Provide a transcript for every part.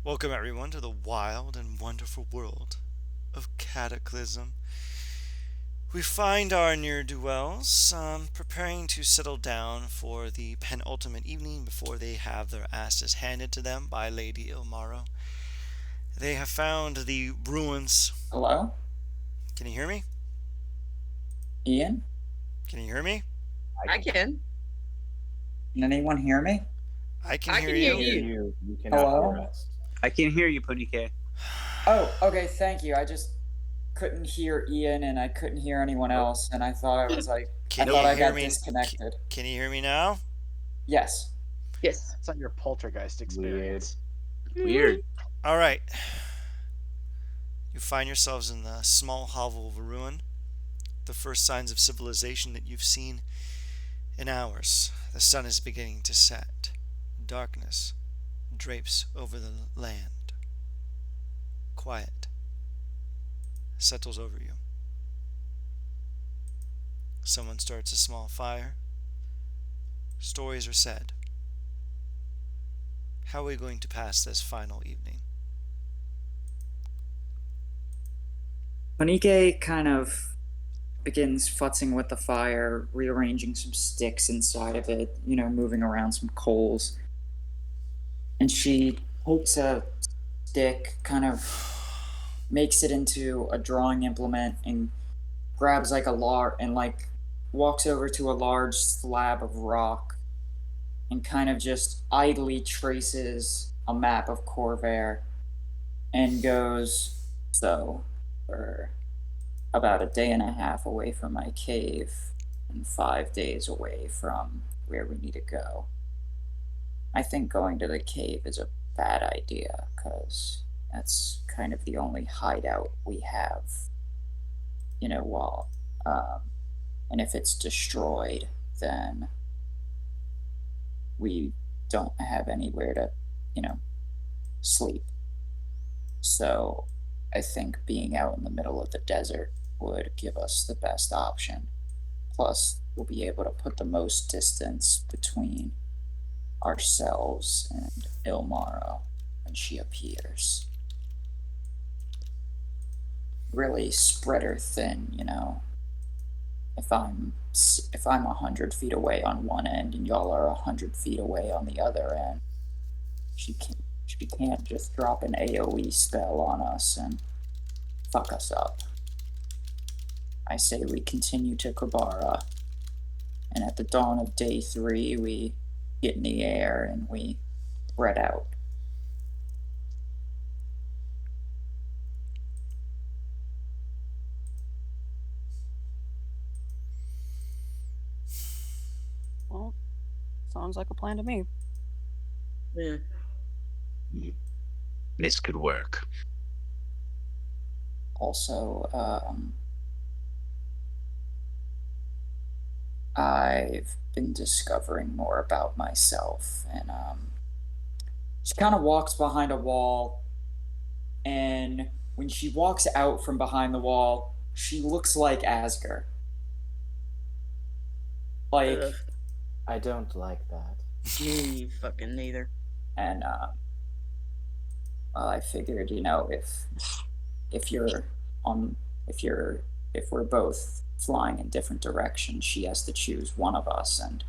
Welcome everyone to the wild and wonderful world of Cataclysm. We find our ne'er-do-wells preparing to settle down for the penultimate evening before they have their asses handed to them by Lady Illmarrow. They have found the ruins. Hello? Can you hear me? Ian? Can you hear me? I can. Can anyone hear me? I can I hear can you. hear you. You cannot Hello? hear us. I can hear you, Punike. Oh, okay, thank you. I just couldn't hear Ian and I couldn't hear anyone else, and I thought I was like, Can I thought you I hear got me? disconnected. Can you hear me now? Yes. Yes. It's on your poltergeist experience. Weird. All right. You find yourselves in the small hovel of a ruin. The first signs of civilization that you've seen in hours. The sun is beginning to set. Darkness drapes over the land. Quiet settles over you. Someone starts a small fire. Stories are said. How are we going to pass this final evening? Honike kind of begins futzing with the fire, rearranging some sticks inside of it, moving around some coals. And she takes a stick, kind of makes it into a drawing implement, and grabs like a walks over to a large slab of rock and kind of just idly traces a map of Corvair and goes, so we're about a day and a half away from my cave and 5 days away from where we need to go. I think going to the cave is a bad idea because that's kind of the only hideout we have, and if it's destroyed, then we don't have anywhere to, sleep. So I think being out in the middle of the desert would give us the best option. Plus, we'll be able to put the most distance between ourselves and Illmarrow when she appears. Really spread her thin, If I'm 100 feet away on one end and y'all are 100 feet away on the other end, she can't just drop an AoE spell on us and fuck us up. I say we continue to Kabara, and at the dawn of day 3, we get in the air and we spread out. Well, sounds like a plan to me. Yeah. This could work. Also, I've been discovering more about myself, and she kind of walks behind a wall, and when she walks out from behind the wall, she looks like Asger. Like, Ugh. I don't like that. Me fucking neither. and well, I figured, if we're both flying in different directions, she has to choose one of us, and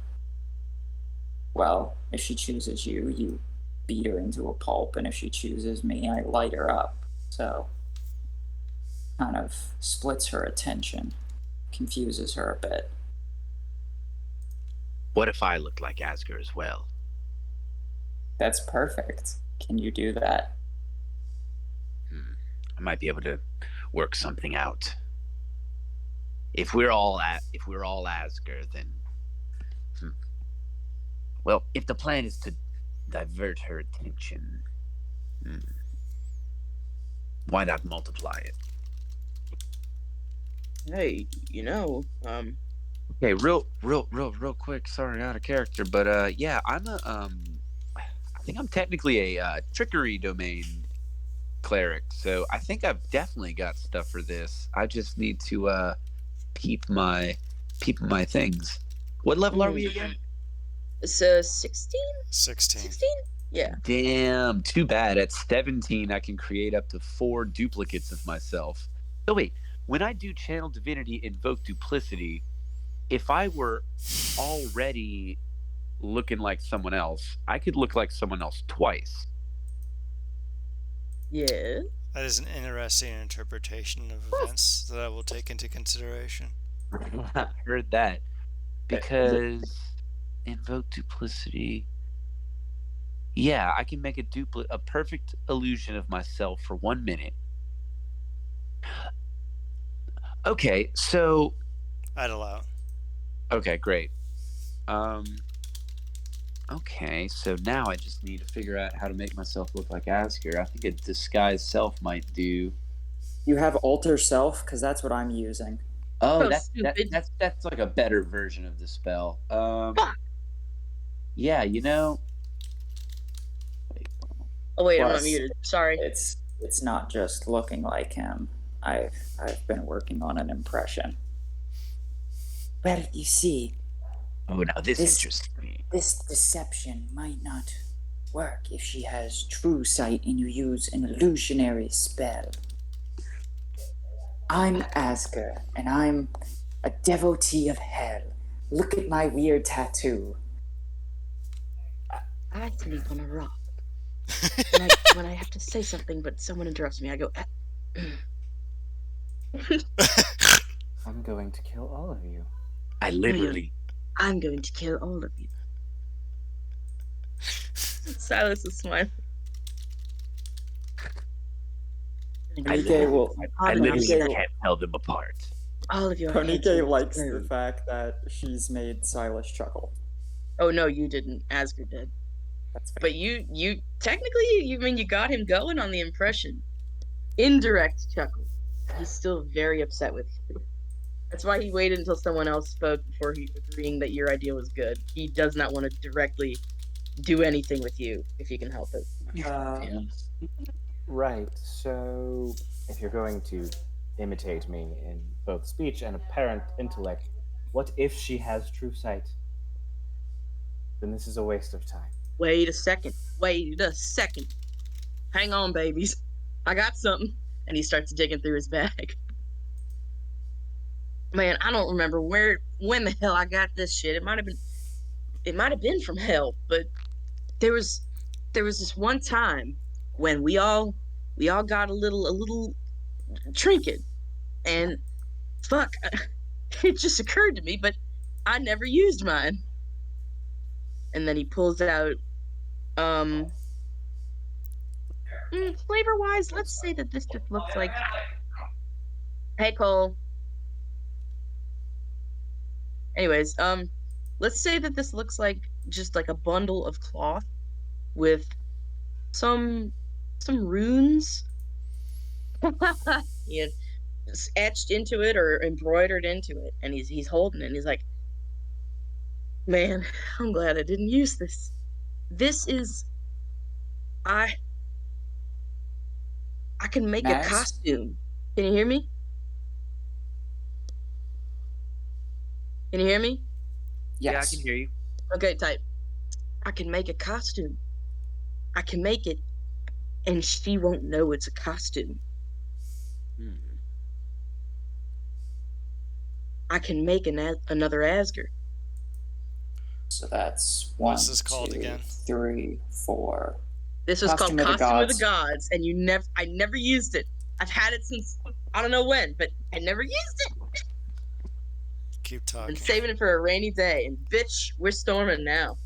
well, if she chooses you, you beat her into a pulp, and if she chooses me, I light her up. So, kind of splits her attention, confuses her a bit. What if I looked like Asger as well? That's perfect. Can you do that? I might be able to work something out. If we're all Asger, then well, if the plan is to divert her attention, why not multiply it? Hey, Okay, real quick. Sorry, out of character, but yeah, I'm a I think I'm technically a trickery domain cleric, so I think I've definitely got stuff for this. I just need to peep my things. What level are we again? it's 16? 16. 16? Yeah. Damn, too bad. At 17, I can create up to 4 duplicates of myself. So wait, when I do Channel Divinity Invoke Duplicity, if I were already looking like someone else, I could look like someone else twice. Yeah. That is an interesting interpretation of events that I will take into consideration. I heard that. Because Invoke Duplicity... Yeah, I can make a perfect illusion of myself for 1 minute. Okay, so... I'd allow it. Okay, great. Okay, so now I just need to figure out how to make myself look like Asker. I think a disguised self might do. You have alter self, because that's what I'm using. Oh, So that's stupid. that's like a better version of the spell. Fuck. Yeah, you know. Wait, Oh wait, I'm Plus, not muted. Sorry. It's not just looking like him. I've been working on an impression. Well, you see, oh, now this interests me. this deception might not work if she has true sight and you use an illusionary spell. I'm Asker, and I'm a devotee of hell. Look at my weird tattoo. I sleep on a rock. When I have to say something, but someone interrupts me, I go. I'm going to kill all of you. I literally. I'm going to kill all of you. Silas is smiling. I literally Ponike- can't tell them apart. All of your heads Ponike will likes explode. the fact that she's made Silas chuckle. Oh no, you didn't. Asker did. That's fair. But you technically, you got him going on the impression. Indirect chuckle. He's still very upset with you. That's why he waited until someone else spoke before he agreeing that your idea was good. He does not want to directly do anything with you if he can help it. Yeah. Right, so if you're going to imitate me in both speech and apparent intellect, what if she has true sight? Then this is a waste of time. Wait a second. Hang on, babies. I got something. And he starts digging through his bag. Man, I don't remember when the hell I got this shit. It might have been from hell, but there was this one time when we all got a little trinket, and fuck, it just occurred to me, but I never used mine. And then he pulls out, flavor wise, let's say that this just looks like, hey Cole. Anyways, let's say that this looks like just like a bundle of cloth with some runes yeah, etched into it or embroidered into it, and he's holding it and he's like, man, I'm glad I didn't use this. This is I can make Max? a costume. Can you hear me? Can you hear me? Yes. Yeah, I can hear you. Okay, type. I can make a costume. I can make it, and she won't know it's a costume. I can make another Asgard. So that's one. What's this called 2, again? 3, 4. This was Costume called of the Costume of the Gods. Gods, and I never used it. I've had it since I don't know when, but I never used it. Keep Been talking. saving it for a rainy day, and bitch, we're storming now.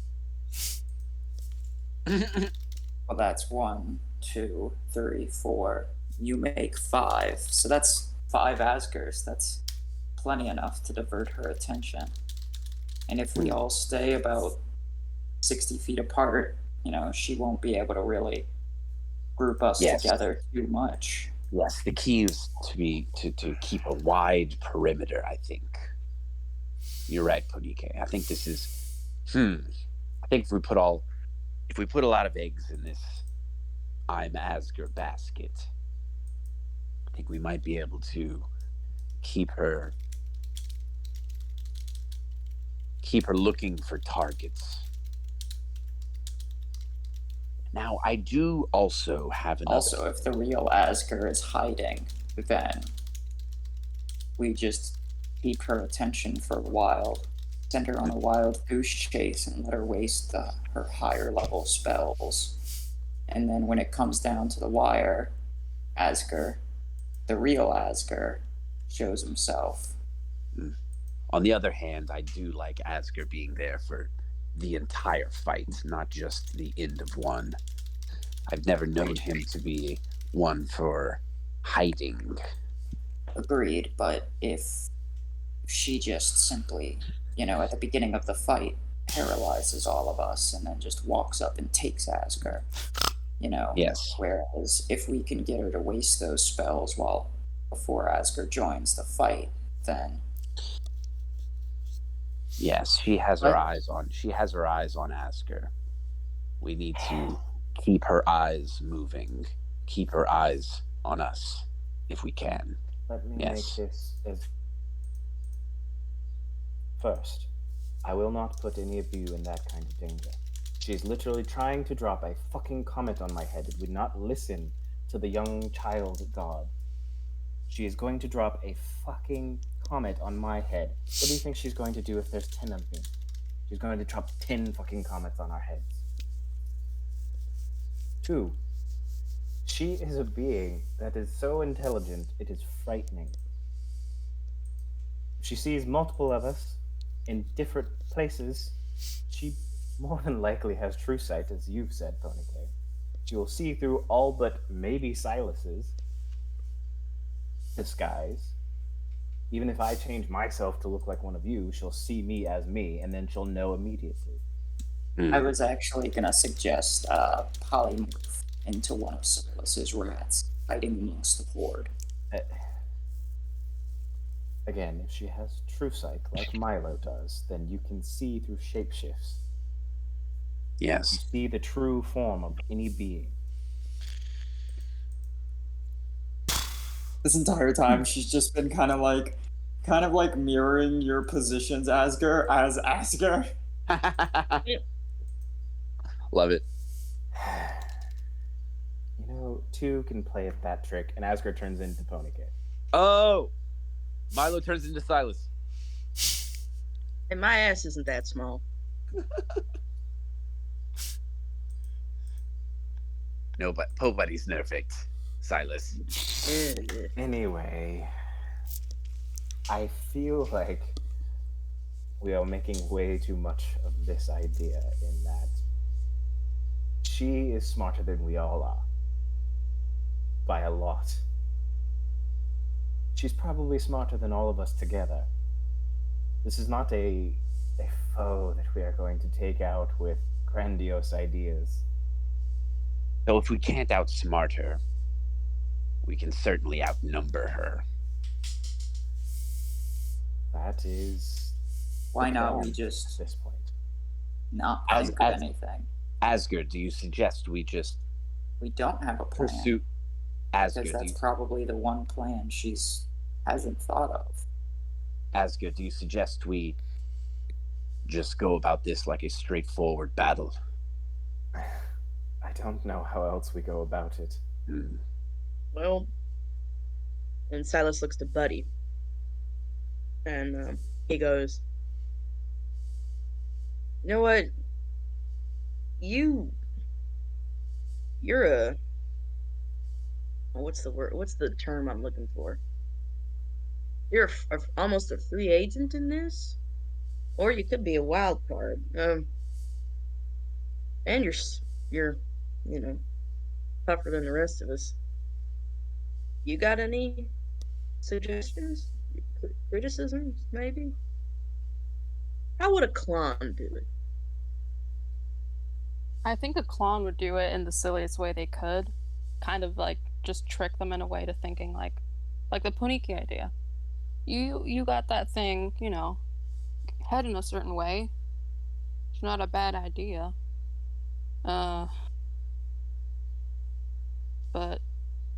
Well, that's 1, 2, 3, 4. You make 5. So that's 5 Asgars. That's plenty enough to divert her attention. And if we all stay about 60 feet apart, she won't be able to really group us together too much. Yes, the key is to keep a wide perimeter, I think. You're right, Ponike. I think this is I think if we put a lot of eggs in this I'm Asgard basket, I think we might be able to keep her looking for targets. Now, I do also have another. Also, if the real Asger is hiding, then we just keep her attention for a while, send her on a wild goose chase, and let her waste her higher level spells. And then when it comes down to the wire, Asger, the real Asger, shows himself. On the other hand, I do like Asger being there for the entire fight, not just the end of one. I've never known him to be one for hiding. Agreed, but if she just simply, at the beginning of the fight, paralyzes all of us and then just walks up and takes Asger, Yes. Whereas if we can get her to waste those spells before Asger joins the fight, then Yes, she has her eyes on Asger. We need to keep her eyes moving, keep her eyes on us, if we can. Let me make this as... First, I will not put any of you in that kind of danger. She is literally trying to drop a fucking comet on my head. It would not listen to the young child god. She is going to drop a fucking comet on my head. What do you think she's going to do if there's 10 of me? She's going to drop 10 fucking comets on our heads. 2, she is a being that is so intelligent, it is frightening. If she sees multiple of us in different places, she more than likely has true sight, as you've said, Ponike. She will see through all but maybe Silas's disguise. Even if I change myself to look like one of you, she'll see me as me, and then she'll know immediately. I was actually going to suggest polymorph into one of Silas's rats, hiding amongst the horde. Again, if she has true sight, like Milo does, then you can see through shapeshifts. Yes. You see the true form of any being. This entire time, she's just been kind of like mirroring your positions, Asger, as Asger. Love it. 2 can play at that trick, and Asger turns into Ponike. Oh! Milo turns into Silas. And my ass isn't that small. No, but nobody's perfect, Silas. Anyway, I feel like we are making way too much of this idea in that she is smarter than we all are. By a lot. She's probably smarter than all of us together. This is not a foe that we are going to take out with grandiose ideas. So if we can't outsmart her, we can certainly outnumber her. That is... Why not we just at this point not think of anything? Asger, do you suggest we just... We don't have a plan. Pursue... Asger, because that's probably the one plan she hasn't thought of. Asger, do you suggest we just go about this like a straightforward battle? I don't know how else we go about it. Well, and Silas looks to Buddy. And he goes, you know what? You're a... What's the word? What's the term I'm looking for? You're almost a free agent in this? Or you could be a wild card. And you're, tougher than the rest of us. You got any suggestions? Criticisms, maybe? How would a clone do it? I think a clone would do it in the silliest way they could. Kind of like just trick them in a way to thinking like the Puniki idea. You got that thing, head in a certain way. It's not a bad idea. But I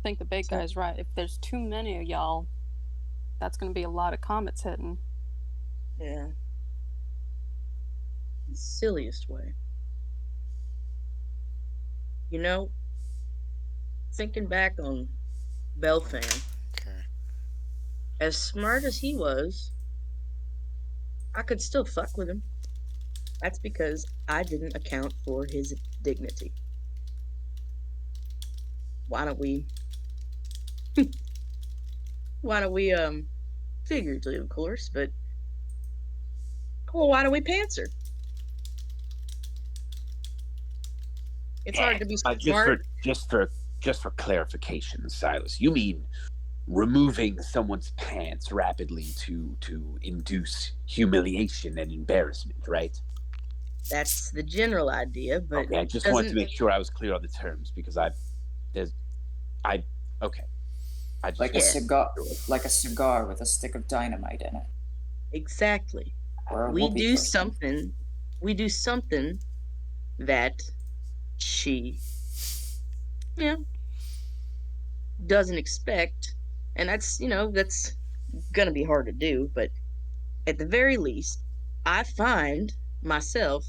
think the big guy's right. If there's too many of y'all, that's gonna be a lot of comets hitting. Yeah. The silliest way. You know, thinking back on Belfan, Okay. as smart as he was, I could still fuck with him. That's because I didn't account for his dignity. Why don't we figuratively of course, but well, why don't we pantser? It's hard to be smart. Just for clarification, Silas, you mean removing someone's pants rapidly to induce humiliation and embarrassment, right? That's the general idea, but Okay, I just wanted to doesn't make sure I was clear on the terms because there's I okay. I just Like Yeah. a cigar, like a cigar with a stick of dynamite in it, exactly. or a We whoopee do cushion. something. We do something that she, you know, doesn't expect, and that's gonna be hard to do. But at the very least, I find myself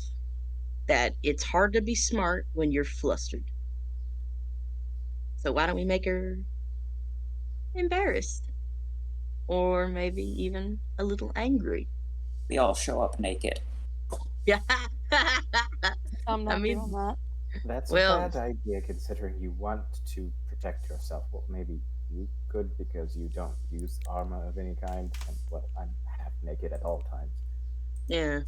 that it's hard to be smart when you're flustered. So why don't we make her embarrassed, or maybe even a little angry? We all show up naked. Yeah. I'm not mean, doing that. That's a well, bad idea considering you want to protect yourself. Well, maybe you could because you don't use armor of any kind, and well, I'm half naked at all times. yeah.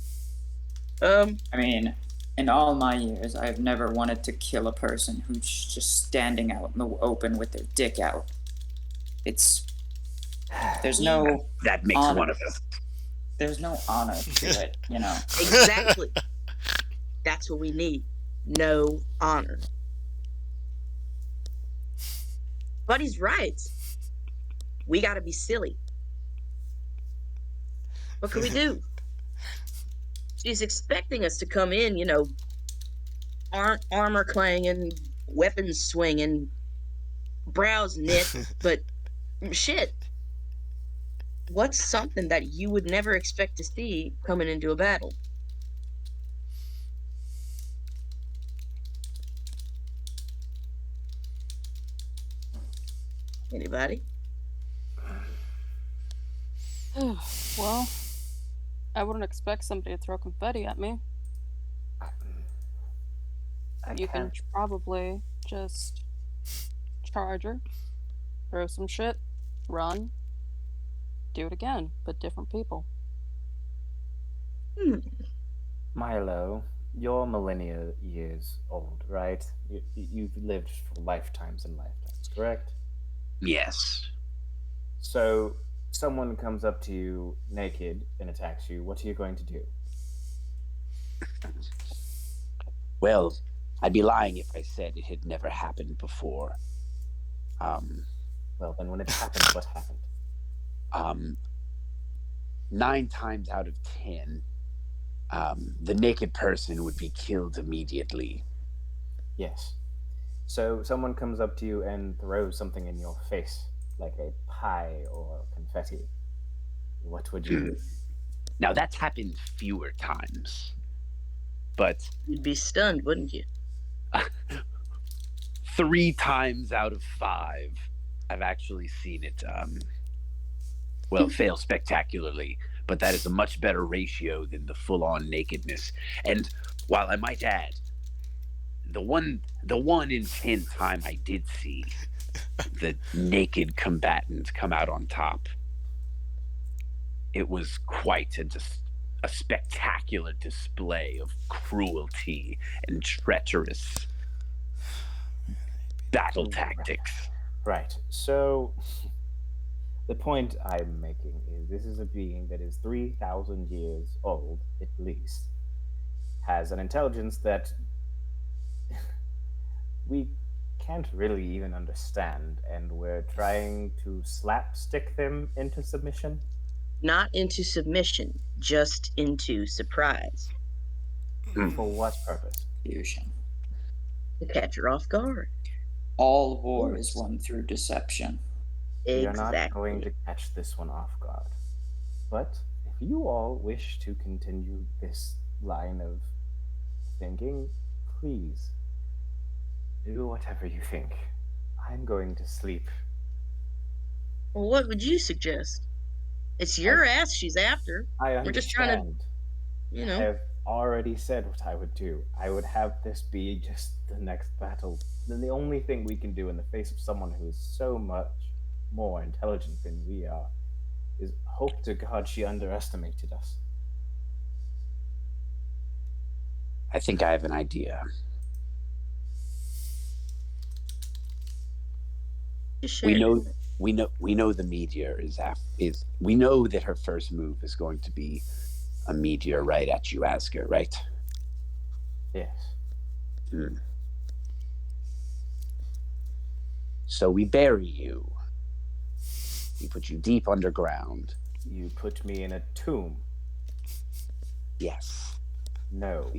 I mean, in all my years, I've never wanted to kill a person who's just standing out in the open with their dick out. There's no that makes honor. one of us. There's no honor to it, you know. Exactly. That's what we need. No honor. But he's right. We gotta be silly. What can we do? She's expecting us to come in, armor clanging, weapons swinging, brows knit, but shit. What's something that you would never expect to see coming into a battle? Anybody? Well, I wouldn't expect somebody to throw confetti at me. You can can't. probably just charge her, throw some shit, run, do it again, but different people. Milo, you're millennia years old, right? You've lived for lifetimes and lifetimes, correct? Yes. So, someone comes up to you naked and attacks you. What are you going to do? Well, I'd be lying if I said it had never happened before. Well, then when it happened, what happened? 9 times out of 10, the naked person would be killed immediately. Yes. So, someone comes up to you and throws something in your face, like a pie or confetti. What would you do? Now, that's happened fewer times, but You'd be stunned, wouldn't you? 3 times out of 5, I've actually seen it, fail spectacularly, but that is a much better ratio than the full-on nakedness. And while I might add, the one in 10 time I did see the naked combatant come out on top, it was quite a spectacular display of cruelty and treacherous battle tactics. Right. So, the point I'm making is this is a being that is 3,000 years old, at least, has an intelligence that we can't really even understand, and we're trying to slapstick them into submission. Not into submission, just into surprise. For what purpose? Fusion. To catch her off guard. All war is won through deception. We are not Exactly. going to catch this one off guard. But if you all wish to continue this line of thinking, please. Do whatever you think. I'm going to sleep. Well, what would you suggest? It's your ass she's after. I We're just trying to, understand. you I know. have already said what I would do. I would have this be just the next battle. Then the only thing we can do in the face of someone who is so much more intelligent than we are is hope to God she underestimated us. I think I have an idea. Just We share. know the meteor is we know that her first move is going to be a meteor right at you, Asker, right? Yes. So we bury you. We put you deep underground. You put me in a tomb. Yes. No.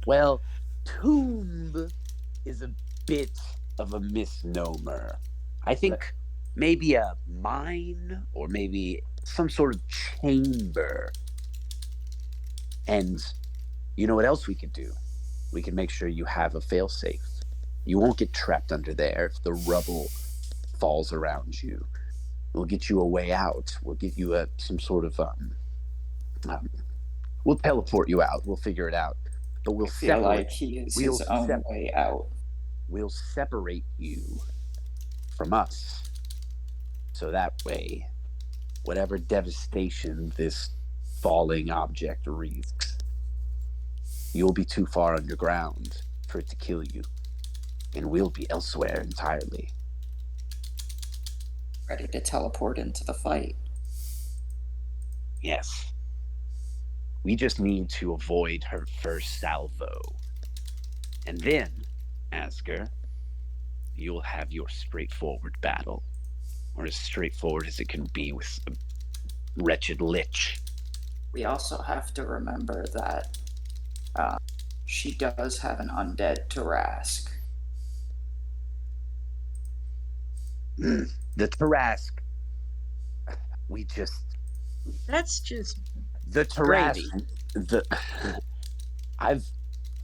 Well, tomb is a bit of a misnomer. I think maybe a mine or maybe some sort of chamber. And you know what else we could do? We can make sure you have a failsafe. You won't get trapped under there if the rubble falls around you. We'll get you a way out. We'll get you some sort of we'll teleport you out. We'll figure it out. But we'll feel separate. like he is his own way out. We'll separate you from us. So that way, whatever devastation this falling object wreaks, you'll be too far underground for it to kill you. And we'll be elsewhere entirely. Ready to teleport into the fight. Yes. We just need to avoid her first salvo. And then, Asker, you'll have your straightforward battle. Or as straightforward as it can be with a wretched lich. We also have to remember that she does have an undead Tarask. The Tarask, we just... That's just The gravy. Tarask,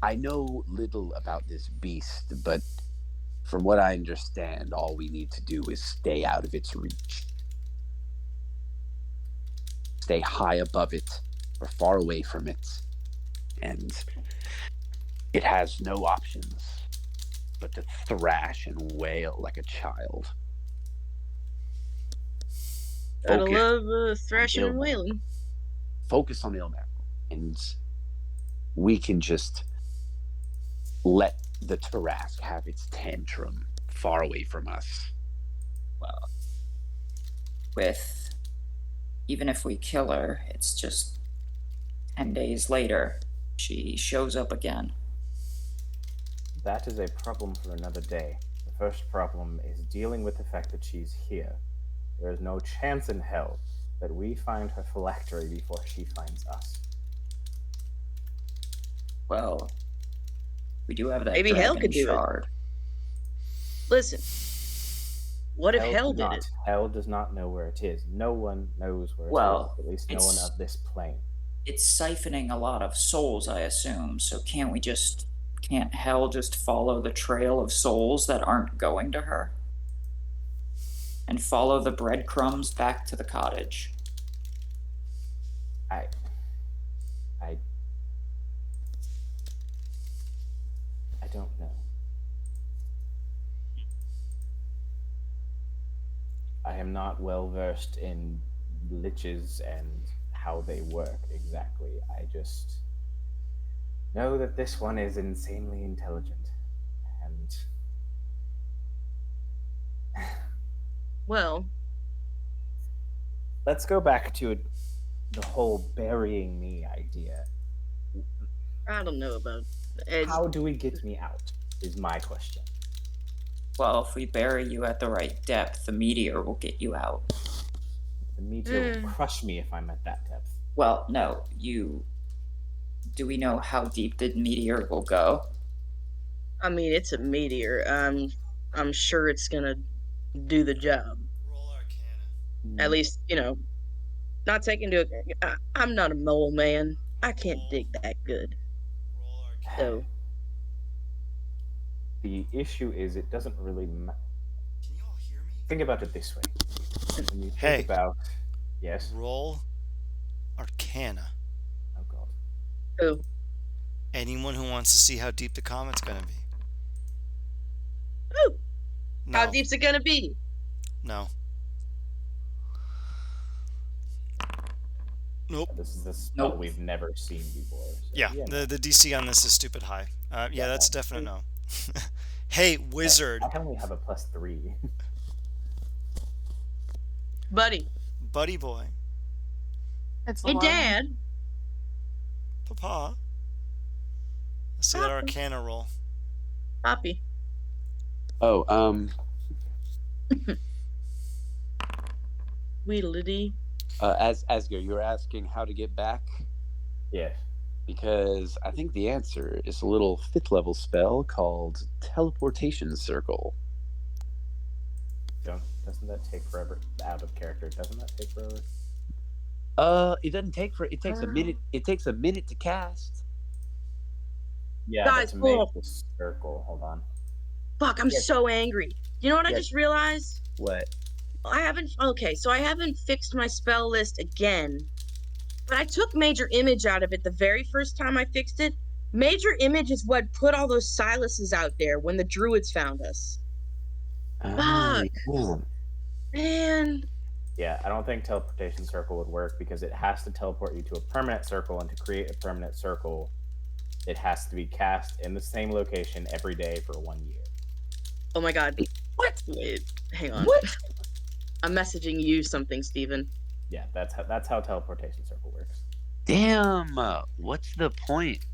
I know little about this beast, but from what I understand, all we need to do is stay out of its reach. Stay high above it, or far away from it, and it has no options but to thrash and wail like a child. Gotta Focus love thrashing and Illmarrow. wailing. Focus on Illmarrow, and we can just let the Tarask have its tantrum far away from us. Well, even if we kill her, it's just 10 days later, she shows up again. That is a problem for another day. The first problem is dealing with the fact that she's here. There is no chance in hell that we find her phylactery before she finds us. Well, we do have that Maybe Hell dragon could do it. shard. Listen, what if Hell did did not. it? Hell does not know where it is. No one knows where it Well, is. At least no one it's- of this plane. It's siphoning a lot of souls, I assume, so can't Hell just follow the trail of souls that aren't going to her? And follow the breadcrumbs back to the cottage? I don't know. I am not well versed in liches and how they work exactly. I just know that this one is insanely intelligent. And Well, let's go back to the whole burying me idea. I don't know about it. How do we get me out is my question. Well, if we bury you at the right depth, the meteor will get you out. The meteor will crush me if I'm at that depth. Well, no, do we know how deep the meteor will go? I mean, it's a meteor. I'm sure it's gonna do the job. Roll Arcana. At least, not taking into account. I'm not a mole man. I can't dig that good. Roll Arcana. So The issue is it doesn't really Can you all hear me? think about it this way. When you think Hey. about yes. Roll Arcana. Oh god. Who? Anyone who wants to see how deep the comet's gonna be. Who? No. How deep's it gonna be? No. Nope. This is the spell Nope. we've never seen before. So, Yeah, the DC on this is stupid high. Yeah, that's a definite no. Hey, wizard. I only have a +3. Buddy. Buddy boy. It's Hey, 11. Dad. Papa. Let's see that Papa. Arcana roll. Poppy. Oh, Weedledee. Asger, you were asking how to get back? Yes. Because I think the answer is a little 5th level spell called Teleportation Circle. Doesn't that take forever? Out of character, doesn't that take forever? It doesn't take it takes a minute. It takes a minute to cast. Yeah, Guys, but to make hold. the circle. Hold on. Fuck, I'm Yeah. so angry. You know what I Yeah. just realized? What? I haven't fixed my spell list again. But I took Major Image out of it the very first time I fixed it. Major Image is what put all those silences out there when the druids found us. Ah, Fuck. yeah. Man. Yeah, I don't think teleportation circle would work because it has to teleport you to a permanent circle, and to create a permanent circle, it has to be cast in the same location every day for 1 year. Oh my god. What? Wait, hang on. What? I'm messaging you something, Steven. Yeah, that's how teleportation circle works. Damn. What's the point?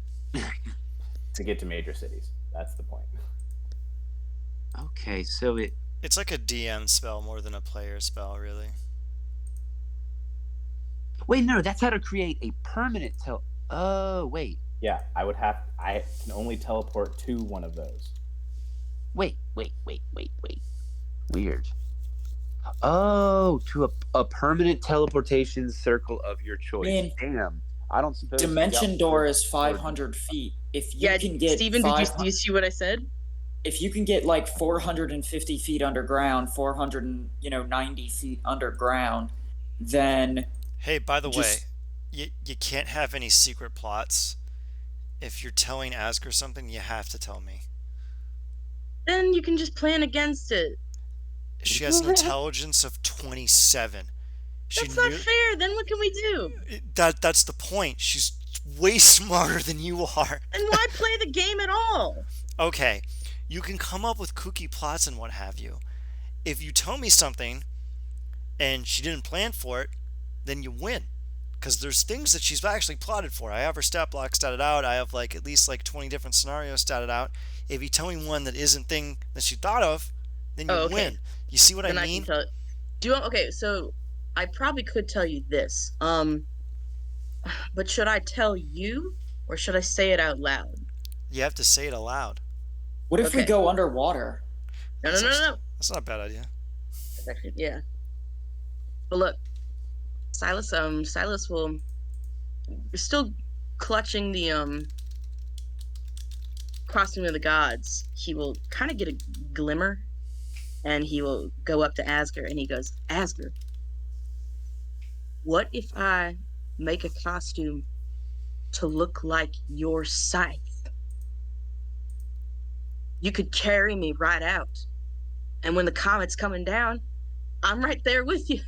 To get to major cities, that's the point. Okay, so it. It's like a DM spell more than a player spell, really. Wait, no, that's how to create a permanent Oh, wait. Yeah, I can only teleport to one of those. Wait. Weird. Oh, to a permanent teleportation circle of your choice. Man. Damn. I don't suppose. Dimension door is 500 feet. If you can get Steven, do you see what I said? if you can get like 450 feet underground, 490 feet underground, then Hey, by the way, Just- you can't have any secret plots. If you're telling Asger something, you have to tell me. Then you can just plan against it. She has an intelligence of 27. That's not fair. Then what can we do? That's the point. She's way smarter than you are. And why play the game at all? Okay, you can come up with kooky plots and what have you. If you tell me something and she didn't plan for it, then you win. Because there's things that she's actually plotted for. I have her stat block statted out. I have at least 20 different scenarios statted out. If you tell me one that isn't thing that she thought of, then you win. You see what Then I mean? can tell. Do you want? Okay, so I probably could tell you this. But should I tell you or should I say it out loud? You have to say it aloud. what if we Okay. go underwater? No. That's not a bad idea. That's actually, yeah. But look, Silas will. You're still clutching the costume of the gods. He will kind of get a glimmer, and he will go up to Asger, and he goes, Asger, what if I make a costume to look like your scythe? You could carry me right out, and when the comet's coming down, I'm right there with you.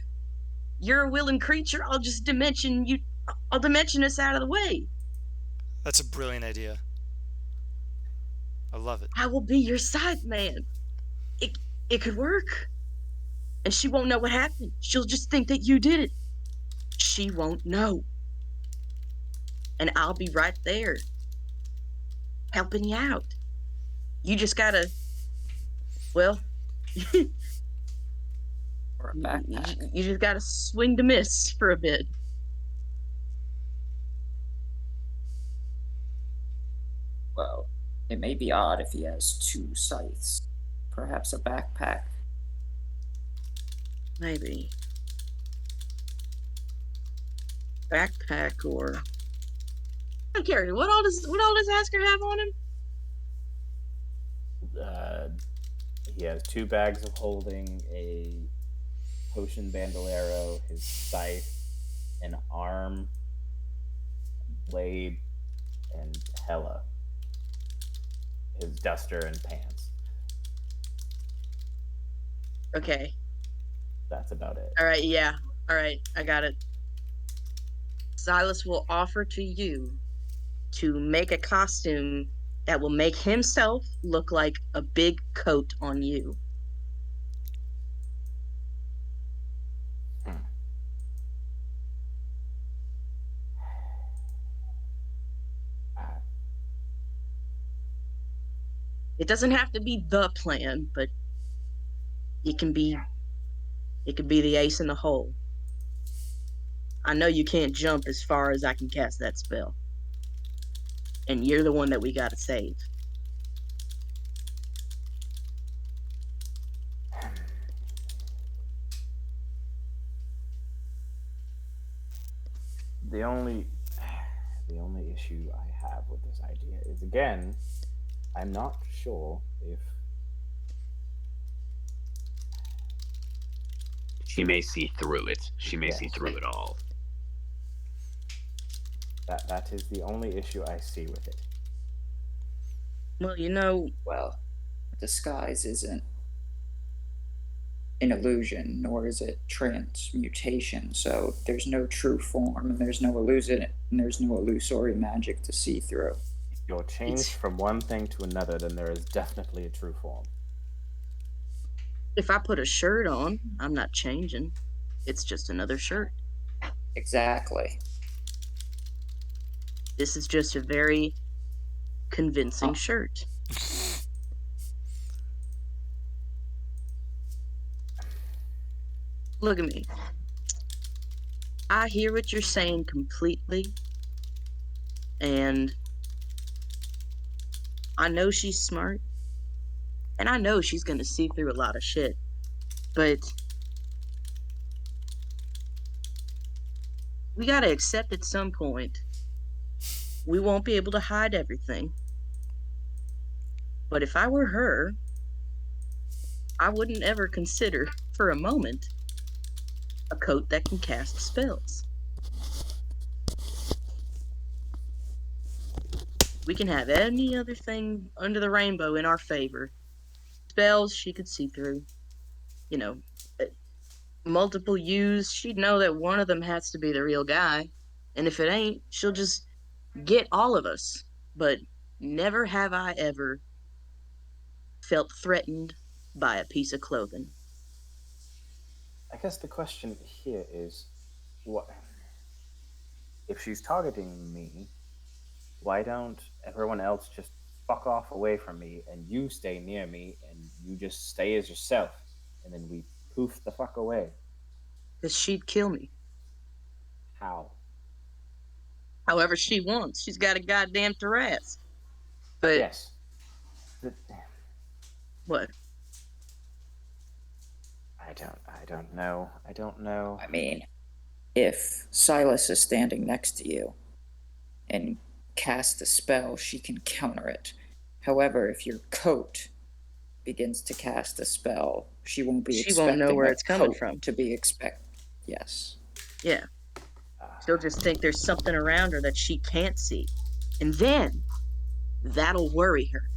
You're a willing creature. I'll dimension us out of the way. That's a brilliant idea. I love it. I will be your scythe man. It could work. And she won't know what happened. She'll just think that you did it. She won't know. And I'll be right there, helping you out. You just gotta, well, Or a backpack? you just gotta swing to miss for a bit. Well, it may be odd if he has 2 scythes. Perhaps a backpack. Maybe. Backpack or I don't care. What all does Asker have on him? He has 2 bags of holding, a potion bandolero, his scythe, an arm, blade, and Hella, his duster and pants. Okay. That's about it. All right. Yeah. All right. I got it. Silas will offer to you to make a costume that will make himself look like a big coat on you. It doesn't have to be the plan, but it could be the ace in the hole. I know you can't jump as far as I can cast that spell. And you're the one that we gotta save. The only issue I have with this idea is, again, I'm not sure if She may see through it. She may see Yes. through it all. that is the only issue I see with it. Well, you know, Well, disguise isn't an illusion, nor is it transmutation. So there's no true form, and there's no illusory magic to see through. If you're changed from one thing to another, then there is definitely a true form. if I put a shirt on, I'm not changing. It's just another shirt. Exactly. This is just a very convincing shirt. Look at me. I hear what you're saying completely. And I know she's smart. And I know she's going to see through a lot of shit. But we got to accept at some point we won't be able to hide everything. But if I were her, I wouldn't ever consider for a moment a coat that can cast spells. We can have any other thing under the rainbow in our favor. Spells she could see through. You know, multiple use, she'd know that one of them has to be the real guy. And if it ain't, she'll just get all of us. But never have I ever felt threatened by a piece of clothing. I guess the question here is, what if she's targeting me? Why don't everyone else just fuck off away from me, and you stay near me, and you just stay as yourself, and then we poof the fuck away? Because she'd kill me. How? However she wants. She's got a goddamn Tarrasque. But Yes. what? I don't know. I don't know. I mean, if Silas is standing next to you and casts a spell, she can counter it. However, if your coat begins to cast a spell, she won't be She expecting won't know where that it's coming coat from. to be Yes. Yeah. She'll just think there's something around her that she can't see. And then that'll worry her.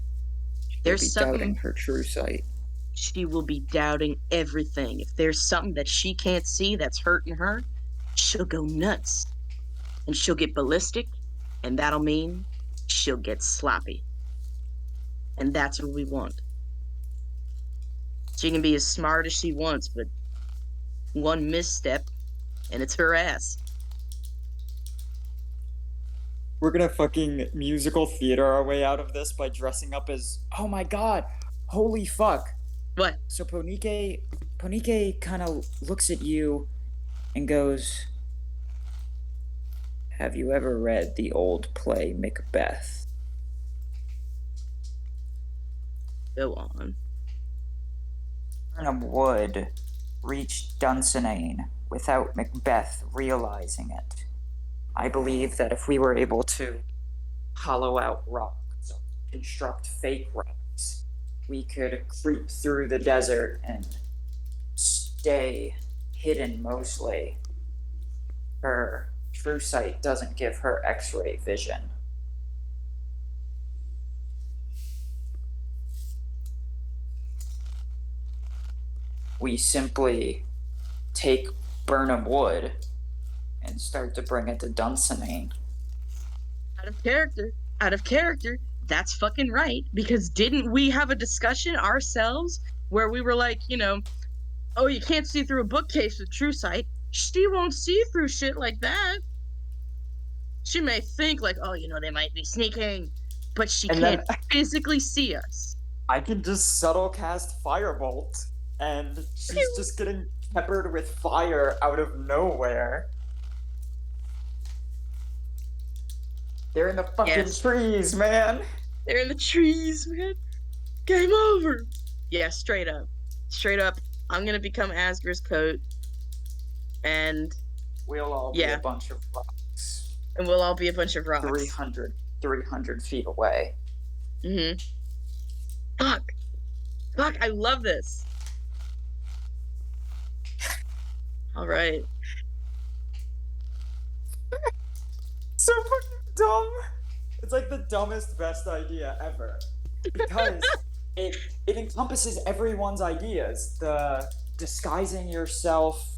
She'll There's be something doubting her true sight. she will be doubting everything. If there's something that she can't see that's hurting her, she'll go nuts. And she'll get ballistic, and that'll mean she'll get sloppy. And that's what we want. She can be as smart as she wants, but one misstep, and it's her ass. We're gonna fucking musical theater our way out of this by dressing up as, oh my god, holy fuck. What? So Ponike kind of looks at you and goes, have you ever read the old play Macbeth? Go on. Burnham Wood reached Dunsinane without Macbeth realizing it. I believe that if we were able to hollow out rocks, construct fake rocks, we could creep through the desert and stay hidden mostly. Her true sight doesn't give her X-ray vision. We simply take Burnham Wood and start to bring it to Dunsinane. Out of character, that's fucking right. Because didn't we have a discussion ourselves where we were like, oh, you can't see through a bookcase with true sight. She won't see through shit like that. She may think like, oh, they might be sneaking, but she can't physically see us. I can just subtle cast Firebolt, and she's just getting peppered with fire out of nowhere. They're in the fucking trees, man. They're in the trees, man. Game over. Yeah, straight up. Straight up, I'm gonna become Asger's coat. And we'll all be a bunch of rocks. And we'll all be a bunch of rocks. 300 feet away. Mm-hmm. Fuck, I love this. All right. So fucking dumb. It's like the dumbest, best idea ever. Because it encompasses everyone's ideas. The disguising yourself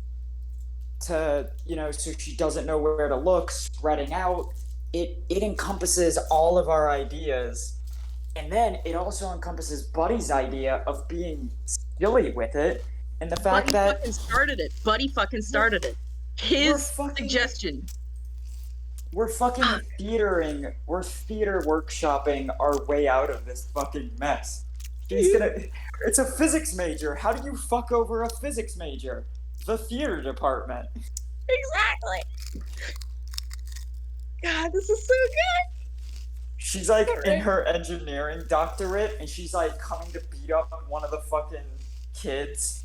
to, so she doesn't know where to look, spreading out. It encompasses all of our ideas. And then it also encompasses Buddy's idea of being silly with it. And the fact that Buddy fucking started it. His suggestion. We're fucking we're theater workshopping our way out of this fucking mess. It's a physics major. How do you fuck over a physics major? The theater department. Exactly. God, this is so good. She's like in her engineering doctorate, and she's like coming to beat up one of the fucking kids.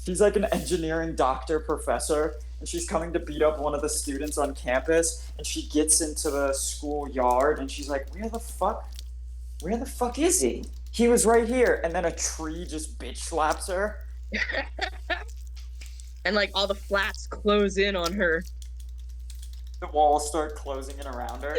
She's like an engineering doctor professor, and she's coming to beat up one of the students on campus, and she gets into the school yard, and she's like, where the fuck is he? He was right here. And then a tree just bitch slaps her. And like all the flats close in on her. The walls start closing in around her.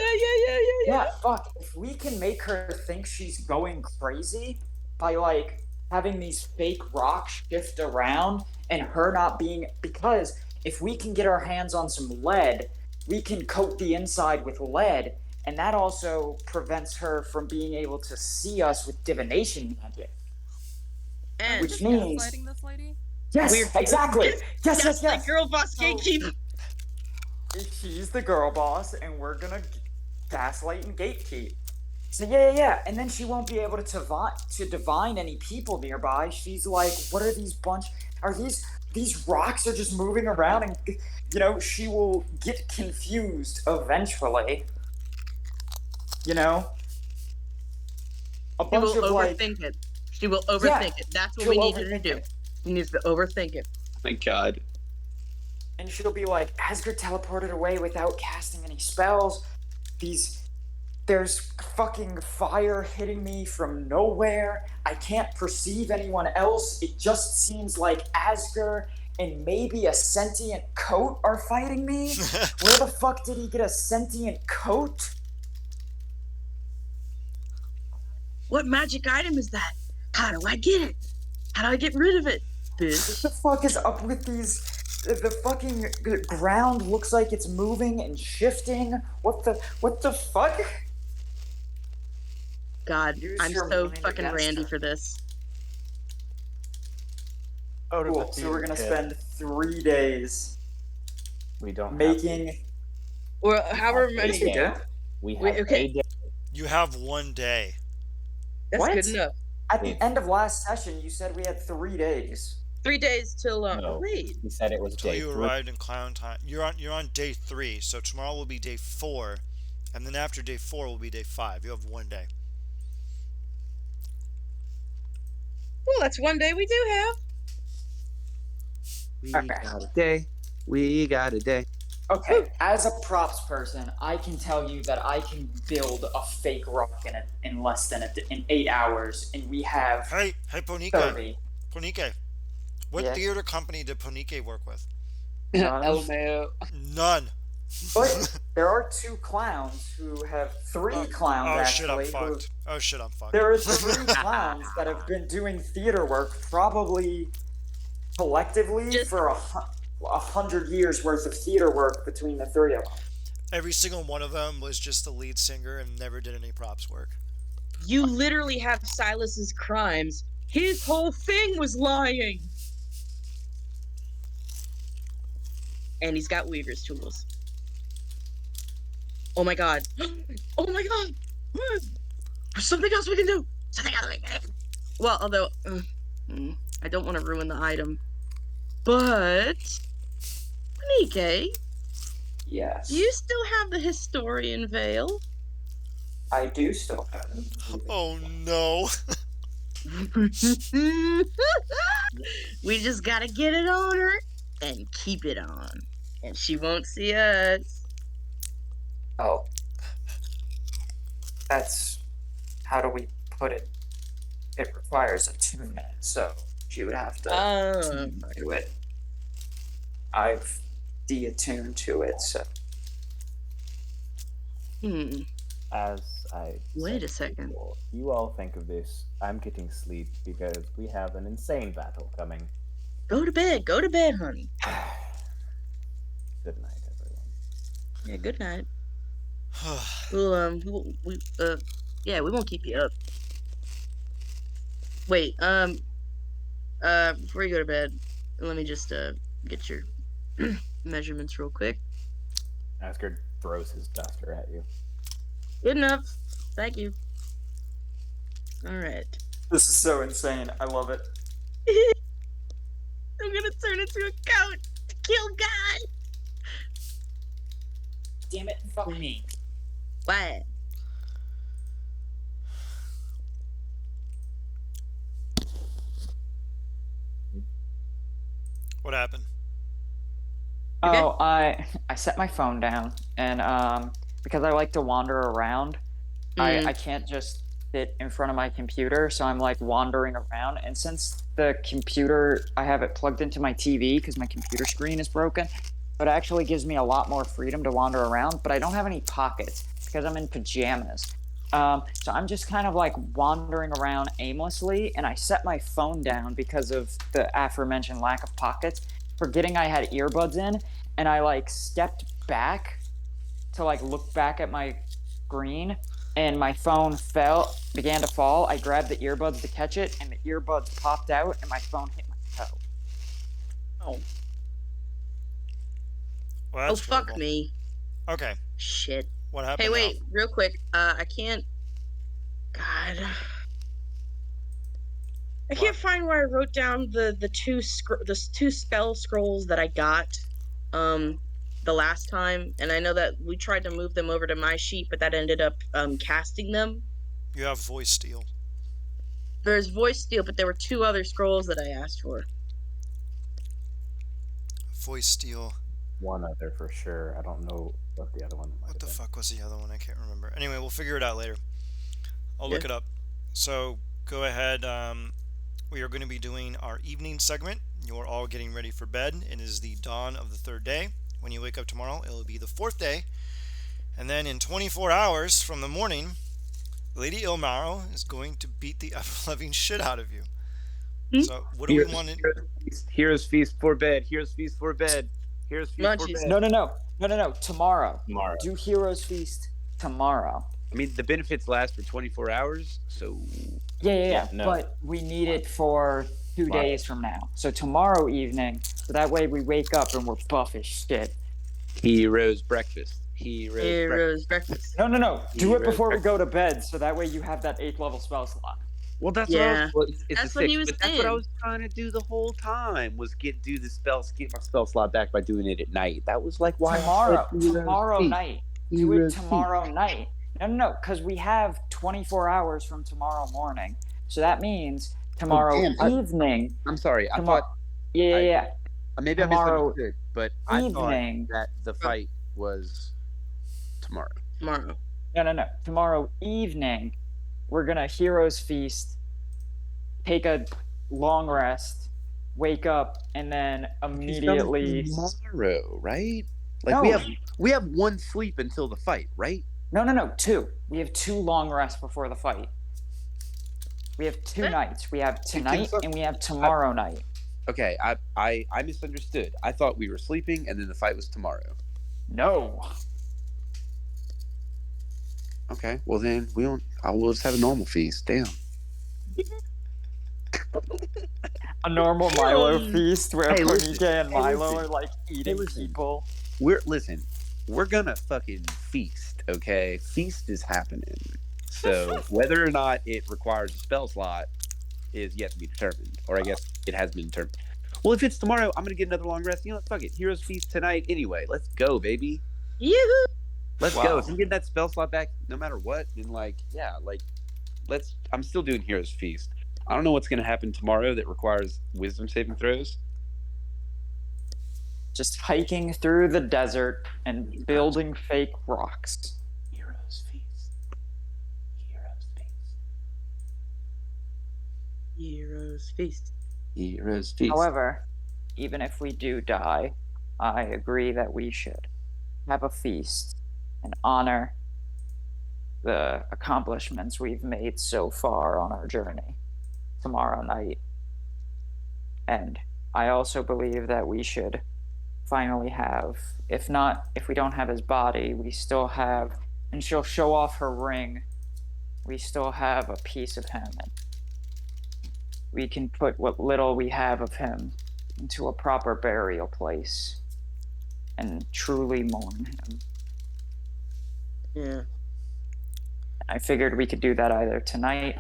Yeah. Fuck. If we can make her think she's going crazy by like having these fake rocks shift around and her not being, because if we can get our hands on some lead, we can coat the inside with lead, and that also prevents her from being able to see us with divination magic. And which means gaslighting this lady? Yes, exactly. Yes. Like girl boss gatekeep. She's the girl boss, and we're gonna gaslight and gatekeep. So yeah, and then she won't be able to divine any people nearby. She's like, what are these these rocks are just moving around, and she will get confused eventually. A bunch she will of overthink it. She will overthink it. That's what we need her to do. She needs to overthink it. Thank God. And she'll be like, Asger teleported away without casting any spells. There's fucking fire hitting me from nowhere. I can't perceive anyone else. It just seems like Asger and maybe a sentient coat are fighting me. Where the fuck did he get a sentient coat? What magic item is that? How do I get it? How do I get rid of it, bitch? What the fuck is up with these? The fucking ground looks like it's moving and shifting. What the fuck? God, I'm so fucking randy for this. Cool. So we're gonna spend 3 days We don't making. Or however many. We have a day. You have 1 day. That's What? good enough. At the end of last session, you said we had 3 days. 3 days till No. wait. He said it was Until day you 3. arrived in Clown Time. You're on day 3, so tomorrow will be day 4, and then after day 4 will be day 5. You have 1 day. Well, that's 1 day we do have. We got a day. We got a day. Okay, as a props person, I can tell you that I can build a fake rock in less than in 8 hours, and we have Hey, Ponike. 30. Ponike. What Yes. theater company did Ponike work with? None. LMAO. None. But there are 2 clowns who have 3 clowns Oh shit, I'm actually. fucked. Oh shit, I'm fucked. There are 3 clowns that have been doing theater work, probably collectively Just- for 100 years worth of theater work between the 3 of them. Every single one of them was just the lead singer and never did any props work. You literally have Silas's crimes. His whole thing was lying. And he's got Weaver's tools. Oh my god. Oh my god. There's something else we can do. Something else we can do. Well, although I don't want to ruin the item. But Nike, Yes. do you still have the historian veil? I do still have them. Oh no. We just gotta get it on her and keep it on. And she won't see us. Oh. That's... How do we put it? It requires attunement, so she would have to attune to it. I've de-attuned to it, so... As I Wait said a second. before, you all think of this. I'm getting sleep because we have an insane battle coming. Go to bed, honey. Good night, everyone. Yeah, good night. We'll, yeah, we won't keep you up. Wait, before you go to bed, let me just, get your measurements real quick. Asgard throws his duster at you. Good enough. Thank you. Alright. This is so insane. I love it. I'm gonna turn into a goat to kill God. Damn it, fuck me. What? What happened? Okay. Oh, I set my phone down, and because I like to wander around, I can't just sit in front of my computer, so I'm like wandering around. And since the computer, I have it plugged into my TV because my computer screen is broken, it actually gives me a lot more freedom to wander around. But I don't have any pockets because I'm in pajamas. So I'm just kind of like wandering around aimlessly, and I set my phone down because of the aforementioned lack of pockets, forgetting I had earbuds in, and I like stepped back to like look back at my screen, and my phone began to fall. I grabbed the earbuds to catch it, and the earbuds popped out, and my phone hit my toe. Oh. Well, Oh, that's fuck horrible. me. Okay, Shit. what happened Hey, now? wait, real quick. I can't. God. I can't find where I wrote down the two spell scrolls that I got the last time, and I know that we tried to move them over to my sheet, but that ended up casting them. You have voice steal. There's voice steal, but there were 2 other scrolls that I asked for. Voice steal. One other for sure. I don't know what the other one might What have the been. fuck was the other one? I can't remember. Anyway, we'll figure it out later. I'll look it up. So go ahead. We are going to be doing our evening segment. You're all getting ready for bed. It is the dawn of the 3rd day. When you wake up tomorrow, it will be the 4th day. And then in 24 hours from the morning, Lady Illmarrow is going to beat the ever-loving shit out of you. So what do we want to... Heroes feast for bed. Heroes feast for bed. Heroes feast for Munchies. bed. No. Tomorrow. Tomorrow. Do Heroes Feast tomorrow. I mean, the benefits last for 24 hours, so... Yeah. no. But we need it for 2 Tomorrow. days from now. So tomorrow evening, so that way we wake up and we're buff as shit. Heroes breakfast. Heroes breakfast. No. Do it Heroes before we breakfast. go to bed, so that way you have that 8th level spell slot. Well, that's Yeah. what I was, it's That's a what he 6, was but that's what I saying. was trying to do the whole time, was get my spell slot back by doing it at night. That was like why Tomorrow Feast. night. Do it Heroes tomorrow night. No, because we have 24 hours from tomorrow morning. So that means tomorrow damn, evening. I'm sorry. I Tomorrow. thought Yeah. Maybe I Tomorrow misunderstood, but I thought evening. that the fight was tomorrow. Tomorrow. No. Tomorrow evening, we're gonna Heroes Feast, take a long rest, wake up, and then immediately. Tomorrow, right? Like No. we have one sleep until the fight, right? No. 2. We have 2 long rests before the fight. We have 2 nights. We have tonight and we have tomorrow night. Okay, I misunderstood. I thought we were sleeping and then the fight was tomorrow. No. Okay, well then we'll just have a normal feast. Damn. A normal Milo feast where Hey, Ponike listen. and Milo listen. are like eating listen. people. We're gonna fucking feast, okay? Feast is happening. So whether or not it requires a spell slot is yet to be determined. Or I guess it has been determined. Well, if it's tomorrow, I'm gonna get another long rest. You know what? Fuck it. Heroes Feast tonight anyway. Let's go, baby. Yoo-hoo! Let's Wow. go. If I'm getting that spell slot back no matter what, then I'm still doing Heroes Feast. I don't know what's gonna happen tomorrow that requires wisdom saving throws. Just hiking through the desert and building fake rocks. Heroes Feast. Heroes Feast. Heroes Feast. Heroes Feast. However, even if we do die, I agree that we should have a feast and honor the accomplishments we've made so far on our journey tomorrow night. And I also believe that we should finally have, if we don't have his body, we still have, and she'll show off her ring, we still have a piece of him. And we can put what little we have of him into a proper burial place and truly mourn him. Yeah. I figured we could do that either tonight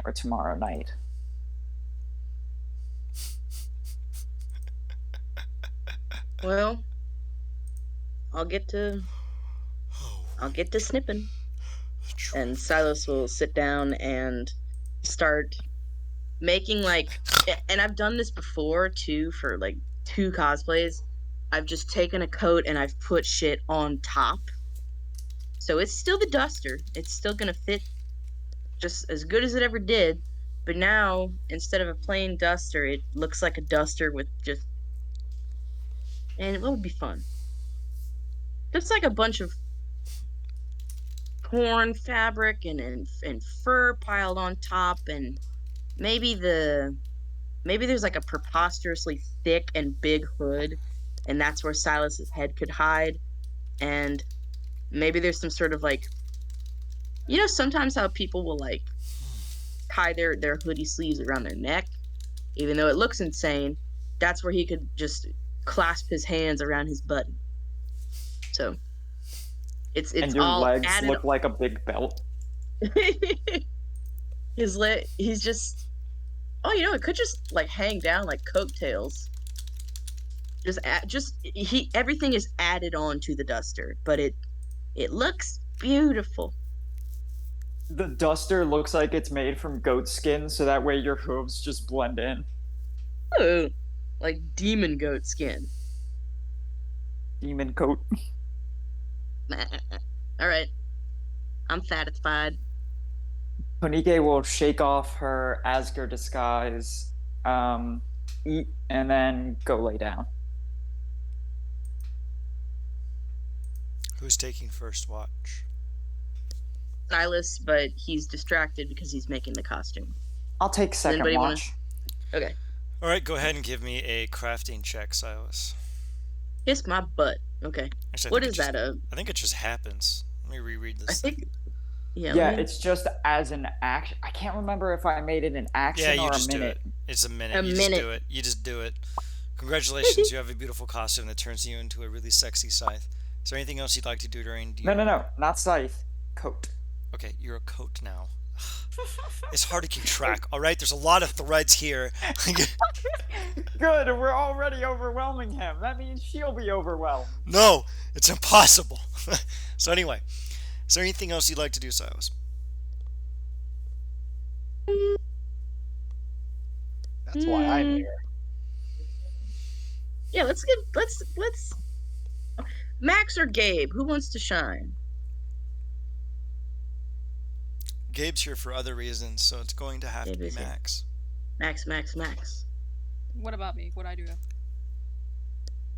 or tomorrow night. Well, I'll get to snipping. And Silas will sit down and start making and I've done this before too for 2 cosplays. I've just taken a coat and I've put shit on top. So it's still the duster. It's still gonna fit just as good as it ever did. But now, instead of a plain duster, it looks like a duster with just... And it would be fun. Just like a bunch of torn fabric and fur piled on top, and maybe there's a preposterously thick and big hood, and that's where Silas's head could hide. And maybe there's some sort of sometimes how people will tie their hoodie sleeves around their neck, even though it looks insane. That's where he could just clasp his hands around his butt. So it's and your all legs added look like a big belt. He's just... Oh, it could just hang down like coattails. Everything is added on to the duster, but it looks beautiful. The duster looks like it's made from goat skin, so that way your hooves just blend in. Ooh, like demon goat skin. Demon coat. All right, I'm satisfied. Ponike will shake off her Asgard disguise, eat, and then go lay down. Who's taking first watch? Silas, but he's distracted because he's making the costume. I'll take second anybody wanna- watch. Okay, All right, go ahead and give me a crafting check, Silas. kiss my butt. Okay, Actually, what is that? I think it just happens. Let me reread this. I think. Yeah. Yeah, it's just as an action. I can't remember if I made it an action Yeah, you or a just do minute. it. It's a minute. A You minute. just do it. You just do it. Congratulations, you have a beautiful costume that turns you into a really sexy scythe. Is there anything else you'd like to do during... No, not scythe. Coat. Okay, you're a coat now. It's hard to keep track, alright? There's a lot of threads here. Good, we're already overwhelming him. That means she'll be overwhelmed. No, it's impossible. So anyway, is there anything else you'd like to do, Silas? That's why I'm here. Yeah, let's Max or Gabe, who wants to shine? Gabe's here for other reasons, so it's going to have Gabe to be is here. Max. Max. What about me? What'd I do?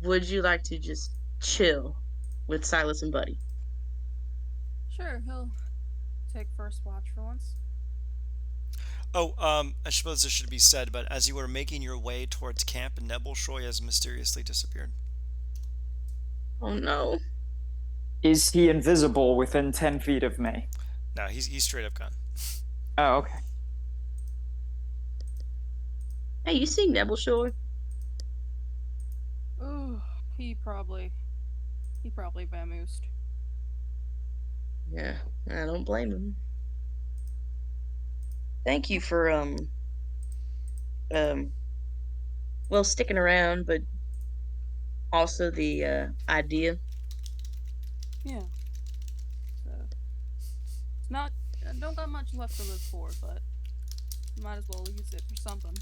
Would you like to just chill with Silas and Buddy? Sure, he'll take first watch for once. Oh, I suppose this should be said, but as you were making your way towards camp, Nebelshroy has mysteriously disappeared. Oh no. Is he invisible within 10 feet of me? No, he's straight up gone. Oh, okay. Hey, you see Nebelshore? Oh, he probably vamoosed. Yeah, I don't blame him. Thank you for well, sticking around, but also the idea. Yeah. So it's not. I don't got much left to live for, but might as well use it for something.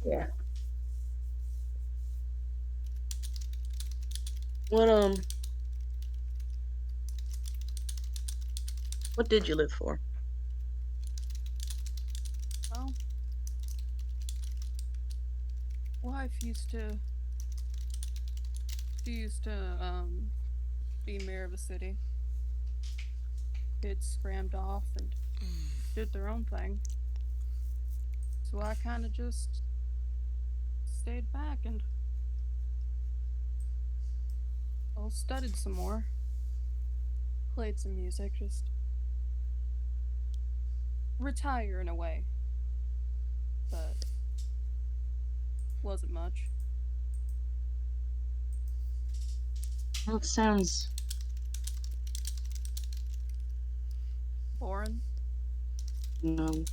Yeah. What did you live for? Well, wife used to be mayor of a city. Kids scrammed off and did their own thing. So I kind of just stayed back and studied some more. Played some music, just retire in a way. But wasn't much. Well, it sounds Boring. no.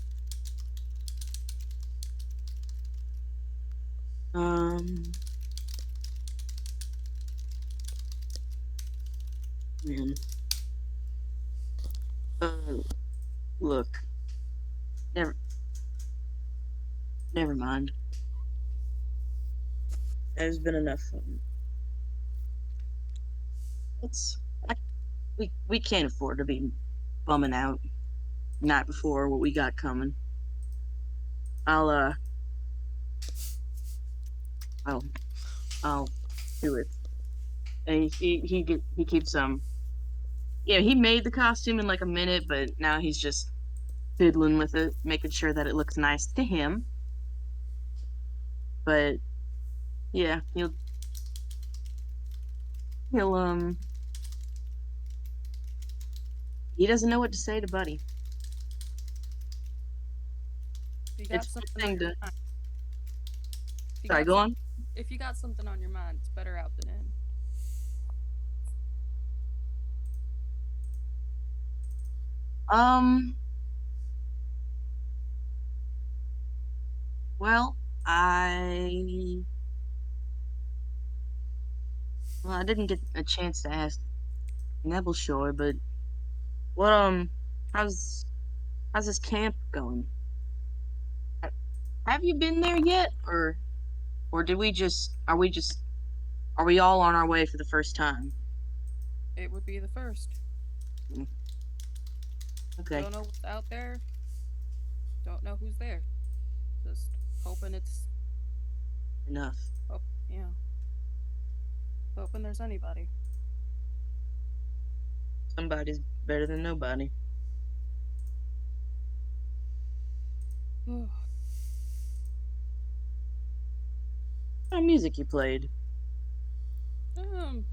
Man. Look. Never mind. There's been enough fun. We can't afford to be bumming out night before what we got coming. I'll do it. And he keeps yeah, he made the costume in like a minute, but now he's just fiddling with it, making sure that it looks nice to him. But yeah, he'll he doesn't know what to say to Buddy. If you got It's something thing on your to. mind, Sorry, go on. If you got something on your mind, it's better out than in. Well, I didn't get a chance to ask Nebelshore, but what how's this camp going? Have you been there yet, or did we just are we all on our way for the first time? It would be the first. Okay. Don't know what's out there. Don't know who's there. Just hoping it's Enough. yeah. Hoping there's anybody. Somebody's better than nobody. What kind of music you played? Well,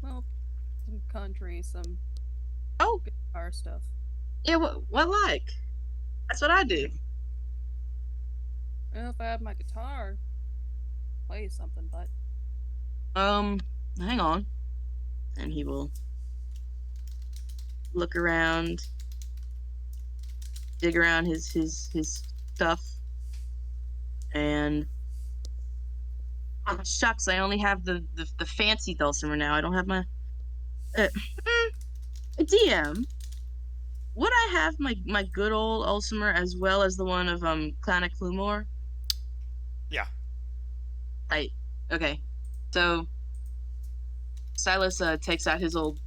some country, some guitar stuff. Yeah, what like? That's what I do. Well, if I had my guitar, play something, but hang on. And he will look around, dig around his stuff, and shucks, I only have the fancy dulcimer now. I don't have my DM. Would I have my good old dulcimer as well as the one of Cataclysm? Yeah. Right. Okay. So Silas takes out his old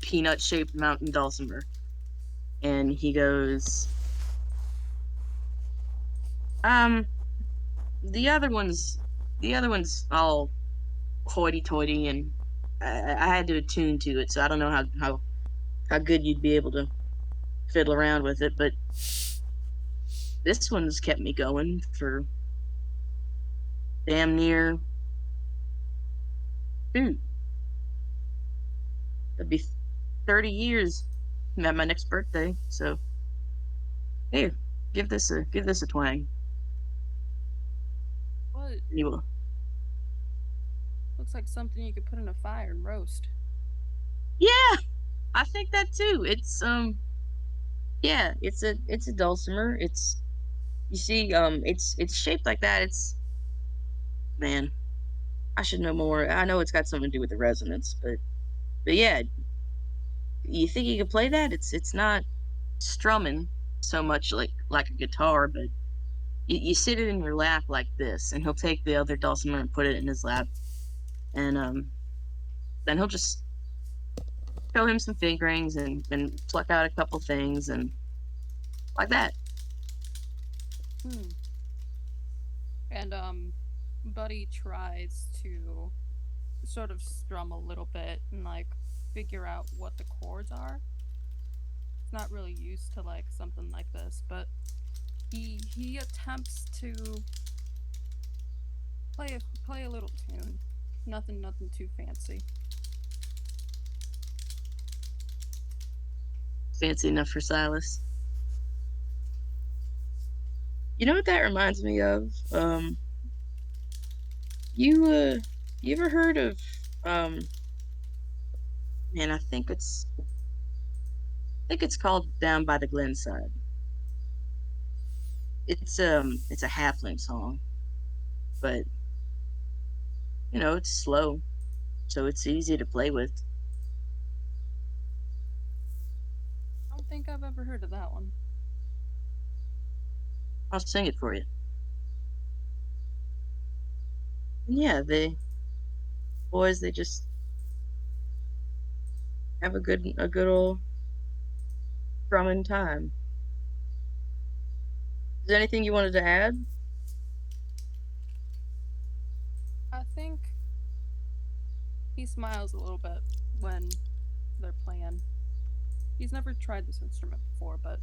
peanut shaped mountain dulcimer, and he goes, the other one's all hoity toity, and I had to attune to it, so I don't know how good you'd be able to fiddle around with it, but this one's kept me going for damn near, dude, it'd be 30 years at my next birthday. So here, give this a twang. What? You will. Looks like something you could put in a fire and roast. Yeah, I think that too. It's yeah, it's a dulcimer. It's, you see, it's shaped like that. It's, man, I should know more. I know it's got something to do with the resonance, but yeah, you think you could play that? It's not strumming so much like a guitar, but you sit it in your lap like this, and he'll take the other dulcimer and put it in his lap, and then he'll just show him some fingerings and pluck out a couple things and like that. And Buddy tries to sort of strum a little bit and like figure out what the chords are. He's not really used to like something like this, but he attempts to play a little tune. Nothing too fancy. Fancy enough for Silas. You know what that reminds me of? You ever heard of man, I think it's called Down by the Glenside. It's a halfling song, but you know, it's slow, so it's easy to play with. I don't think I've ever heard of that one. I'll sing it for you. And yeah, they just have a good old drumming time. Is there anything you wanted to add? I think he smiles a little bit when they're playing. He's never tried this instrument before, but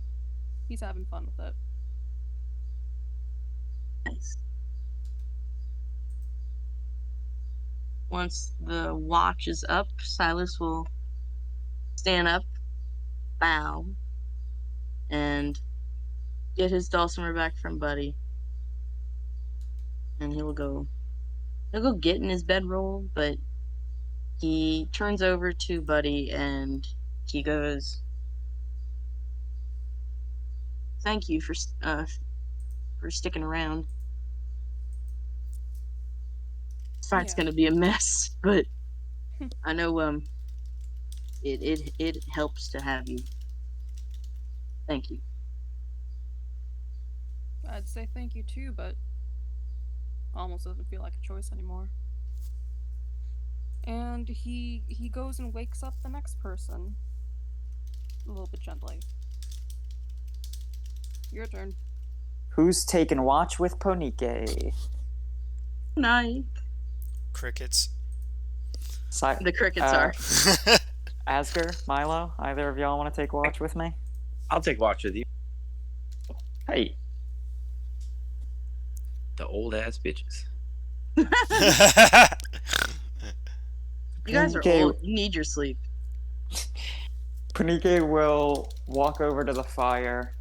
he's having fun with it. Nice. Once the watch is up, Silas will stand up, bow, and get his dulcimer back from Buddy. And he'll go get in his bedroll, but he turns over to Buddy and he goes, "Thank you for sticking around. This fight's Yeah. gonna be a mess, but I know it helps to have you. Thank you." I'd say thank you too, but almost doesn't feel like a choice anymore. And he goes and wakes up the next person a little bit gently. Your turn. Who's taking watch with Ponike? Night. Crickets. The crickets are. Asger, Milo, either of y'all want to take watch with me? I'll take watch with you. Hey, The old ass bitches. You guys are Okay. old. You need your sleep. Ponike will walk over to the fire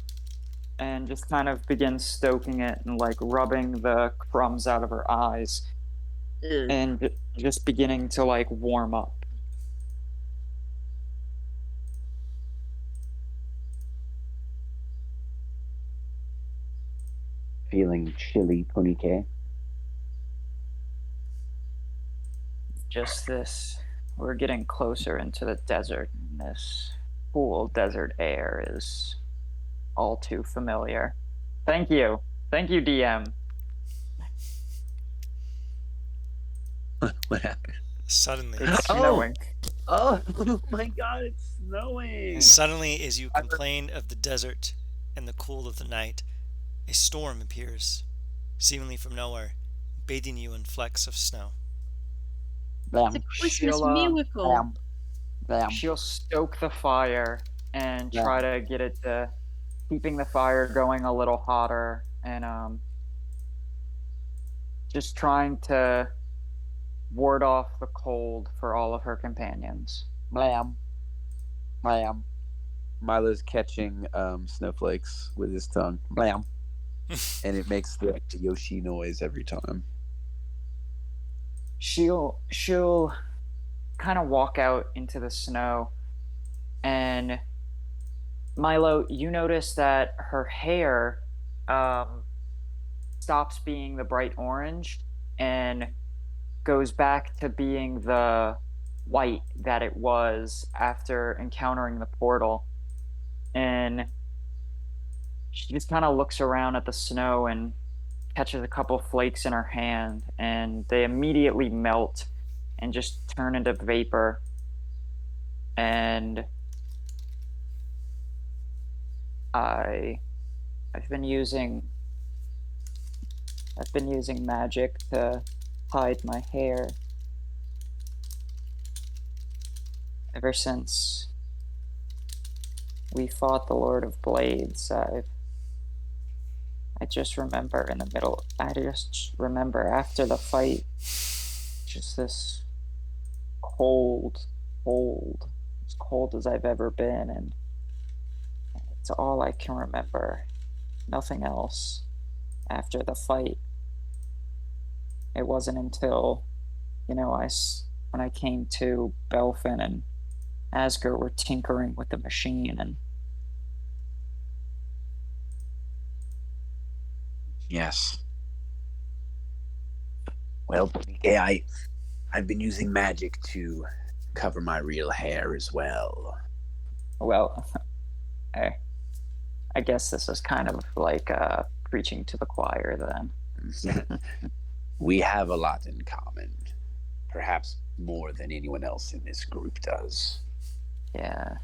and just kind of begin stoking it and like rubbing the crumbs out of her eyes Ugh. and just beginning to like warm up. Feeling chilly, Ponike. Just this. We're getting closer into the desert, and this cool desert air is all too familiar. Thank you. Thank you, DM. What happened? Suddenly, It's Oh! snowing. Oh my God! It's snowing. suddenly, as you complain of the desert and the cool of the night, a storm appears, seemingly from nowhere, bathing you in flecks of snow. It's a Bam, Christmas She'll miracle. bam, bam, she'll stoke the fire and Yeah. try to get it to keeping the fire going a little hotter, and just trying to ward off the cold for all of her companions. bam, bam, Milo's catching snowflakes with his tongue, bam. and it makes the Yoshi noise every time. She'll kind of walk out into the snow, and Milo, you notice that her hair stops being the bright orange and goes back to being the white that it was after encountering the portal. And she just kind of looks around at the snow and catches a couple flakes in her hand, and they immediately melt and just turn into vapor. And I've been using magic to hide my hair ever since we fought the Lord of Blades. I just remember after the fight, just this cold, as cold as I've ever been, and it's all I can remember. Nothing else after the fight. It wasn't until, when I came to, Belfin and Asger were tinkering with the machine, and Yes. Well, yeah, I've been using magic to cover my real hair as well. well, I guess this is kind of like preaching to the choir then. We have a lot in common, perhaps more than anyone else in this group does. Yeah.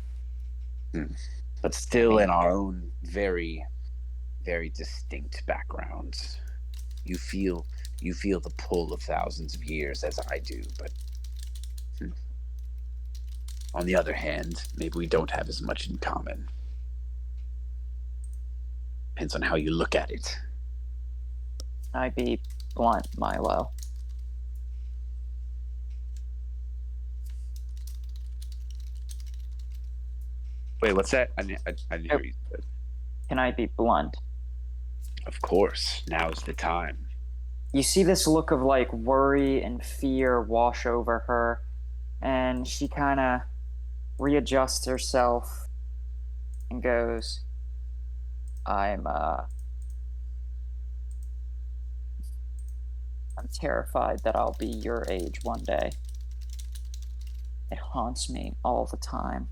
But still in our own very, very distinct backgrounds. You feel the pull of thousands of years as I do, but on the other hand, maybe we don't have as much in common. Depends on how you look at it. I be blunt, Milo. Wait, what's that? I didn't hear you. Can I be blunt? Of course, now's the time. You see this look of like worry and fear wash over her, and she kind of readjusts herself and goes, I'm terrified that I'll be your age one day. It haunts me all the time.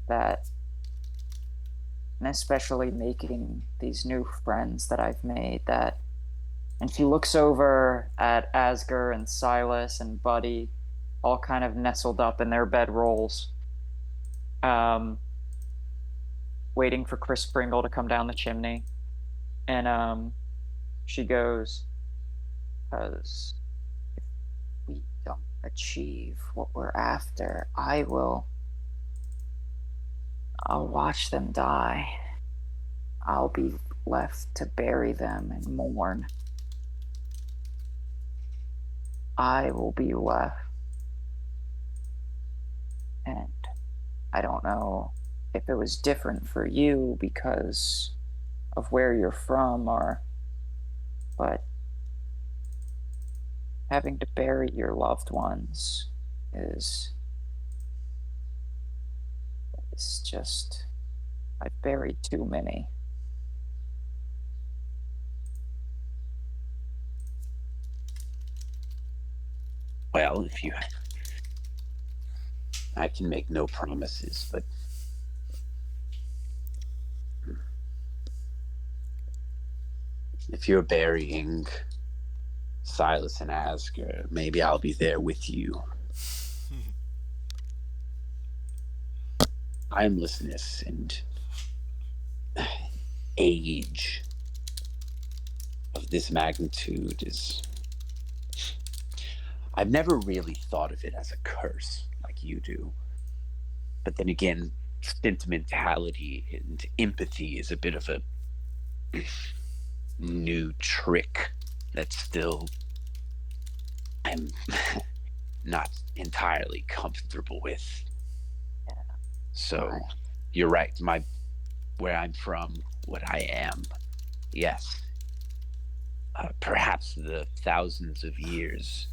That, and especially making these new friends that I've made, that, and she looks over at Asger and Silas and Buddy, all kind of nestled up in their bedrolls, waiting for Chris Pringle to come down the chimney. And she goes, because if we don't achieve what we're after, I'll watch them die. I'll be left to bury them and mourn. I will be left. And I don't know if it was different for you because of where you're from, but having to bury your loved ones is just, I've buried too many. Well, I can make no promises, but if you're burying Silas and ask her. Maybe I'll be there with you. Timelessness and age of this magnitude is... I've never really thought of it as a curse like you do. But then again, sentimentality and empathy is a bit of a new trick that still I'm not entirely comfortable with. So Right. you're right. Where I'm from, what I am, yes. Perhaps the thousands of years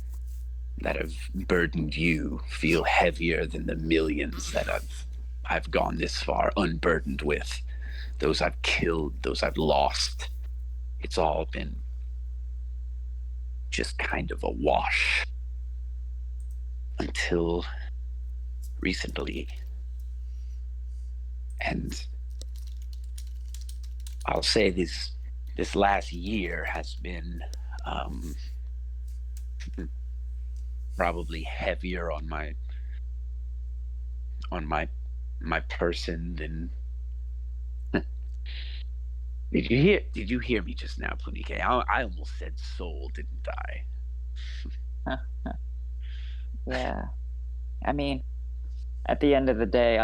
that have burdened you feel heavier than the millions that I've gone this far unburdened with. Those I've killed, those I've lost. It's all been just kind of a wash. Until recently. And I'll say this last year has been probably heavier on my person than... Did you hear me just now, Punike? I almost said soul, didn't I? Yeah. I mean, at the end of the day,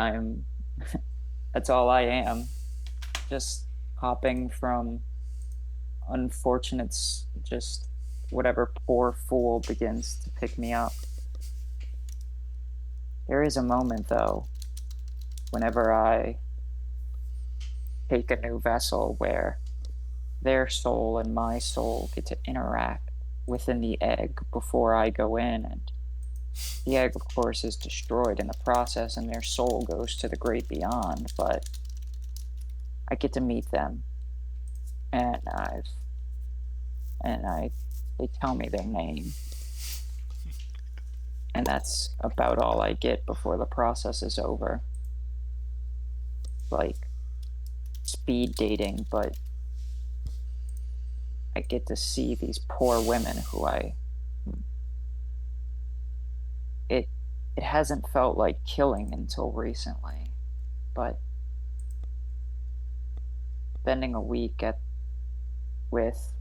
that's all I am. Just hopping from unfortunates, just whatever poor fool begins to pick me up. There is a moment, though, whenever I take a new vessel where their soul and my soul get to interact within the egg before I go in, and the egg, of course, is destroyed in the process and their soul goes to the great beyond, but I get to meet them, and they tell me their name, and that's about all I get before the process is over. Like speed dating, but I get to see these poor women who it hasn't felt like killing until recently, but spending a week with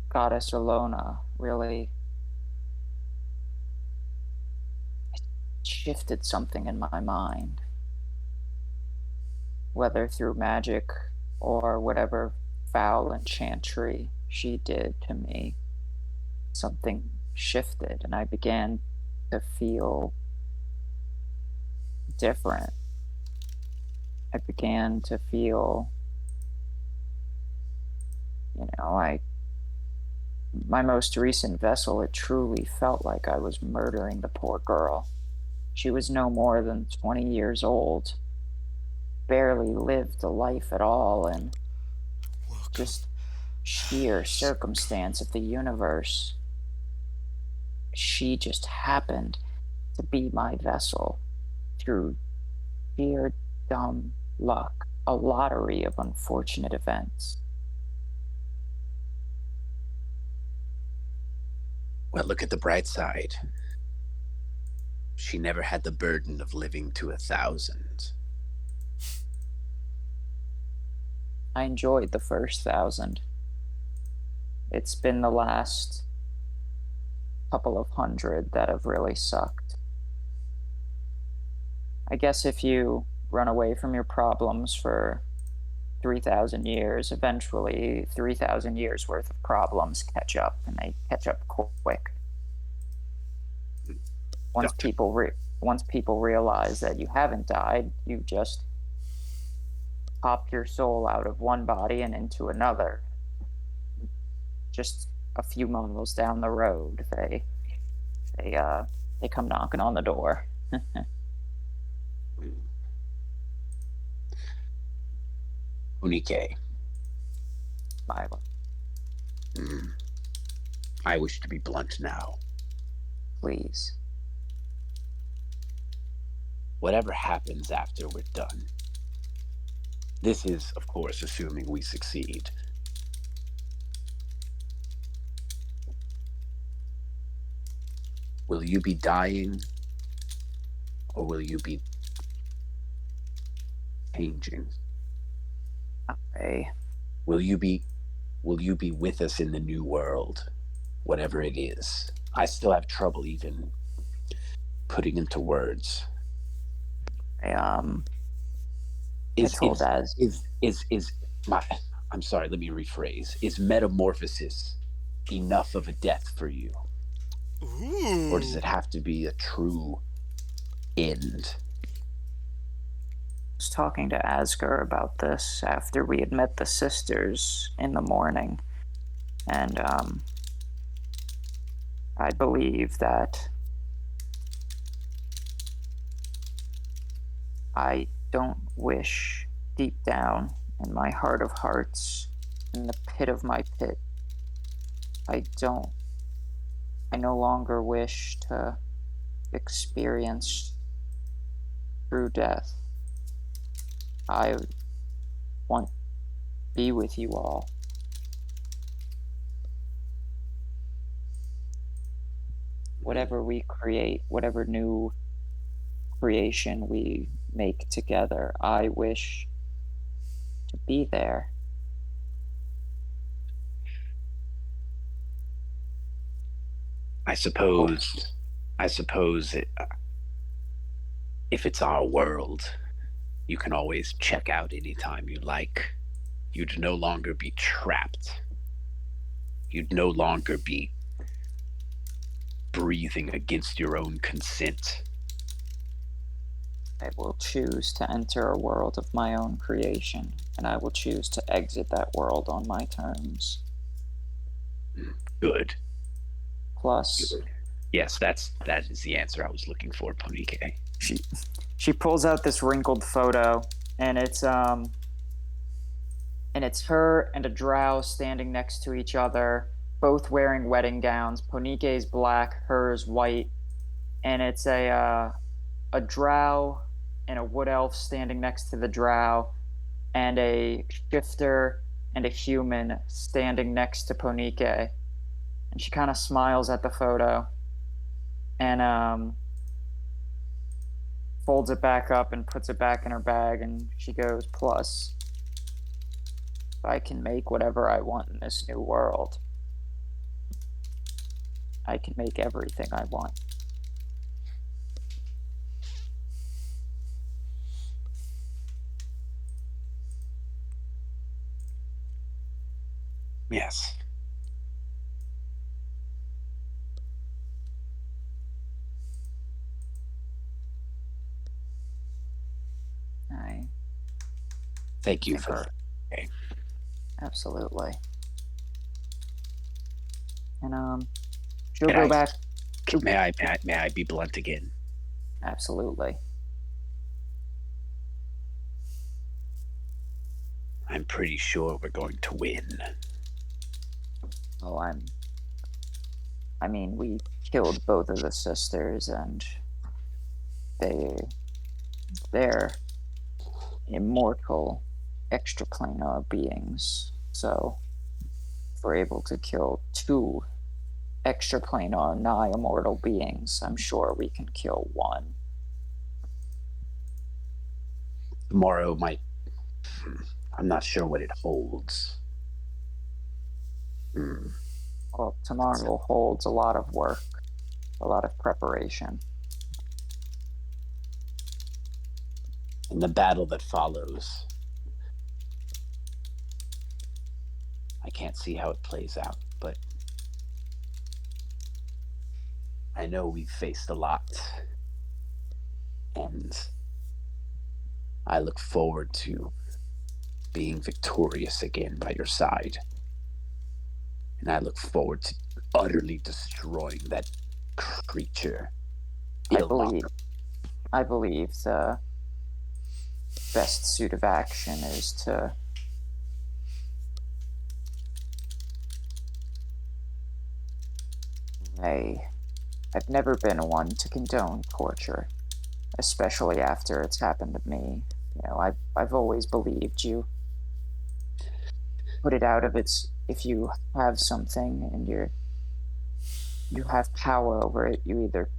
Goddess Alona really shifted something in my mind, whether through magic or whatever foul enchantry she did to me. Something shifted and I began to feel different. I began to feel, my most recent vessel, it truly felt like I was murdering the poor girl. She was no more than 20 years old, barely lived a life at all, and just sheer circumstance of the universe. She just happened to be my vessel through sheer dumb luck, a lottery of unfortunate events. Well, look at the bright side. She never had the burden of living to 1,000. I enjoyed the first 1,000. It's been the last couple of hundred that have really sucked. I guess if you run away from your problems for 3,000 years, eventually 3,000 years worth of problems catch up, and they catch up quick. Once people realize that you haven't died, you just pop your soul out of one body and into another. Just a few miles down the road, they come knocking on the door. Unike. Milo. I wish to be blunt now. Please. Whatever happens after we're done, this is, of course, assuming we succeed. Will you be dying, or will you be changing? Will you be with us in the new world, whatever it is? I still have trouble even putting into words. I told Az. I'm sorry, let me rephrase. Is metamorphosis enough of a death for you? Ooh. Or does it have to be a true end? I was talking to Asger about this after we had met the sisters in the morning, and I believe that I don't wish deep down in my heart of hearts, in the pit of my pit, I no longer wish to experience true death. I want to be with you all. Whatever we create, whatever new creation we make together, I wish to be there. I suppose if it's our world, you can always check out anytime you like. You'd no longer be trapped. You'd no longer be breathing against your own consent. I will choose to enter a world of my own creation, and I will choose to exit that world on my terms. Good. Plus, Yes, that is the answer I was looking for, Ponike. She pulls out this wrinkled photo, and it's her and a drow standing next to each other, both wearing wedding gowns. Ponike's black, hers white, and it's a drow and a wood elf standing next to the drow, and a shifter and a human standing next to Ponike. And she kind of smiles at the photo and folds it back up and puts it back in her bag, and she goes, plus, I can make whatever I want in this new world. I can make everything I want. Yes. Thank you for that. Absolutely. And she'll go back. May I be blunt again? Absolutely. I'm pretty sure we're going to win. Oh, I mean, we killed both of the sisters, and they're immortal extraplanar beings. So if we're able to kill two extraplanar nigh immortal beings, I'm sure we can kill one. Tomorrow might... I'm not sure what it holds. Well, tomorrow holds a lot of work, a lot of preparation. In the battle that follows, I can't see how it plays out, but I know we've faced a lot, and I look forward to being victorious again by your side. And I look forward to utterly destroying that creature. I believe the best suit of action is to I've never been one to condone torture, especially after it's happened to me. You know, I've always believed you put it out of its, if you have something and You have power over it. You either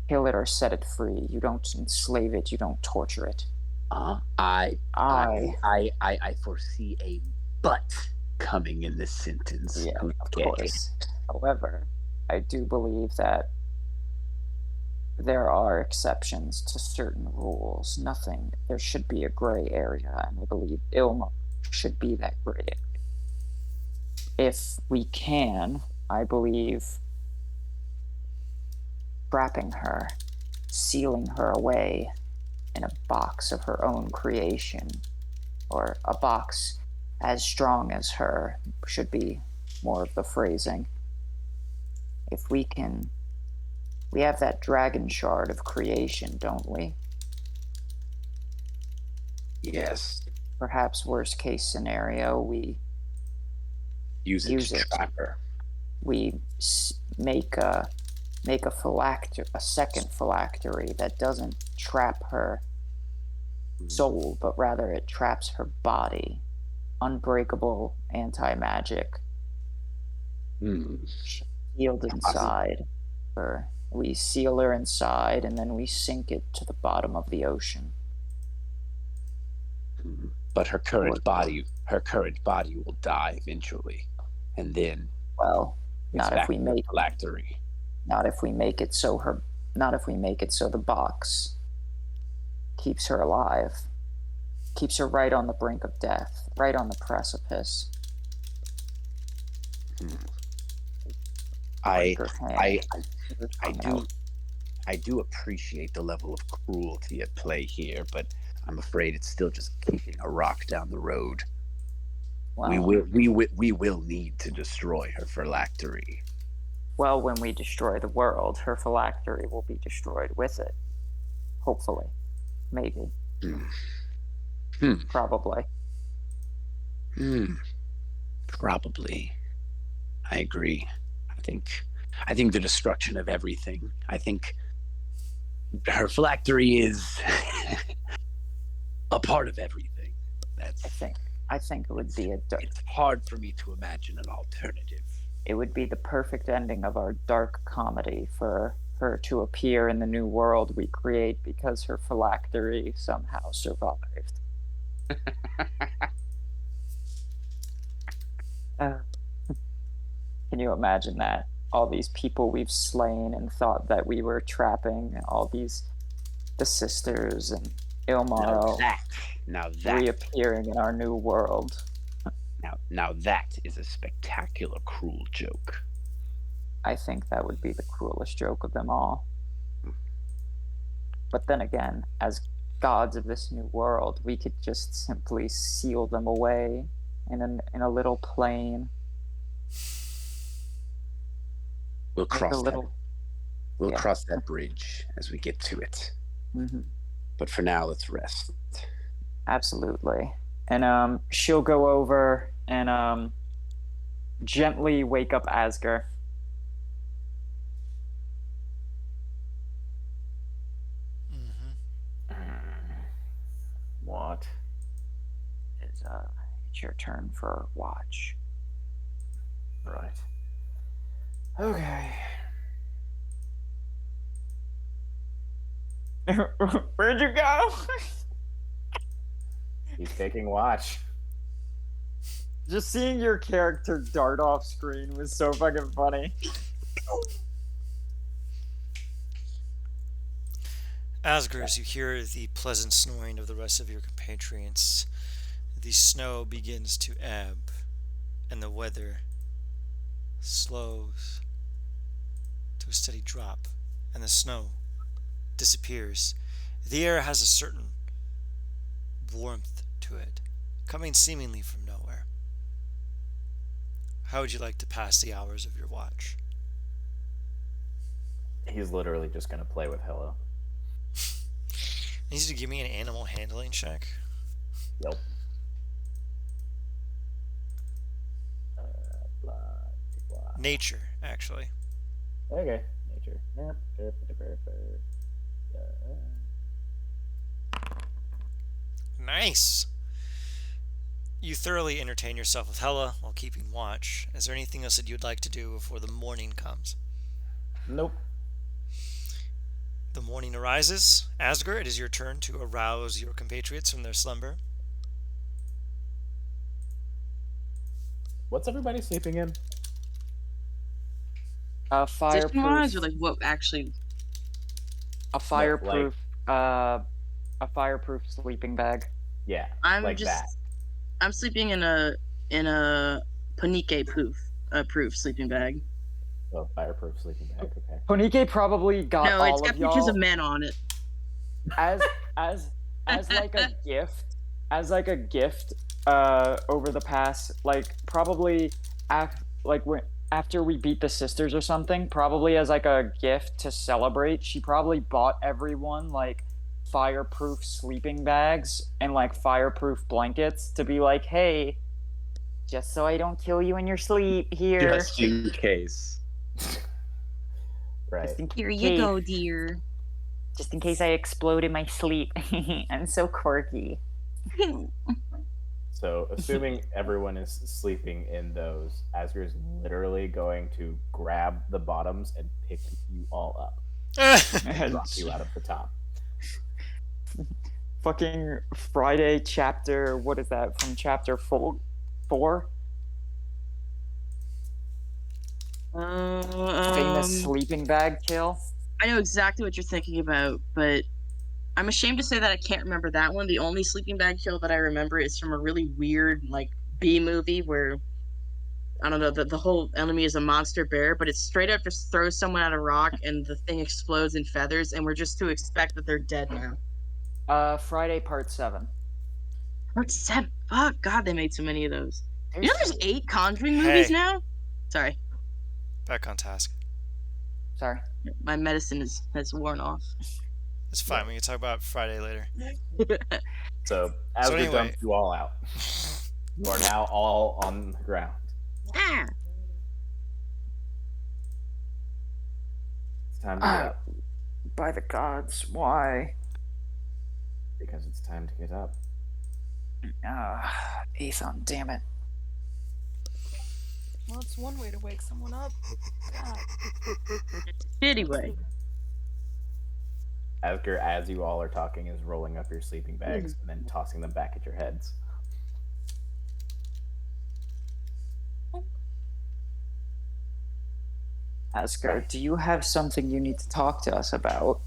kill it or set it free. You don't enslave it. You don't torture it. I foresee a but coming in this sentence. Yeah, of Okay. course. However, I do believe that there are exceptions to certain rules. There should be a gray area, and I believe Illmarrow should be that gray area. If we can, I believe trapping her, sealing her away in a box of her own creation, or a box as strong as her, should be more of the phrasing. If we can, we have that dragon shard of creation, don't we? Yes. Perhaps worst case scenario, we Use it to trap her. we make a second phylactery that doesn't trap her soul, but rather it traps her body. Unbreakable, anti-magic. Sealed inside. We seal her inside, and then we sink it to the bottom of the ocean. But her current body will die eventually, and then not if we make phylactery. Not if we make it so the box keeps her alive, keeps her right on the brink of death, right on the precipice. I do appreciate the level of cruelty at play here, but I'm afraid it's still just kicking a rock down the road. Wow. We will need to destroy her phylactery. Well, when we destroy the world, her phylactery will be destroyed with it. Hopefully. Maybe. Probably. Probably. I agree. I think the destruction of everything. I think her phylactery is a part of everything. I think it would be it's hard for me to imagine an alternative. It would be the perfect ending of our dark comedy for her to appear in the new world we create because her phylactery somehow survived. Can you imagine that? All these people we've slain and thought that we were trapping, the sisters and Illmarrow now that reappearing in our new world. Now that is a spectacular cruel joke. I think that would be the cruelest joke of them all. But then again, as gods of this new world, we could just simply seal them away in a little plane. We'll cross that bridge as we get to it. But for now, let's rest. Absolutely. And she'll go over and gently wake up Asger. What? It's your turn for watch. Right. Okay. Where'd you go? He's taking watch. Just seeing your character dart off screen was so fucking funny. Asger, as you hear the pleasant snoring of the rest of your compatriots, the snow begins to ebb, and the weather slows to a steady drop, and the snow disappears. The air has a certain warmth to it, coming seemingly from nowhere. How would you like to pass the hours of your watch? He's literally just going to play with Hello. Needs to give me an animal handling check. Yep. Nature, actually. Okay, nature. Nice. You thoroughly entertain yourself with Hella while keeping watch. Is there anything else that you'd like to do before the morning comes? Nope. The morning arises. Asger, it is your turn to arouse your compatriots from their slumber. What's everybody sleeping in? Position-wise, Fireproof. or like what actually? A fireproof. A fireproof sleeping bag. Yeah, I'm like just. that. I'm sleeping in a proof sleeping bag. Oh, fireproof sleeping bag. Okay. Ponike probably got No, it's all got of pictures of y'all men on it. as like a gift, over the past, like, probably after we beat the sisters or something, probably as like a gift to celebrate, she probably bought everyone like fireproof sleeping bags and like fireproof blankets to be like, hey, just so I don't kill you in your sleep here. Just in case. Right. Here you go, dear. Just in case I explode in my sleep. I'm so quirky. So, assuming everyone is sleeping in those, Asger is literally going to grab the bottoms and pick you all up and drop you out of the top. Fucking Friday chapter, what is that, from chapter 4? Famous sleeping bag kill. I know exactly what you're thinking about, but I'm ashamed to say that I can't remember that one. The only sleeping bag kill that I remember is from a really weird, like, B movie where, I don't know, the whole enemy is a monster bear, but it's straight up just throw someone at a rock and the thing explodes in feathers, and we're just to expect that they're dead now. Friday part 7. Part 7? Fuck, God, they made so many of those. You know there's 8 Conjuring Hey. movies now? Sorry. Back on task. Sorry. My medicine has worn off. It's fine. We can talk about Friday later. So, Asger anyway. dumps you all out. You are now all on the ground. Ah! It's time to get up. By the gods, why? Because it's time to get up. Ethan, damn it. Well, it's one way to wake someone up. God. Anyway. Asger, as you all are talking, is rolling up your sleeping bags and then tossing them back at your heads. Asger, do you have something you need to talk to us about?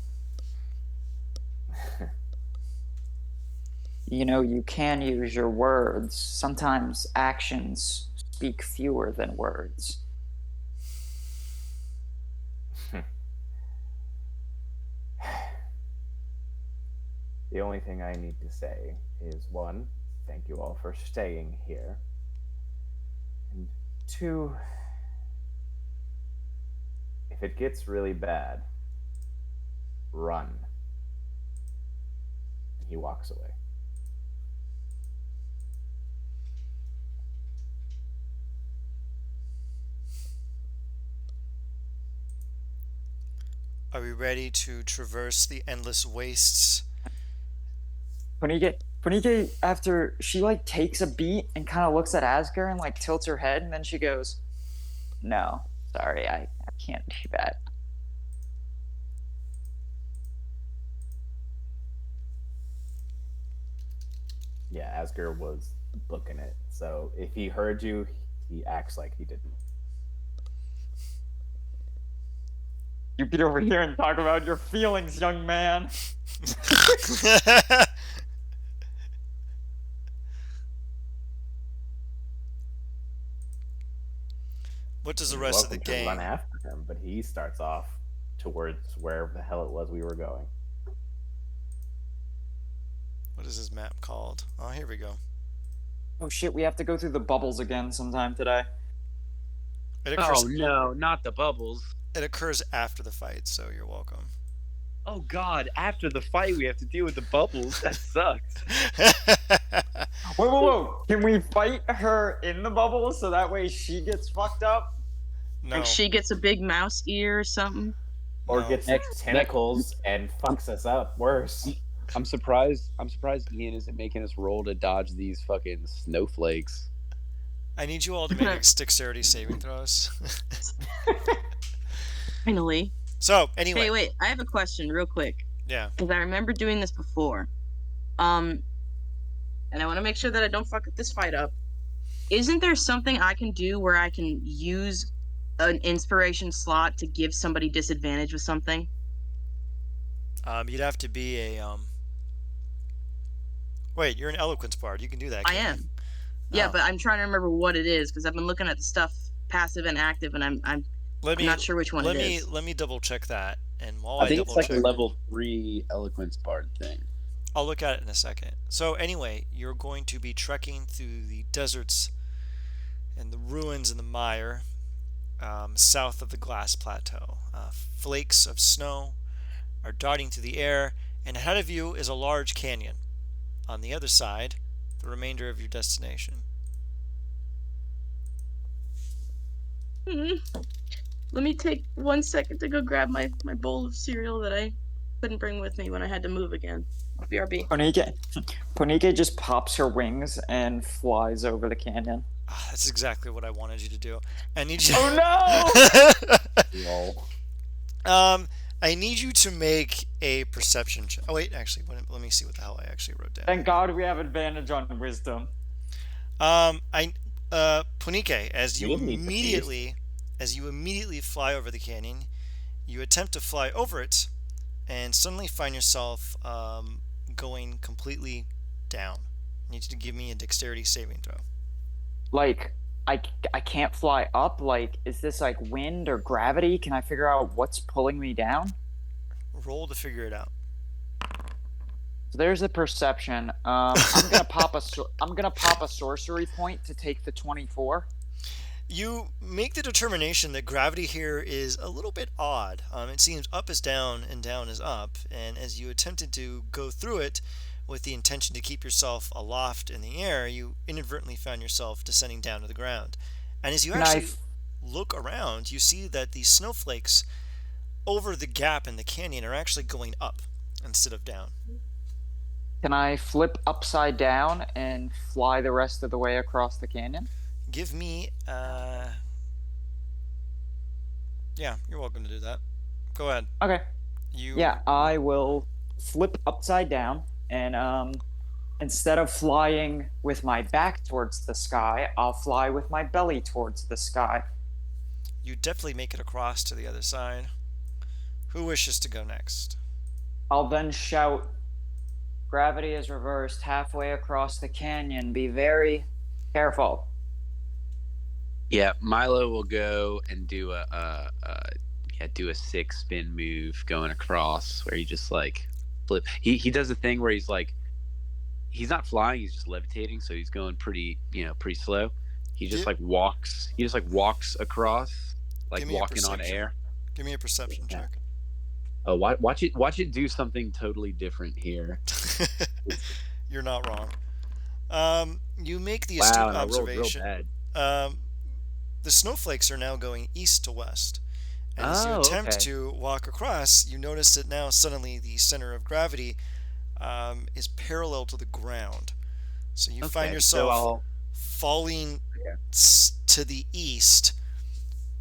You know, you can use your words. Sometimes actions speak fewer than words. The only thing I need to say is, 1, thank you all for staying here. And 2, if it gets really bad, run. And he walks away. Are we ready to traverse the endless wastes? Punike, after she like takes a beat and kind of looks at Asger and like tilts her head, and then she goes, "No, sorry, I can't do that." Yeah, Asger was booking it. So if he heard you, he acts like he didn't. You get over here and talk about your feelings, young man. What does the You're rest of the welcome to run gang... after him, but he starts off towards wherever the hell it was we were going. What is this map called? Oh, here we go. Oh shit, we have to go through the bubbles again sometime today. It occurs, Oh no, not the bubbles. it occurs after the fight, so you're welcome. Oh god, after the fight we have to deal with the bubbles. That sucks. Whoa. Can we fight her in the bubbles so that way she gets fucked up? No. Like she gets a big mouse ear or something. Or No. gets tentacles and fucks us up worse. I'm surprised Ian isn't making us roll to dodge these fucking snowflakes. I need you all to make dexterity saving throws. Finally. So anyway, Hey, wait. I have a question, real quick, yeah. because I remember doing this before. And I want to make sure that I don't fuck this fight up. Isn't there something I can do where I can use an inspiration slot to give somebody disadvantage with something? You'd have to be a. Wait, you're an eloquence bard. You can do that, I can't you? am. Yeah, Oh. but I'm trying to remember what it is because I've been looking at the stuff passive and active, and I'm not sure which one it is. Let me double check that. And while I I think double it's like check, a level 3 eloquence bard thing. I'll look at it in a second. So anyway, you're going to be trekking through the deserts and the ruins and the mire south of the glass plateau. Flakes of snow are darting through the air, and ahead of you is a large canyon. On the other side, the remainder of your destination. Let me take 1 second to go grab my bowl of cereal that I couldn't bring with me when I had to move again. BRB. Ponike just pops her wings and flies over the canyon. That's exactly what I wanted you to do. I need you. Oh Lol. I need you to make a perception check. Oh wait, actually, let me see what the hell I actually wrote down. Thank God we have advantage on wisdom. Punike, as you immediately fly over the canyon, you attempt to fly over it, and suddenly find yourself going completely down. I need you to give me a dexterity saving throw. Like, I can't fly up. Like, is this like wind or gravity? Can I figure out what's pulling me down? Roll to figure it out. So there's a perception. I'm gonna pop a sorcery point to take the 24. You make the determination that gravity here is a little bit odd. It seems up is down and down is up, and as you attempted to go through it with the intention to keep yourself aloft in the air, you inadvertently found yourself descending down to the ground. And as you actually look around, you see that the snowflakes over the gap in the canyon are actually going up instead of down. Can I flip upside down and fly the rest of the way across the canyon? Give me, yeah, you're welcome to do that. Go ahead. Okay. Yeah, I will flip upside down, and instead of flying with my back towards the sky, I'll fly with my belly towards the sky. You definitely make it across to the other side. Who wishes to go next? I'll then shout, "Gravity is reversed halfway across the canyon. Be very careful." Yeah, Milo will go and do a sick spin move going across where he just like flip. He does a thing where he's like, he's not flying, he's just levitating, so he's going pretty slow. He just walks across, like walking on air. Give me a perception check. Oh, watch it do something totally different here. You're not wrong. You make the astute observation. I rolled real bad. The snowflakes are now going east to west. And as you attempt to walk across, you notice that now suddenly the center of gravity is parallel to the ground. So you find yourself falling to the east,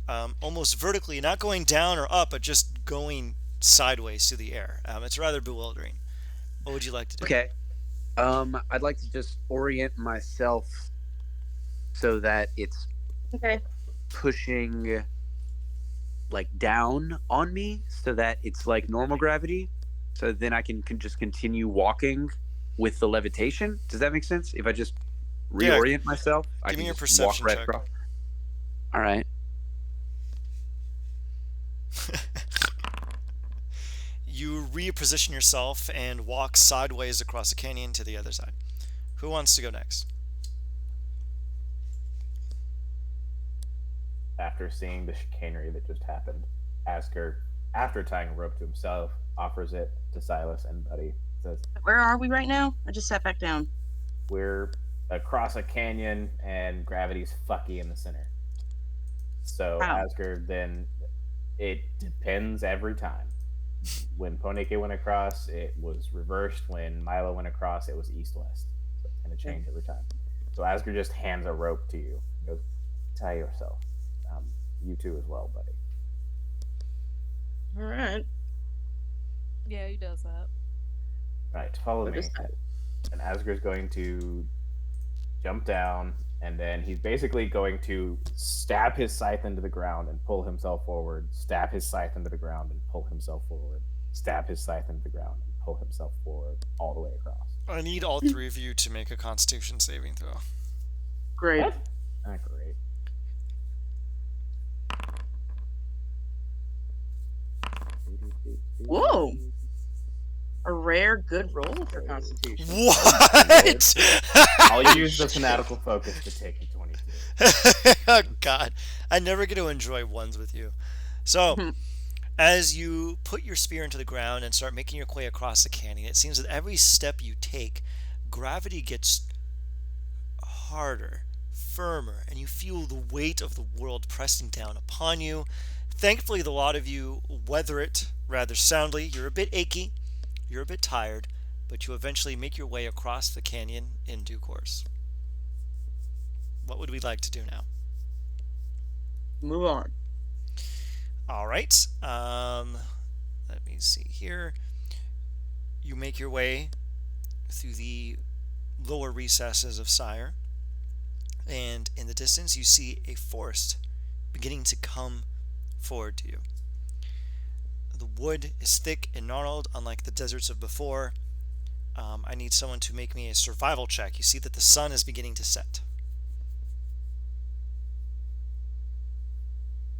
almost vertically, not going down or up, but just going sideways through the air. It's rather bewildering. What would you like to do? Okay. I'd like to just orient myself so that it's pushing like down on me, so that it's like normal gravity, so then I can just continue walking with the levitation. Does that make sense? If I just reorient myself, I can just walk right across. All right. You reposition yourself and walk sideways across the canyon to the other side. Who wants to go next? After seeing the chicanery that just happened, Asker, after tying a rope to himself, offers it to Silas and Buddy. Says, "Where are we right now?" I just sat back down. "We're across a canyon and gravity's fucky in the center." So Asker, then it depends every time. When Poneke went across, it was reversed. When Milo went across, it was east-west. So it's going to change every time. So Asker just hands a rope to you. He goes, "Tie yourself. You too as well, buddy." All right. Yeah, he does that. Right, follow What me. is that? And Asger's going to jump down, and then he's basically going to stab his scythe into the ground and pull himself forward, stab his scythe into the ground and pull himself forward, stab his scythe into the ground and pull himself forward all the way across. I need all three of you to make a Constitution saving throw. Great. What? Ah, great. Whoa. A rare good roll for Constitution. What? I'll use the fanatical focus to take the 22. Oh, God. I never get to enjoy ones with you. So, as you put your spear into the ground and start making your way across the canyon, it seems that every step you take, gravity gets harder, firmer, and you feel the weight of the world pressing down upon you. Thankfully, the lot of you weather it rather soundly. You're a bit achy, you're a bit tired, but you eventually make your way across the canyon in due course. What would we like to do now? Move on. All right. Let me see here. You make your way through the lower recesses of Sire, and in the distance you see a forest beginning to come forward to you. The wood is thick and gnarled, unlike the deserts of before. I need someone to make me a survival check. You see that the sun is beginning to set.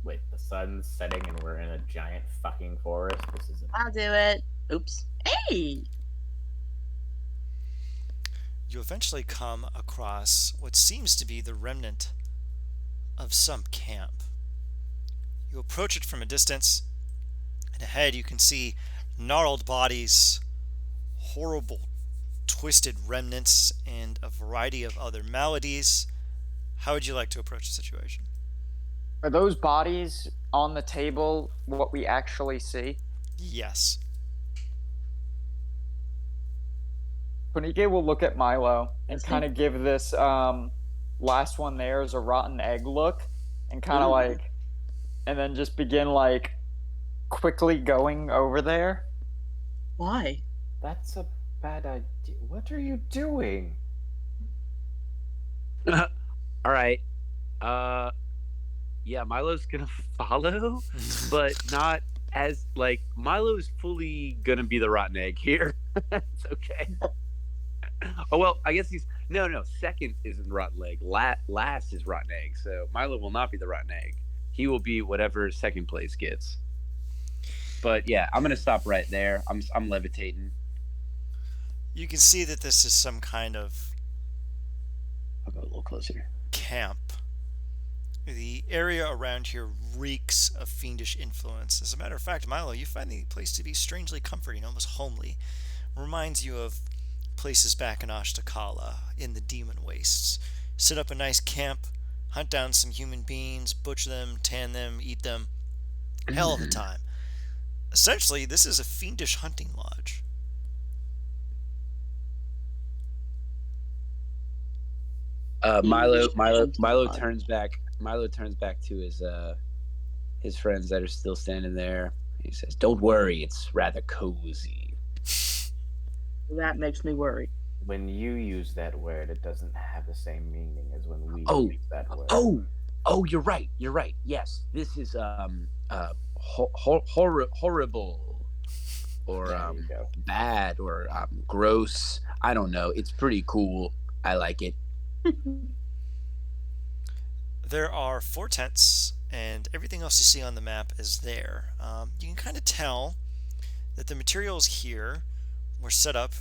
Wait, the sun's setting and we're in a giant fucking forest? This isn't... I'll do it. Oops. Hey! You eventually come across what seems to be the remnant of some camp. You approach it from a distance, and ahead you can see gnarled bodies, horrible twisted remnants, and a variety of other maladies. How would you like to approach the situation? Are those bodies on the table what we actually see? Yes. Punike will look at Milo and kind of give this last one there as a rotten egg look, and kind of like, and then just begin like quickly going over there. Why? That's a bad idea. What are you doing? All right. Yeah, Milo's gonna follow, but not as like Milo's fully gonna be the rotten egg here. It's okay. Oh well, I guess he's no. Second isn't rotten egg. Last is rotten egg. So Milo will not be the rotten egg. He will be whatever second place gets. But yeah, I'm gonna stop right there. I'm levitating. You can see that this is some kind of I'll go a little closer. camp. The area around here reeks of fiendish influence. As a matter of fact, Milo, you find the place to be strangely comforting, almost homely. Reminds you of places back in Ashtakala, in the Demon Wastes. Set up a nice camp, hunt down some human beings, butcher them, tan them, eat them. Hell of a time. Essentially, this is a fiendish hunting lodge. Milo turns back. Milo turns back to his friends that are still standing there. He says, "Don't worry, it's rather cozy." That makes me worry. When you use that word, it doesn't have the same meaning as when we use that word. Oh, you're right. Yes, this is horrible, or bad, or gross. I don't know. It's pretty cool. I like it. There are 4 tents, and everything else you see on the map is there. You can kind of tell that the materials here were set up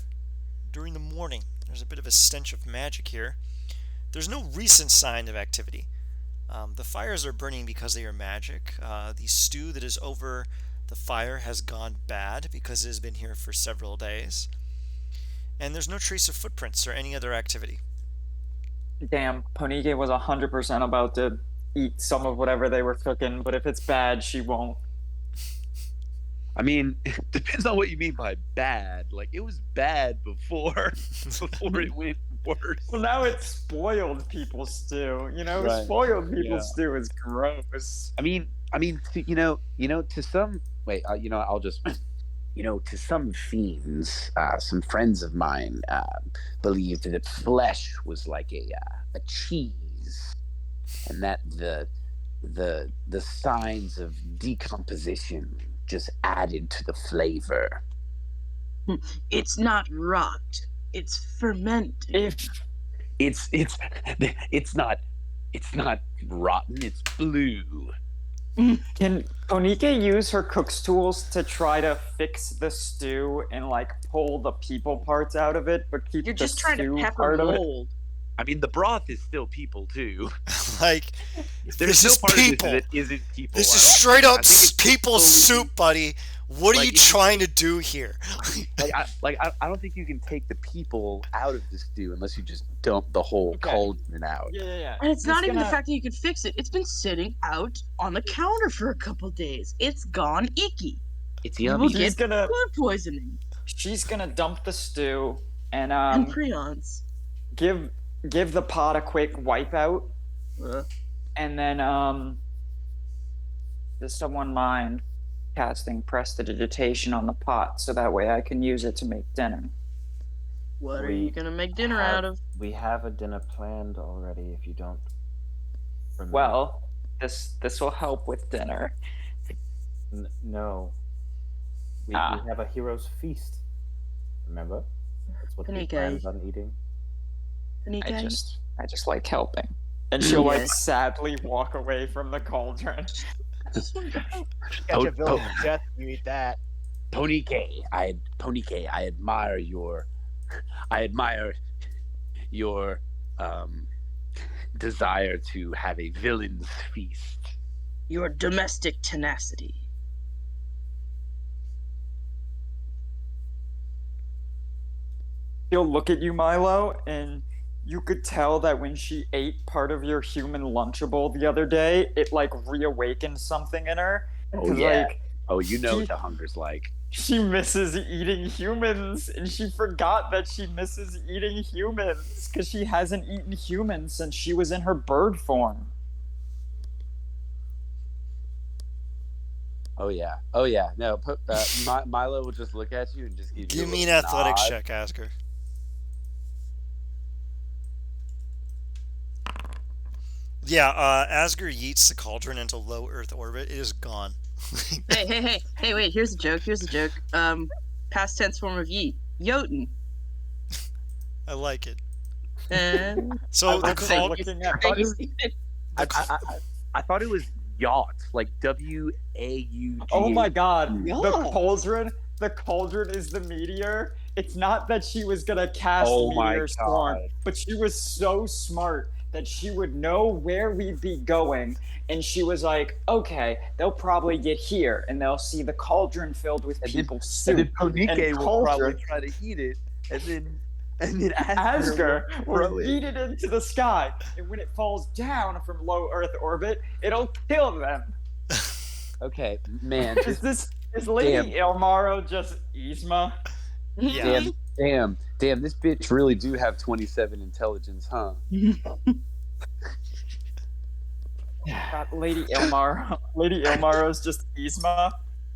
during the morning. There's a bit of a stench of magic here. There's no recent sign of activity. The fires are burning because they are magic. The stew that is over the fire has gone bad because it has been here for several days. And there's no trace of footprints or any other activity. Damn, Ponike was 100% about to eat some of whatever they were cooking, but if it's bad, she won't. I mean, it depends on what you mean by bad. Like, it was bad before it went worse. Well, now it's spoiled people stew. You know, Right. spoiled people Yeah. stew is gross. I mean, I mean, to some. Wait, I'll just. To some fiends, some friends of mine believed that flesh was like a cheese, and that the signs of decomposition just added to the flavor. It's not rot. It's fermented. It's not rotten. It's blue. Can Onike use her cook's tools to try to fix the stew and like pull the people parts out of it, but keep You're the just trying to stew pepper part of it? mold. I mean, the broth is still people too. Like, There's this no is part people. of this that isn't people. This is straight up I think it's people totally- soup, buddy. What are Like, you trying to do here? I don't think you can take the people out of the stew unless you just dump the whole cauldron out. Yeah. And it's not He's even the gonna- fact that you can fix it. It's been sitting out on the counter for a couple days. It's gone icky. It's You will yummy. He's get gonna. food poisoning She's gonna dump the stew and and prions. give the pot a quick wipe out, and then does someone mind casting prestidigitation on the pot so that way I can use it to make dinner? What are We you gonna make dinner have- out of? We have a dinner planned already. If you don't remember. Well, this will help with dinner. No. We have a hero's feast. Remember? That's what we Panike. planned on eating. Panike? I just like helping. And she'll like Yes. sadly walk away from the cauldron. Just wanted to help. Catch a villain of death, you eat that. Ponike, I admire your desire to have a villain's feast. Your domestic tenacity. She'll look at you, Milo, and you could tell that when she ate part of your human Lunchable the other day, it like reawakened something in her. Oh 'Cause, yeah. like, Oh, you know she- what the hunger's like. she misses eating humans, and she forgot that she misses eating humans because she hasn't eaten humans since she was in her bird form. Oh yeah. No, Milo will just look at you and just give you. Give a me an little athletics nod. check, Asker. Yeah, Asger yeets the cauldron into low Earth orbit. It is gone. Hey, wait, here's a joke. Past tense form of yeet. Jotun. I like it. And So the I'm cauldron. looking at I thought it was yacht, like WAUG. Oh my god, Yeah. the cauldron is the meteor. It's not that she was gonna cast Oh my Meteor Storm, God. but she was so smart that she would know where we'd be going, and she was like, okay, they'll probably get here, and they'll see the cauldron filled with And then- people And soup. then Ponike and will probably cauldron. try to eat it, and then Asger Asger will will throw it. yeet it into the sky, and when it falls down from low Earth orbit, it'll kill them. Okay, man. Is Lady Illmarrow just Yzma? Yeah. Damn, this bitch really do have 27 intelligence, huh? Lady Illmarrow's just Yzma.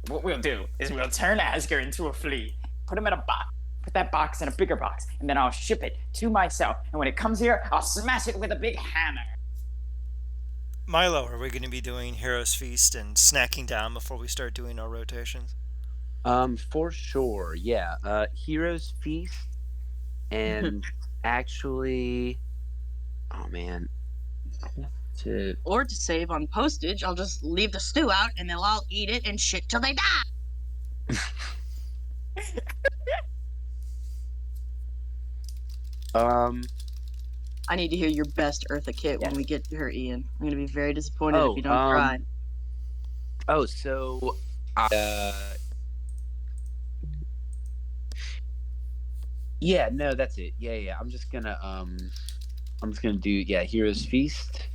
What we'll do is we'll turn Asger into a flea, put him in a box, put that box in a bigger box, and then I'll ship it to myself. And when it comes here, I'll smash it with a big hammer. Milo, are we going to be doing Heroes Feast and snacking down before we start doing our rotations? For sure, yeah. Heroes Feast, and actually, oh man, to or to save on postage, I'll just leave the stew out and they'll all eat it and shit till they die. I need to hear your best Eartha Kitt when we get to her, Ian. I'm gonna be very disappointed if you don't cry. Oh, so, yeah, no, that's it. Yeah. I'm just gonna do, Heroes Feast,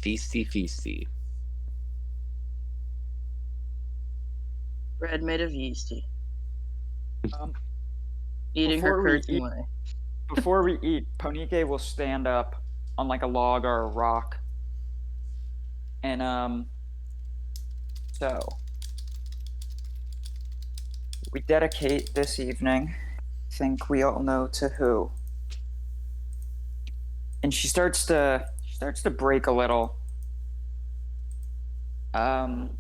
feasty. Bread made of yeasty. Um, Eating her before we curtain eat- way. Before we eat, Ponike will stand up on like a log or a rock, And so we dedicate this evening, I think we all know to who. And she starts to break a little. Can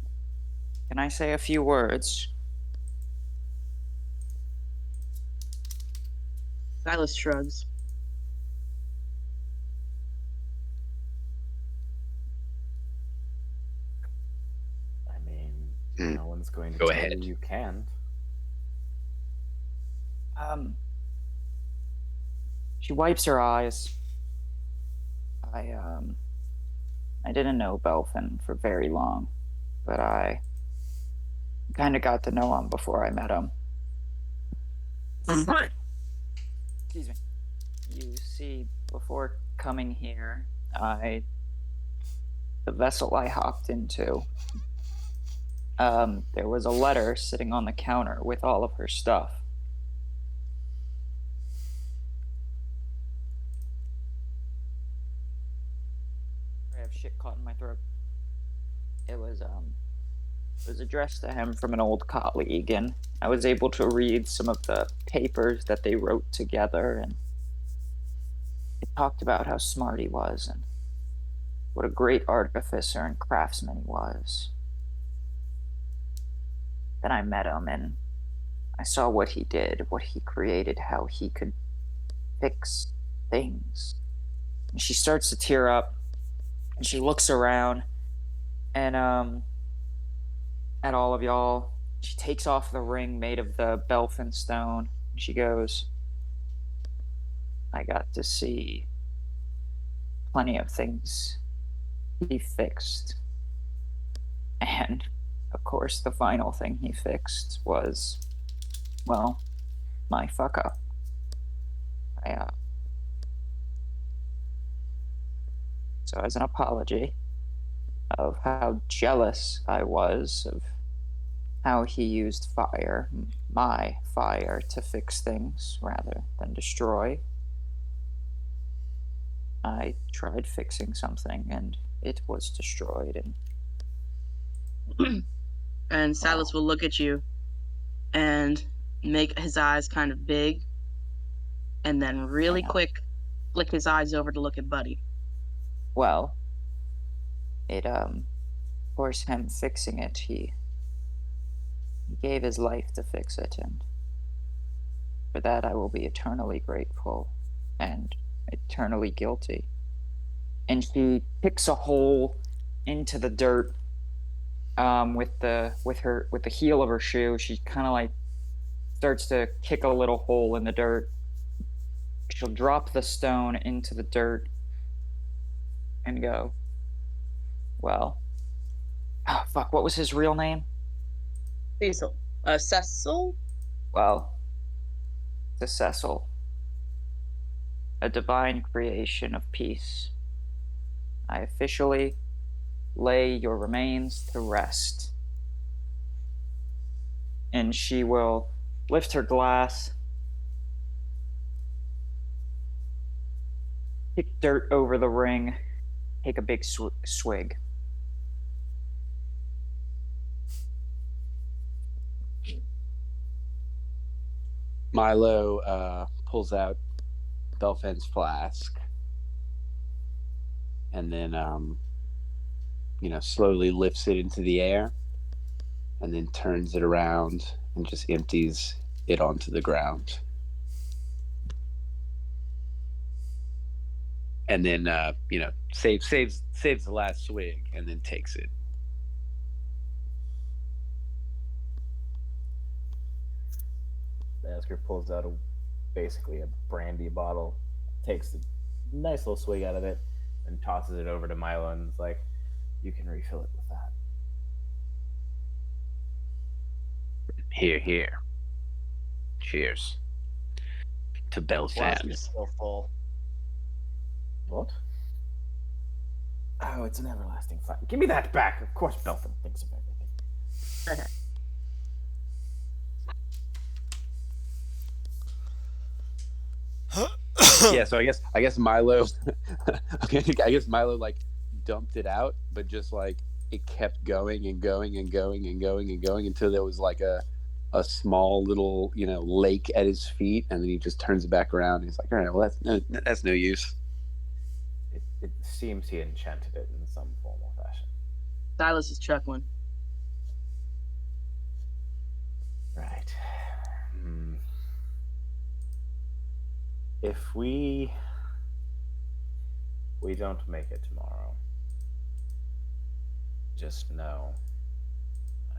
I say a few words? Silas shrugs. I mean, Hmm. no one's going to Go tell ahead. you can't. She wipes her eyes. I didn't know Belfin for very long, but I kind of got to know him before I met him. Excuse me. You see, before coming here, the vessel I hopped into, there was a letter sitting on the counter with all of her stuff. I have shit caught in my throat. It was addressed to him from an old colleague, and I was able to read some of the papers that they wrote together, and it talked about how smart he was and what a great artificer and craftsman he was. Then I met him, and I saw what he did, what he created, how he could fix things. And she starts to tear up, and she looks around, and at all of y'all. She takes off the ring made of the Belfin stone. And she goes, I got to see plenty of things he fixed. And, of course, the final thing he fixed was, well, my fuck up. So as an apology of how jealous I was of how he used fire, my fire, to fix things rather than destroy, I tried fixing something and it was destroyed. And Silas will look at you and make his eyes kind of big and then really quick flick his eyes over to look at Buddy. Well, it, of course, him fixing it, he gave his life to fix it, and for that I will be eternally grateful and eternally guilty. And she picks a hole into the dirt with the heel of her shoe. She kind of like starts to kick a little hole in the dirt. She'll drop the stone into the dirt and go, well, oh fuck, what was his real name? Cecil. Cecil? Well, to Cecil, a divine creation of peace, I officially lay your remains to rest. And she will lift her glass, kick dirt over the ring, take a big swig. Milo pulls out Belfin's flask and then, slowly lifts it into the air and then turns it around and just empties it onto the ground. And then, saves the last swig and then takes it. Asker pulls out basically a brandy bottle, takes a nice little swig out of it, and tosses it over to Milo and is like, you can refill it with that. Here. Cheers. To Flask Belfan. is still full. What? Oh, it's an everlasting fire. Give me that back. Of course Belfin thinks of everything. Yeah, so I guess Milo I guess Milo like dumped it out, but just like it kept going and going and going and going and going until there was like a small little lake at his feet, and then he just turns it back around. And he's like, all right, well that's no use. It seems he enchanted it in some form or fashion. Silas is chuckling. Right. If we don't make it tomorrow, just know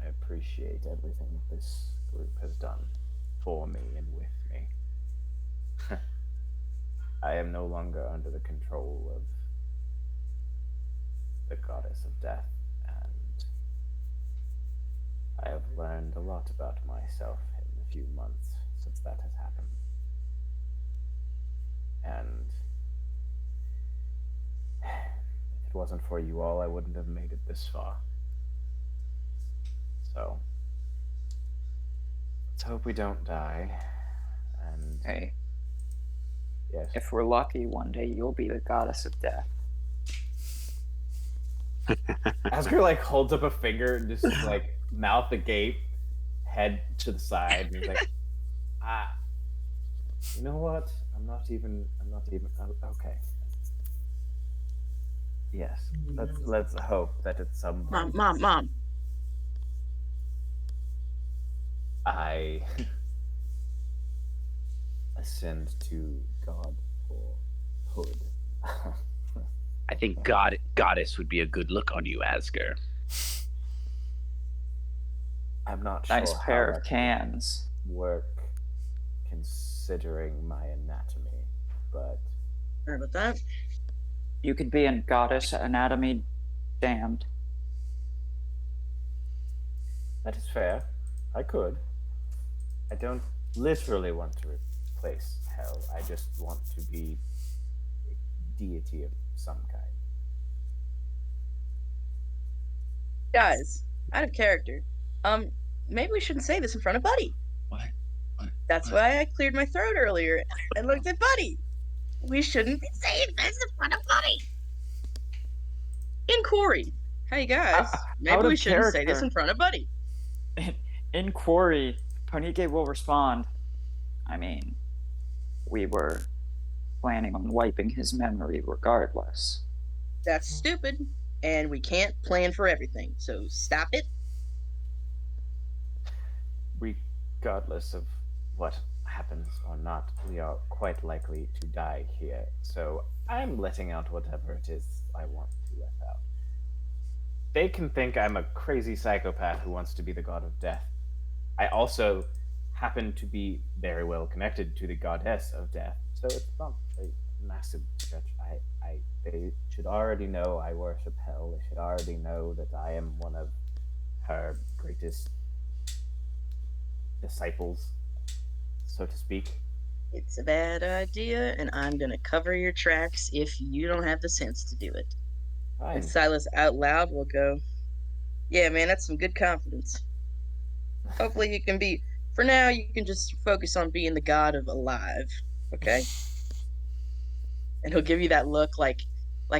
I appreciate everything this group has done for me and with me. I am no longer under the control of the goddess of death, and I have learned a lot about myself in the few months since that has happened. And if it wasn't for you all, I wouldn't have made it this far. So, let's hope we don't die. And Hey, yes, if we're lucky, one day you'll be the goddess of death. Asger like holds up a finger and just like mouth agape, head to the side, and he's like, you know what? I'm not even. Okay. Yes. Let's hope that at some point. Mom. I ascend to God for Hood. I think goddess would be a good look on you, Asger. I'm not sure Nice how pair that of cans. would work considering my anatomy, but Sorry about that. You could be in goddess anatomy damned. that is fair. I could. I don't literally want to replace hell. I just want to be a deity of some kind. Guys, out of character. Maybe we shouldn't say this in front of Buddy. What? That's why I cleared my throat earlier and looked at Buddy. We shouldn't be saying this in front of Buddy. In Corey. Hey guys, maybe out of we shouldn't say this character. in front of Buddy. In quarry, Ponike will respond. I mean, we were planning on wiping his memory regardless. That's stupid, and we can't plan for everything, so stop it. Regardless of what happens or not, we are quite likely to die here. So I'm letting out whatever it is I want to let out. They can think I'm a crazy psychopath who wants to be the god of death. I also happen to be very well connected to the goddess of death, so it's not a massive stretch. They should already know I worship hell. They should already know that I am one of her greatest disciples, so to speak. It's a bad idea, and I'm gonna cover your tracks if you don't have the sense to do it. Fine. And Silas out loud will go, yeah, man, that's some good confidence. Hopefully you can be, for now, you can just focus on being the god of alive, okay? And he'll give you that look like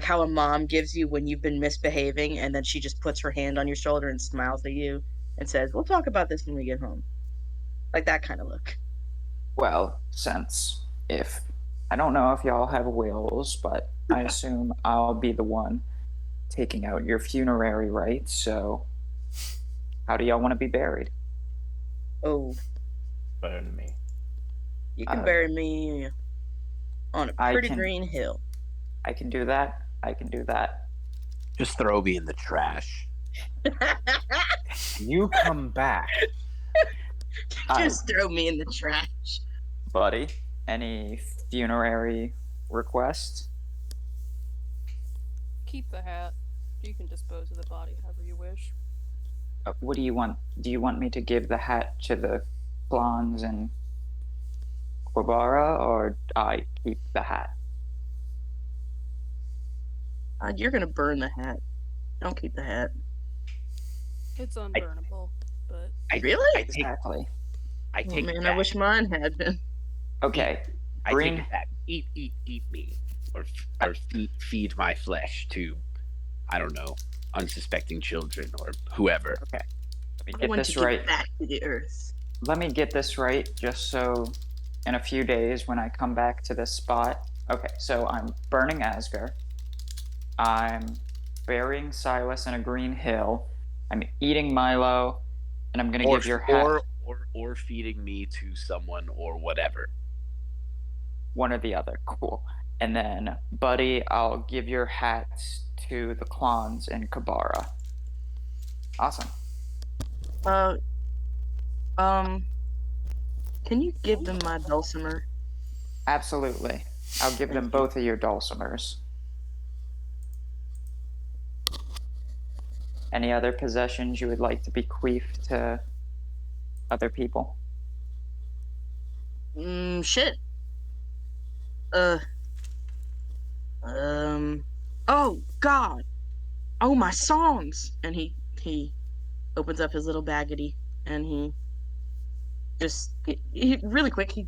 how a mom gives you when you've been misbehaving, and then she just puts her hand on your shoulder and smiles at you and says, we'll talk about this when we get home. Like that kind of look. Well, since if I don't know if y'all have wills, but I assume I'll be the one taking out your funerary rites, so how do y'all want to be buried? Oh, Burn me. you can bury me on a I pretty can- green hill. I can do that. Just throw me in the trash. You come back. Just throw me in the trash. Buddy, any funerary requests? Keep the hat. You can dispose of the body however you wish. What do you want? Do you want me to give the hat to the Klons and Quabara, or I keep the hat? You're gonna burn the hat. Don't keep the hat. It's unburnable, but Really? I take Exactly. I Oh take man, it I back. wish mine had been. Okay. I Bring- take it back. Eat me, or feed my flesh to I don't know, unsuspecting children or whoever. Okay. Let me I get want this to get right. back to the earth. Let me get this right, just so in a few days when I come back to this spot. Okay, so I'm burning Asger. I'm burying Silas in a green hill. I'm eating Milo, and I'm gonna give your hat or feeding me to someone or whatever. one or the other. Cool. And then, Buddy, I'll give your hats to the Klons in Kabara. Awesome. Can you give them my dulcimer? Absolutely. I'll give them both of your dulcimers. Any other possessions you would like to bequeath to other people? Shit. Oh God. Oh, my songs. And he opens up his little baggity and he just really quick he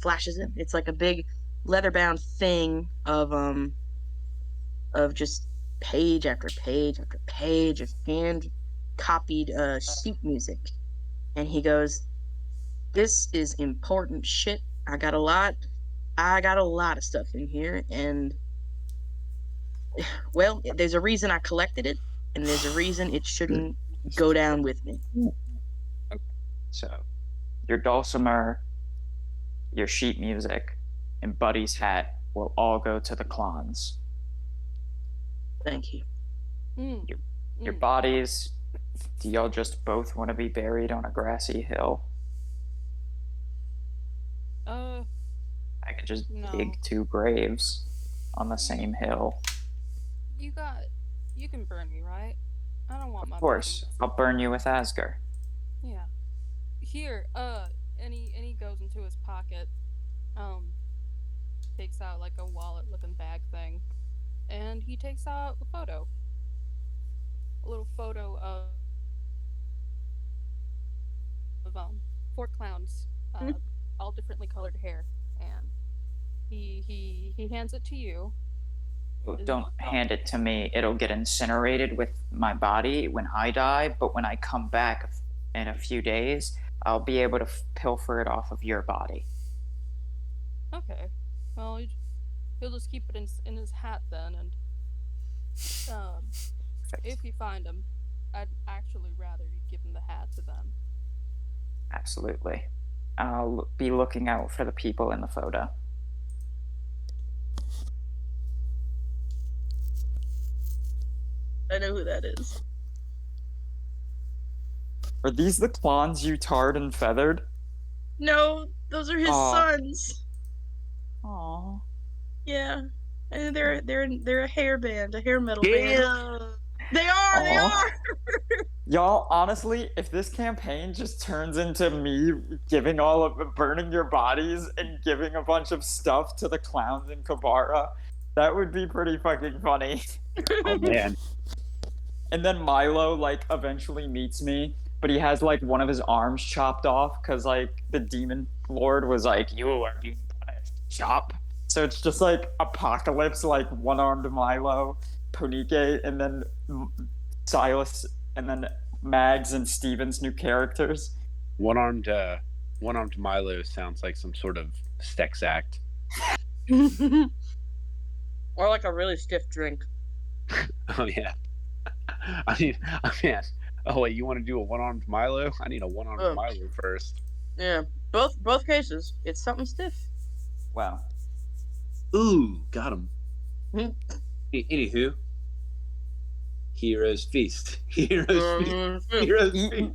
flashes it. It's like a big leather-bound thing of just page after page after page of hand copied sheet music. And he goes, "This is important shit. I got a lot of stuff in here, and well, there's a reason I collected it, and there's a reason it shouldn't go down with me." So, your dulcimer, your sheet music, and Buddy's hat will all go to the Klons. Thank you. Your bodies, do y'all just both want to be buried on a grassy hill? I could just dig 2 graves on the same hill. You can burn me, right? I don't want my Of course, I'll burn you with Asger. Yeah. Here, and he goes into his pocket, takes out like a wallet-looking bag thing, and he takes out a little photo of 4 clowns, all differently colored hair, and he hands it to you. Don't hand it to me. It'll get incinerated with my body when I die, but when I come back in a few days, I'll be able to pilfer it off of your body. Okay. Well, he'll just keep it in his hat then, and if you find him, I'd actually rather you give him the hat to them. Absolutely. I'll be looking out for the people in the photo. I know who that is. Are these the Klons you tarred and feathered? No, those are his sons. Aww. Yeah, and they're a hair band, a hair metal band. They are. Y'all, honestly, if this campaign just turns into me giving burning your bodies and giving a bunch of stuff to the clowns in Kabara, that would be pretty fucking funny. Oh man. And then Milo, like, eventually meets me, but he has, like, one of his arms chopped off because, like, the demon lord was like, "You are being punished, chop." So it's just, like, Apocalypse, like, one-armed Milo, Ponike, and then Silas, and then Mags and Steven's new characters. One-armed Milo sounds like some sort of sex act. Or like a really stiff drink. Oh yeah. Man. Oh wait, you want to do a one-armed Milo? I need a one-armed Milo first. Yeah, both cases. It's something stiff. Wow. Ooh, got him. Anywho, Heroes Feast. Heroes Feast.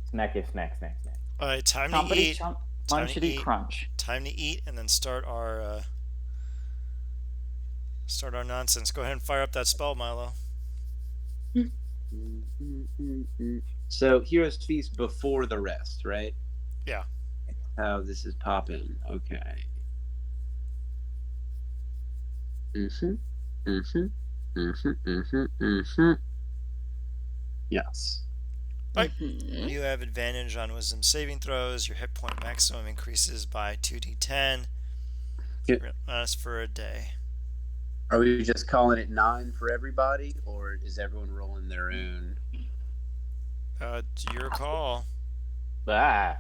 Snack. All right, time to eat. Munchity crunch. Time to eat, and then start our nonsense. Go ahead and fire up that spell, Milo. So Heroes Feast before the rest, right? Yeah. Oh, this is popping. Okay. Yes. Right. You have advantage on wisdom saving throws. Your hit point maximum increases by 2d10. Yep. Lasts for a day. Are we just calling it 9 for everybody, or is everyone rolling their own? It's your call. Ah.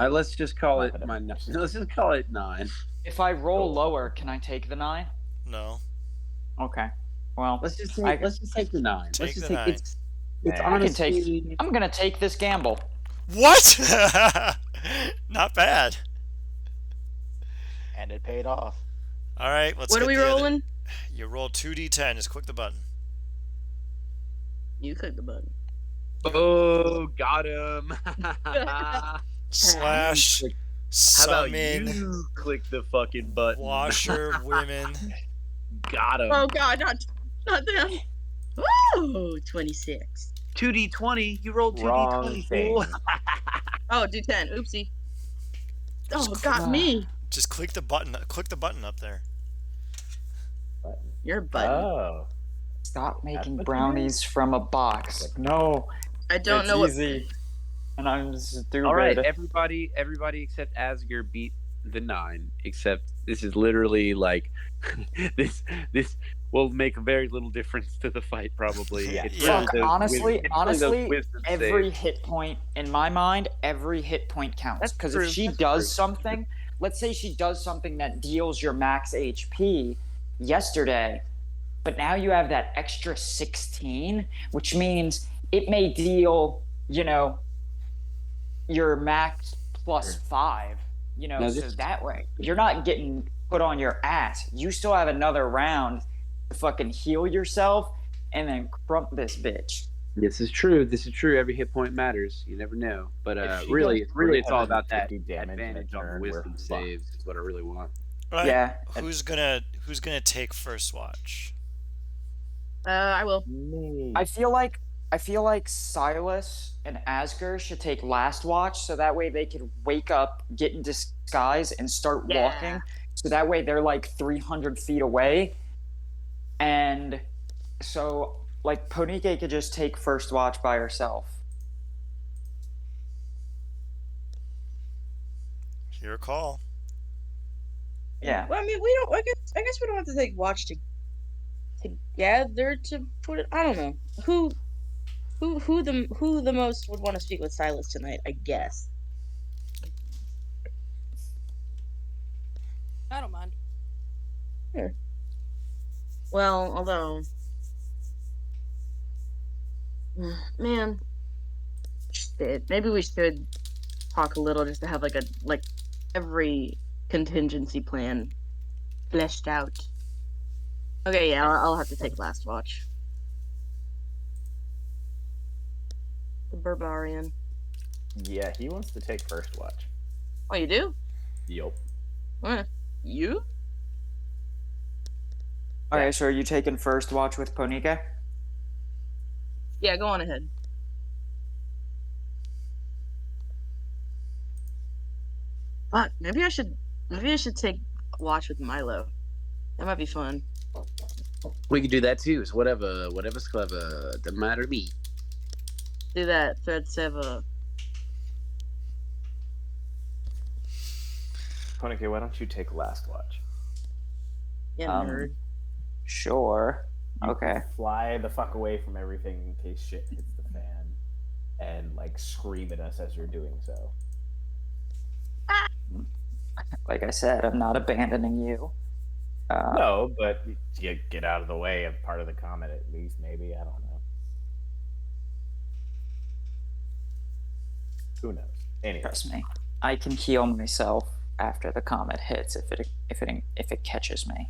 Let's just call it Confident my. in yourself. Let's just call it 9. If I roll Cool. lower, can I take the 9? No. Okay. Well, Let's just take. I- Let's just take the 9. Take let's just the take 9. It's Nah. I can take. honestly. I'm gonna take this gamble. What? Not bad. And it paid off. All right, let's What get are we the other- rolling? You roll 2d10. Just click the button. You click the button. Oh, got him. Slash How about summon you click the fucking button? washer women. Got him. Oh god, not them. Woo! 26. 2d20. You rolled 2d20. Wrong thing. fool. Oh, do 10. Oopsie. Oh, Just it got me. Just click the button. Click the button up there. You're a button. Oh. Stop making what you brownies from a box. No, I don't it's know what. easy. And I'm stupid. All right, everybody except Asger beat the 9. Except this is literally like this will make very little difference to the fight. Probably. Yeah. It's Yeah. one of those Honestly, it's one of those wisdom every saves. hit point in my mind, every hit point counts. That's Because true, if she that's does true. something, let's say she does something that deals your max HP yesterday, but now you have that extra 16, which means it may deal, your max plus 5. No, So this- that way you're not getting put on your ass. You still have another round to fucking heal yourself and then crump this bitch. This is true. Every hit point matters. You never know. But If she really, does it's all about that 350 damage in a advantage on the turn, we're wisdom fucked. saves. Is what I really want. All right. Yeah. Who's gonna take first watch? I will. Me. I feel like Silas and Asger should take last watch, so that way they could wake up, get in disguise, and start Yeah. walking. So that way they're like 300 feet away, and so like Ponike could just take first watch by herself. Your call. Yeah. Well, I mean, we don't. I guess we don't have to take watch together to put it. I don't know who the most would want to speak with Silas tonight. I guess. I don't mind. Well, although, man, shit, maybe we should talk a little just to have like every contingency plan fleshed out. Okay, yeah, I'll have to take last watch. The barbarian. Yeah, he wants to take first watch. Oh, you do? Yup. You? All right. So are you taking first watch with Ponike? Yeah, go on ahead. Fuck, maybe I should take watch with Milo. That might be fun. We could do that too. It's whatever's clever. Doesn't matter to me. Do that, Thread Seva. Konike, why don't you take last watch? Yeah, nerd. Sure. Okay. Fly the fuck away from everything in case shit hits the fan, and like scream at us as you're doing so. Like I said, I'm not abandoning you. No, but you get out of the way of part of the comet at least. Maybe I don't know. Who knows? Anyway, Trust me, I can heal myself after the comet hits if it catches me.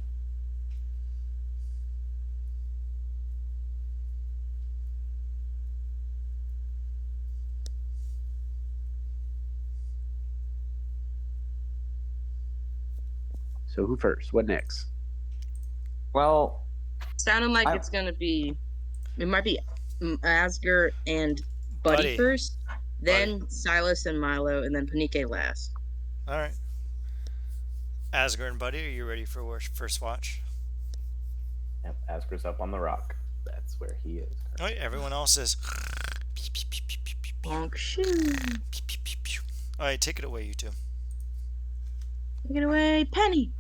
So who first? What next? Well, Sounding like I- it's gonna be. It might be Asger and Buddy, Buddy. first, then Silas and Milo, and then Panike last. All right. Asger and Buddy, are you ready for first watch? yep, Asker's up on the rock. That's where he is. All right. Everyone else is. Bonk shoo. All right. Take it away, you two. Take it away, Penny.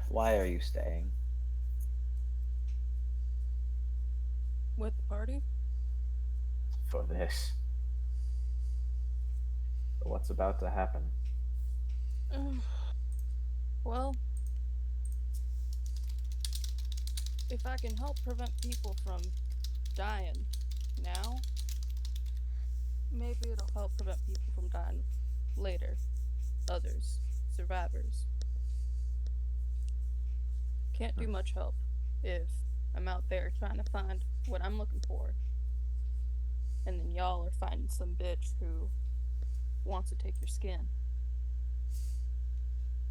Why are you staying? With the party? For this. For what's about to happen? Well, if I can help prevent people from dying now, maybe it'll help prevent people from dying later. Others, survivors. Can't do much help if I'm out there trying to find what I'm looking for, and then y'all are finding some bitch who wants to take your skin.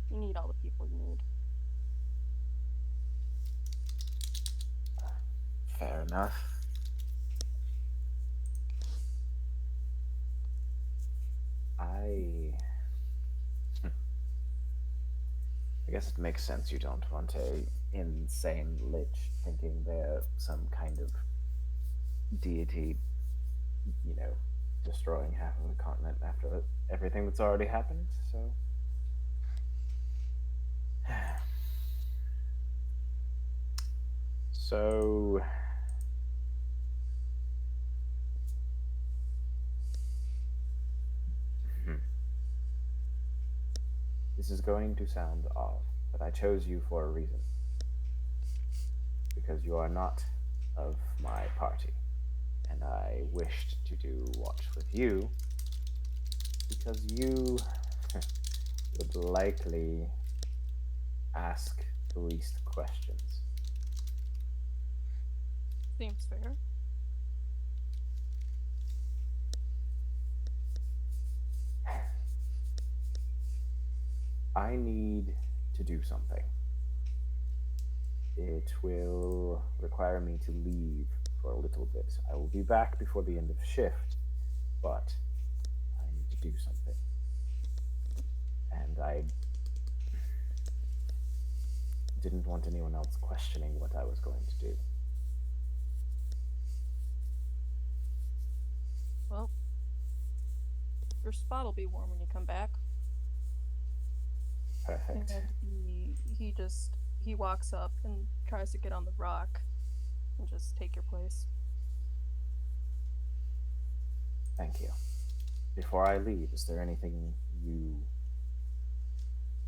You need all the people you need. Fair enough. I guess it makes sense you don't want a insane lich thinking they're some kind of deity, destroying half of the continent after everything that's already happened, so. So. This is going to sound odd, but I chose you for a reason. Because you are not of my party. And I wished to do watch with you because you would likely ask the least questions. Seems fair. I need to do something. It will require me to leave for a little bit. I will be back before the end of shift, but I need to do something. And I didn't want anyone else questioning what I was going to do. Well, your spot will be warm when you come back. Perfect. And he walks up and tries to get on the rock and just take your place. Thank you. Before I leave, is there anything you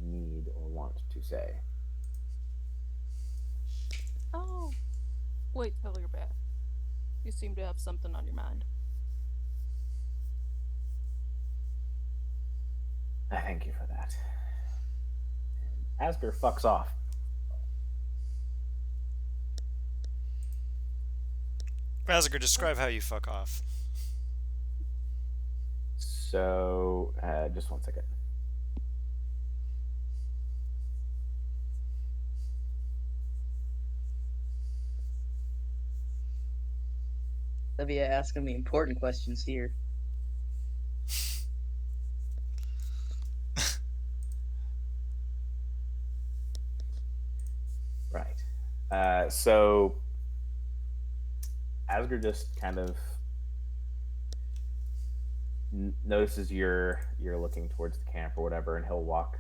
need or want to say? Oh, wait till you're back. You seem to have something on your mind. I thank you for that. And Asger fucks off. Razagor, describe how you fuck off. So, just one second. Olivia asking the important questions here. Right. So Asger just kind of notices you're looking towards the camp or whatever, and he'll walk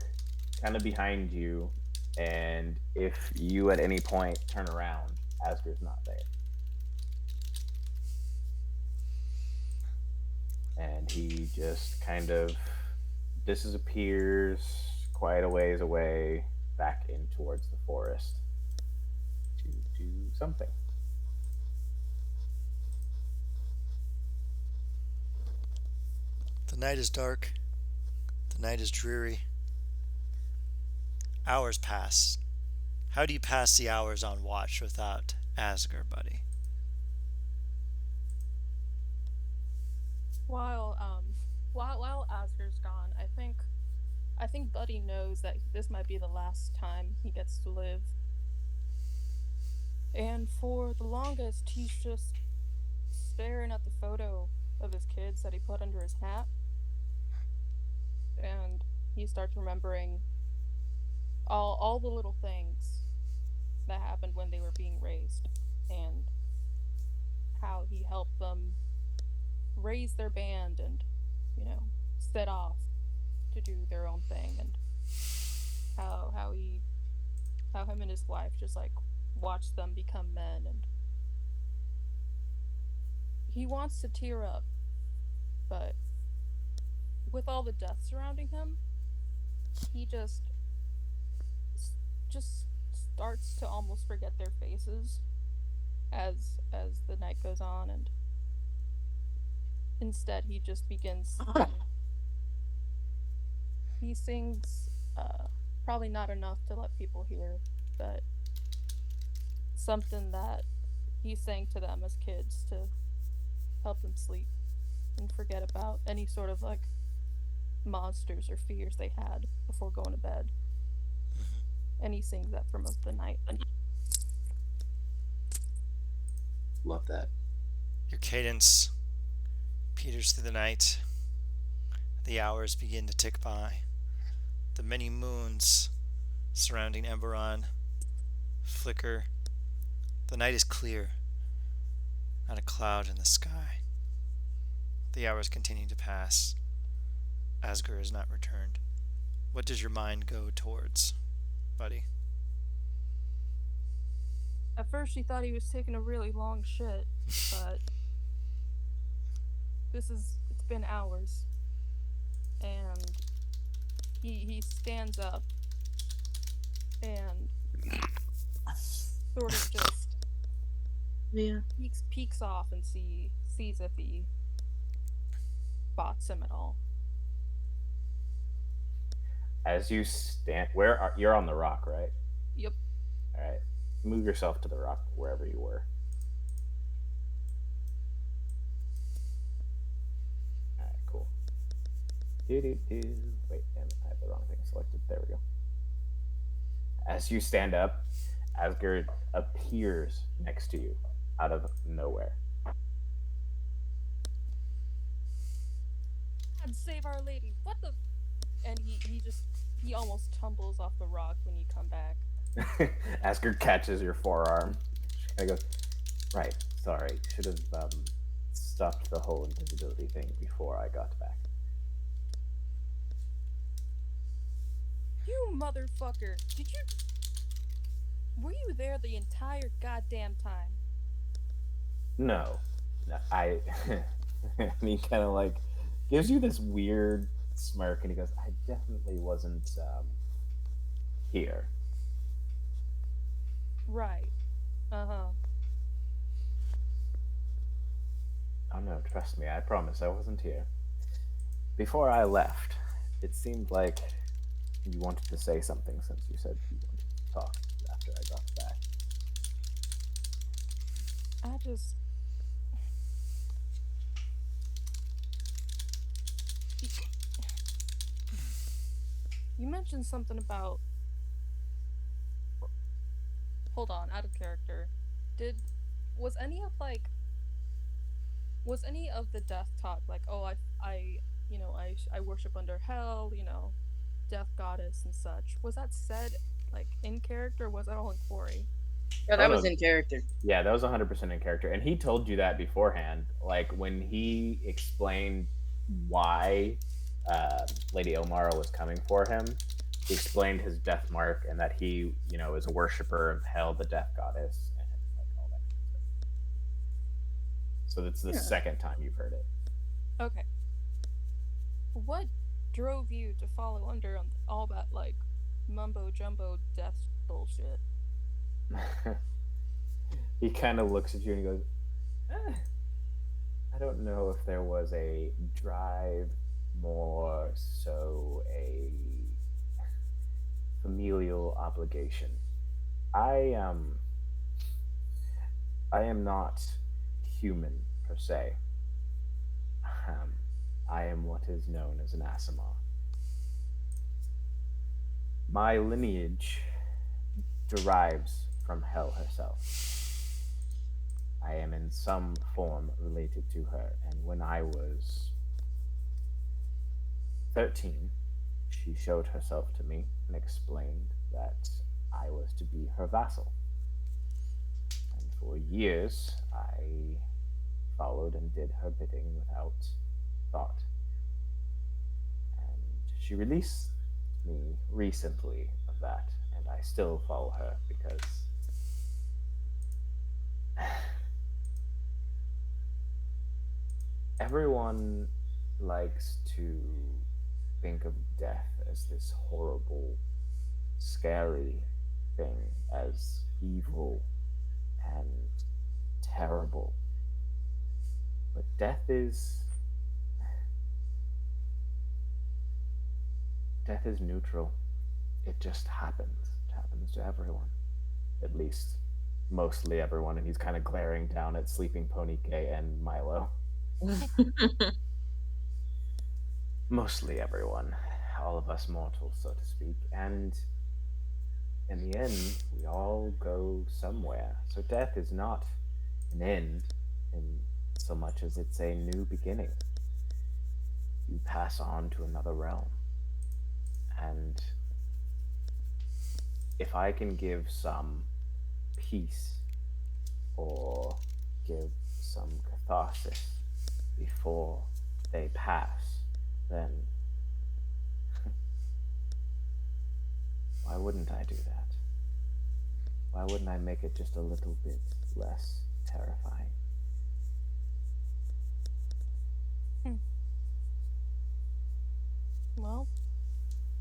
kind of behind you. And if you at any point turn around, Asger's not there. And he just kind of disappears quite a ways away back in towards the forest to do something. The night is dark. The night is dreary. Hours pass. How do you pass the hours on watch without Asger, buddy? While Asger's gone, I think Buddy knows that this might be the last time he gets to live. And for the longest, he's just staring at the photo of his kids that he put under his hat. And he starts remembering all the little things that happened when they were being raised, and how he helped them raise their band and, set off to do their own thing, and how how him and his wife just like watch them become men, and he wants to tear up, but with all the death surrounding him, he just starts to almost forget their faces as the night goes on, and instead he just begins singing. He sings probably not enough to let people hear, but something that he sang to them as kids to help them sleep and forget about any sort of like monsters or fears they had before going to bed. And he sings that for most of the night. Love that. Your cadence peters through the night. The hours begin to tick by. The many moons surrounding Emberon flicker. The night is clear. Not a cloud in the sky. The hours continue to pass. Asger has not returned. What does your mind go towards, buddy? At first she thought he was taking a really long shit, but it's been hours. And he stands up and sort of just peeks off and sees if he spots him at all. As you stand, you're on the rock, right? Yep. All right, move yourself to the rock wherever you were. All right, cool. Wait, damn it, I have the wrong thing selected. There we go. As you stand up, Asgard appears next to you out of nowhere. God save Our Lady! What the? And he almost tumbles off the rock when you come back. Asgard catches your forearm and goes, "Right, sorry, should have stopped the whole invisibility thing before I got back." You motherfucker! Were you there the entire goddamn time? No, I. And he kind of like gives you this weird smirk, and he goes, "I definitely wasn't here." Right. Uh-huh. Oh no, trust me, I promise I wasn't here. Before I left, it seemed like you wanted to say something, since you said you wanted to talk after I got back. You mentioned something about... Hold on, out of character. Was any of the death talk like, oh, I worship under hell, death goddess and such? Was that said like in character, or was that all in Quarry? Yeah, that was in character. Yeah, that was 100% in character. And he told you that beforehand. Like, when he explained why Lady Illmarrow was coming for him, he explained his death mark and that he, is a worshiper of Hel, the death goddess, and like all that kind of stuff. So that's the second time you've heard it. Okay. What drove you to follow under on all that, like, mumbo-jumbo death bullshit? He kind of looks at you and he goes, I don't know if there was a drive, more so a familial obligation. I am not human per se. I am what is known as an Asima. My lineage derives from Hel herself. I am in some form related to her, and when I was 13, she showed herself to me and explained that I was to be her vassal. And for years, I followed and did her bidding without thought. And she released me recently, of that, and I still follow her because everyone likes to think of death as this horrible, scary thing, as evil and terrible. But death is neutral. It just happens. It happens to everyone. At least mostly everyone, and he's kind of glaring down at sleeping Ponike and Milo. Mostly everyone. All of us mortals, so to speak. And in the end, we all go somewhere. So death is not an end in so much as it's a new beginning. You pass on to another realm. And if I can give some peace or give some catharsis before they pass, then why wouldn't I do that? Why wouldn't I make it just a little bit less terrifying? Well,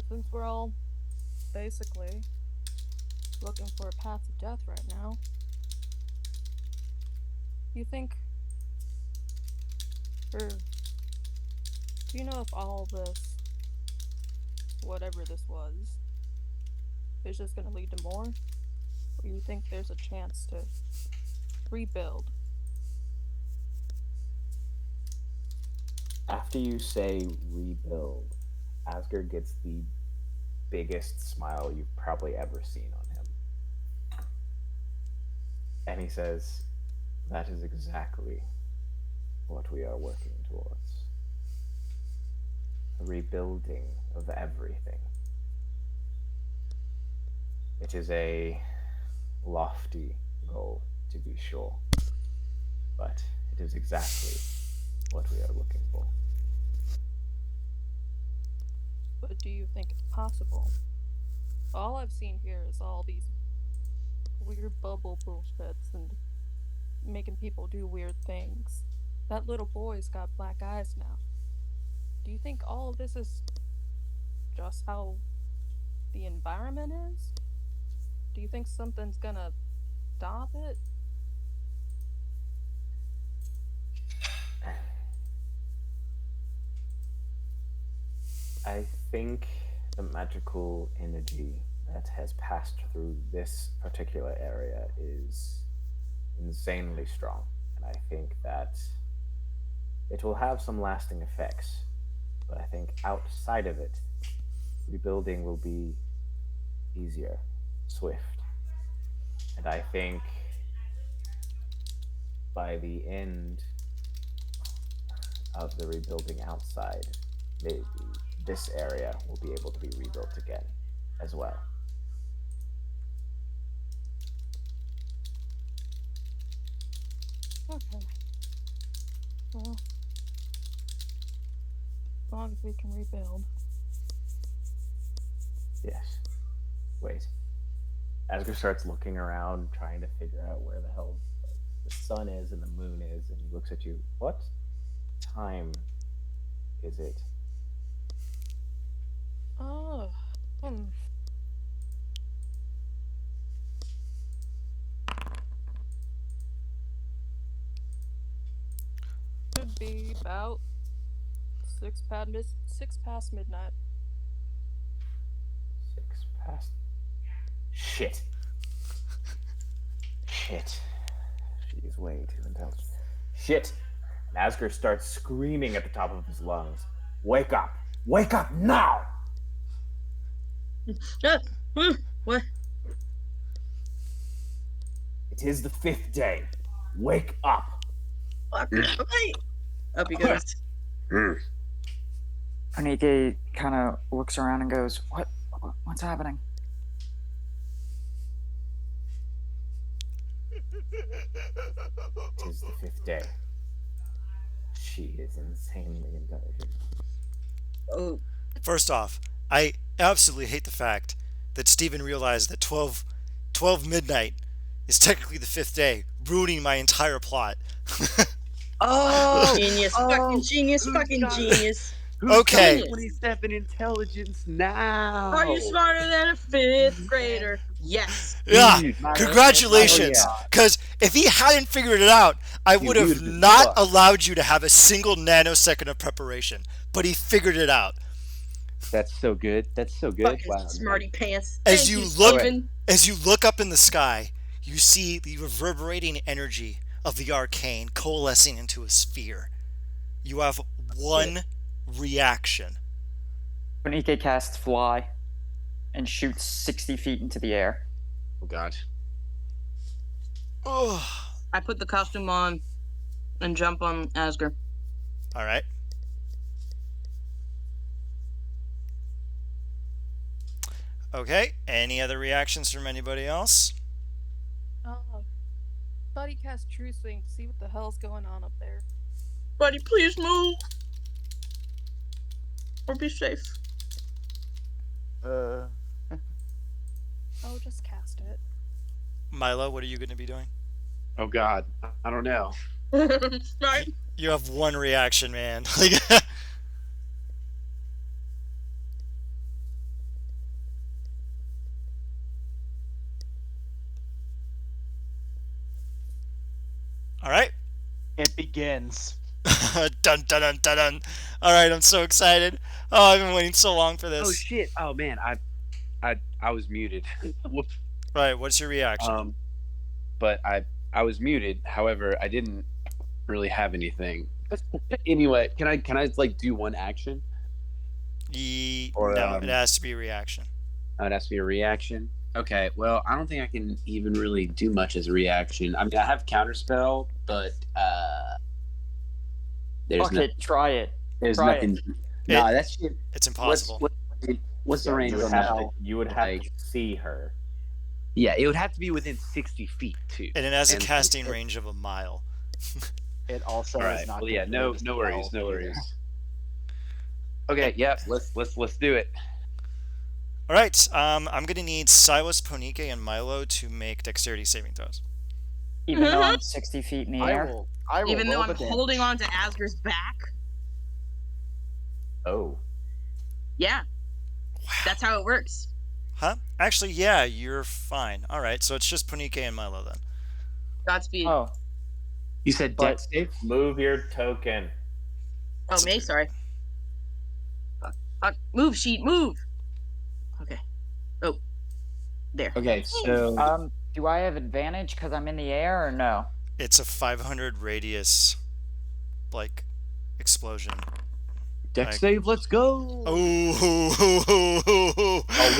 since we're all basically looking for a path to death right now, you think, or do you know if all this, whatever this was, is just going to lead to more? Or you think there's a chance to rebuild? After you say rebuild, Asgard gets the biggest smile you've probably ever seen on him. And he says, that is exactly what we are working towards. A rebuilding of everything. It is a lofty goal, to be sure, but it is exactly what we are looking for. But do you think it's possible? All I've seen here is all these weird bubble bullshits and making people do weird things. That little boy's got black eyes now. Do you think all of this is just how the environment is? Do you think something's gonna stop it? I think the magical energy that has passed through this particular area is insanely strong. And I think that it will have some lasting effects. But I think outside of it, rebuilding will be easier, swift. And I think by the end of the rebuilding outside, maybe this area will be able to be rebuilt again as well. Okay. Well, as long as we can rebuild. Yes. Wait. Asger starts looking around, trying to figure out where the hell the sun is and the moon is, and he looks at you. What time is it? Oh, Should be about 6 past midnight. 6 past. Shit. Shit. She's way too intelligent. Shit. And Asger starts screaming at the top of his lungs. Wake up! Wake up now! What? It is the 5th day. Wake up! Okay. Up he goes. Ponike kind of looks around and goes, What's happening? It is the 5th day. She is insanely intelligent. Oh, First off, I absolutely hate the fact that Stephen realized that 12 midnight is technically the 5th day, ruining my entire plot. Oh, Genius, oh, fucking genius, who's fucking got- genius. Who's Okay. got 27 intelligence now? Are you smarter than a 5th grader? Yes. Yeah, Dude, congratulations. Oh, yeah. Because if he hadn't figured it out, I Dude, would he have would've been not fucked. allowed you to have a single nanosecond of preparation. But he figured it out. That's so good. That's so good. Fucking Wow. smarty pants. As Thank you you, look- Steven. As you look up in the sky, you see the reverberating energy of the arcane coalescing into a sphere. You have one reaction. Punike casts Fly and shoots 60 feet into the air. Oh god. Oh. I put the costume on and jump on Asger. All right. Okay. Any other reactions from anybody else? Buddy cast True Swing to see what the hell's going on up there. Buddy, please move. Or be safe. Oh, just cast it. Milo, what are you going to be doing? Oh god. I don't know. Right? You have one reaction, man. Like, all right. It begins. Dun dun dun dun dun. All right, I'm so excited. Oh, I've been waiting so long for this. Oh shit. Oh man, I was muted. Whoops. Right, what's your reaction? But I was muted. However, I didn't really have anything. Anyway, can I like do one action? No, it has to be a reaction. Oh, it has to be a reaction. Okay, well, I don't think I can even really do much as a reaction. I mean, I have counterspell, but there's Fuck it, try it. there's try nothing. Nah, that's shit. It's impossible. What's the range You would on have that? to, you would have Like- to see her. Yeah, it would have to be within 60 feet too. And it has a And- casting range of a mile. It also All is right. not. Well, yeah. No, gonna be no worries. spell No either. worries. Okay. Yeah. Let's do it. All right, I'm going to need Silas, Ponike, and Milo to make dexterity saving throws. Even though I'm 60 feet in the I air. will Even though roll I'm the damage. holding on to Asger's back. Oh. Yeah, Wow. that's how it works. Huh? Actually, yeah, you're fine. All right, so it's just Ponike and Milo then. Godspeed. Oh, You said But- dex save. Move your token. Oh, May, sorry. Move, sheet, move. Okay. Oh, there. Okay. So do I have advantage because I'm in the air or no? It's a 500 radius, like, explosion. dex like- save. Let's go. Oh,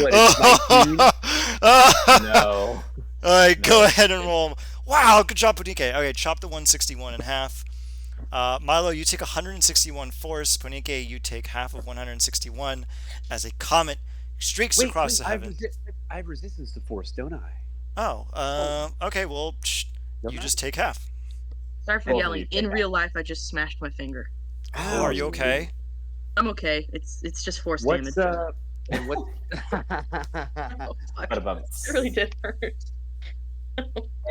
what, it's 19? No. All right, go ahead and roll. Wow, good job, Ponike. Okay, chop the 161 in half. Milo, you take 161 force. Ponike, you take half of 161 as a comet streaks across the heaven. I have resistance to force, don't I? Oh, okay, well, Don't you I? just take half. Sorry for Oh, yelling. you In take real life, I just smashed my finger. Oh, are you okay? I'm okay. It's just force What's damage. and what? Oh, fuck. What about It really did hurt.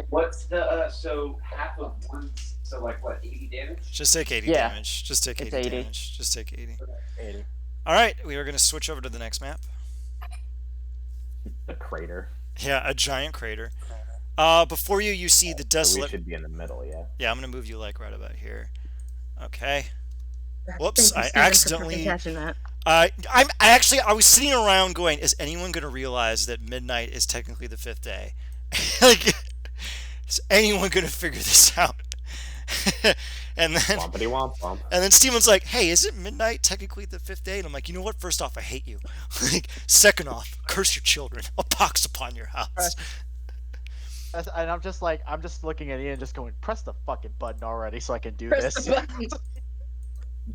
What's the so half of one? So like what? 80 damage. Just take 80 Yeah, damage. Just take 80, it's 80. damage. Just take 80. 80? All right, we are going to switch over to the next map. The crater. Yeah, a giant crater. Before you, you see the So we desolate. should be in the middle, yeah. Yeah, I'm going to move you like right about here. Okay. Whoops, Thank you, I Steven, for accidentally- fucking catching that. I was sitting around going, is anyone going to realize that midnight is technically the 5th day? Like, is anyone going to figure this out? and then Wompity womp womp. and then Steven's like, hey, isn't midnight technically the 5th day? And I'm like, you know what? First off, I hate you. Like, second off, curse your children. A pox upon your house. And I'm just looking at Ian, just going, press the fucking button already, so I can do Press this. the button.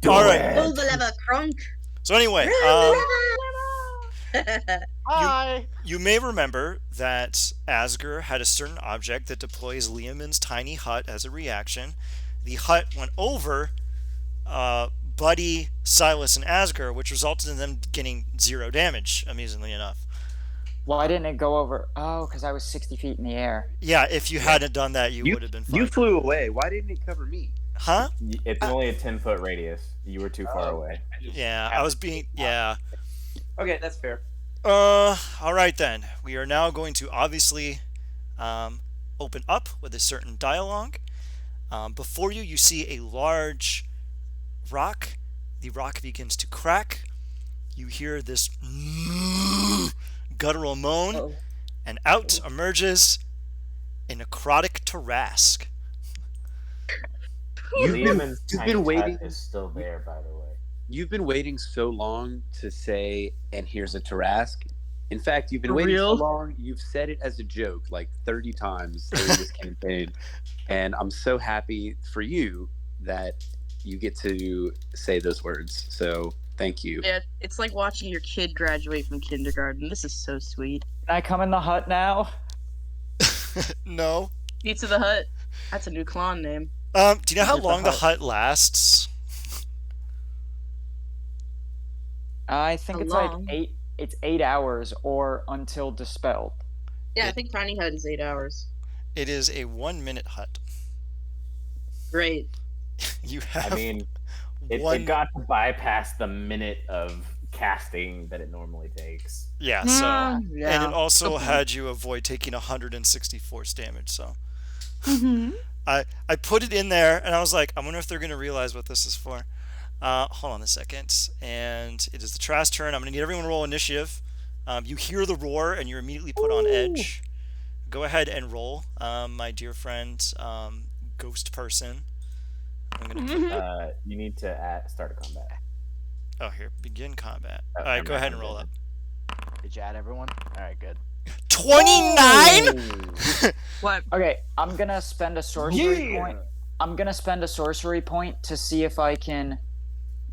All right. Pull the lever, crunk. So anyway, Hi. you may remember that Asger had a certain object that deploys Liamon's tiny hut as a reaction. The hut went over Buddy, Silas, and Asger, which resulted in them getting 0 damage, amusingly enough. Why didn't it go over? Oh, because I was 60 feet in the air. Yeah, if you hadn't done that, you would have been fine. You flew away. Why didn't it cover me? Huh? It's only a 10-foot radius. You were too far away. Yeah, I was being... Yeah. Okay, that's fair. All right then. We are now going to obviously open up with a certain dialogue. Before you, you see a large rock. The rock begins to crack. You hear this guttural moan, and out emerges a necrotic Tarask. Liam's you've tiny been waiting. hut is still there, by the way. You've been waiting so long to say, and here's a Tarask. In fact, you've been For waiting real? so long, you've said it as a joke like 30 times during this campaign. And I'm so happy for you that you get to say those words. So thank you. Yeah, it's like watching your kid graduate from kindergarten. This is so sweet. Can I come in the hut now? No. Pizza the Hut. That's a new clone name. Do you know how Here's the long the hut. hut lasts? I think How it's long? like 8. It's 8 hours or until dispelled. Yeah, I think Tiny Hut is 8 hours. It is a 1-minute hut. Great. You have I mean, it got to bypass the minute of casting that it normally takes. Yeah, so Yeah. and it also Okay. had you avoid taking 160 force damage, so Mm-hmm. I put it in there and I was like, I wonder if they're gonna realize what this is for. Hold on a second. And it is the Trash turn. I'm gonna need everyone to roll initiative. You hear the roar and you're immediately put on edge. Go ahead and roll, my dear friend, ghost person. I'm gonna put, You need to start a combat. oh, here, begin combat. Oh, All right, I'm go not ahead and gonna roll do up. Did you add everyone? All right, good. 29. What? Okay, I'm gonna spend a sorcery point. I'm gonna spend a sorcery point to see if I can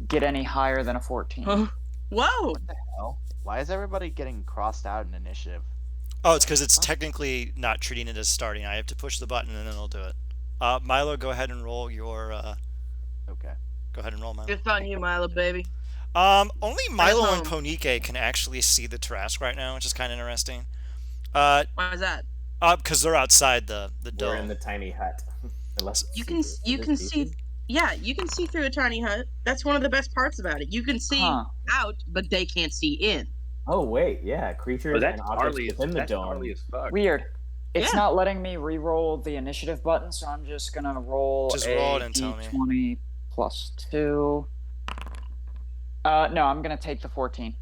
get any higher than a 14. Huh? Whoa! Hell, why is everybody getting crossed out in initiative? Oh, it's because it's technically not treating it as starting. I have to push the button and then it'll do it. Milo, go ahead and roll your. Okay. Go ahead and roll, Milo. It's on you, Milo, baby. Only Milo and home. Ponike can actually see the Trask right now, which is kind of interesting. Why is that? Because they're outside the We're dome. in the tiny hut. Unless You can see. Yeah, you can see through a tiny hut. That's one of the best parts about it. You can see Huh. out, but they can't see in. Oh wait, yeah, creatures Oh, that's and objects gnarly as, within the that's dome. gnarly as fuck. Weird. It's Yeah. not letting me re-roll the initiative button, so I'm just gonna roll Just a roll it and tell me. d20 plus 2. No, I'm gonna take the 14.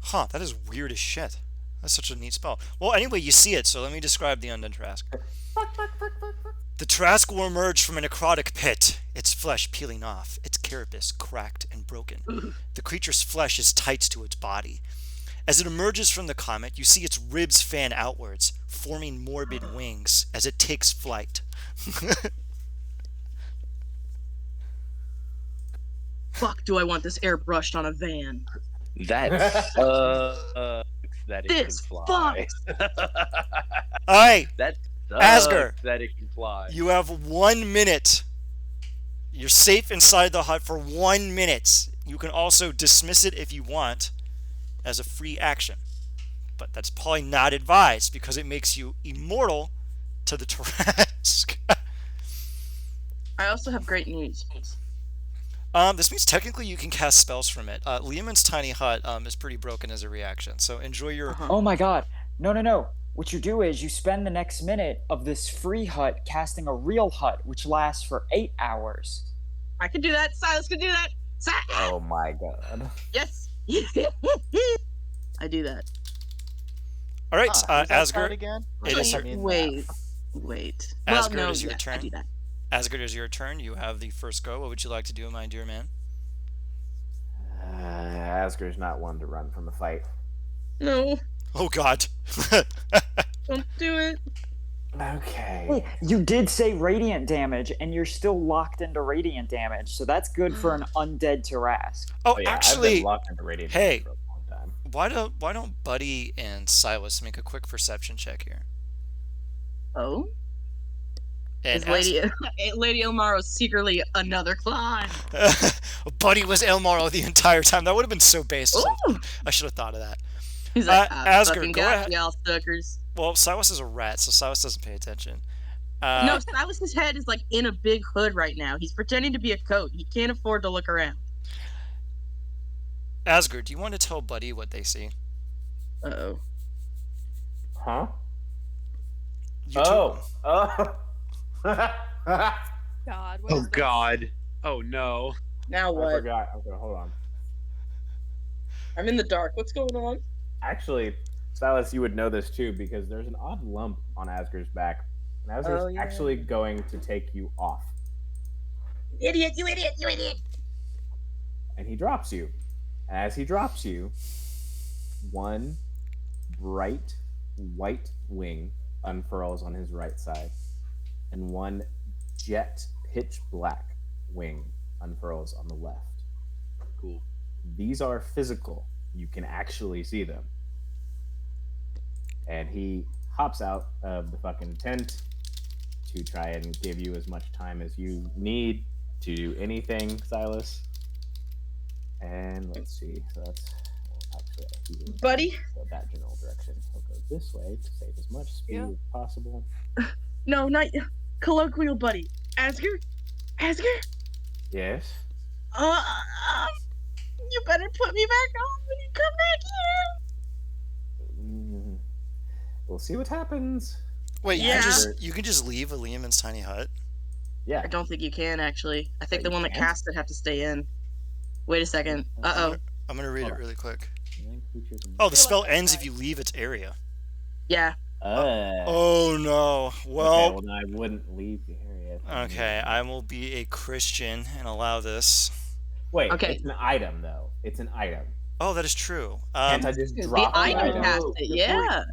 Huh, that is weird as shit. That's such a neat spell. Well, anyway, you see it, so let me describe the undead Trask. The Trask will emerge from a necrotic pit, its flesh peeling off, its carapace cracked and broken. The creature's flesh is tight to its body. As it emerges from the comet, you see its ribs fan outwards, forming morbid wings as it takes flight. Fuck, do I want this airbrushed on a van? That that it This can fly. Alright, That Asger. that it can fly. you have 1 minute. You're safe inside the hut for 1 minute. You can also dismiss it if you want as a free action. But that's probably not advised because it makes you immortal to the Trask. I also have great news. This means technically you can cast spells from it. Liamon's tiny hut is pretty broken as a reaction, so enjoy your... Uh-huh. Oh my god. No. What you do is you spend the next minute of this free hut casting a real hut, which lasts for 8 hours. I can do that. Silas can do that. Oh my god. Yes. I do that. All right, Huh, how does that start Asgard. again? It is I your- mean, Wait. Well, Asgard no, is your yes, turn. I do that. Asgard is your turn. You have the first go. What would you like to do, my dear man? Asger's not one to run from a fight. No, Oh God. don't do it. Okay. Hey, you did say radiant damage, and you're still locked into radiant damage, so that's good for an undead Tarask. Oh, yeah, I've actually, been locked into radiant hey. for a long time. why don't Buddy and Silas make a quick perception check here? Oh, And is Lady Illmarrow secretly another climb? Buddy was Illmarrow the entire time. That would have been so base. Ooh. I should have thought of that. He's like, Asgard, fucking go got ahead. y'all suckers. Well, Silas is a rat, so Silas doesn't pay attention. No, Silas's head is like in a big hood right now. He's pretending to be a coat. He can't afford to look around. Asgard, do you want to tell Buddy what they see? Uh-oh. Huh? You Oh. God. What Oh is this? God. Oh no. Now I what? forgot. Okay, hold on. I'm in the dark. What's going on? Actually, Silas, you would know this too because there's an odd lump on Asger's back. And Asger's Oh, yeah. actually going to take you off. Idiot, you idiot, you idiot. And he drops you. And as he drops you, one bright white wing unfurls on his right side, and one jet pitch black wing unfurls on the left. Cool. These are physical. You can actually see them. And he hops out of the fucking tent to try and give you as much time as you need to do anything, Silas. And let's see. So that's actually he will Buddy? go that general direction. He'll go this way to save as much speed Yeah. as possible. No, not colloquial buddy. Asger? Asger? Yes. You better put me back on when you come back here. We'll see what happens. Wait, Yeah. you can just leave a Liam's tiny hut? Yeah. I don't think you can, actually. I think Oh, the you one that can't? cast it have to stay in. Wait a second. Uh-oh. I'm gonna read Hold it on. really quick. Creatures and- Oh, the spell ends if you leave its area. Yeah. Oh no. Okay, Well, well, then I wouldn't leave the area. okay, I will be a Christian and allow this. Wait, Okay. it's an item, though. It's an item. Oh, that is true. Can't I just The drop the item item? cast it, yeah.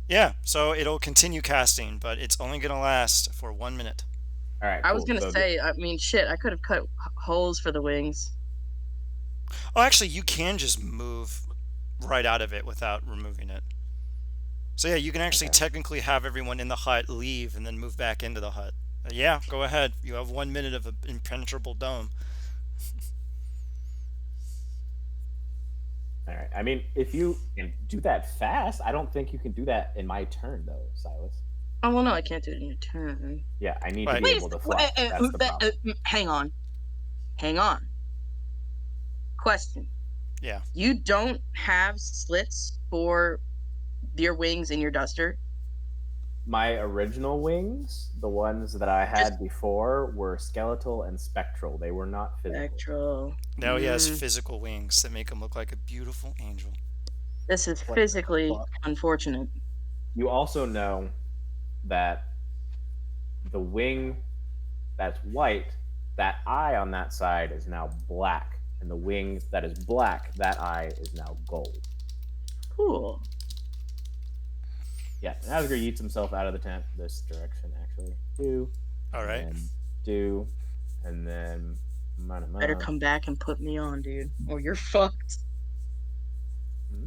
Yeah, so it'll continue casting, but it's only gonna last for 1 minute. All right, I was cool. gonna So say, I mean, shit, I could have cut holes for the wings. Oh, actually, you can just move right out of it without removing it. So yeah, you can actually Okay. technically have everyone in the hut leave and then move back into the hut. Yeah, go ahead. You have 1 minute of an impenetrable dome. All right. I mean, if you can do that fast, I don't think you can do that in my turn, though, Silas. Oh, well, no, I can't do it in your turn. Yeah, I need Right. to be Wait, able to fly. That's the problem. hang on. Hang on. Question. Yeah. You don't have slits for your wings in your duster? My original wings, the ones that I had before, were skeletal and spectral. They were not physical. Spectral. Now he has physical wings that make him look like a beautiful angel. This is What the physically fuck? unfortunate. You also know that the wing that's white, that eye on that side is now black, and the wing that is black, that eye is now gold. Cool. Yeah, and Asger yeets himself out of the tent this direction, actually. Do. All right. And do. And then. Better come back and put me on, dude, or you're fucked.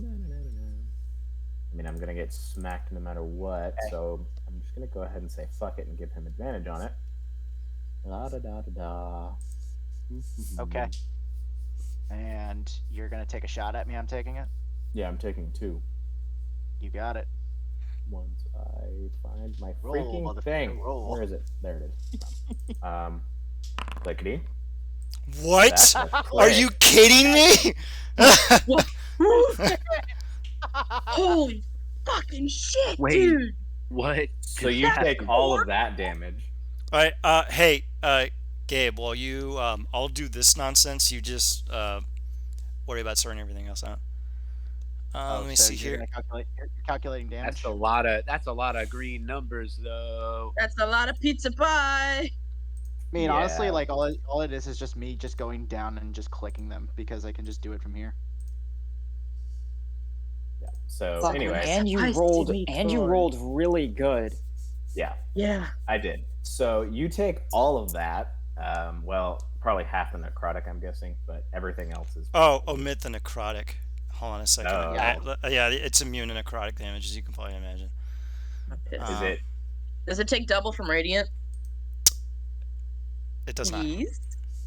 I mean, I'm gonna get smacked no matter what, so I'm just gonna go ahead and say fuck it and give him advantage on it. Da da da da da. Okay. And you're gonna take a shot at me. I'm taking it. Yeah, I'm taking 2. You got it. Once I find my Roll, freaking motherfucker, thing. roll. Where is it? There it is. Clickety. What? That's a Are click. you kidding me? Holy fucking shit, Wait. dude! What? So you take all of that damage. All right. Hey, Gabe. While you, I'll do this nonsense. You just worry about sorting everything else out. Let me see you're here. You're calculating damage. That's a lot of green numbers though. That's a lot of pizza pie. I mean, honestly, Yeah. like all it is just me just going down and just clicking them because I can just do it from here. Yeah. So Fuck, anyway, and you Spicy rolled meatball. really good. yeah, Yeah. I did. So you take all of that. Well, probably half the necrotic, I'm guessing, but everything else is. Oh, omit the necrotic. Hold on a second. No. Yeah, it's immune to necrotic damage, as you can probably imagine. I'm pissed. Is it? Does it take double from radiant? It does not. Please?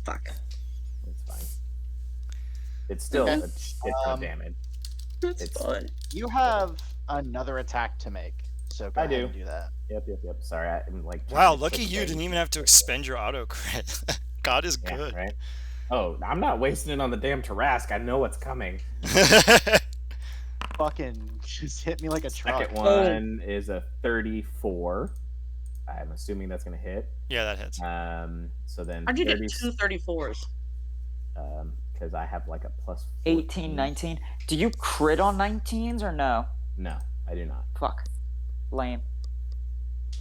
Fuck. It's fine. It's still Okay. a shit ton of damage. That's It's- fun. You have another attack to make, so go I ahead do. and do that. Yep. Sorry, I'm like. trying Wow, to lucky click you away. didn't even have to expend your auto crit. God is Yeah, good. right. Oh, I'm not wasting it on the damn Tarask. I know what's coming. Fucking just hit me like a truck. Second one is a 34. I'm assuming that's gonna hit. Yeah, that hits. So then How'd you get 30, two 34s? because I have like a plus 18, 19. Do you crit on 19s or no? No, I do not. Fuck. Lame.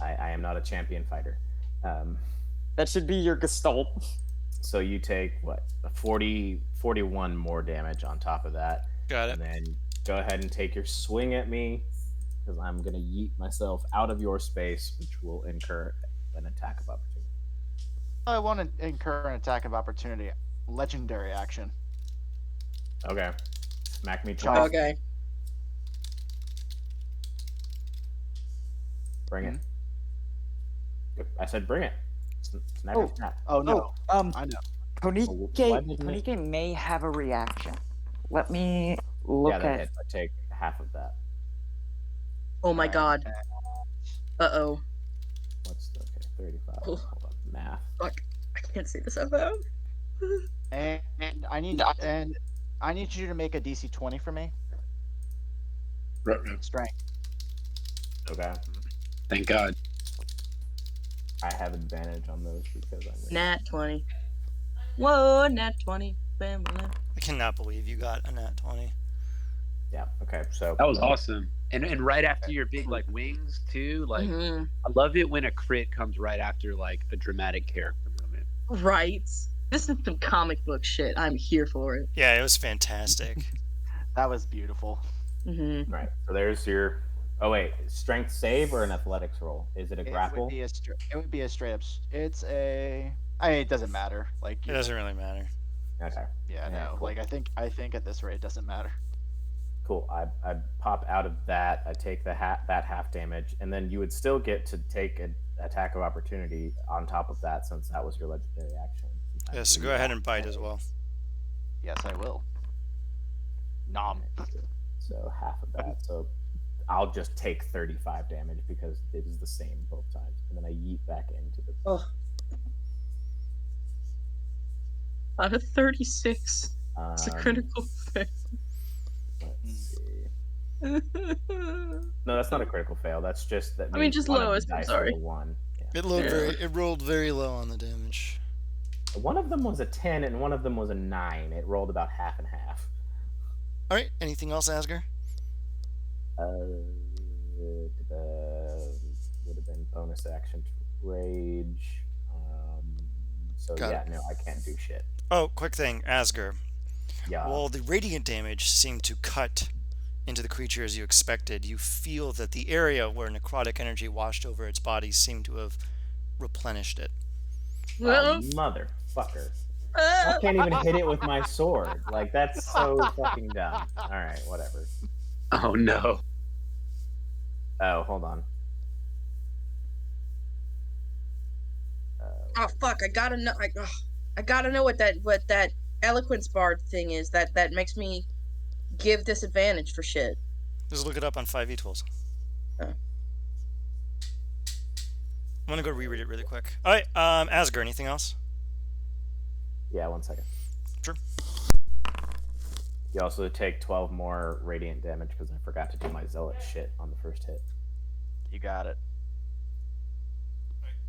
I am not a champion fighter. That should be your gestalt. So you take what, a 41 more damage on top of that. Got it. And then go ahead and take your swing at me, because I'm gonna yeet myself out of your space, which will incur an attack of opportunity. I want to incur an attack of opportunity. Legendary action. Okay. Smack me twice. Okay. Bring it. I said bring it. Snap Oh. it, snap. Oh no, I know. why Ponike, didn't it- Ponike may have a reaction. Let me look Yeah, that at. hits. I take half of that. Oh my Alright. god. Uh-oh. What's the, okay, 35. Oh. Hold on, math. Fuck. I can't see this out loud. and I need you to make a DC 20 for me. Strength. Okay. Thank God. I have advantage on those because I'm rich. Nat 20. Whoa, nat 20. Bam, bam. I cannot believe you got a nat 20. Yeah, okay, so That was awesome. And right after your big like wings too. Like Mhm. I love it when a crit comes right after like a dramatic character moment. Right. This is some comic book shit. I'm here for it. Yeah, it was fantastic. That was beautiful. Mm-hmm. right. So there's your. Oh wait, strength save or an athletics roll? Is it a grapple? It would be a straight up. It's a. I mean, it doesn't matter. Like It doesn't really matter. Okay. Yeah, Yeah, no. cool. Like I think at this rate, it doesn't matter. Cool. I pop out of that. I take that half damage, and then you would still get to take an attack of opportunity on top of that, since that was your legendary action. Yeah, so go ahead and bite as well. Yes, I will. Nom. So half of that. So I'll just take 35 damage because it is the same both times, and then I yeet back into the. Oh. Out of 36. It's a critical fail. Let's see. No, that's not a critical fail. That's just that. I mean, means just one of the lowest, I'm dice sorry. rolled a 1. Yeah. It rolled very low on the damage. One of them was a 10 and one of them was a 9. It rolled about half and half. All right. Anything else, Asger? Would have been bonus action to rage. So Got yeah, it. no, I can't do shit. Oh, quick thing, Asger. Yeah. While the radiant damage seemed to cut into the creature as you expected, you feel that the area where necrotic energy washed over its body seemed to have replenished it. Oh, motherfucker. I can't even hit it with my sword. Like, that's so fucking dumb. Alright, whatever. Oh no. Oh, hold on. Oh fuck! I gotta know. I gotta know what that eloquence bard thing is. That makes me give disadvantage for shit. Just look it up on 5e tools. Oh. I'm gonna go reread it really quick. All right, Asger, anything else? Yeah, 1 second. Sure. You also take 12 more radiant damage because I forgot to do my zealot shit on the first hit. You got it.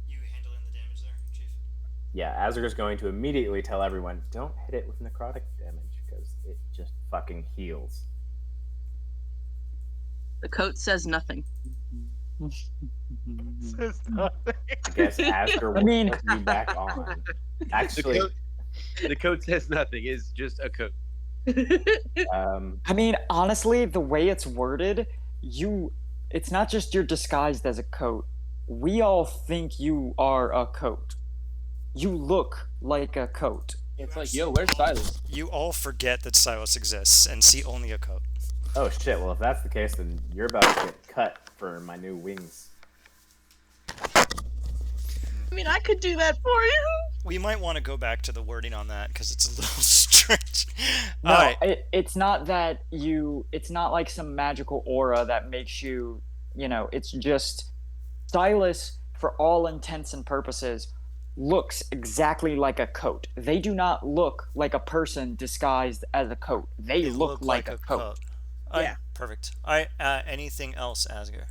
You handling the damage there, Chief? Yeah, Azur's going to immediately tell everyone, don't hit it with necrotic damage because it just fucking heals. The coat says nothing. Says nothing. I guess Azur will put you back on. Actually, The coat says nothing. It's just a coat. I mean, honestly, the way it's worded, it's not just you're disguised as a coat. We all think you are a coat. You look like a coat. It's like, yo, where's Silas? You all forget that Silas exists and see only a coat. oh shit, well if that's the case, then you're about to get cut for my new wings. I mean, I could do that for you. We might want to go back to the wording on that because it's a little strange. Strange. No, All right. it's not that you. It's not like some magical aura that makes you. It's just Silas, for all intents and purposes, looks exactly like a coat. They do not look like a person disguised as a coat. They look like a coat. All right, Yeah. perfect. All right, anything else, Asger?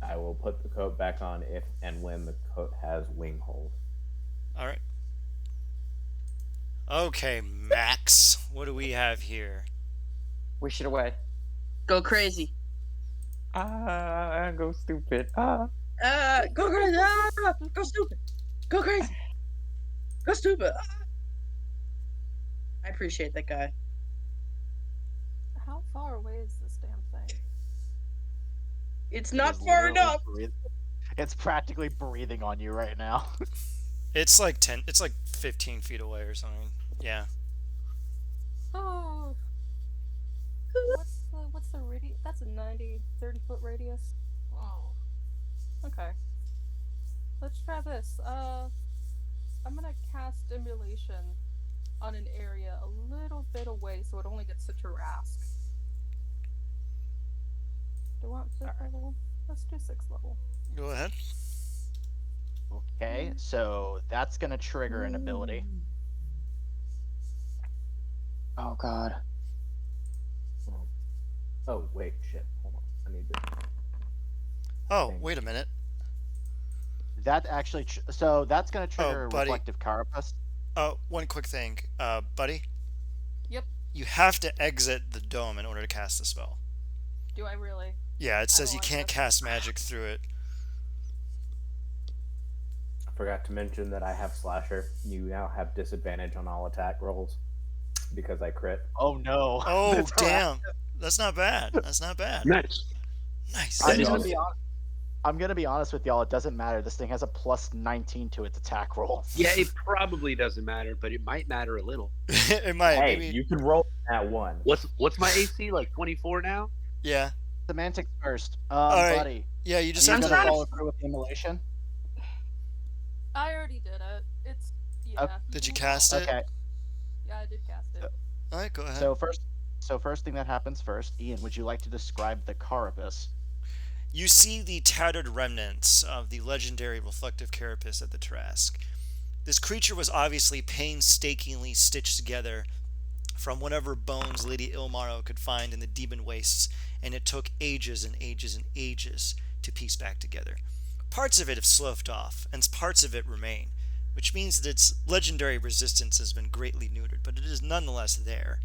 I will put the coat back on if and when the coat has wing holes. All right. Okay, Max, what do we have here? Wish it away. Go crazy. Go stupid. Go crazy. Go stupid. Go crazy. Go stupid. I appreciate that guy. How far away is this damn thing? It's It not is far literally enough. It's practically breathing on you right now. It's like 15 feet away or something. Yeah. Oh. What's the radius? That's a 30-foot radius. Oh. Okay. Let's try this. I'm gonna cast Emulation on an area a little bit away so it only gets to Tarask. Do you want 6th level? Let's do 6th level. Go ahead. Okay, so that's gonna trigger an ability. Oh God. Oh wait, shit. Hold on. I need to. Oh, wait a minute. That actually, so that's gonna trigger buddy. reflective carapace. One quick thing, buddy. Yep. You have to exit the dome in order to cast the spell. Do I really? Yeah, it says don't you like can't that. cast magic through it. I forgot to mention that I have slasher. You now have disadvantage on all attack rolls because I crit. Oh no! Oh, That's all right. damn. That's not bad. That's not bad. Nice. Nice. I'm gonna be honest with y'all. It doesn't matter. This thing has a plus 19 to its attack roll. Yeah, it probably doesn't matter, but it might matter a little. It might. Hey, Maybe. you can roll that one. What's my AC? Like 24 now? Yeah. Semantics first, right. buddy. Yeah, you just Are you have gonna to. follow through with the immolation? I already did it. It's Did you can cast roll. it? Okay. Yeah, I did cast it. All right, go ahead. So first thing that happens first, Ian, would you like to describe the carapace? You see the tattered remnants of the legendary reflective carapace at the Tarask. This creature was obviously painstakingly stitched together from whatever bones Lady Illmarrow could find in the demon wastes, and it took ages and ages and ages to piece back together. Parts of it have sloughed off, and parts of it remain, which means that its legendary resistance has been greatly neutered, but it is nonetheless there.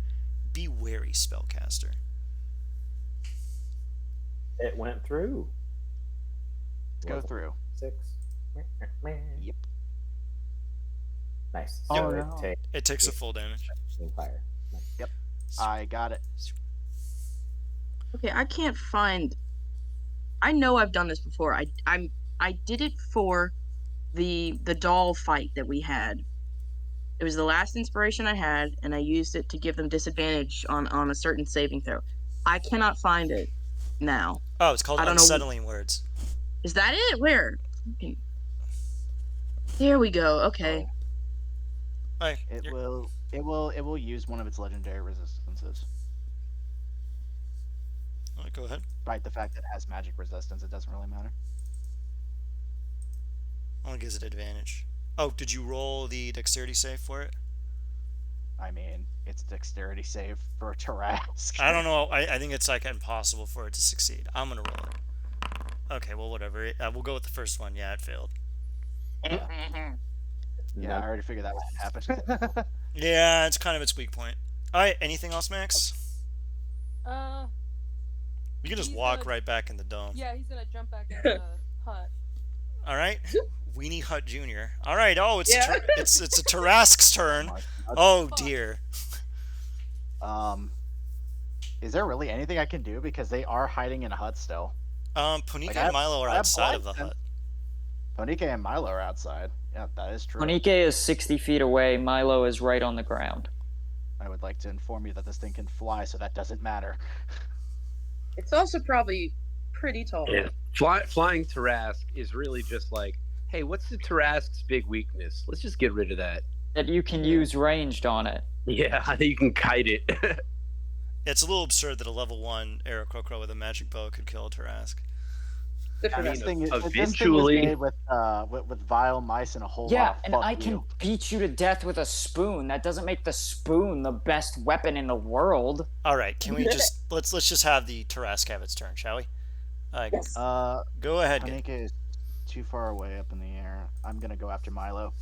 Be wary, spellcaster. It went through. Let's go through. 6. Yep. Nice. Oh, So no. It takes a full damage. fire. Nice. I got it. Okay, I can't find. I know I've done this before. I did it for the doll fight that we had. It was the last inspiration I had, and I used it to give them disadvantage on a certain saving throw. I cannot find it now. Oh, it's called I don't know- Unsettling Words. Is that it? Where? Okay. There we go. Okay. Alright, It will use one of its legendary resistances. alright, go ahead. Despite the fact that it has magic resistance, it doesn't really matter. Only gives it advantage. Oh, did you roll the dexterity save for it? I mean, it's a dexterity save for a Tarask. I don't know. I think it's like impossible for it to succeed. I'm gonna roll it. Okay, well, whatever. We'll go with the first one. Yeah, it failed. Yeah, I already figured that would happen. Yeah, it's kind of its weak point. Alright, anything else, Max? You can just He's walk gonna- right back in the dome. Yeah, he's gonna jump back into the hut. Alright? Weenie Hut Jr. Alright, oh, it's Yeah. it's a Tarask's turn. Oh, dear. Is there really anything I can do because they are hiding in a hut still? Ponika Like, and Milo are I have outside of the blind hut. Ponike and Milo are outside. Yeah, that is true. Monike is 60 feet away. Milo is right on the ground. I would like to inform you that this thing can fly, so that doesn't matter. It's also probably pretty tall. Yeah. Flying Tarask is really just like, hey, what's the Tarask's big weakness? Let's just get rid of that. that you can use ranged on it. Yeah, you can kite it. It's a little absurd that a level 1 Aarakocra with a magic bow could kill a Tarask. Good for I them. mean, This thing was eventually. made with vile mice and a whole lot Yeah, of and fuck I you. can beat you to death with a spoon. That doesn't make the spoon the best weapon in the world. All right, can we just let's just have the Tarask have its turn, shall we? Yes. Go ahead. Gid. Tanika is too far away up in the air. I'm gonna go after Milo.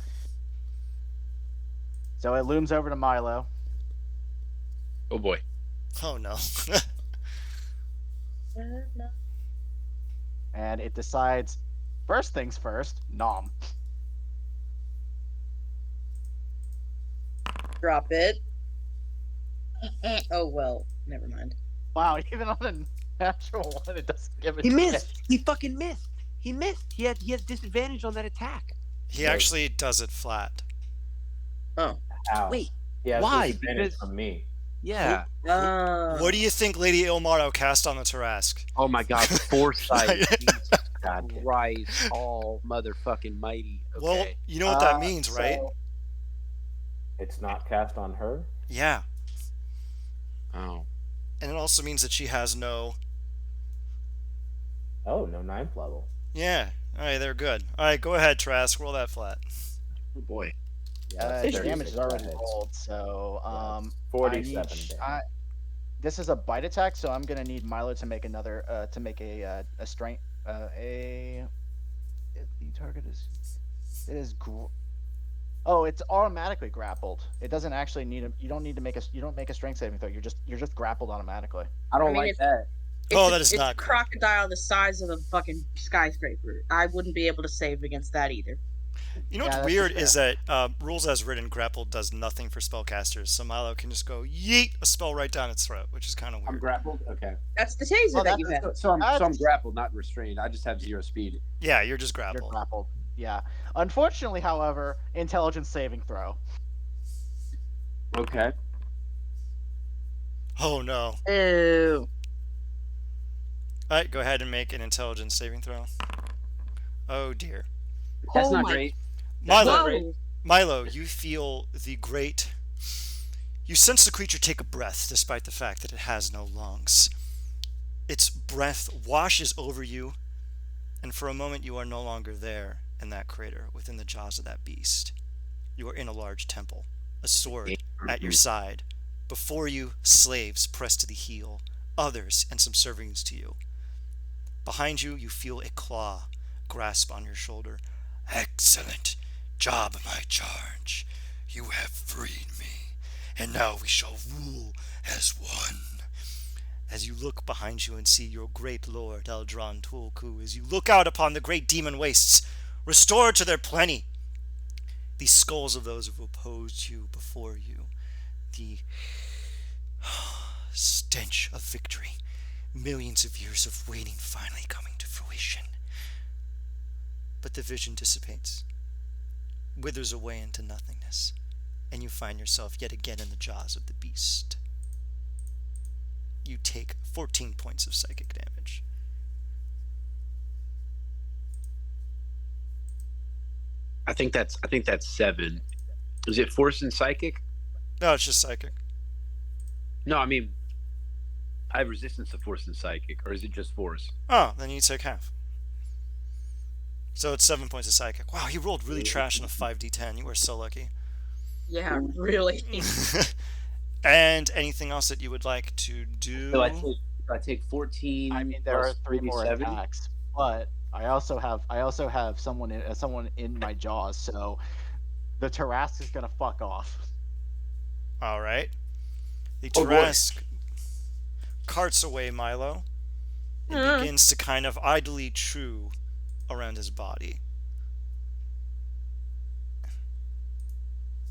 So it looms over to Milo. Oh boy. Oh no. And it decides, first things first, nom. Drop it. Oh well, never mind. Wow, even on a natural one, it doesn't give a He shit. missed. He fucking missed. He missed. He has disadvantage on that attack. He actually does it flat. Oh. Ow. Wait, He has why? disadvantage Because- from me. Yeah. What do you think Lady Illmarrow cast on the Tarask? Oh my God, foresight. Jesus God. Christ, all motherfucking mighty. Okay. Well, you know what that means, right? So, It's not cast on her? Yeah. Oh. And it also means that she has no... Oh, no 9th level. Yeah. Alright, they're good. Alright, go ahead, Trask. Roll that flat. Oh boy. Yeah, that's damage 36 is already that hits. rolled, so Yeah, it's I 47 need- damage. this is a bite attack, so I'm gonna need Milo to make another to make a strength the target is it's automatically grappled. It doesn't actually need you don't make a strength saving throw. You're just grappled automatically. I don't I mean, like it's- that. Oh, It's that is it's not a good. crocodile the size of a fucking skyscraper. I wouldn't be able to save against that either. You know Yeah, what's that's weird fair. is that rules as written grapple does nothing for spellcasters, so Milo can just go yeet a spell right down its throat, which is kind of I'm weird. grappled. Okay. That's the taser Well, that you that's- have. So I'm That's- grappled, not restrained. I just have 0 speed. Yeah, you're just You're grappled. grappled. Yeah. Unfortunately, however, intelligence saving throw. Okay. Oh no. Ew. Alright, go ahead and make an intelligence saving throw. Oh dear. That's Oh not my- great. Milo, Whoa. Milo, you feel the great... You sense the creature take a breath despite the fact that it has no lungs. Its breath washes over you, and for a moment you are no longer there in that crater within the jaws of that beast. You are in a large temple, a sword at your side. Before you, slaves pressed to the heel, others and subservients to you. Behind you, you feel a claw grasp on your shoulder. Excellent job, my charge. You have freed me, and now we shall rule as one. As you look behind you and see your great lord Eldron Tulku, as you look out upon the great demon wastes, restored to their plenty, the skulls of those who opposed you before you, the stench of victory, millions of years of waiting finally coming to fruition. But the vision dissipates, withers away into nothingness, and you find yourself yet again in the jaws of the beast. You take 14 points of psychic damage. I think that's 7. Is it force and psychic? No, it's just psychic. No, I mean, I have resistance to force and psychic, or is it just force? Oh, then you take half. So it's 7 points of psychic. Wow, he rolled really trash on a 5d10. You were so lucky. Yeah, really. And anything else that you would like to do? So I take 14. I mean, there are plus 3 more 37. attacks, but I also have someone in my jaws, so the Tarask is gonna fuck off. All right. The Oh, boy. Tarask carts away Milo and begins to kind of idly chew around his body.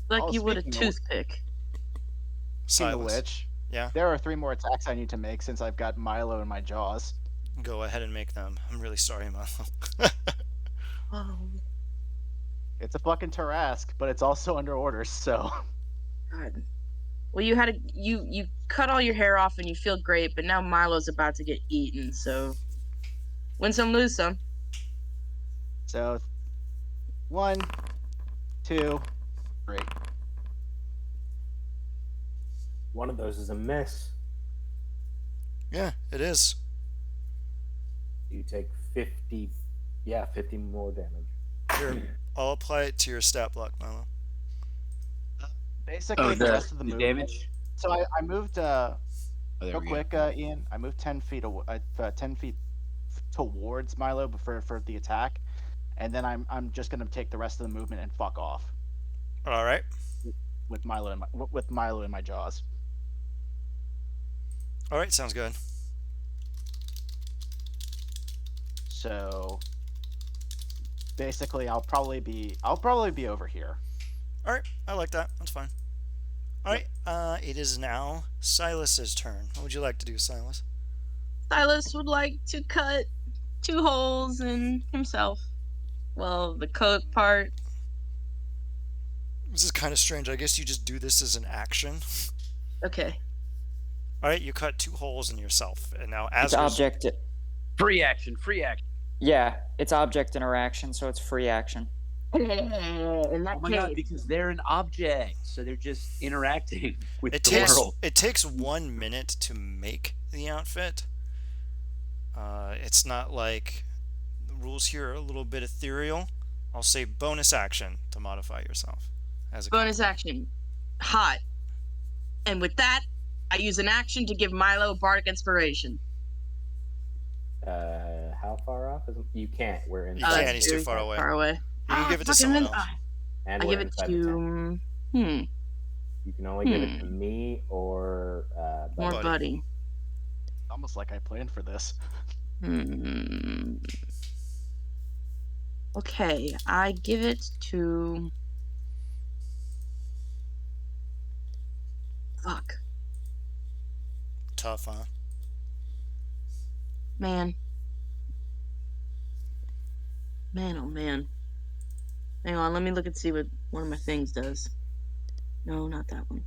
Like Oh, you would a speaking of- toothpick. Speaking of Silence. which, Yeah. there are 3 more attacks I need to make since I've got Milo in my jaws. Go ahead and make them. I'm really sorry, Milo. Oh, It's a fucking Tarask, but it's also under orders, so God. Well, you had you cut all your hair off and you feel great, but now Milo's about to get eaten. So, win some, lose some. so 1, 2, 3. One of those is a miss. Yeah, it is. You take 50. Yeah, 50 more damage. Here, I'll apply it to your stat block, Milo. Basically, the rest of the movement. damage. So I moved. Oh, there Real we quick, go. Ian. I moved 10 feet. 10 feet towards Milo for the attack, and then I'm just gonna take the rest of the movement and fuck off All right. with Milo in my jaws. All right, sounds good. So basically, I'll probably be over here. All right, I like that. That's fine. All right, it is now Silas's turn. What would you like to do, Silas? Silas would like to cut 2 holes in himself. Well, the coat part. This is kind of strange. I guess you just do this as an action. Okay. All right, you cut 2 holes in yourself, and now It's as object. Free action. Yeah, it's object interaction, so it's free action. In that Oh my case, god, because they're an object, so they're just interacting with it the takes world. it takes 1 minute to make the outfit. It's not like the rules here are a little bit ethereal. I'll say bonus action to modify yourself as a bonus action. Hot. And with that, I use an action to give Milo bardic inspiration. How far off? You can't. We're in. You can't. He's too far away. You can give it to someone else. And I we're give it inside the tent. to You can only give it to me or more Buddy. buddy. Almost like I planned for this. Okay, I give it to. Fuck, Tough, huh? man. Man, oh man. Hang on, let me look and see what one of my things does. No, not that one.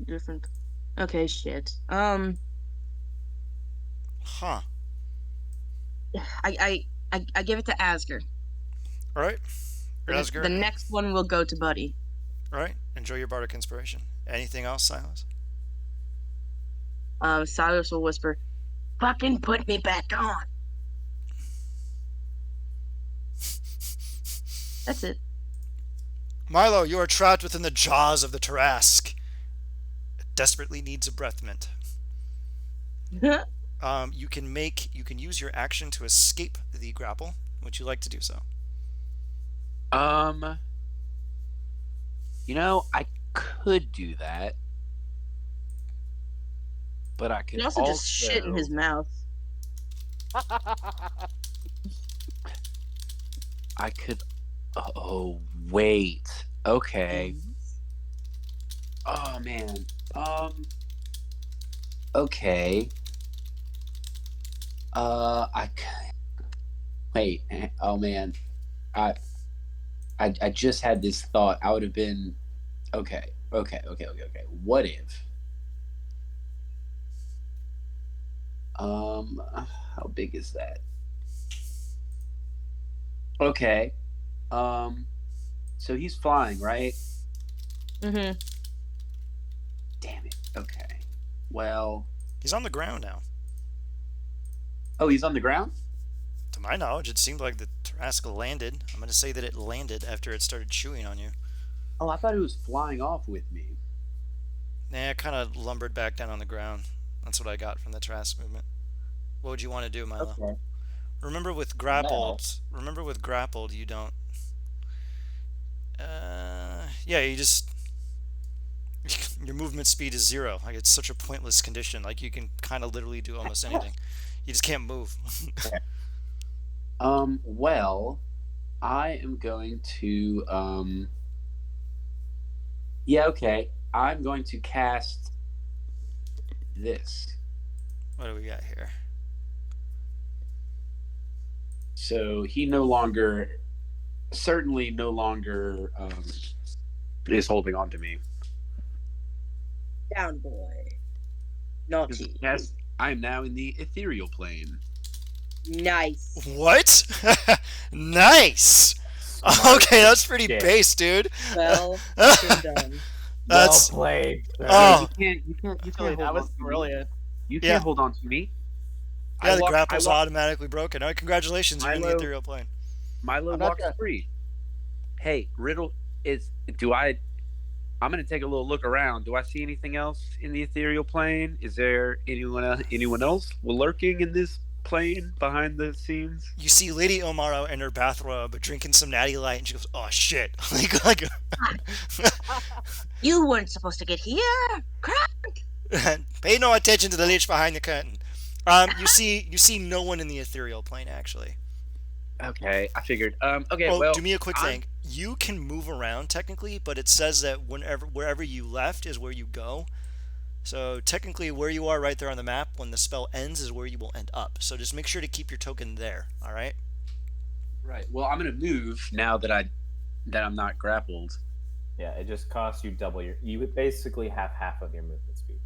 Different. Okay, shit. Huh. I give it to Asger. All right. Asger. The next one will go to Buddy. All right. Enjoy your bardic inspiration. Anything else, Silas? Silas will whisper, "Fucking put me back on." That's it. Milo, you are trapped within the jaws of the Tarrasque. It desperately needs a breath mint. You can use your action to escape the grapple. Would you like to do so? I could do that, but I could You also just shit in his mouth. I could. Oh wait. Okay. Oh man. Okay. Wait. Oh man. I just had this thought. I would have been. Okay. What if? How big is that? Okay. So he's flying, right? Mm-hmm. Damn it. Okay. Well. He's on the ground now. Oh, he's on the ground? To my knowledge, it seemed like the Tarrasque landed. I'm going to say that it landed after it started chewing on you. Oh, I thought it was flying off with me. Nah, it kind of lumbered back down on the ground. That's what I got from the Tarrasque movement. What would you want to do, Milo? Okay. Remember with grappled, you don't... you just... Your movement speed is 0. Like, it's such a pointless condition. Like, you can kind of literally do almost anything. You just can't move. Well, I am going to, yeah, okay. I'm going to cast this. What do we got here? So he certainly no longer is holding on to me. Down boy. Naughty. Yes, I am now in the ethereal plane. Nice. What? Nice. Okay, that's pretty shit. base, dude. Well done. That's Well played. Sir. oh You can't Actually, hold that was on to me. brilliant. You Yeah. can't hold on to me. yeah. The walk- grapple's I walk- automatically broken. All right, congratulations, you're in the Milo- ethereal plane. Milo I'm not walks gonna- free. Hey, Riddle, I'm gonna take a little look around. Do I see anything else in the ethereal plane? Is there anyone else lurking in this plane behind the scenes? You see Lady Illmarrow in her bathrobe drinking some natty light, and she goes, "Oh shit!" like, You weren't supposed to get here. Crap. pay no attention to the lich behind the curtain. You see no one in the ethereal plane actually. Okay, I figured. Okay, Oh, well, do me a quick I'm- thing. You can move around technically, but it says that wherever you left is where you go. So technically, where you are right there on the map when the spell ends is where you will end up. So just make sure to keep your token there. All right. Right. Well, I'm gonna move now that I'm not grappled. Yeah, it just costs you double your. You would basically have half of your movement speed.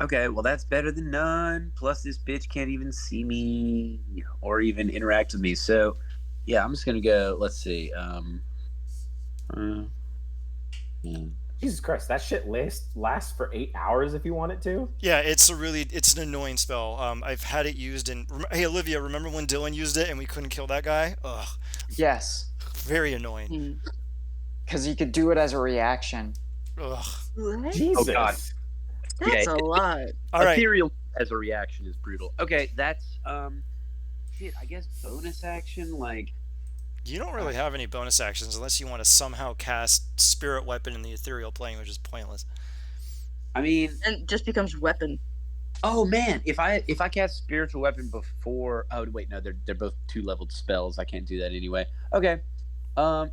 Okay, well that's better than none. Plus, this bitch can't even see me or even interact with me. So, yeah, I'm just gonna go. Let's see. Jesus Christ, that shit lasts for 8 hours if you want it to. Yeah, it's an annoying spell. I've had it used in. Hey Olivia, remember when Dylan used it and we couldn't kill that guy? Ugh, Yes, very annoying. because you could do it as a reaction. Ugh. What? Jesus. God. That's Yeah, a lot. All right. Ethereal as a reaction is brutal. Okay, that's shit. I guess bonus action like. You don't really have any bonus actions unless you want to somehow cast Spirit Weapon in the ethereal plane, which is pointless. I mean, And it just becomes weapon. oh man, if I cast spiritual weapon before, oh wait, no, they're both 2-leveled spells. I can't do that anyway. Okay,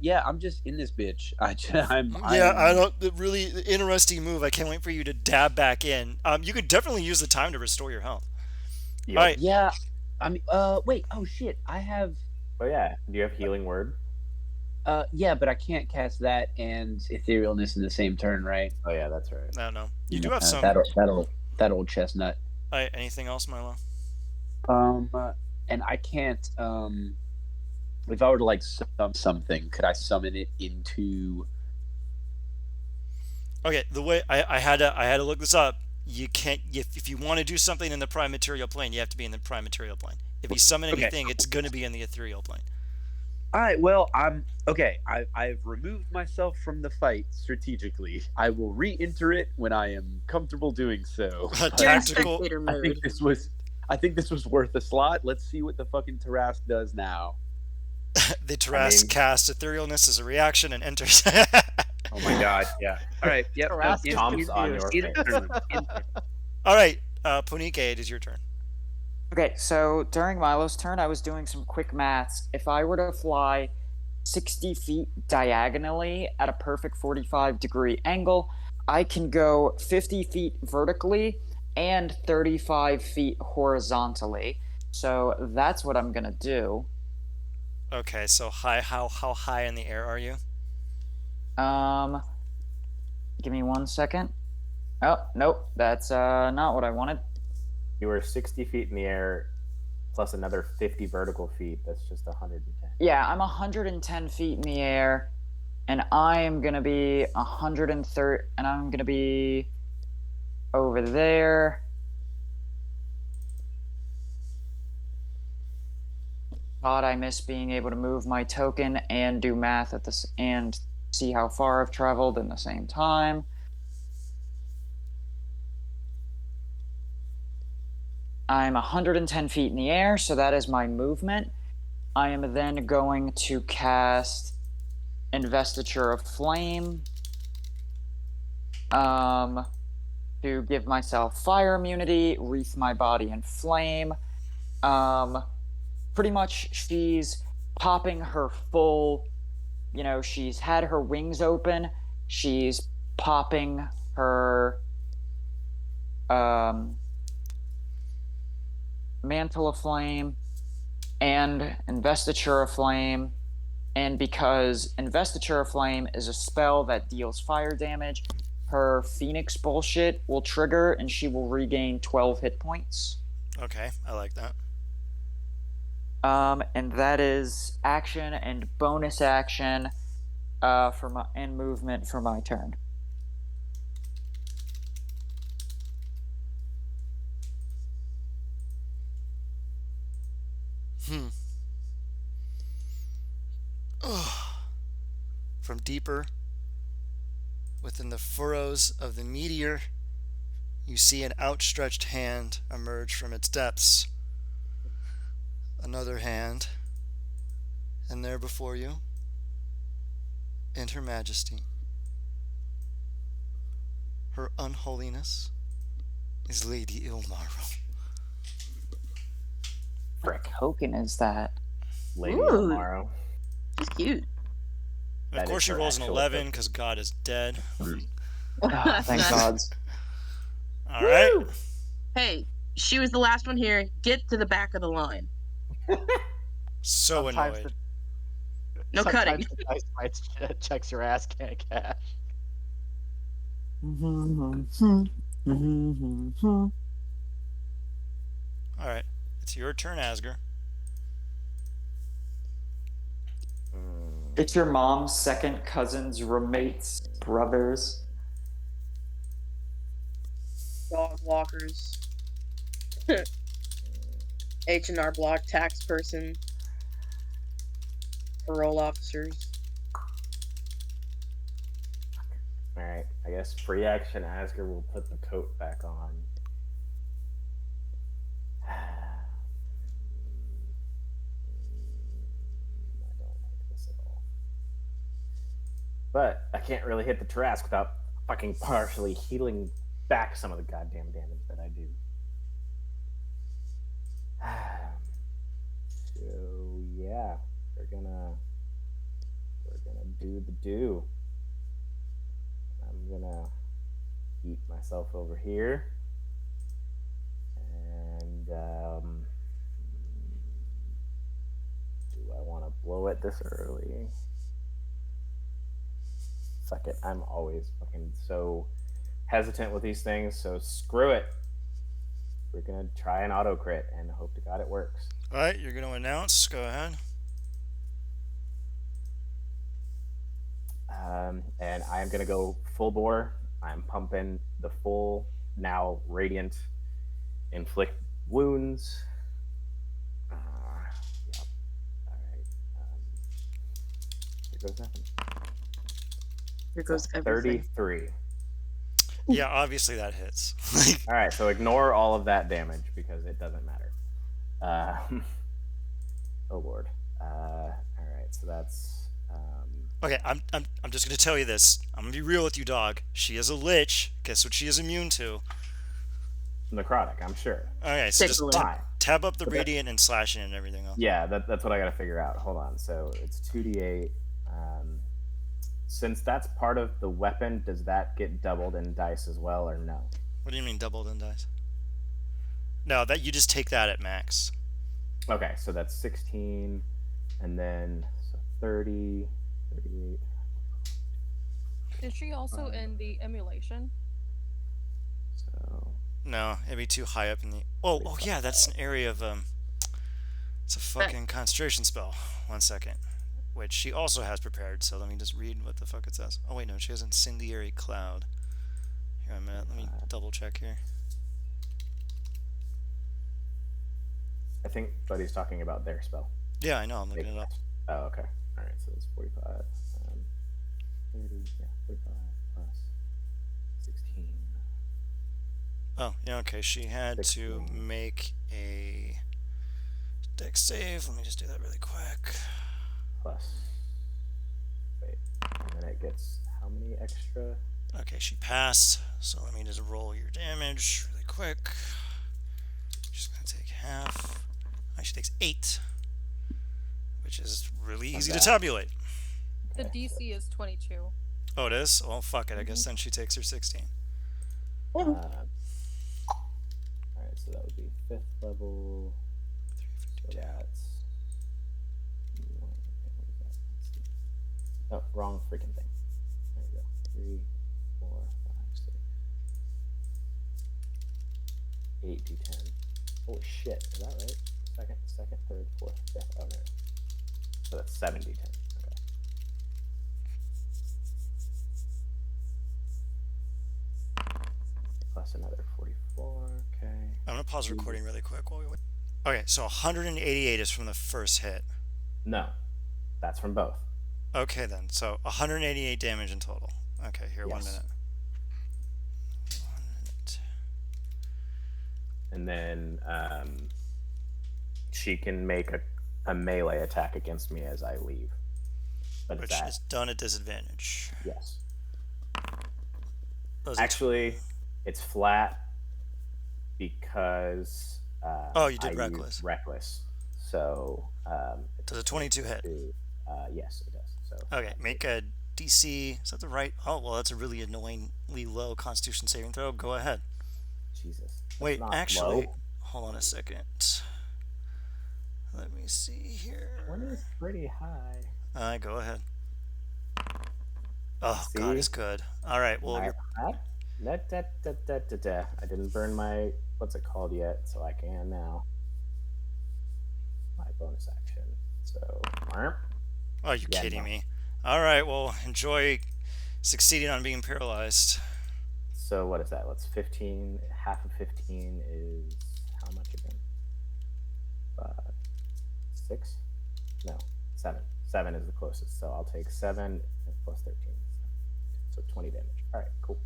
yeah, I'm just in this bitch. I don't. The really interesting move. I can't wait for you to dab back in. You could definitely use the time to restore your health. Yep. All right. Yeah, I mean, wait, oh shit, I have. Oh yeah. Do you have healing word? Yeah, but I can't cast that and etherealness in the same turn, right? Oh yeah, that's right. No. You do have some. That old chestnut. All right. Anything else, Milo? And I can't. If I were to like summon something, could I summon it into? Okay. The way I had to look this up. You can't if you want to do something in the prime material plane, you have to be in the prime material plane. If you summon Okay. anything, it's going to be in the ethereal plane. All right. Well, I'm okay. I've removed myself from the fight strategically. I will re-enter it when I am comfortable doing so. A You're in tactical. spectator I mode. think this was worth a slot. Let's see what the fucking Tarask does now. The Tarask mean- casts etherealness as a reaction and enters. Oh my god. Yeah. All right. Yep. Tarask is Tom's on your confused. face. All right. Punike, it is your turn. Okay, so during Milo's turn, I was doing some quick maths. If I were to fly 60 feet diagonally at a perfect 45-degree angle, I can go 50 feet vertically and 35 feet horizontally. So that's what I'm going to do. Okay, so how high in the air are you? Give me 1 second. Oh, nope, that's not what I wanted. You were 60 feet in the air, plus another 50 vertical feet. That's just 110. Yeah, I'm 110 feet in the air, and I am gonna be 130, and I'm gonna be over there. God, I miss being able to move my token and do math at this and see how far I've traveled in the same time. I'm 110 feet in the air, so that is my movement. I am then going to cast Investiture of Flame to give myself fire immunity, wreath my body in flame. Pretty much she's popping her full, she's had her wings open. She's popping her Mantle of Flame and Investiture of Flame, and because Investiture of Flame is a spell that deals fire damage, her Phoenix bullshit will trigger and she will regain 12 hit points. Okay, I like that. And that is action and bonus action for my and movement for my turn. From deeper within the furrows of the meteor, you see an outstretched hand emerge from its depths. Another hand, and there before you, and Her Majesty, Her Unholiness, is Lady Illmarrow. What token is that? Lady Ooh. Illmarrow. She's cute. And That of course, is she her rolls an actual 11 token. because God is dead. Oh, thank God. All right. Woo! Hey, she was the last one here. Get to the back of the line. So Sometimes annoyed. No cutting. Sometimes the dice might checks your ass can't cash. All right. It's your turn, Asger. It's your mom's second cousin's roommate's brothers. Dog walkers. H&R Block tax person. Parole officers. Alright, I guess free action Asger will put the coat back on. I don't like this at all. But I can't really hit the Trask without fucking partially healing back some of the goddamn damage that I do. So yeah, we're gonna do the do. I'm gonna eat myself over here, and do I want to blow it this early? Fuck it, I'm always fucking so hesitant with these things, so screw it. We're gonna try an auto crit and hope to God it works. All right, you're going to announce. Go ahead. And I'm gonna go full bore. I'm pumping the full now radiant inflict wounds. Yep. All right. Here goes nothing. Here goes everything. 33. Yeah, obviously that hits. All right, so ignore all of that damage because it doesn't matter. Oh Lord. All right, so that's. Okay, I'm just gonna tell you this. I'm gonna be real with you, dog. She is a lich. Guess what she is immune to? Necrotic, I'm sure. Okay, so just Tickling. Fine. tab up the But that- radiant and slashing and everything else. Yeah, that's what I got to figure out. Hold on. So it's 2d8. Since that's part of the weapon, does that get doubled in dice as well, or no? What do you mean doubled in dice? No, that you just take that at max. Okay, so that's 16, and then so 30, 38. Is she also in the emulation? So No, it'd be too high up in the. Oh yeah, that's an area of It's a fucking concentration spell. 1 second. Which she also has prepared. So let me just read what the fuck it says. Oh wait, no, she has incendiary cloud. Here a minute. Let me double check here. I think Buddy's talking about their spell. Yeah, I know. I'm looking it up. Oh, okay. All right, so it's 45. 30, yeah, 45 plus 16. Oh, yeah, okay. She had to 16. make a dex save. Let me just do that really quick. Plus. Wait. And then it gets how many extra? Okay, she passed. So let me just roll your damage really quick. She's going to take half. She takes 8. Which is really easy to tabulate. The DC is 22. Oh, it is? Well, fuck it. I guess then she takes her 16. Alright, so that would be 5th level. So that's. What is that? Let's see. Oh, wrong freaking thing. There we go. 3, 4, 5, 6. 8 d10. Holy shit, is that right? second, third, fourth, fifth. Okay. So that's 70 10. Okay. Plus another 44. Okay. I'm gonna pause the recording really quick while we wait. Okay, so 188 is from the first hit. No, that's from both. Okay then, so 188 damage in total. Okay, here, Yes. 1 minute. 1 minute. And then she can make a melee attack against me as I leave. But Which it's is done at disadvantage. yes. Those are Actually, it's flat because Oh, you did I reckless. used reckless. So Does a 22 hit? yes, it does. So Okay, make a DC. Is that the right? Oh, well, that's a really annoyingly low Constitution saving throw. Go ahead. Jesus. That's Wait, not actually, low. hold on a second. Let me see here. 20 is pretty high. Go ahead. Oh, See? God, it's good. All right, well, you're... I didn't burn my what's it called yet, so I can now. My bonus action. So. Oh, you're Yeah, kidding no. me. All right, well, enjoy succeeding on being paralyzed. So what is that? Let's 15. Half of 15 is how much again? 6? No, 7. 7 is the closest. So I'll take 7 plus 13. So 20 damage. All right, cool.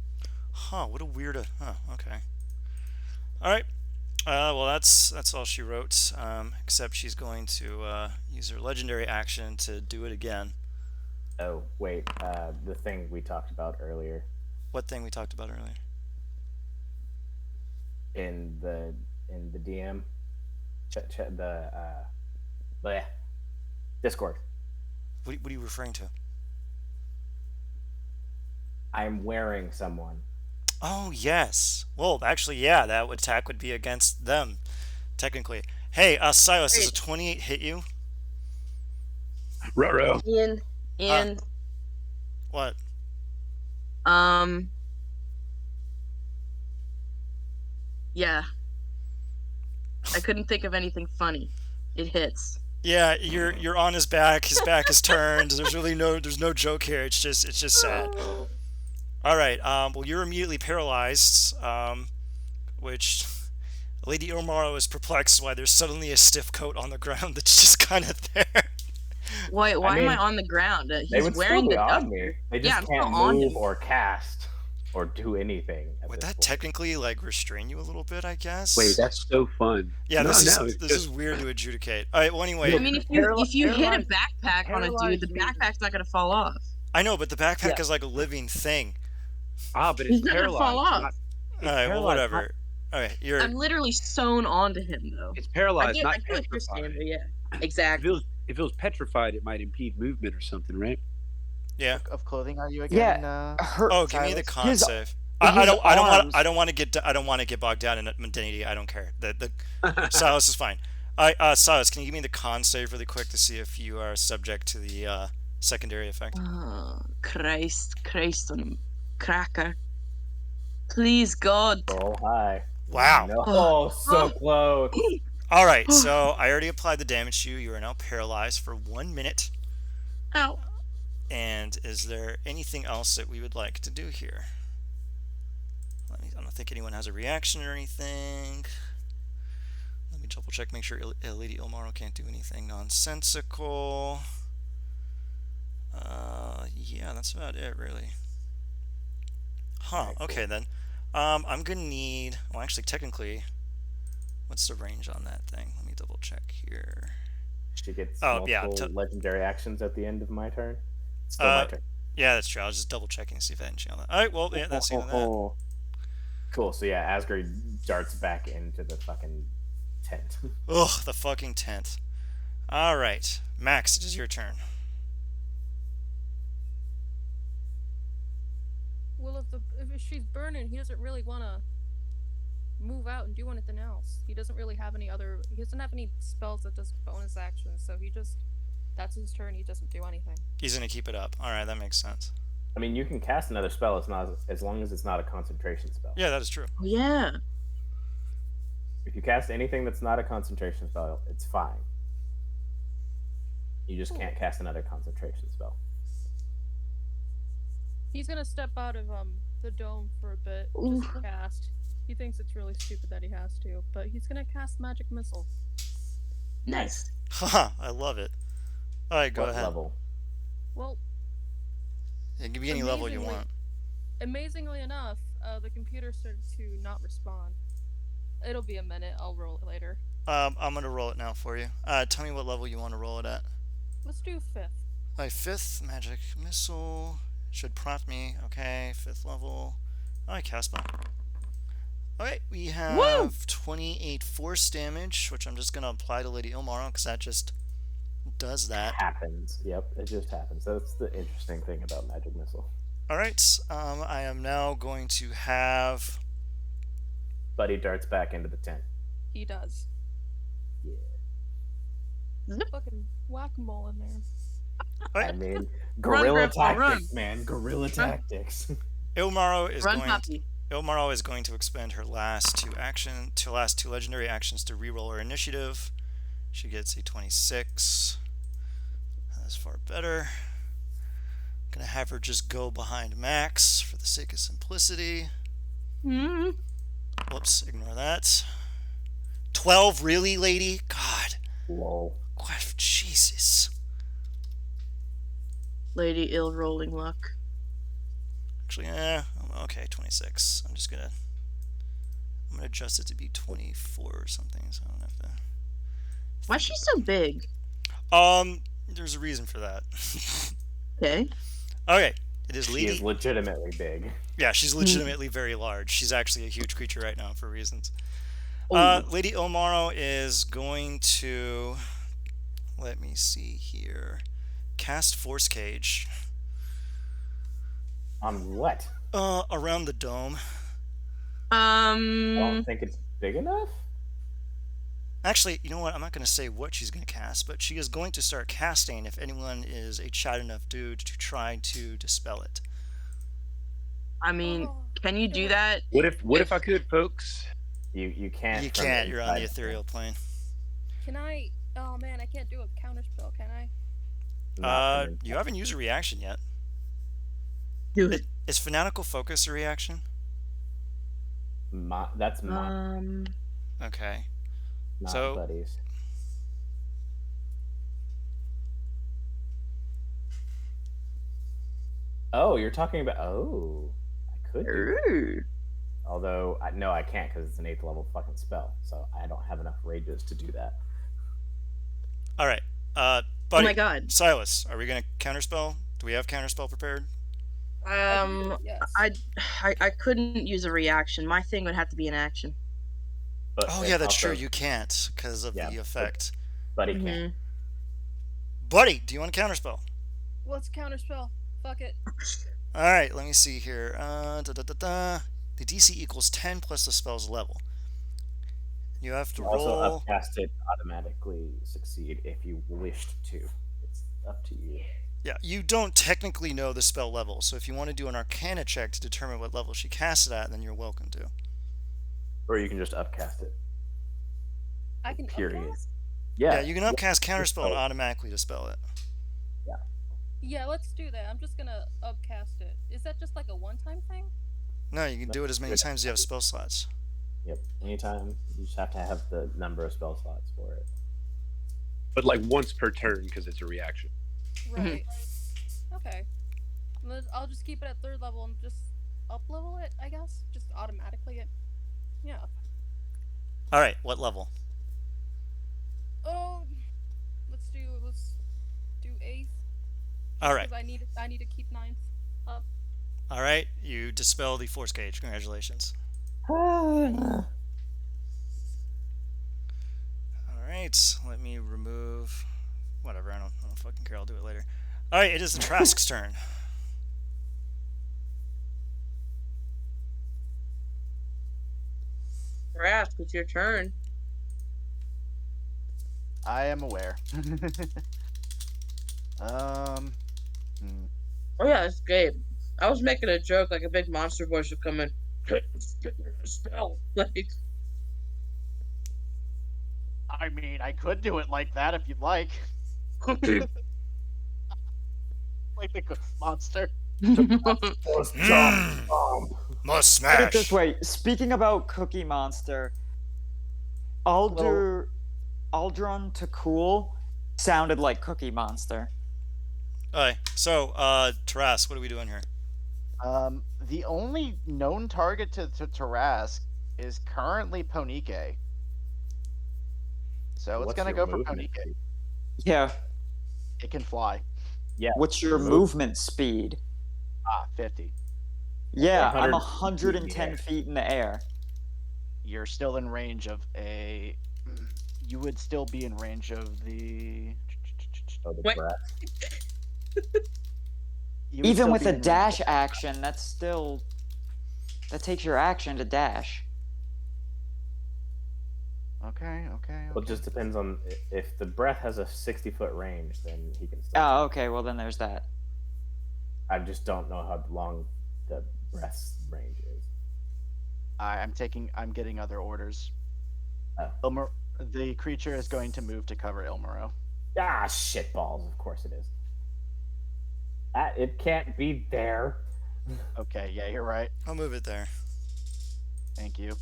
Huh, what a weird... Huh, okay. All right. Well, that's all she wrote, except she's going to use her legendary action to do it again. Oh, wait. The thing we talked about earlier. What thing we talked about earlier? In the DM, the Discord. What are you referring to? I'm wearing someone. Oh, yes. Well, actually, yeah, that attack would be against them, technically. Hey, Silas, does a 28 hit you? Ruh-roh. In What? Yeah. I couldn't think of anything funny. It hits. Yeah, you're on his back. His back is turned. There's no joke here. It's just sad. All right. Well, you're immediately paralyzed. Which Lady Illmarrow is perplexed why there's suddenly a stiff coat on the ground that's just kind of there. Why am mean, I on the ground? They would He's wearing still be the on me. duster. They Yeah, just I'm still can't on move him. or cast or do anything. Would that technically like restrain you a little bit? I guess. Wait, that's so fun. Yeah, No, this it's is just- weird to adjudicate. All right. Well, anyway. I mean, if you hit a paralyzed- backpack on a dude, the paralyzed means- backpack's not gonna fall off. I know, but the backpack is like a living thing. but it's He's not gonna paralyzed. fall off. not- All right. Well, paralyzed, whatever. All right. You're. I'm literally sewn onto him though. It's I paralyzed, get not what you're saying, petrified. but yeah, If exactly. it was petrified, it might impede movement or something, right? Yeah. Of clothing are you again? Her, Oh, give me the Silas? con His- save. I don't arms- want to get bogged down in mundanity. I don't care. The Silas is fine. Silas, can you give me the con save really quick to see if you are subject to the secondary effect? Oh, Christ on him, cracker. Please, God. Oh, hi. Wow. No, Oh. so close. All right. So I already applied the damage to you. You are now paralyzed for 1 minute. Ow. And is there anything else that we would like to do here? I don't think anyone has a reaction or anything. Let me double check, make sure Lady Illmarrow can't do anything nonsensical. Yeah, that's about it, really. Huh, okay then. I'm gonna need, well, actually, technically, what's the range on that thing? Let me double check here. She gets Oh, yeah, multiple legendary actions at the end of my turn. It's still my turn. Yeah, that's true. I was just double checking to see if I didn't change that. All right, well, yeah, that's the end of that. Cool. So yeah, Asgard darts back into the fucking tent. Ugh, the fucking tent. All right, Max, it is your turn. Well, if she's burning, he doesn't really want to move out and do anything else. He doesn't really have any other. He doesn't have any spells that does bonus actions, so that's his turn. He doesn't do anything. He's gonna keep it up. All right, that makes sense. I mean, you can cast another spell. It's not as long as it's not a concentration spell. Yeah, that is true. Yeah. If you cast anything that's not a concentration spell, it's fine. You just can't cast another concentration spell. He's gonna step out of the dome for a bit, just to cast. He thinks it's really stupid that he has to, but he's gonna cast magic missile. Nice. Haha, I love it. All right, go What ahead. level? Well, Yeah, give me any level you want. Amazingly enough, the computer started to not respond. It'll be a minute. I'll roll it later. I'm gonna roll it now for you. Tell me what level you want to roll it at. Let's do 5th. All right, 5th magic missile should prompt me. Okay, 5th level. All right, cast spell. All right, we have 28 force damage, which I'm just gonna apply to Lady Illmarrow because that just does that. Happens. Yep, it just happens. That's the interesting thing about magic missile. All right, I am now going to have. Buddy darts back into the tent. He does. Yeah. Fucking whack-a-mole in there. All right. I mean, guerrilla Grandpa, tactics, man. Guerrilla tactics. Illmarrow is Run, going. puppy. Ilmarrow is going to expend her last two legendary actions to reroll her initiative. She gets a 26. That's far better. I'm gonna have her just go behind Max for the sake of simplicity. Hmm. Whoops, ignore that. 12, really, lady? God. Lol. God, Jesus. Lady ill rolling luck. Actually, okay, 26. I'm gonna adjust it to be 24 or something, so I don't have to. Why's she so big? There's a reason for that. Okay. Okay, it is She Lady. is legitimately big. Yeah, she's legitimately very large. She's actually a huge creature right now for reasons. Oh. Lady Illmarrow is going to, let me see here, cast Force Cage. On what? Around the dome. I don't think it's big enough. Actually, you know what? I'm not going to say what she's going to cast, but she is going to start casting if anyone is a chat enough dude to try to dispel it. I mean, can you do that? What if I could, folks? You can't. You from can't. You're on the inside ethereal plane. Can I? Oh man, I can't do a counterspell, can I? Not from You haven't used a reaction yet. Do it. Is Fanatical Focus a reaction? That's mine. Okay. Not so- buddies. Oh, you're talking about. Oh, I could. Do that. Ooh. Although, no, I can't because it's an 8th level fucking spell. So I don't have enough rages to do that. All right. Oh Buddy, my god. Silas, are we going to counterspell? Do we have counterspell prepared? Yes. I couldn't use a reaction. My thing would have to be an action. But Oh, it yeah, that's also- true. You can't because of Yeah, the but- effect. Buddy Mhm. can't. Buddy, do you want to counterspell? Let's counterspell. Fuck it. All right, let me see here. The DC equals 10 plus the spell's level. You have to You also roll. upcast it automatically succeed if you wished to. It's up to you. Yeah, you don't technically know the spell level, so if you want to do an Arcana check to determine what level she casts it at, then you're welcome to. Or you can just upcast it. I can Period. upcast? Yeah, you can upcast Yeah. counterspell and automatically dispel it. Yeah, let's do that. I'm just gonna upcast it. Is that just like a one-time thing? No, you can do it as many Good. times as you have spell slots. Yep. Anytime, you just have to have the number of spell slots for it. But like once per turn because it's a reaction. Right. Okay. I'll just keep it at 3rd level and just up-level it, I guess. Just automatically it. Yeah. All right, what level? Oh, let's do 8th. All right. Because I need to keep 9th up. All right, you dispel the Force Cage. Congratulations. Ah. All right, let me remove. Whatever, I don't fucking care. I'll do it later. All right, it is the Trask's turn. Rask, it's your turn. I am aware. Oh yeah, it's Gabe. I was making a joke like a big monster voice would come in. Spell. Like, I mean, I could do it like that if you'd like. Dude, Like the ghost monster. Must Put it this smash. way. Speaking about Cookie Monster, Aldrun to Cool sounded like Cookie Monster. Alright, so, Taras, what are we doing here? The only known target to Tarask is currently Ponike. So it's What's gonna your go for movement Ponike. speed? Yeah. It can fly. Yeah. What's your movement speed? 50. Yeah, I'm 110 110 feet in the air. You're still in range of a. You would still be in range of the. Oh, the What? breath. You would Even still with be a in range dash of- action, that takes your action to dash. Okay. Well, it just depends on if the breath has a 60-foot range, then he can still. Oh, okay. Well, then there's that. I just don't know how long the breath's range is. I'm getting other orders. Oh. The creature is going to move to cover Illmarrow. Ah, shit balls. Of course it is. It can't be there. Okay, yeah, you're right. I'll move it there. Thank you.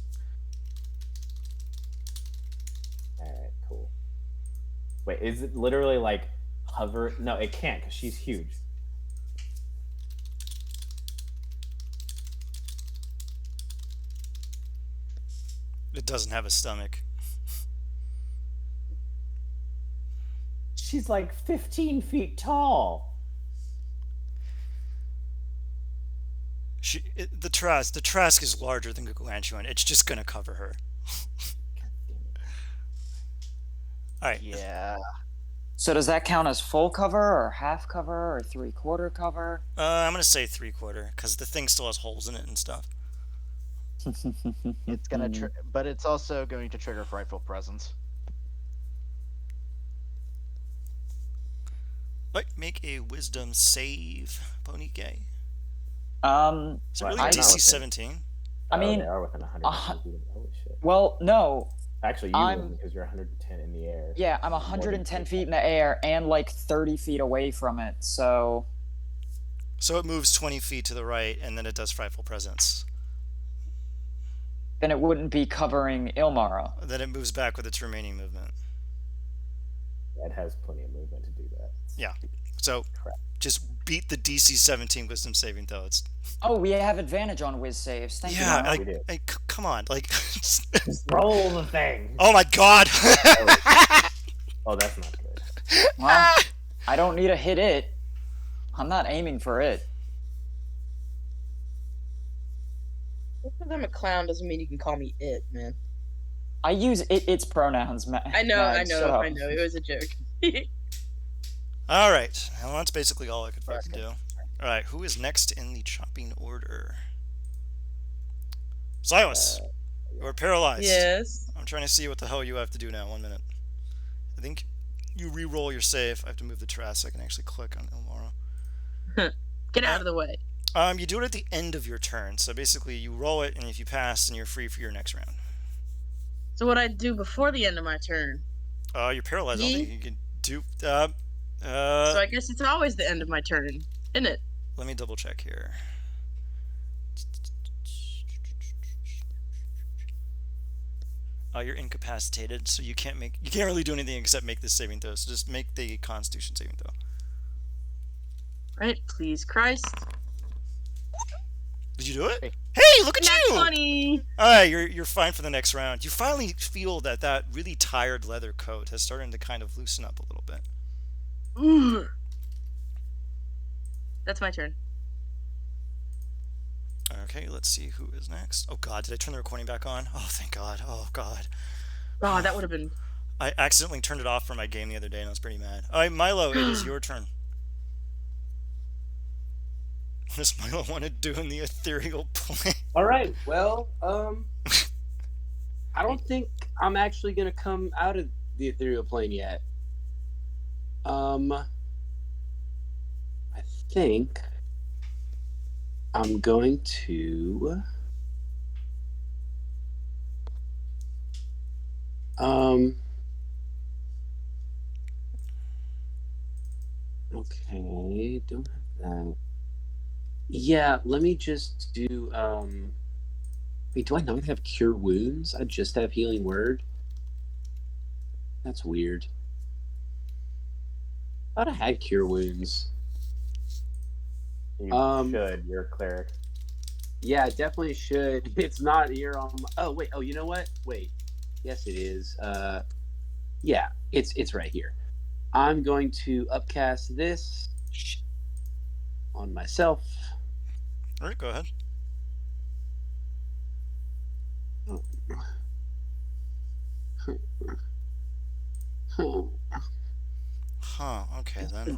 Alright, cool. Wait, is it literally like hover? No, it can't because she's huge. It doesn't have a stomach. She's like 15 feet tall. The Trask is larger than Gargantuan. It's just gonna cover her. Alright. Yeah. So does that count as full cover or half cover or 3/4 cover? I'm gonna say 3/4, because the thing still has holes in it and stuff. It's gonna, but it's also going to trigger Frightful Presence. Right, make a wisdom save, Ponike. Is it really I- DC 17? I mean, they are within 100 feet. Holy shit. well, no. Actually, you I'm- wouldn't because you're 110 in the air. Yeah, I'm 110 feet in the air and like 30 feet away from it, so... So it moves 20 feet to the right, and then it does Frightful Presence. Then it wouldn't be covering Illmarrow. Then it moves back with its remaining movement. It has plenty of movement to do that. Yeah. So Crap. just beat the DC 17 wisdom saving throw. It's Oh, we have advantage on whiz saves. Thank yeah, you. we do. come on, like Roll the thing. oh my god. Oh, that's not good. Well, I don't need to hit it. I'm not aiming for it. Just because I'm a clown doesn't mean you can call me it, man. I use its pronouns. I know. Shut I up. know. It was a joke. All right. Well, that's basically all I could fucking do. All right, who is next in the chopping order? Silas, you're paralyzed. Yes. I'm trying to see what the hell you have to do now. 1 minute. I think you re-roll your save. I have to move the Taras so I can actually click on Illmarrow. Get out of the way. You do it at the end of your turn. So basically, you roll it, and if you pass, then you're free for your next round. So what I do before the end of my turn? You're paralyzed. I don't think you can do. So I guess it's always the end of my turn, isn't it? Let me double check here. You're incapacitated, so you can't really do anything except make this saving throw. So just make the Constitution saving throw. Right? Please, Christ. Did you do it? Hey. Hey, look at Not you! funny. All right, you're fine for the next round. You finally feel that really tired leather coat has started to kind of loosen up a little bit. Ooh. That's my turn. Okay, let's see who is next. Oh god, did I turn the recording back on? Oh, thank god. Oh god. Oh, that would have been. I accidentally turned it off for my game the other day and I was pretty mad. All right, Milo, it is your turn. This Milo wanted doing the ethereal plane. All right. Well, I don't think I'm actually gonna come out of the ethereal plane yet. I think I'm going to Okay, don't have that. Yeah, let me just do. Wait, do I not have Cure Wounds? I just have Healing Word. That's weird. I thought I had Cure Wounds. You should. You're a cleric. Yeah, definitely should. It's not here on. Oh wait. Oh, you know what? Wait. Yes, it is. Yeah, it's right here. I'm going to upcast this on myself. All right, go ahead. Huh, okay then.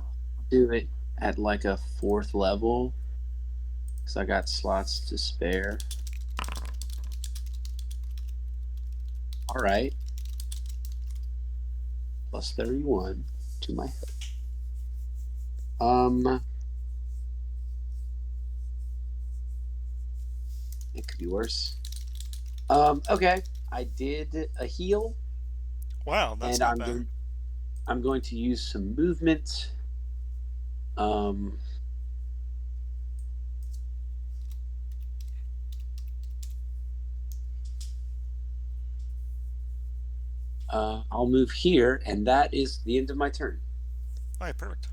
Do it at like a 4th level because I got slots to spare. All right. Plus 31 to my head. It could be worse. Okay. I did a heal. Wow, that's not bad. I'm going to use some movement. I'll move here, and that is the end of my turn. All right, perfect.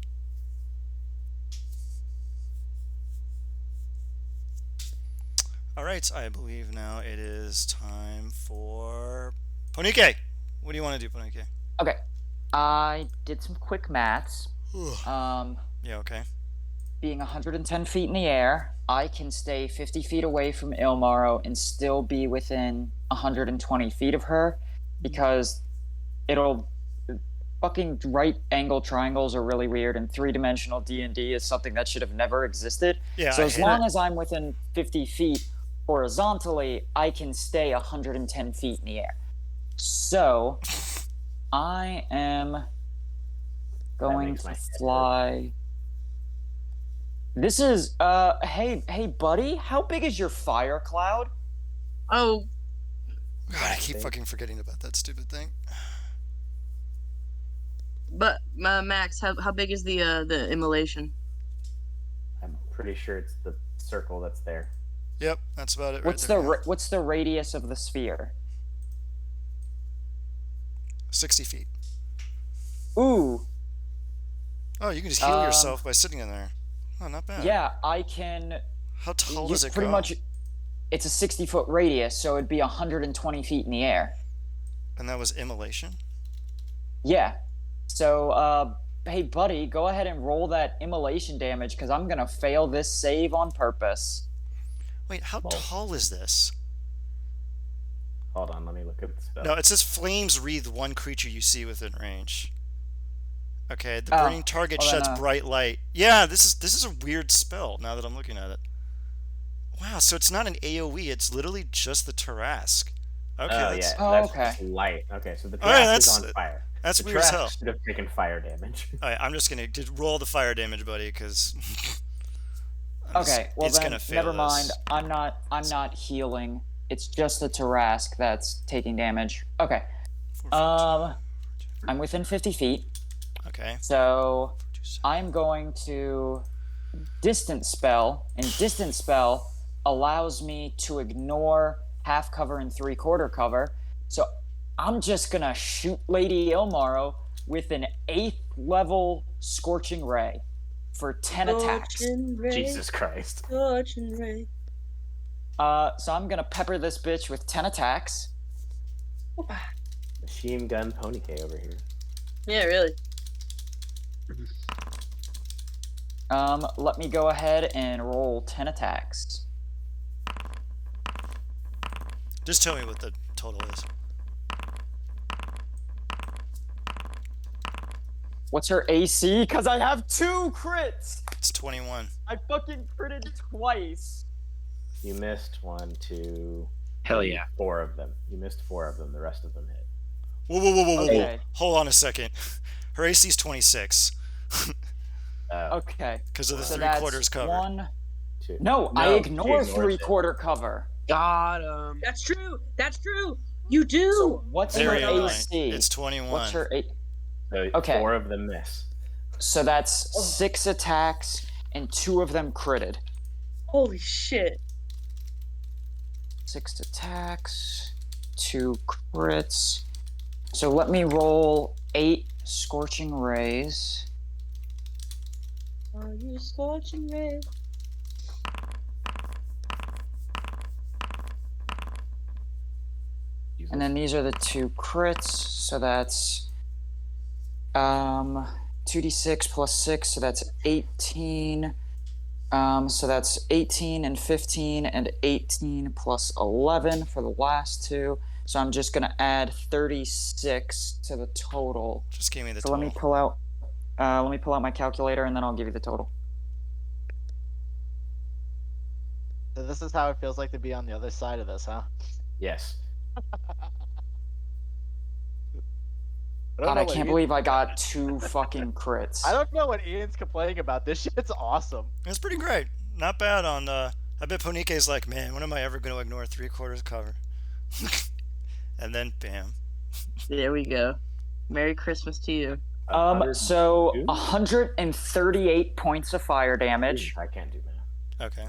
All right, I believe now it is time for Ponike. What do you want to do, Ponike? Okay. I did some quick maths. Yeah, okay. Being 110 feet in the air, I can stay 50 feet away from Illmarrow and still be within 120 feet of her, because it'll fucking right angle triangles are really weird, and 3-dimensional D&D is something that should have never existed. Yeah, so I as hate long it. as I'm within 50 feet horizontally, I can stay 110 feet in the air. So I am going to fly. This is hey buddy, how big is your fire cloud? Oh, God, I keep fucking forgetting about that stupid thing. but Max, how big is the immolation? I'm pretty sure it's the circle that's there. Yep, that's about it. What's what's the radius of the sphere? 60 feet. Ooh. Oh, you can just heal yourself by sitting in there. Oh, not bad. Yeah, I can. How tall does it pretty go? much. It's a 60-foot radius, so it'd be 120 feet in the air. And that was immolation? Yeah. So, hey buddy, go ahead and roll that immolation damage, because I'm gonna fail this save on purpose. Wait, how tall is this? Hold on, let me look at the spell. No, it says flames wreathe one creature you see within range. Okay, the burning target sheds bright light. Yeah, this is a weird spell now that I'm looking at it. Wow, so it's not an AoE, it's literally just the Tarrasque. Okay, that's okay. Light. Okay, so the All right, Tarrasque is on fire. That's the weird as hell. should have taken fire damage. All right, I'm just gonna roll the fire damage, buddy, because. Okay, well it's then, gonna fail never mind. this. I'm not healing. It's just the Tarrasque that's taking damage. Okay. I'm within 50 feet. Okay. So I'm going to distance spell, and distance spell allows me to ignore half cover and 3/4 cover. So I'm just gonna shoot Lady Illmarrow with an 8th level Scorching Ray for 10 attacks. Jesus Christ. Scorching Ray. So I'm gonna pepper this bitch with 10 attacks. Machine gun Pony K over here. Yeah, really. Let me go ahead and roll 10 attacks. Just tell me what the total is. What's her AC? Because I have 2 crits! It's 21. I fucking critted twice. You missed 1, 2. Hell yeah. 4 of them. You missed 4 of them. The rest of them hit. Whoa. Okay. Hold on a second. Her AC is 26. Okay. Because of the So 3/4 cover. 1, 2. No, I ignore 3/4 cover. Got him. That's true. That's true. You do. So what's her Very annoying. AC? It's 21. What's her AC? So Okay. 4 of them miss. So that's 6 attacks, and 2 of them critted. Holy shit. 6 attacks, 2 crits. So let me roll 8 Scorching Rays. Are you scorching red? And then these are the 2 crits, so that's 2d6 plus 6, so that's 18. So that's 18 and 15 and 18 plus 11 for the last 2. So I'm just gonna add 36 to the total. Just give me the So total. let me pull out my calculator and then I'll give you the total. So this is how it feels like to be on the other side of this, huh? Yes. God, I can't believe I got 2 fucking crits. I don't know what Ian's complaining about. This shit's awesome. It's pretty great. Not bad on I bet Ponike's like, man, when am I ever going to ignore 3/4 cover? And then bam. There we go. Merry Christmas to you. So 102? 138 points of fire damage. I can't do math. Okay.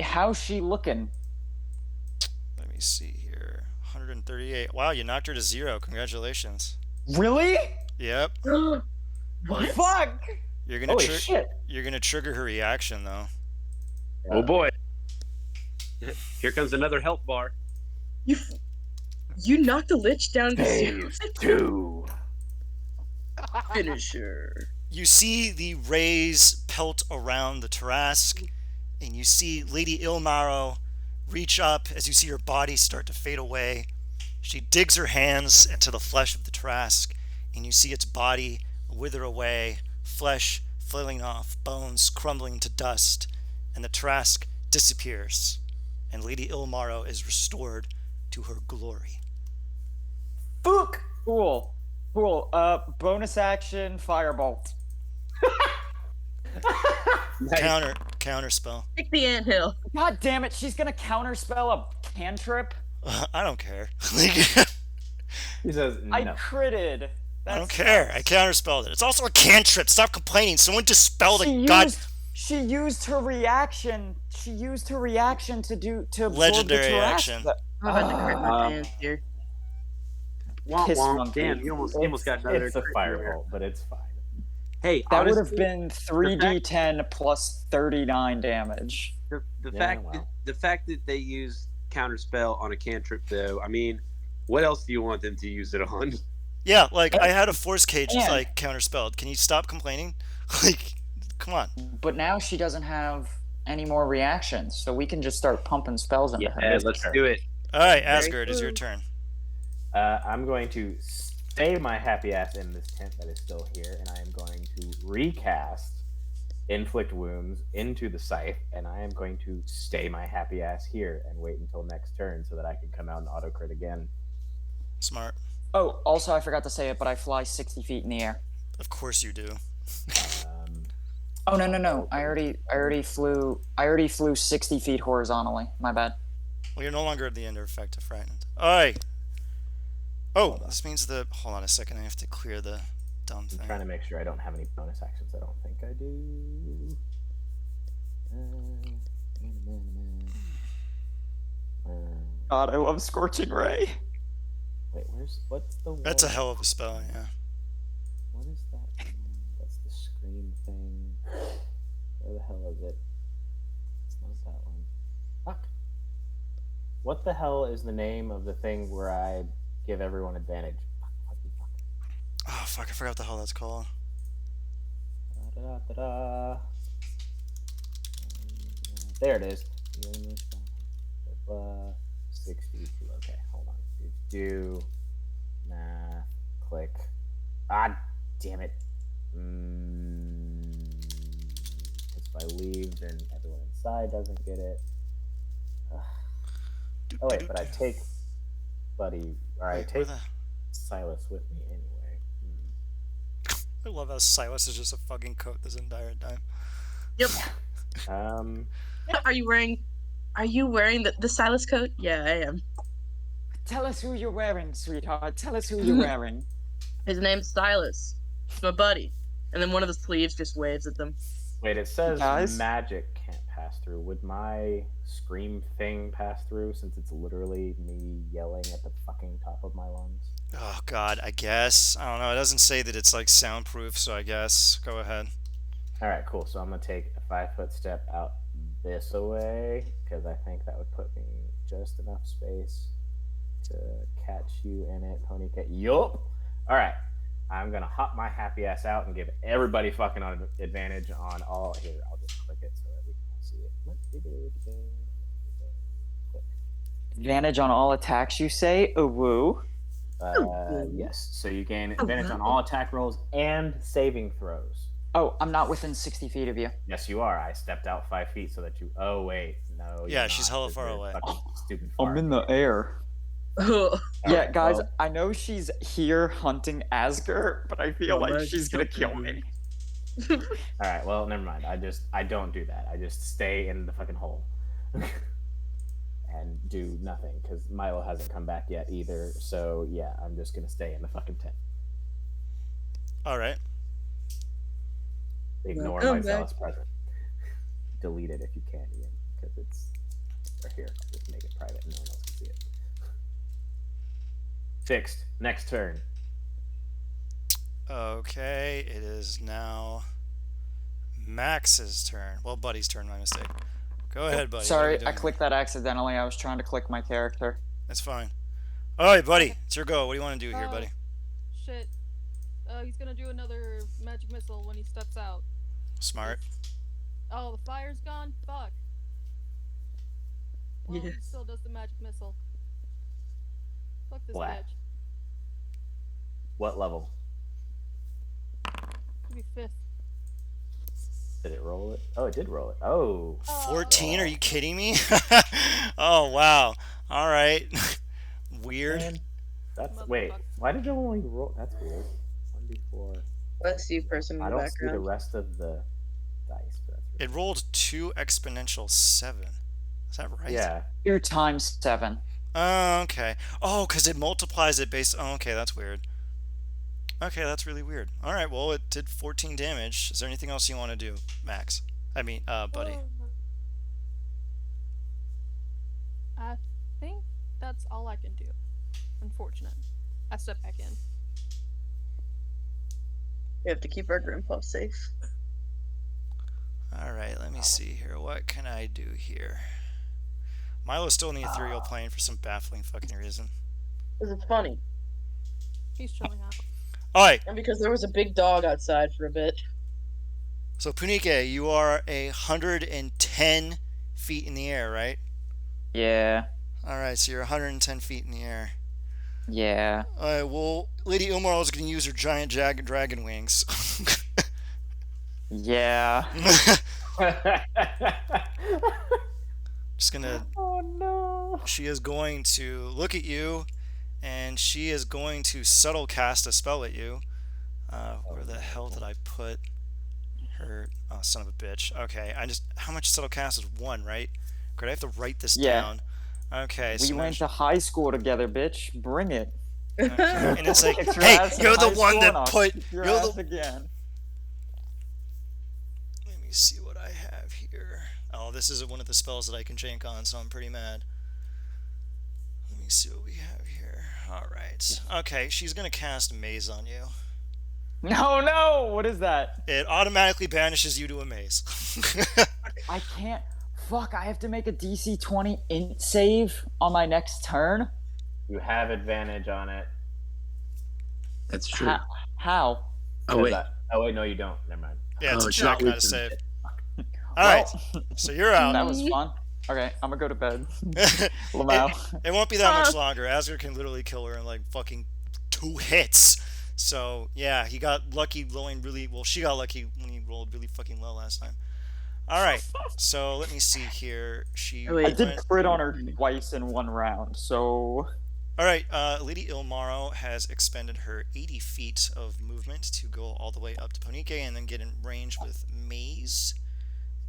How's she looking? Let me see here. 138. Wow, you knocked her to 0. Congratulations. Really? Yep. What? Fuck! You're gonna Holy shit. You're gonna trigger her reaction though. Oh boy. Here comes another health bar. You knocked the Lich down to 0. Phase 2. Finisher. You see the rays pelt around the Tarask, and you see Lady Illmarrow reach up as you see her body start to fade away. She digs her hands into the flesh of the Tarask, and you see its body wither away, flesh flailing off, bones crumbling to dust, and the Tarask disappears, and Lady Illmarrow is restored to her glory. Fuck! Cool. Bonus action, firebolt. Nice. Counter spell. Pick the anthill. God damn it, she's gonna counterspell a cantrip? I don't care. He says no. I critted. I don't care. I counterspelled it. It's also a cantrip. Stop complaining. Someone dispel the god. She used her reaction. She used her reaction to absorb Legendary the action. I'm about to crit my pants here. Womp Piss womp. monkey. Damn, you almost got another. It's a crit there. fireball, but it's fine. Hey, That would honestly, have been 3d10 plus 39 damage. the Yeah, fact that they use counterspell on a cantrip, though. I mean, what else do you want them to use it on? Yeah, like I had a force cage And- like counterspelled. Can you stop complaining? Like, come on. But now she doesn't have any more reactions, so we can just start pumping spells into her. Yeah, let's do it. All right, Very Asgard, it's your cool. turn. I'm going to stay my happy ass in this tent that is still here, and I am going to recast Inflict Wounds into the scythe, and I am going to stay my happy ass here and wait until next turn so that I can come out and auto crit again. Smart. Oh, also I forgot to say it, but I fly 60 feet in the air. Of course you do. Oh no! I already flew 60 feet horizontally. My bad. Well, you're no longer at the end of effective frightened. All right. Oh, this means hold on a second. I have to clear the dumb I'm thing. trying to make sure I don't have any bonus actions. I don't think I do. God, I love Scorching Ray. Wait, what's the one? That's a hell of a spell, yeah. What is that one? That's the scream thing. Where the hell is it? It's not that one. Fuck. What the hell is the name of the thing where I give everyone advantage? Fuck. Oh, fuck, I forgot what the hell that's called. Da-da-da-da. There it is. 62. Okay, hold on. Do math. Click. Ah, damn it. Because if I leave, then everyone inside doesn't get it. Oh wait, but I take Buddy, or I Wait, where take Silas with me anyway. I love how Silas is just a fucking coat this entire time. Yep. Hmm. Are you wearing the Silas coat? Yeah, I am. Tell us who you're wearing, sweetheart. Tell us who you're wearing. His name's Silas. It's my buddy. And then one of the sleeves just waves at them. Wait, it says Guys? magic can't pass through. Would my scream thing pass through since it's literally me yelling at the fucking top of my lungs? Oh God, I guess. I don't know. It doesn't say that it's like soundproof, so I guess go ahead. All right, cool. So I'm gonna take a 5-foot step out this away because I think that would put me just enough space to catch you in it, Pony Cat. Yup. All right. I'm gonna hop my happy ass out and give everybody fucking advantage on all. Here, I'll just click it so that we can all see it. Click. Advantage on all attacks, you say? Ooh, woo. Yes. So you gain advantage on all attack rolls and saving throws. Oh, I'm not within 60 feet of you. Yes, you are. I stepped out 5 feet so that you. Oh wait, no. Yeah, you're she's not, hella 'cause far you're away. fucking Stupid. I'm in the air. Ugh. Yeah, Alright, guys, well- I know she's here hunting Asger, but I feel like she's gonna kill me. All right. Well, never mind. I don't do that. I just stay in the fucking hole and do nothing because Milo hasn't come back yet either. So yeah, I'm just gonna stay in the fucking tent. All right. Ignore Welcome my back. zealous present. Delete it if you can, Ian, because it's right here. I'll just make it private. No one else can see it. Fixed. Next turn. Okay, it is now Max's turn. Well, Buddy's turn. My mistake. Go ahead, Buddy. What are Sorry, we I doing? clicked that accidentally. I was trying to click my character. That's fine. All right, Buddy. It's your go. What do you want to do here, buddy? Shit. He's gonna do another magic missile when he steps out. Smart. Oh, the fire's gone? Fuck. Well, he Yes. still does the magic missile. Fuck this Black. bitch. What level? Could be 5th. Did it roll it? Oh, it did roll it. Oh. 14? Are you kidding me? Oh, wow. All right. Weird. Man, that's wait. Motherfucker. Why did it only roll? That's weird. 1d4. Bless you, person in I the don't see the background. rest of the dice. But that's It rolled 2 exponential 7. Is that right? Yeah. 2 times 7. Oh, okay. Oh, because it multiplies it based. Oh, okay, that's weird. Okay, that's really weird. All right, well, it did 14 damage. Is there anything else you want to do, Max? I mean, Buddy. I think that's all I can do. Unfortunate. I step back in. We have to keep our Grimpuff safe. All right, let me see here. What can I do here? Milo's still in the ethereal plane for some baffling fucking reason. Because it's funny. He's chilling out. All right, And because there was a big dog outside for a bit. so Punike, you are 110 feet in the air, right? Yeah. All right, so you're 110 feet in the air. Yeah. All right, well, Lady Illmarrow is going to use her giant dragon wings. Yeah. Just gonna. Oh no. She is going to look at you, and she is going to subtle cast a spell at you. Where the hell did I put her? Oh, son of a bitch. Okay, how much subtle cast is 1, right? Great, I have to write this Yeah. down. Okay, We so went to high school together, bitch. Bring it. okay. And it's like, Kicked your hey, ass in you're the high one school that and I'll put. kick your You're ass the. again. Let me see what I have here. Oh, this isn't one of the spells that I can jank on, so I'm pretty mad. Let me see what we have here. All right. Okay, she's gonna cast Maze on you. No. What is that? It automatically banishes you to a maze. I can't. Fuck, I have to make a DC 20 int save on my next turn? You have advantage on it. That's true. How? Oh wait. Oh wait, no, you don't. Never mind. Yeah, it's Oh, a it's shock not kind of with save. them. Alright, Well, so you're out. that was fun. Okay, I'm gonna go to bed. it, Lamau. it won't be that much longer. Asgard can literally kill her in like fucking 2 hits. So yeah, he got lucky rolling really well. She got lucky when he rolled really fucking low last time. Alright, so let me see here. She Oh, wait. I did went- crit on her twice in 1 round, so... Alright, Lady Illmarrow has expended her 80 feet of movement to go all the way up to Ponike and then get in range with Maze.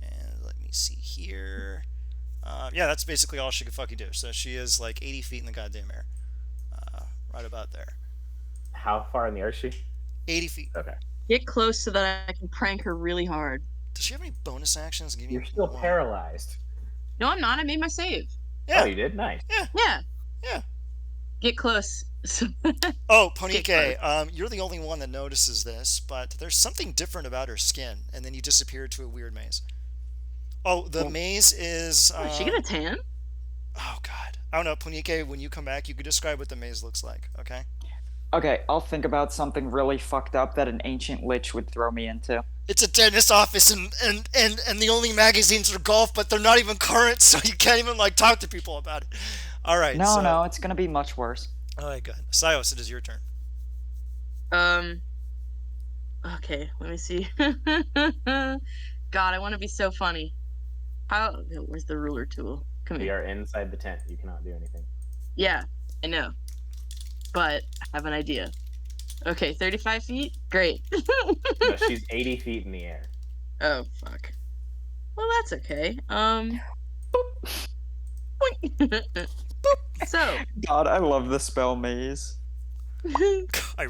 And let me see here. Yeah, that's basically all she could fucking do. So she is like 80 feet in the goddamn air. Right about there. How far in the air is she? 80 feet. Okay. Get close so that I can prank her really hard. Does she have any bonus actions? Give me You're still one. paralyzed. No, I'm not. I made my save. Yeah. Oh, you did? Nice. Yeah. Yeah. Get close. Oh, Ponike, you're the only one that notices this, but there's something different about her skin, and then you disappear to a weird maze. Oh, the maze is... Oh, is she get a tan? Oh, God. I don't know, Ponike, when you come back, you could describe what the maze looks like, okay? Okay, I'll think about something really fucked up that an ancient lich would throw me into. It's a dentist office, and the only magazines are golf, but they're not even current, so you can't even, like, talk to people about it. All right, No, it's gonna be much worse. All right, good. Silas, it is your turn. Okay, let me see. God, I want to be so funny. Where's the ruler tool? Come We here. are inside the tent. You cannot do anything. Yeah, I know. But I have an idea. Okay, 35 feet? Great. No, she's 80 feet in the air. Oh, fuck. Well, that's okay. So. God, I love the spell maze. I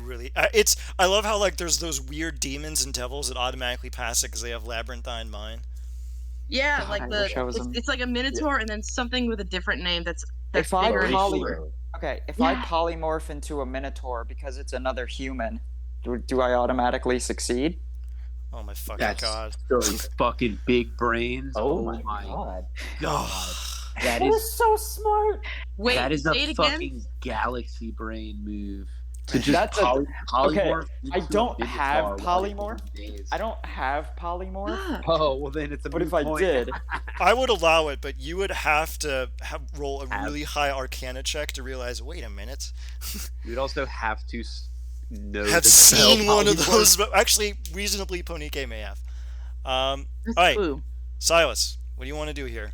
love how, like, there's those weird demons and devils that automatically pass it because they have labyrinthine mind. Yeah, God, like I wish I was it's like a minotaur and then something with a different name that's If I bigger and poly- cooler. Okay, if Yeah. I polymorph into a minotaur because it's another human, do I automatically succeed? Oh my fucking That's god. those fucking big brains. Oh my god. That That is is so smart. Wait, that is say a it again? fucking galaxy brain move. To just That's polymorph I into a don't minotaur have while polymorph. you're in a maze. I don't have polymorph, Oh, well then it's a but moot if I point. did, I would allow it, but you would have to roll a really high Arcana check to realize, wait a minute, You'd also have to know have the spell seen one of polymorph. those. But actually, reasonably, Ponike may have. All That's right, blue. Silas, what do you want to do here?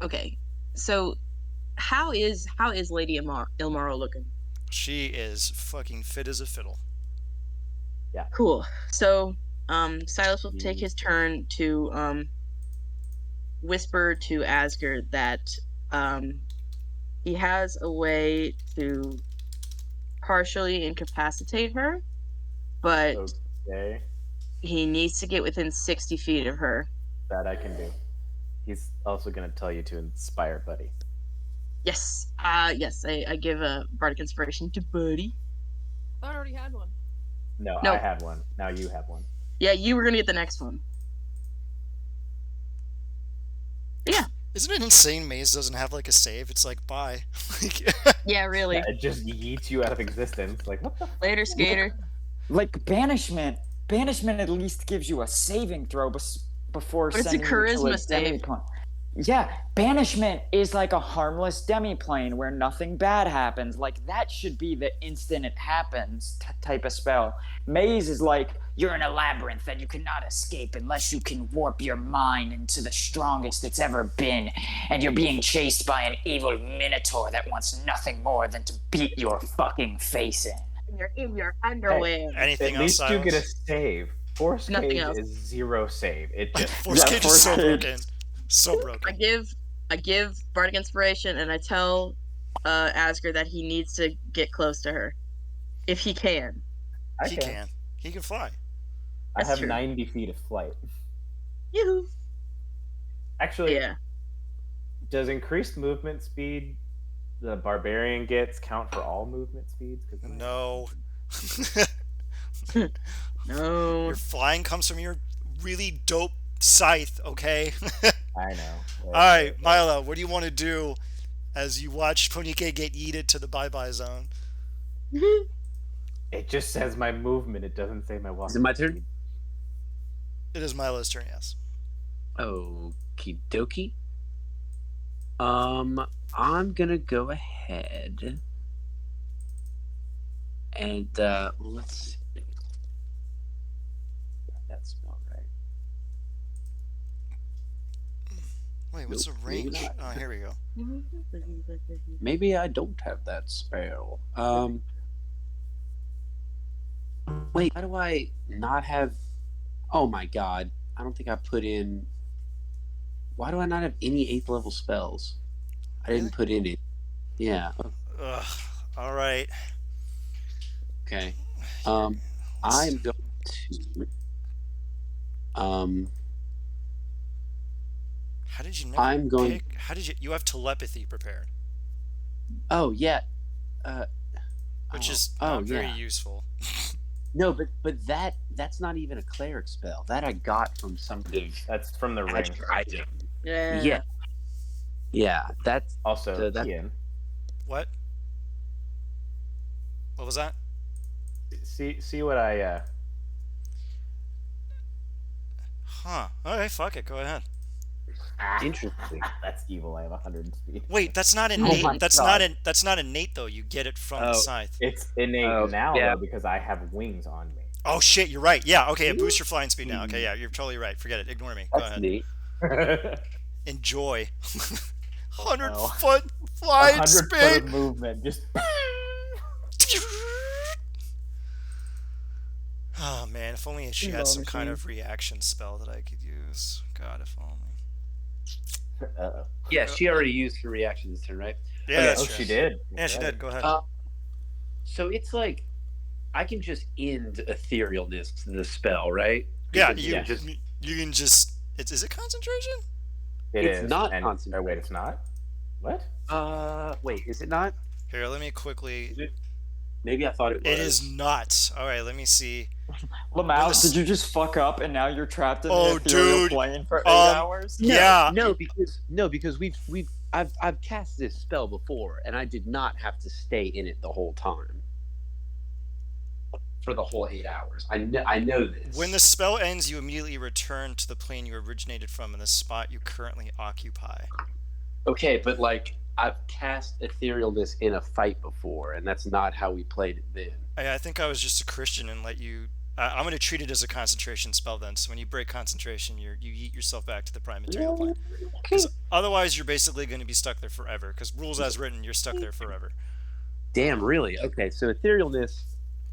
Okay. So how is Lady Illmarrow looking? She is fucking fit as a fiddle. Cool. So Silas will take his turn to whisper to Asgard that he has a way to partially incapacitate her, but Okay, he needs to get within 60 feet of her. that I can do. He's also going to tell you to inspire Buddy. Yes. Yes, I give a bardic inspiration to Buddy. I already had one. No, No. I had one. Now you have one. Yeah, you were gonna get the next one. Yeah. Isn't it insane? Maze doesn't have like a save. It's like bye. Yeah, really. Yeah, it just yeets you out of existence. Like, what the? Later, skater. like banishment at least gives you a saving throw before But it's a sending you to charisma save. demiplane. Yeah, banishment is like a harmless demiplane where nothing bad happens. Like that should be the instant it happens type of spell. Maze is like you're in a labyrinth that you cannot escape unless you can warp your mind into the strongest it's ever been, and you're being chased by an evil minotaur that wants nothing more than to beat your fucking face in. You're in your underwear. Anything At else, least you get a Silas? save. Force Nothing cage else. is 0 save. It just Force cage is Force so cage. broken. So broken. I give bardic inspiration, and I tell Asgard that he needs to get close to her, if he can. He can. He can fly. I That's have true. 90 feet of flight. Yoo-hoo. Actually, Yeah. does increased movement speed the barbarian gets count for all movement speeds? Because No. No. Your flying comes from your really dope scythe, okay? I know. All right, Mila, what do you want to do as you watch Ponike get yeeted to the bye-bye zone? It just says my movement. It doesn't say my walk. Is it my turn? It is Milo's turn, yes. Okie dokie. I'm gonna go ahead and let's see. That spell right. Wait, what's Nope, the maybe range? not. Oh, here we go. Maybe I don't have that spell. Wait, why do I not have? Oh my god! I don't think I put in. Why do I not have any 8th level spells? I didn't put in it. Yeah. Ugh. All right. Okay. Let's I'm going to. How did you never I'm going. pick? How did you have telepathy prepared, Oh yeah. which Oh. is Oh not very yeah. useful. No, but that's not even a cleric spell. That I got from some kind of That's from the ring. magic item. Yeah. Yeah. Yeah. That's Also, that. Ian, What? What was that? see what I Huh. Okay, fuck it. Go ahead. Interesting. That's evil. I have 100 speed. Wait, that's not my innate. That's God. not innate though. You get it from the Oh. scythe. It's innate Oh, now yeah. though because I have wings on me. Oh shit, you're right. Yeah. Okay, it boosts your flying speed now. Okay, yeah, you're totally right. Forget it. Ignore me. Go That's ahead. neat. Enjoy. 100 Oh. foot flying 100 foot speed. of movement. Just Oh man, if only she had some kind of reaction spell that I could use. God, if only. Uh-oh. Yeah, she already used her reaction this turn, right? Yeah, Okay. that's Oh, true. she did. Yeah, she did. Go ahead. So it's like I can just end etherealness the spell, right? Yeah, Because you just you can just. Is it concentration? It's not and, constant. Oh wait, it's not. What? wait, is it not? Here, let me quickly. Maybe I thought it was. It is not. All right, let me see. Lamau, did you just fuck up and now you're trapped in Oh, the ethereal dude. plane for 8 Um, hours? Yeah. No, because I've cast this spell before and I did not have to stay in it the whole time. For the whole 8 hours. I know this. When the spell ends, you immediately return to the plane you originated from and the spot you currently occupy. Okay, but like I've cast etherealness in a fight before, and that's not how we played it then. I think I was just a Christian and let you. I'm going to treat it as a concentration spell then. So when you break concentration, you yeet yourself back to the prime material plane. Because otherwise, you're basically going to be stuck there forever. Because rules as written, you're stuck there forever. Damn, really? Okay, so etherealness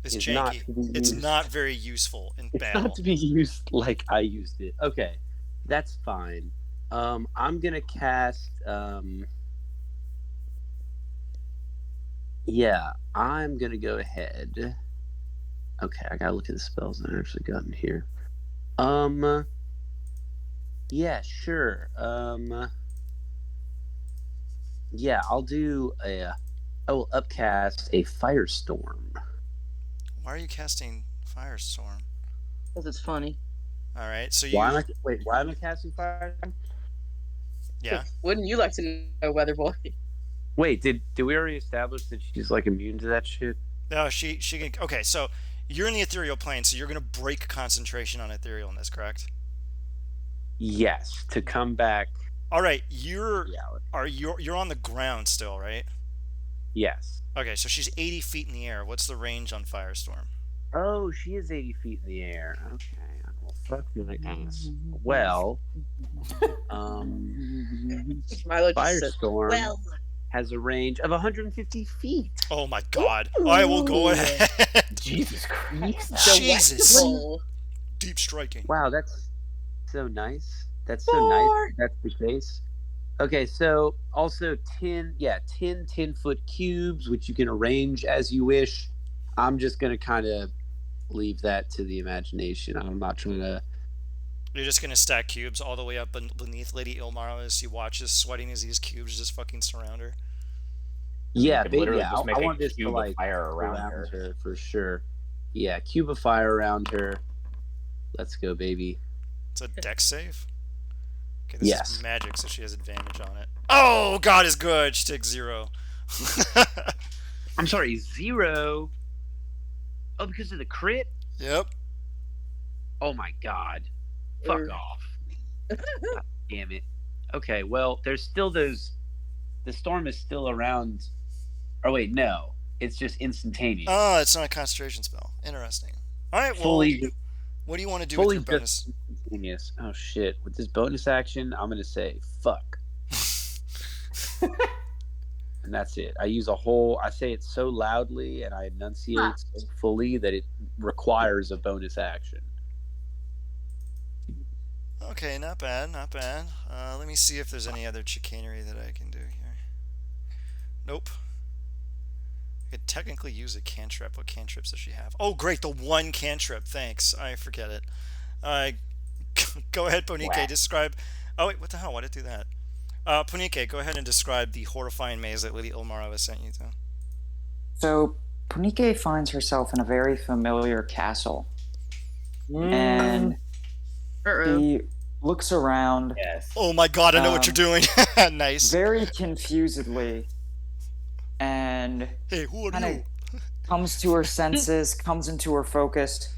It's is janky. not to be It's used. not very useful in It's battle. not to be used like I used it. Okay, that's fine. I'm gonna cast. Yeah, I'm gonna go ahead. Okay, I gotta look at the spells that I actually got in here. Yeah, sure. Yeah, I'll do a. I will upcast a firestorm. Why are you casting Firestorm? Because it's funny. All right, so you. Why am I casting firestorm? Yeah. Wouldn't you like to know, Weather Boy? Wait, did we already establish that she's like immune to that shit? No, she can. Okay, so you're in the ethereal plane, so you're going to break concentration on etherealness, correct? Yes, to come back. All right, you're Reality. you're on the ground still, right? Yes. Okay, so she's 80 feet in the air. What's the range on Firestorm? Oh, she is 80 feet in the air. Okay. Well, fuck my ass. Well, Milo just said, Firestorm well, has a range of 150 feet. Oh my god. I will go ahead. Jesus Christ. Jesus. delectable. Deep striking. Wow, that's so nice. That's so nice. That's the case. Okay, so also 10 10-foot cubes, which you can arrange as you wish. I'm just going to kind of leave that to the imagination. I'm not trying to... You're just going to stack cubes all the way up beneath Lady Illmarrow as she watches, sweating as these cubes just fucking surround her. Yeah, could literally yeah, just make I a want this to cube of like fire around her. for sure. Yeah, cube of fire around her. Let's go, baby. It's a dex save? Okay, this Yes. is magic, so she has advantage on it. Oh, God is good. She takes 0. I'm sorry, 0. Oh, because of the crit? Yep. Oh my god. Fuck off. God damn it. Okay, well, there's still those. The storm is still around. Oh, wait, no. It's just instantaneous. Oh, it's not a concentration spell. Interesting. All right, well, Fully, what do you want to do with fully your bonus? just instantaneous. Oh, shit. With this bonus action, I'm going to say, fuck. And that's it. I say it so loudly and I enunciate it so fully that it requires a bonus action. Okay, not bad, not bad. Let me see if there's any other chicanery that I can do here. Nope. could technically use a cantrip. What cantrips does she have? Oh, great, the one cantrip. Thanks. I forget it. Uh, go ahead, Ponike. Whack. Describe. Oh wait, what the hell? Why did it do that? Ponike, go ahead and describe the horrifying maze that Lady Illmarrow has sent you to. So Punike finds herself in a very familiar castle, and she looks around Yes. Oh my god, I know what you're doing. Nice. very confusedly, and Hey, who are kind you? of comes to her senses, comes into her focus,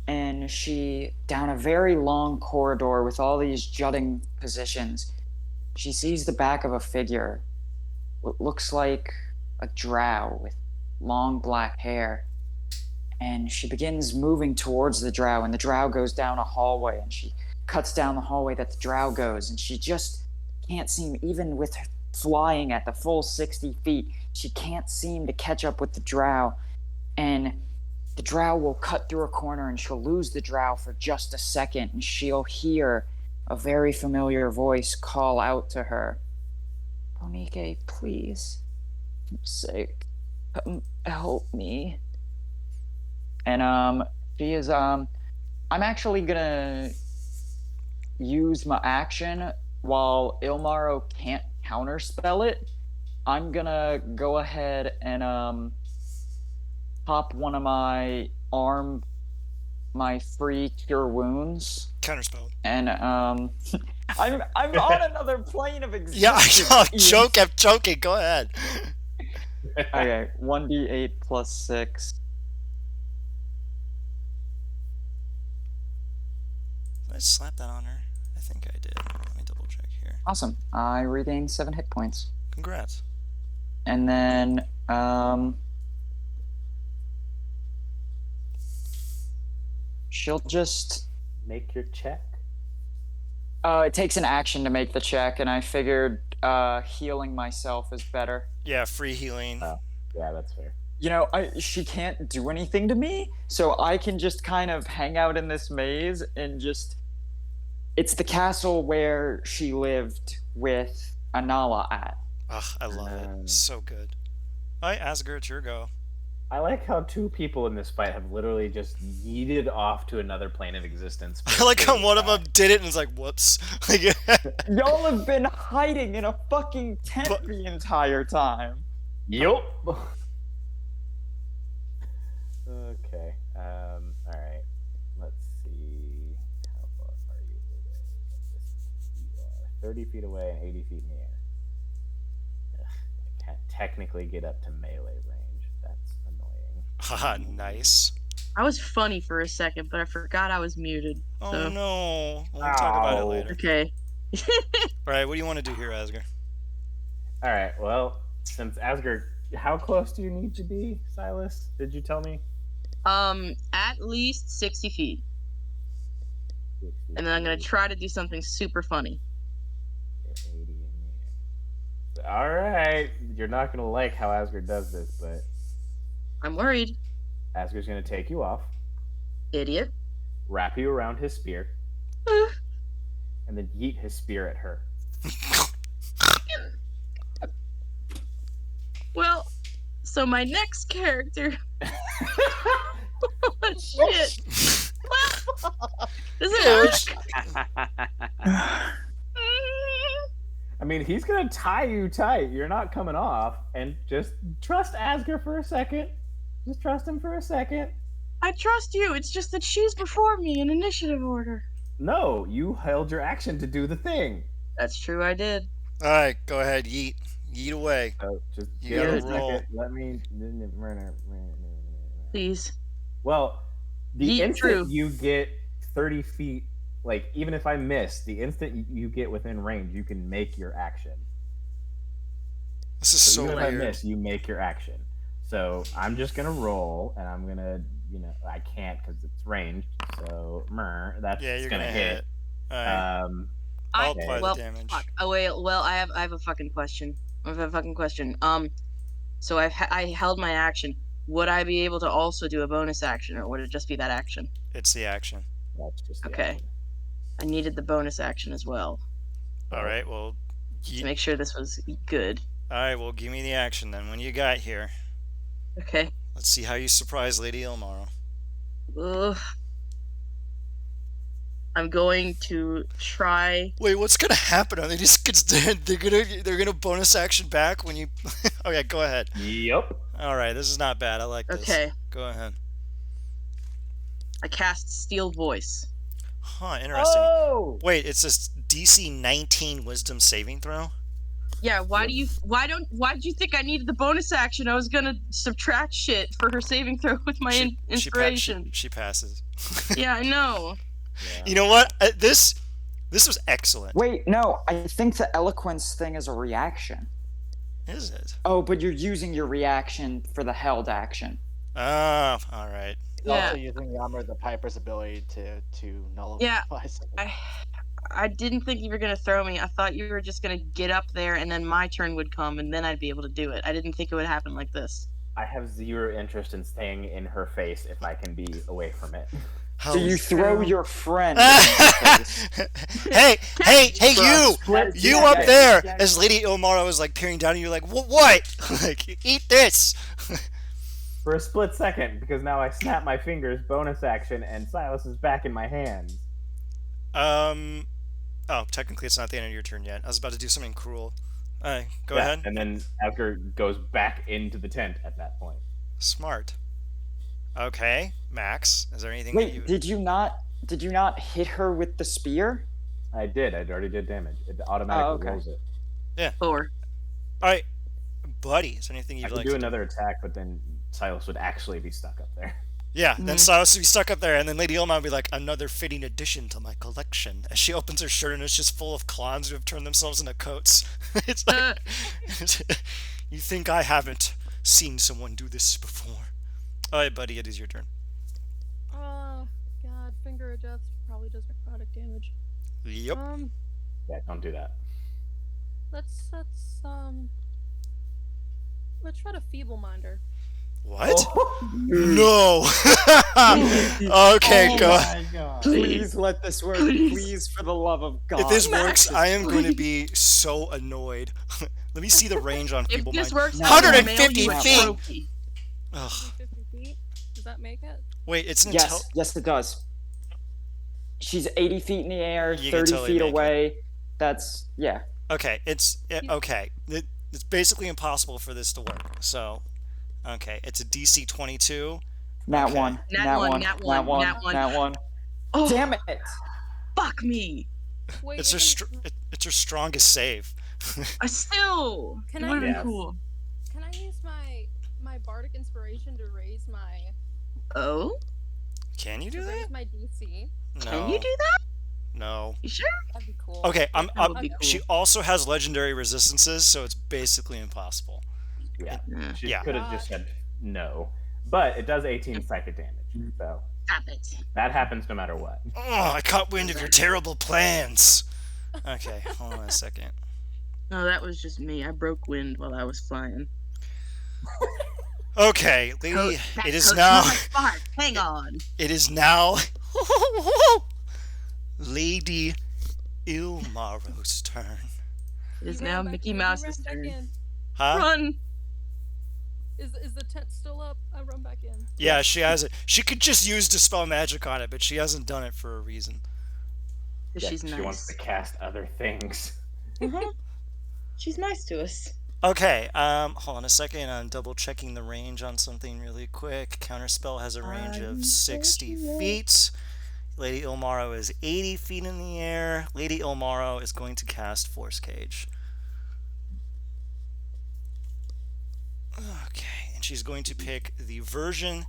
and she, down a very long corridor with all these jutting positions, she sees the back of a figure. What looks like a drow with long black hair. And she begins moving towards the drow, and the drow goes down a hallway, and she cuts down the hallway that the drow goes, and she just can't seem, even with her flying at the full 60 feet, she can't seem to catch up with the drow. And the drow will cut through a corner, and she'll lose the drow for just a second, and she'll hear a very familiar voice call out to her, "Ponike, please, I'm sick, come help me." And she is I'm actually gonna use my action while Illmarrow can't counterspell it. I'm gonna go ahead and pop one of my free cure wounds, Counterspell. and I'm on another plane of existence. Yeah, I know. Ian. I'm joking. Go ahead. Okay, 1d8 plus 6. Did I slap that on her? I think I did. Let me double check here. Awesome. I regain 7 hit points. Congrats. And then she'll just Make your check. it takes an action to make the check, and I figured healing myself is better. Yeah, free healing. Oh, yeah, that's fair. You know, she can't do anything to me, so I can just kind of hang out in this maze and just... It's the castle where she lived with Anala at. Ugh, I love it. So good. Alright, Asger, it's your go. I like how two people in this fight have literally just yeeted off to another plane of existence. I like how one of them did it and was like, whoops. Like, Y'all have been hiding in a fucking tent the entire time. Yup. Okay. Alright. Let's see. How far are you away? You are 30 feet away and 80 feet in the air. Ugh, I can't technically get up to melee range. That's annoying. Haha, nice. I was funny for a second, but I forgot I was muted. Oh So no. We'll talk about it Ow. later. okay. Alright, what do you want to do here, Asger? Alright, well, since Asgard, how close do you need to be, Silas? Did you tell me? At least 60 feet. 60 And then I'm gonna feet, try to do something super funny. 80 in the air. Alright, you're not gonna like how Asgard does this, but I'm worried. Asgard's gonna take you off, Idiot. wrap you around his spear, Uh, and then yeet his spear at her. well, so my next character. Oh, shit. Does it work? I mean, he's gonna tie you tight. You're not coming off, and just trust Asgard for a second. Just trust him for a second. I trust you. It's just that she's before me in initiative order. No, you held your action to do the thing. That's true, I did. Alright, go ahead, yeet. Yeet away. So just You give gotta it a second. roll. Let me. Please. Well, the Yeet instant true. you get 30 feet, like even if I miss, the instant you get within range, you can make your action. This is So so even if I weird. miss, you make your action. So I'm just gonna roll, and I'm gonna, I can't because it's ranged. So that's Yeah, you're gonna hit. Alright, I'll Okay. apply well, the damage. fuck. Oh wait. Well, I have a fucking question. I have a fucking question. So I held my action. Would I be able to also do a bonus action, or would it just be that action? It's the action. That's just the Okay. action. I needed the bonus action as well Alright, well, to make sure this was good. Alright, well, give me the action then. When you got here. Okay. Let's see how you surprise Lady Illmarrow. Ugh. I'm going to try. Wait, what's gonna happen? Are they just they're gonna bonus action back when you? Okay, go ahead. Yep. All right, this is not bad. I like this. Okay. Go ahead. I cast Steel Voice. Huh, interesting. Oh! Wait, it's a DC 19 Wisdom saving throw? Yeah, why did you think I needed the bonus action? I was gonna subtract shit for her saving throw with my inspiration. She passes. Yeah, I know. Yeah. You know what? This was excellent. Wait, no, I think the eloquence thing is a reaction. Is it? Oh, but you're using your reaction for the held action. Oh, all right. He's Yeah. also using the Piper's ability to nullify. Yeah. something. I didn't think you were gonna throw me. I thought you were just gonna get up there and then my turn would come and then I'd be able to do it. I didn't think it would happen like this. I have zero interest in staying in her face if I can be away from it. So you throw your friend. hey, you! You up there! As Lady Illmarrow is like peering down and you're like, what? Like, eat this! For a split second, because now I snap my fingers, bonus action, and Silas is back in my hands. Oh, technically it's not the end of your turn yet. I was about to do something cruel. Alright, go Yeah, ahead. And then Edgar goes back into the tent at that point. Smart. Okay, Max, is there anything that you... Wait, did you not hit her with the spear? I did. I already did damage. It automatically rolls it. 4. Alright, buddy, is there anything I you'd could like do to another attack, but then Silas would actually be stuck up there. Yeah, then Silas would be stuck up there, and then Lady Ilma would be like, another fitting addition to my collection. As she opens her shirt, and it's just full of clowns who have turned themselves into coats. It's like, you think I haven't seen someone do this before? Alright, buddy, it is your turn. God, finger of death probably does necrotic damage. Yep. Yeah, don't do that. Let's try to feeble-minder. What? No! Okay, go. My God. Please let this work. Please, for the love of God. If this let works, this I am work. going to be so annoyed. Let me see the range on If Feeble this Mind. works, 150 I'll mail you a feet! trophy. Ugh. 50 feet? Does that make it? Wait, it's an Yes, it does. She's 80 feet in the air, You can 30 totally feet make it. away. That's, yeah. Okay, it's basically impossible for this to work. So, okay, it's a DC 22. Nat Okay. one. Nat one, nat one, nat one. Oh, Damn it! fuck me! Wait, It's her strongest save. I still. Can It I would have use- been cool. Can I use my bardic inspiration to raise my Oh? Can you do that? my DC? No. Can you do that? No. You sure? That'd be cool. Okay, That would be cool. she also has legendary resistances, so it's basically impossible. Yeah. Yeah. She Yeah. could have just said no. But it does 18 psychic damage, so Stop it. that happens no matter what. Oh, I caught wind of your terrible plans. Okay, hold on a second. No, that was just me. I broke wind while I was flying. Okay, lady, That it is coat now. smells like fart. Hang on. It is now Lady Illmarrow's turn. It is You now ran back Mickey in, you Mouse's ran back turn. in. Huh? Run. Is the tent still up? I run back in. Yeah, she has it. She could just use Dispel Magic on it, but she hasn't done it for a reason. Yeah, She's she nice. wants to cast other things. She's nice to us. Okay, hold on a second. I'm double checking the range on something really quick. Counterspell has a range of 60 feet. Lady Illmarrow is 80 feet in the air. Lady Illmarrow is going to cast Force Cage. Okay, and she's going to pick the version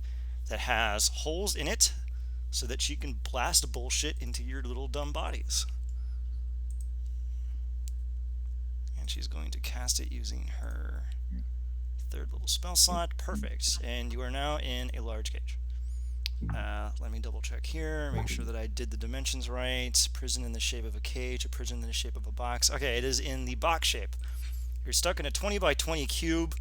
that has holes in it so that she can blast bullshit into your little dumb bodies. And she's going to cast it using her third level spell slot. Perfect. And you are now in a large cage. Let me double check here, make sure that I did the dimensions right. Prison in the shape of a cage, a prison in the shape of a box. Okay, it is in the box shape. You're stuck in a 20 by 20 cube.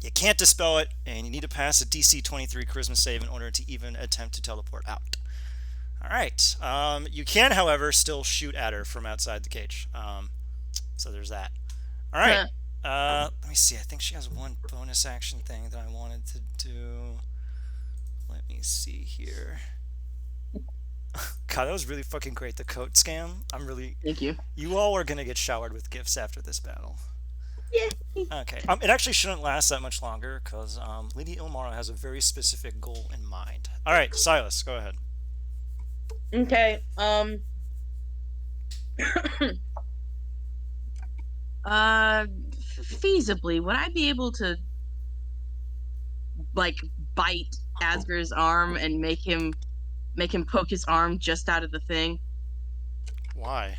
You can't dispel it, and you need to pass a DC 23 Charisma save in order to even attempt to teleport out. Alright, you can, however, still shoot at her from outside the cage. So there's that. Alright, Let me see. I think she has one bonus action thing that I wanted to do. Let me see here. God, that was really fucking great. The coat scam. Thank you. You all are gonna get showered with gifts after this battle. Yeah. Okay. It actually shouldn't last that much longer because Lady Illmarrow has a very specific goal in mind. All right, Silas, go ahead. Okay. Feasibly, would I be able to like bite Asger's arm and make him poke his arm just out of the thing? Why?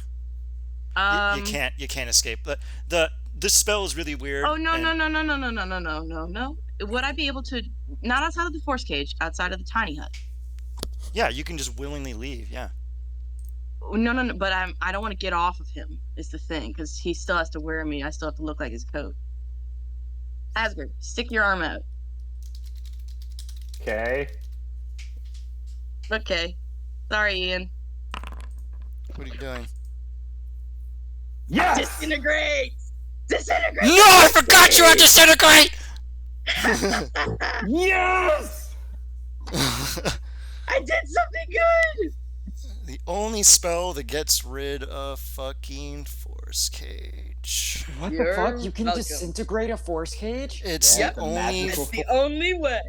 You can't escape. This spell is really weird. Oh no. Would I be able to, not outside of the force cage, outside of the tiny hut? Yeah, you can just willingly leave. Yeah. No, but I don't want to get off of him is the thing, because he still has to wear me. I still have to look like his coat. Asgard, stick your arm out. Okay. Okay. Sorry, Ian. What are you doing? Yes! Disintegrate! Disintegrate! No, I forgot you had disintegrate! Yes! I did something good! The only spell that gets rid of fucking force cage. What the You're fuck? You can welcome. disintegrate a force cage? It's Yeah, the the only. magical It's the only way.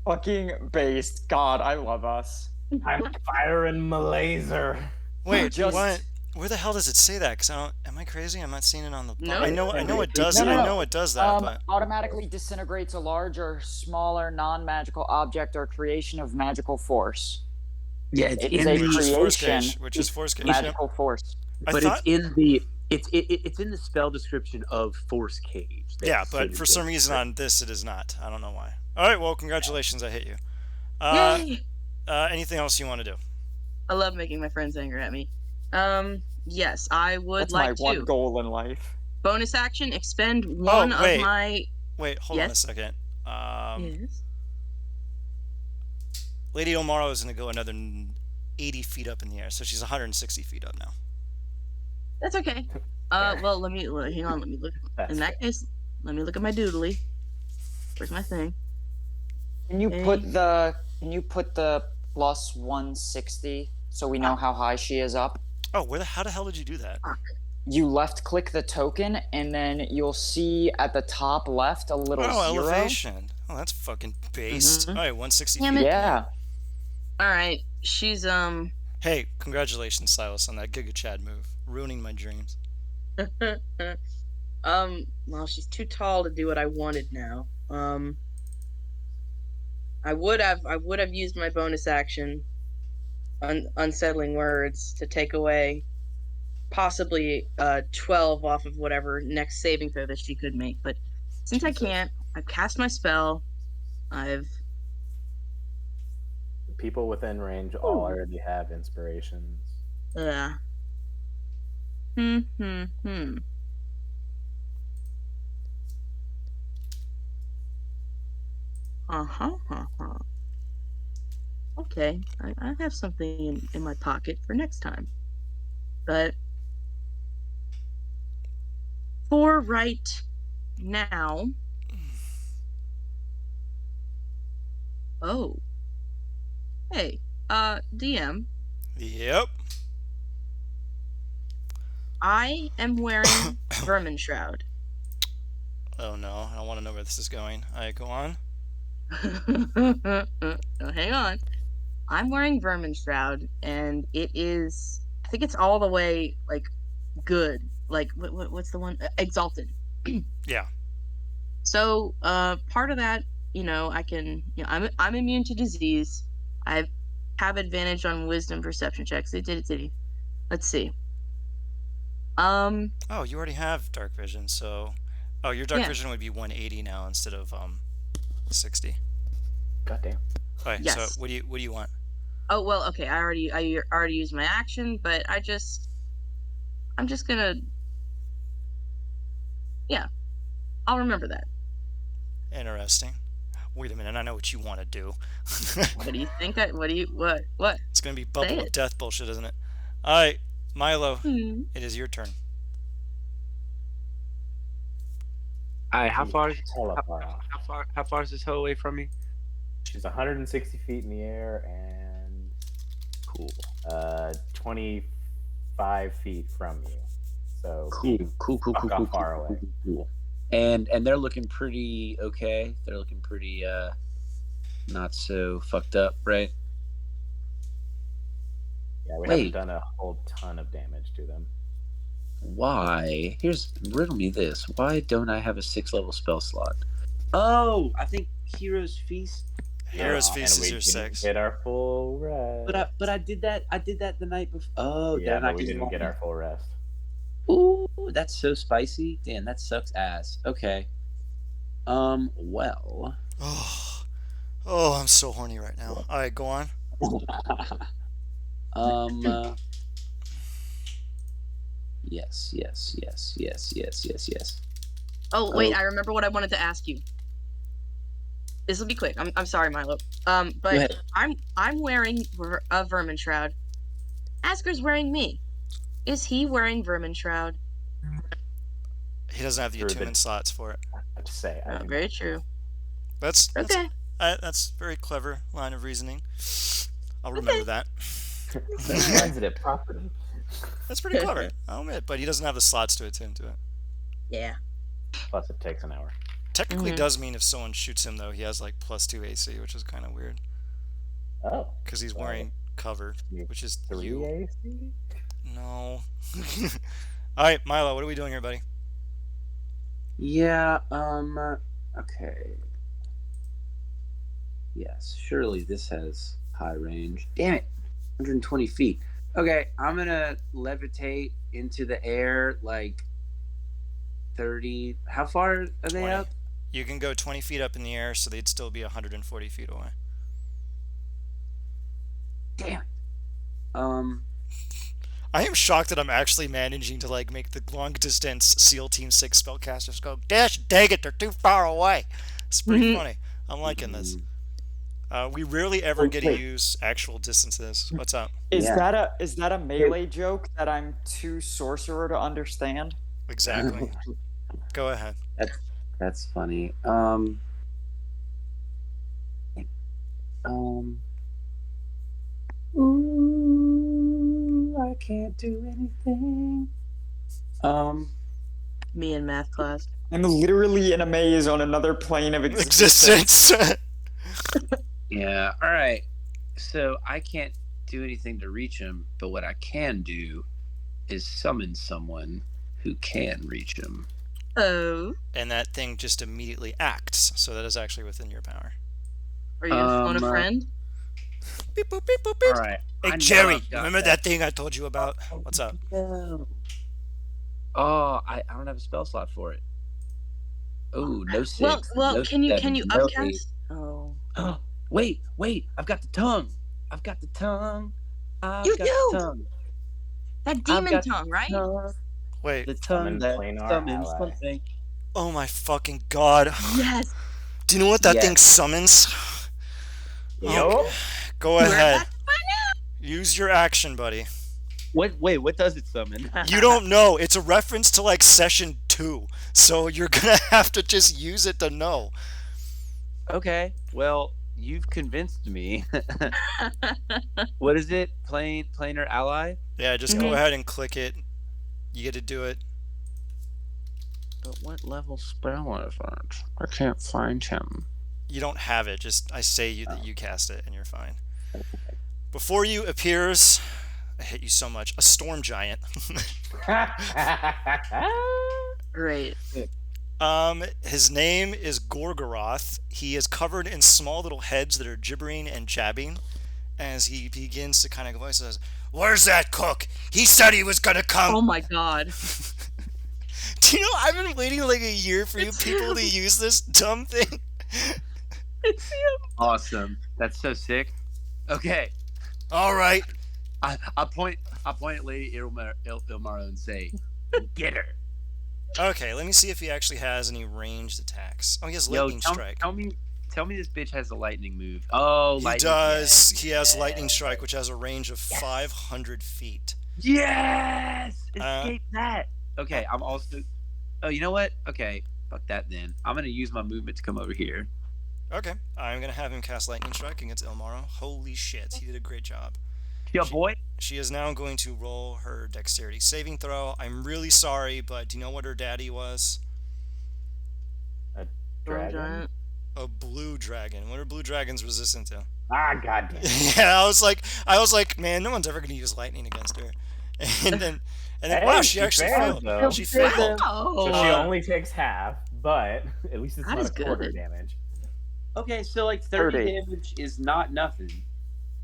Fucking based. God, I love us. I'm firing my laser. Wait, Just- what? Where the hell does it say that? Because I don't. Am I crazy? I'm not seeing it on the. No. I know it does. No. I know it does that, but Automatically disintegrates a larger, smaller, non-magical object or creation of magical force. Yeah, it's It in is a the, which is force creation. cage. Which is force cage. Yep. Magical force. I but thought. it's in the it's in the spell description of Force Cage. Yeah, That's but sort of for some the- reason on this it is not. I don't know why. All right. Well, congratulations. I hit you. Yay! Anything else you want to do? I love making my friends angry at me. Yes, I would That's like my to. one goal in life. Bonus action, expend one of wait. my. Wait, hold on a Yes? second. Yes. Lady Illmarrow is going to go another 80 feet up in the air, so she's 160 feet up now. That's okay. Well, hang on. Let me look. That's In that case, let me look at my doodly. Where's my thing? Can you Okay. put the plus 160 so we know how high she is up? Oh, how the hell did you do that? You left click the token and then you'll see at the top left a little Oh, zero. elevation. Oh, that's fucking based. Mhm. All right, 160 Damn feet. it. Yeah. All right. She's Hey, congratulations, Silas, on that Giga Chad move. Ruining my dreams. Well, she's too tall to do what I wanted now. I would have used my bonus action, unsettling words, to take away possibly 12 off of whatever next saving throw that she could make. But since I can't, I've cast my spell. I've People within range all already have inspirations. Hmm. Okay, I have something in my pocket for next time. But for right now. Oh. Hey, DM, Yep. I am wearing Vermin Shroud. Oh no, I don't want to know where this is going. All right, go on. Oh, hang on. I'm wearing Vermin Shroud, and it is. I think it's all the way like good. Like what's the one? Exalted. Yeah. So part of that, I can. I'm immune to disease. I have advantage on Wisdom perception checks. Let's see. Oh, you already have dark vision, so. Oh, your dark Yeah. vision would be 180 now instead of 60. Goddamn. All right. Yes. So what do you want? Oh well, okay. I already used my action, but I'm just gonna. Yeah, I'll remember that. Interesting. Wait a minute, I know what you want to do. What do you think? What? It's gonna be bubble Say of it. death bullshit, isn't it? All right. Milo, Hmm. it is your turn. All right, how far is Hella far off. how far is this hoe away from me? She's 160 feet in the air and Cool. 25 feet from you. So Cool. fuck off far away. Cool. And they're looking pretty okay. They're looking pretty not so fucked up, right? Yeah, we Wait. haven't done a whole ton of damage to them. Why? Riddle me this. Why don't I have a 6th level spell slot? Oh, I think Hero's Feast. Hero's And Feast is we your didn't 6. get our full rest. But I did that the night before. Oh, Yeah, did I but not we get didn't get our full rest. Ooh, that's so spicy. Damn, that sucks ass. Okay. Well. Oh, I'm so horny right now. All right, go on. Yes. Oh wait, Oh. I remember what I wanted to ask you. This will be quick. I'm sorry, Milo. Go But ahead. I'm wearing a vermin shroud. Asker's wearing me. Is he wearing vermin shroud? He doesn't have the Through the- attunement slots for it. I have to say, I do Very not. true. That's Okay. that's very clever line of reasoning. I'll remember that. That transitive property. That's pretty clever. I'll admit, but he doesn't have the slots to attune to it. Yeah. Plus, it takes an hour. Technically, Mhm. does mean if someone shoots him though, he has like +2 AC, which is kind of weird Oh, because he's so wearing cover, you- which is 3 you. AC? No. All right, Milo, what are we doing here, buddy? Yeah, okay. Yes, surely this has high range. Damn it. 120 feet. Okay, I'm gonna levitate into the air like 30. How far are they 20. up? You can go 20 feet up in the air, so they'd still be 140 feet away. Damn it. I am shocked that I'm actually managing to like make the long distance SEAL Team 6 spellcasters go, dash, dang it, they're too far away. It's pretty Mhm. funny. I'm liking this. We rarely ever get to wait. use actual distances. What's up? Is Yeah. that a melee joke that I'm too sorcerer to understand? Exactly. Go ahead. That's funny. Ooh, I can't do anything. Me in math class. I'm literally in a maze on another plane of existence. Existence. Yeah. All right. So I can't do anything to reach him, but what I can do is summon someone who can reach him. Oh. And that thing just immediately acts, so that is actually within your power. Are you gonna phone a Um, friend? Beep, boop, beep, boop, beep. All right. I Hey, know Jerry, I've got remember that thing I told you about? What's up? No. Oh, I don't have a spell slot for it. Oh, no 6. Well, no can you 7, no 8. upcast? Oh. Oh, wait, I've got the tongue. I've got the tongue. You got do? the tongue. That I've demon got tongue, right? Tongue. Wait. The tongue Summon that planar summons ally. something. Oh my fucking god. Yes. Do you know what that thing Yes. summons? Yup. Go We're ahead. about to find out. Use your action, buddy. Wait, what does it summon? You don't know. It's a reference to like session 2. So you're gonna have to just use it to know. Okay, well, you've convinced me. What is it? Planar ally? Yeah, just go ahead and click it. You get to do it. But what level spell is that? I can't find him. You don't have it. Just I say you that you cast it and you're fine. Before you appears, I hate you so much, a storm giant. Great. His name is Gorgoroth. He is covered in small little heads that are gibbering and jabbing. As he begins to kind of voice says, "Where's that cook? He said he was gonna come." Oh my god. Do you know I've been waiting like a year for you people to use this dumb thing? It's him. Awesome. That's so sick. Okay. All right. I point at Lady Illmarrow and say, "Get her." Okay, let me see if he actually has any ranged attacks. Oh, he has lightning strike. Tell me this bitch has a lightning move. Oh, He lightning. does. He has Yeah. lightning strike, which has a range of 500 feet. Yes! Uh, Escape that! Okay, I'm also... Oh, you know what? Okay, fuck that then. I'm gonna use my movement to come over here. Okay, I'm gonna have him cast Lightning Strike against Illmarrow. Holy shit, he did a great job. Yeah, She- boy. She is now going to roll her dexterity saving throw. I'm really sorry, but do you know what her daddy was? A Storm dragon? giant. A blue dragon. What are blue dragons resistant to? Ah, goddamn. Yeah, I was like, man, no one's ever gonna use lightning against her. And then, Hey, wow, she she actually failed, failed. though. She failed. Oh, So she only takes half, but at least it's That not is a quarter good. damage. Okay, so like 30 30. damage is not nothing.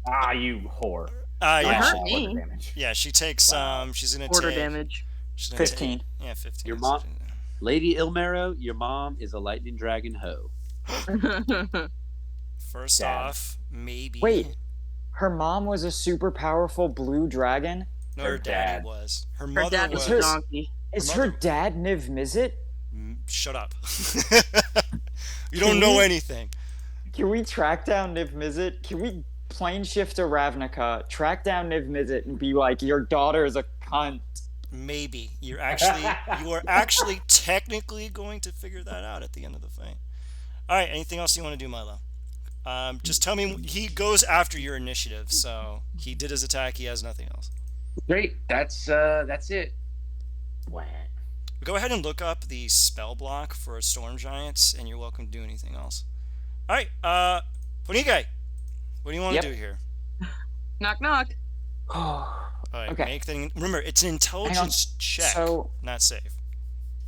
Ah, you whore. It Yeah, hurt she, me. Quarter damage. yeah, she takes Wow. She's gonna Quarter take damage. she's gonna 15. Take, yeah, 15. Your mom, Lady Illmarrow, your mom is a lightning dragon hoe. First Dad. off, maybe. Wait, her mom was a super powerful blue dragon? No, Her her daddy dad. was. Her Her mother dad was. was a donkey. Is Her her mother- dad Niv Mizzet? Shut up. You don't know anything. Can we track down Niv Mizzet? Can we plane shift to Ravnica, track down Niv Mizzet, and be like, your daughter is a cunt? Maybe you are actually technically going to figure that out at the end of the fight. All right. Anything else you want to do, Milo? Just tell me. He goes after your initiative, so he did his attack. He has nothing else. Great. That's it. Wah. Go ahead and look up the spell block for storm giants, and you're welcome to do anything else. All right. Punike, what do you want to Yep. do here? Knock knock. All right. Okay. Make the. Remember, it's an intelligence check, So not save.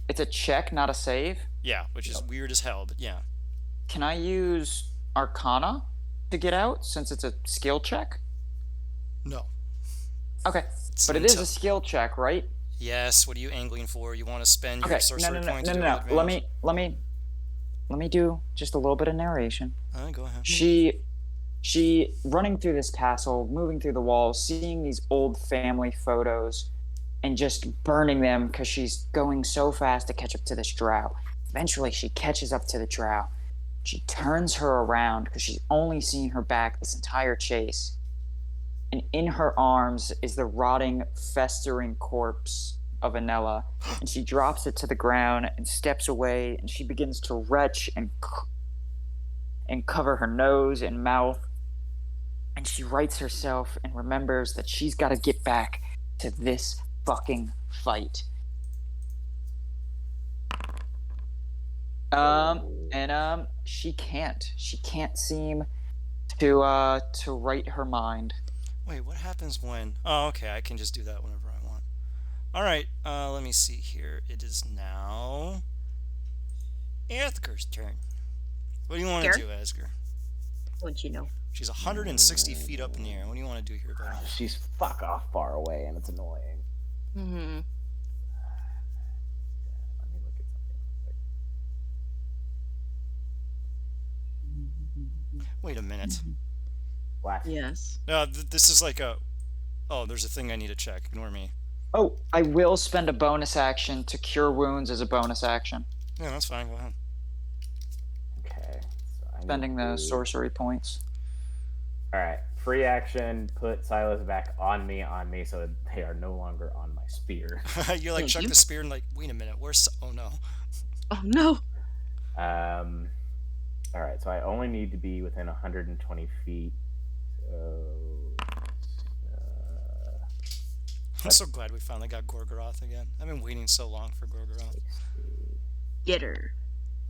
it's a check, not a save. Yeah, which is weird as hell, but yeah. Can I use Arcana to get out since it's a skill check? No. Okay, It's but an it is a intel- skill check, right? Yes. What are you angling for? You want to spend Okay, your sorcery point to do no. advantage? Let me do just a little bit of narration. Go ahead. She running through this castle, moving through the walls, seeing these old family photos, and just burning them because she's going so fast to catch up to this drow. Eventually, she catches up to the drow. She turns her around because she's only seen her back this entire chase. And in her arms is the rotting, festering corpse of Anella. And she drops it to the ground and steps away, and she begins to retch and cover her nose and mouth. And she rights herself and remembers that she's got to get back to this fucking fight. She can't. She can't seem to right her mind. Wait, what happens when? Oh, okay. I can just do that whenever I want. All right. Let me see here. It is now Edgar's turn. What do you want to Scared? do, Edgar? Wouldn't you know? She's 160 feet up in the air. What do you want to do here, buddy? She's fuck off far away, and it's annoying. Mm-hmm. Let me look at something real quick. Wait a minute. What? Yes. This is like a. Oh, there's a thing I need to check. Ignore me. Oh, I will spend a bonus action to cure wounds as a bonus action. Yeah, that's fine. Go ahead. Okay. So I need Spending the to- sorcery points. All right. Free action. Put Silas back on me, so they are no longer on my spear. You're like Thank chuck you. the spear and like, wait a minute. Where's? Oh no. Oh no. All right. So I only need to be within 120 feet. So. I'm so glad we finally got Gorgoroth again. I've been waiting so long for Gorgoroth. Get her.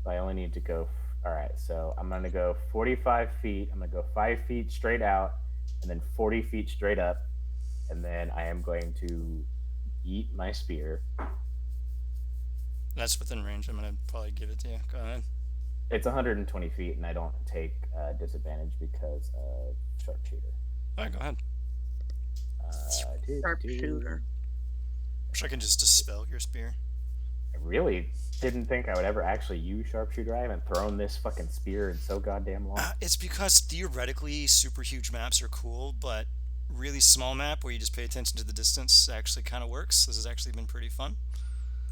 I only need to go. All right, so I'm gonna go 45 feet. I'm gonna go 5 feet straight out, and then 40 feet straight up, and then I am going to eat my spear. That's within range. I'm gonna probably give it to you. Go ahead. It's 120 feet, and I don't take disadvantage because of sharpshooter. All right, go ahead. Sharpshooter. Wish I could just dispel your spear. I really didn't think I would ever actually use sharpshooter. I haven't thrown this fucking spear in so goddamn long. It's because theoretically super huge maps are cool, but really small map where you just pay attention to the distance actually kind of works. This has actually been pretty fun.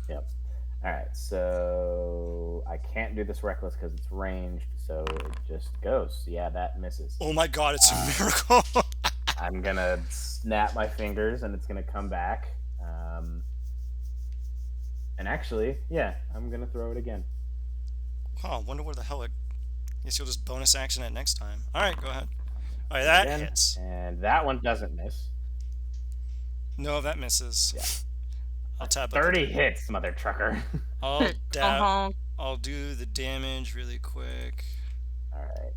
Yep. All right, so I can't do this reckless because it's ranged, so it just goes. Yeah, that misses. Oh my god, it's a miracle. I'm gonna snap my fingers and it's gonna come back. And actually, yeah, I'm gonna throw it again. Oh, wonder where the hell it. Guess you'll just bonus action it next time. All right, go ahead. All right, that Again, hits. and that one doesn't miss. No, that misses. Yeah. I'll tap 30 hits, mother trucker. I'll do the damage really quick. All right.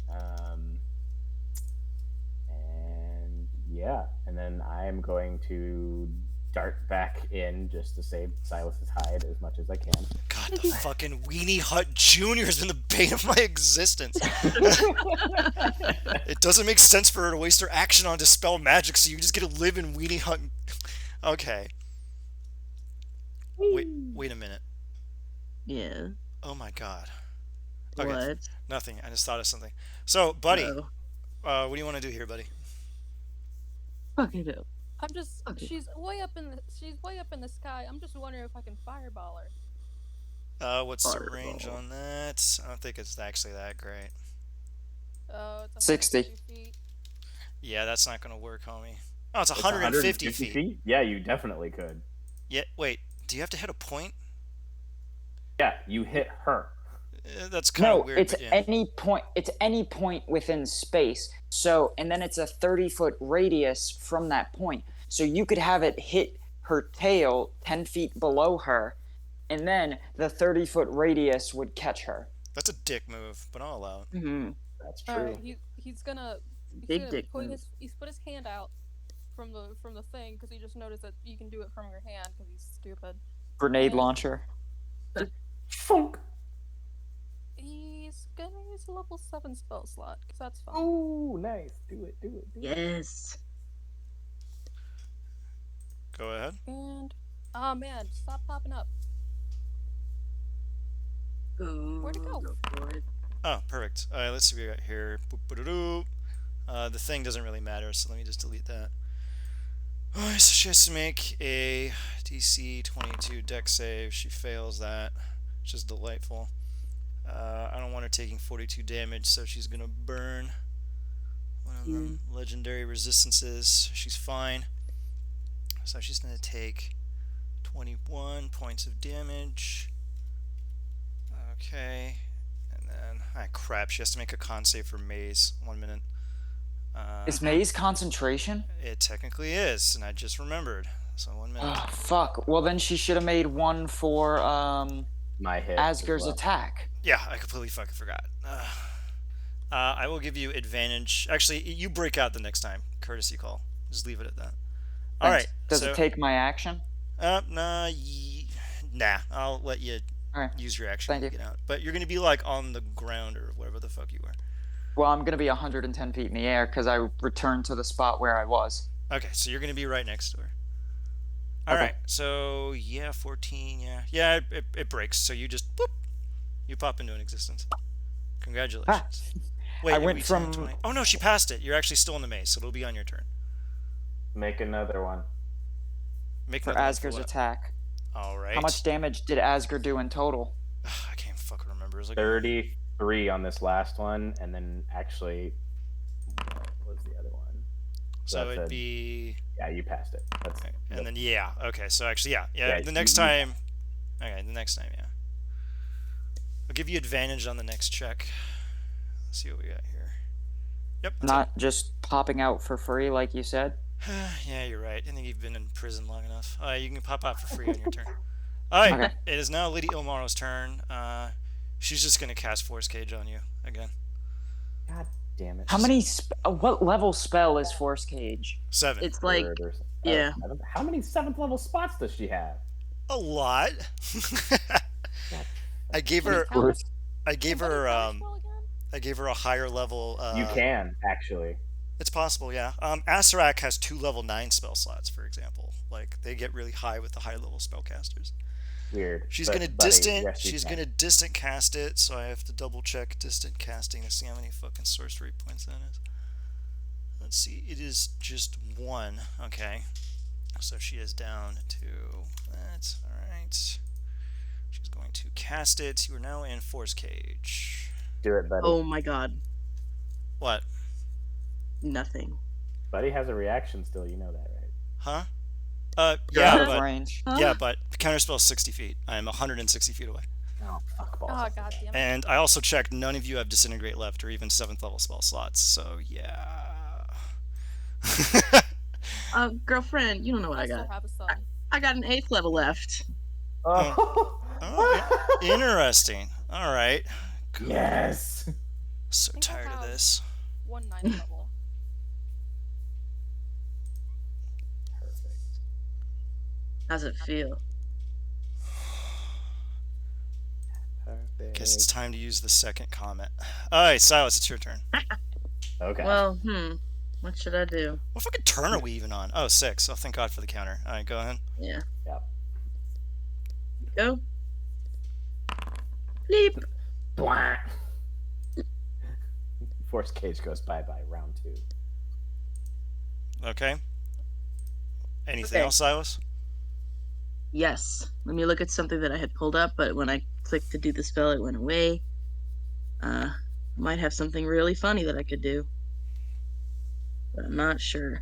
And yeah, and then I am going to dart back in just to save Silas's hide as much as I can. God, the fucking Weenie Hut Jr. has been the bane of my existence. It doesn't make sense for her to waste her action on Dispel Magic, so you just get to live in Weenie Hut. Okay. Wait a minute. Yeah. Oh my god. Okay. What? Nothing. I just thought of something. So, buddy, Oh. what do you want to do here, buddy? Fuck it up. I'm just. Okay. She's way up in the sky. I'm just wondering if I can fireball her. What's the Fireball. range on that? I don't think it's actually that great. It's 60. 150 feet. Yeah, that's not gonna work, homie. Oh, it's It's 150 feet. Yeah, you definitely could. Yeah, wait. Do you have to hit a point? Yeah, you hit her. That's kind of No, weird. it's but yeah. any point. It's any point within space. So, and then it's a 30-foot radius from that point. So you could have it hit her tail 10 feet below her, and then the 30-foot radius would catch her. That's a dick move, but I'll allow it. Mm-hmm. That's true. Alright, he's gonna Big dick put move. he's put his hand out from the thing because he just noticed that you can do it from your hand because he's stupid. Grenade Yeah. launcher. Funk. He's gonna use a level 7 spell slot because that's fine. Ooh, nice. Do it. Yes. Go ahead. And oh man, stop popping up. Where'd it go? For it. Oh, perfect. All right, let's see what we got here. Boop-ba-da-doo. The thing doesn't really matter, so let me just delete that. Alright, so she has to make a DC 22 dex save. She fails that, which is delightful. I don't want her taking 42 damage, so she's gonna burn one of them legendary resistances. She's fine. So she's gonna take 21 points of damage. Okay. And then, crap, she has to make a con save for Maze. 1 minute. Is Maze concentration? It technically is, and I just remembered. So 1 minute. Oh, fuck. Well, then she should have made one for My hit. as Asger's well. attack. Yeah, I completely fucking forgot. I will give you advantage. Actually, you break out the next time. Courtesy call. Just leave it at that. All right. Does so, it take my action? Nah. I'll let you All right. use your action Thank to you. get out. But you're gonna be like on the ground or whatever the fuck you were. Well, I'm gonna be 110 feet in the air because I returned to the spot where I was. Okay, so you're gonna be right next to her. All right. So yeah, 14. Yeah. It breaks. So you just boop. You pop into an existence. Congratulations. Wait, I it went beats from- 20. Oh no, she passed it. You're actually still in the maze, so it'll be on your turn. Make another one. Make For another one Asger's what? attack. All right. How much damage did Asger do in total? I can't fucking remember. It was like 33 on this last one, and then actually, what was the other one? So that's it'd a- be. Yeah, you passed it. That's And then yeah. Okay. So actually yeah. Yeah, The next you- time. Okay. The next time. Yeah. I'll give you advantage on the next check. Let's see what we got here. Yep. that's Not just popping out for free like you said. Yeah, you're right. I think you've been in prison long enough. You can pop out for free on your turn. Alright, Okay. it is now Lady Illmarrow's turn. She's just going to cast Force Cage on you again. God damn it. How many? What level spell is Force Cage? 7. It's like Third or s- yeah. 7th? How many 7th level spots does she have? a lot. I gave her I gave her a higher level You can, actually. It's possible, yeah. Asarak has 2 level 9 spell slots, for example. Like they get really high with the high level spellcasters. Weird. She's but, gonna buddy, distant. yes, you She's can. gonna distant cast it, so I have to double check distant casting to see how many fucking sorcery points that is. Let's see. It is just 1. Okay. So she is down to that. All right. She's going to cast it. You are now in Force Cage. Do it, buddy. Oh my god. What? Nothing. Buddy has a reaction still. You know that, right? Huh? You're out Yeah, of but range. counterspell is 60 feet. I'm 160 feet away. Oh, fuck balls. Oh god damn it. And I also checked, none of you have Disintegrate left or even 7th level spell slots, so yeah. Girlfriend, you don't know what I still got. have a son. I got an 8th level left. Oh, interesting. All right. Good. Yes. So think I tired of have- this. 1 9th level. Perfect. How's it feel? Perfect. Guess it's time to use the second comment. All right, Silas, it's your turn. Okay. Well, what should I do? What fucking turn are we even on? Oh, 6. Oh, thank God for the counter. All right, go ahead. Yeah. Yep. Go. Bleep. Blah. Force cage goes bye-bye. Round 2. Okay. Anything Okay. else, Silas? Yes. Let me look at something that I had pulled up, but when I clicked to do the spell, it went away. Might have something really funny that I could do, but I'm not sure.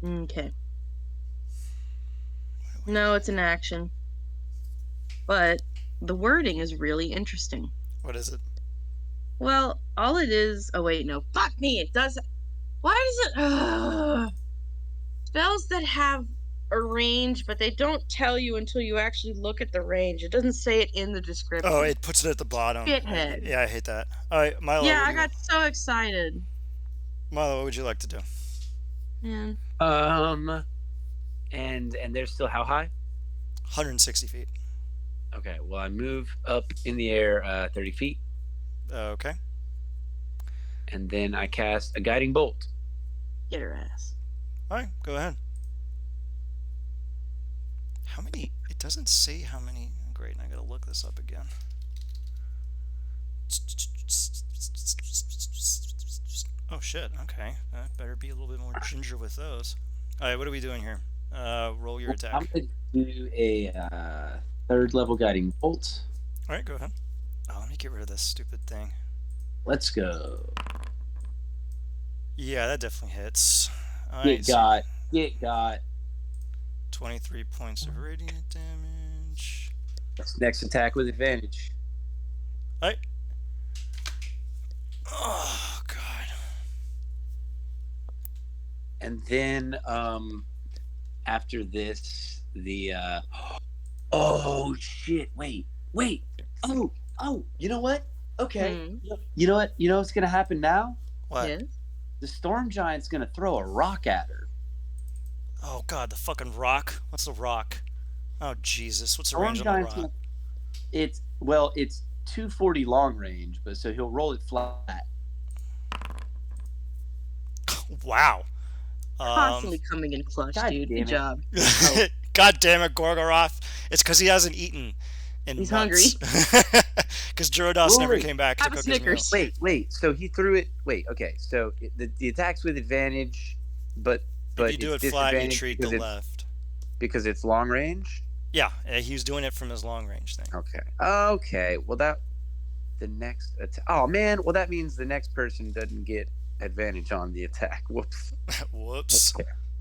Okay. No, it's an action. But the wording is really interesting. What is it? Well, all it is. Oh, wait, no. Fuck me. It does. Why does it. Spells that have a range, but they don't tell you until you actually look at the range. It doesn't say it in the description. Oh, it puts it at the bottom. Shithead. Yeah, I hate that. All right, Milo. Yeah, what I do got so excited. Milo, what would you like to do? Man. And they're still how high? 160 feet. Okay, well, I move up in the air 30 feet, Okay. and then I cast a guiding bolt. Get her ass. All right, go ahead. How many? It doesn't say how many. Great, I gotta look this up again. Oh shit. Okay, that better be a little bit more ginger with those. All right, what are we doing here? Roll your I'm attack. going to do a 3rd level guiding bolt. All right, go ahead. Oh, let me get rid of this stupid thing. Let's go. Yeah, that definitely hits. All Get right, so got. Get got. 23 points of radiant damage. Next attack with advantage. All right. Oh god. And then after this, the oh shit! Wait. Oh, you know what? Okay. You know what? You know what's gonna happen now? What? Yes. The storm giant's gonna throw a rock at her. Oh god, the fucking rock. What's the rock? Oh Jesus, what's the Storm range on the giant's rock? gonna, it's 240 long range, but so he'll roll it flat. Wow. Constantly coming in clutch, God dude. damn Good it. job. God damn it, Gorgoroth. It's because he hasn't eaten in He's months. Because Gyarados never Wait. came back to Have a cook his meal. Snickers. Wait. So he threw it. Wait. Okay. So the attack's with advantage, but If you do it it's flat, you disadvantage treat because the it's- left. because it's long range. Yeah, he was doing it from his long range thing. Okay. Well, the next attack. Oh man. Well, that means the next person doesn't get advantage on the attack. Whoops. Whoops.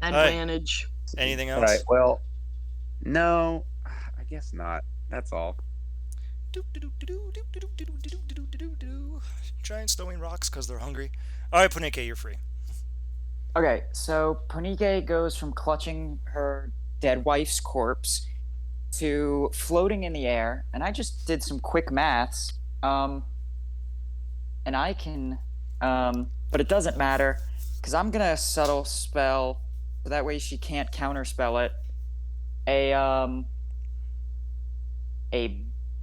Advantage. Anything else? All right. Well, no. I guess not. That's all. Giants throwing rocks because they're hungry. All right, Punike, you're free. Okay, so Ponike goes from clutching her dead wife's corpse to floating in the air, and I just did some quick maths. And I can, but it doesn't matter because I'm gonna subtle spell so that way she can't counterspell it. A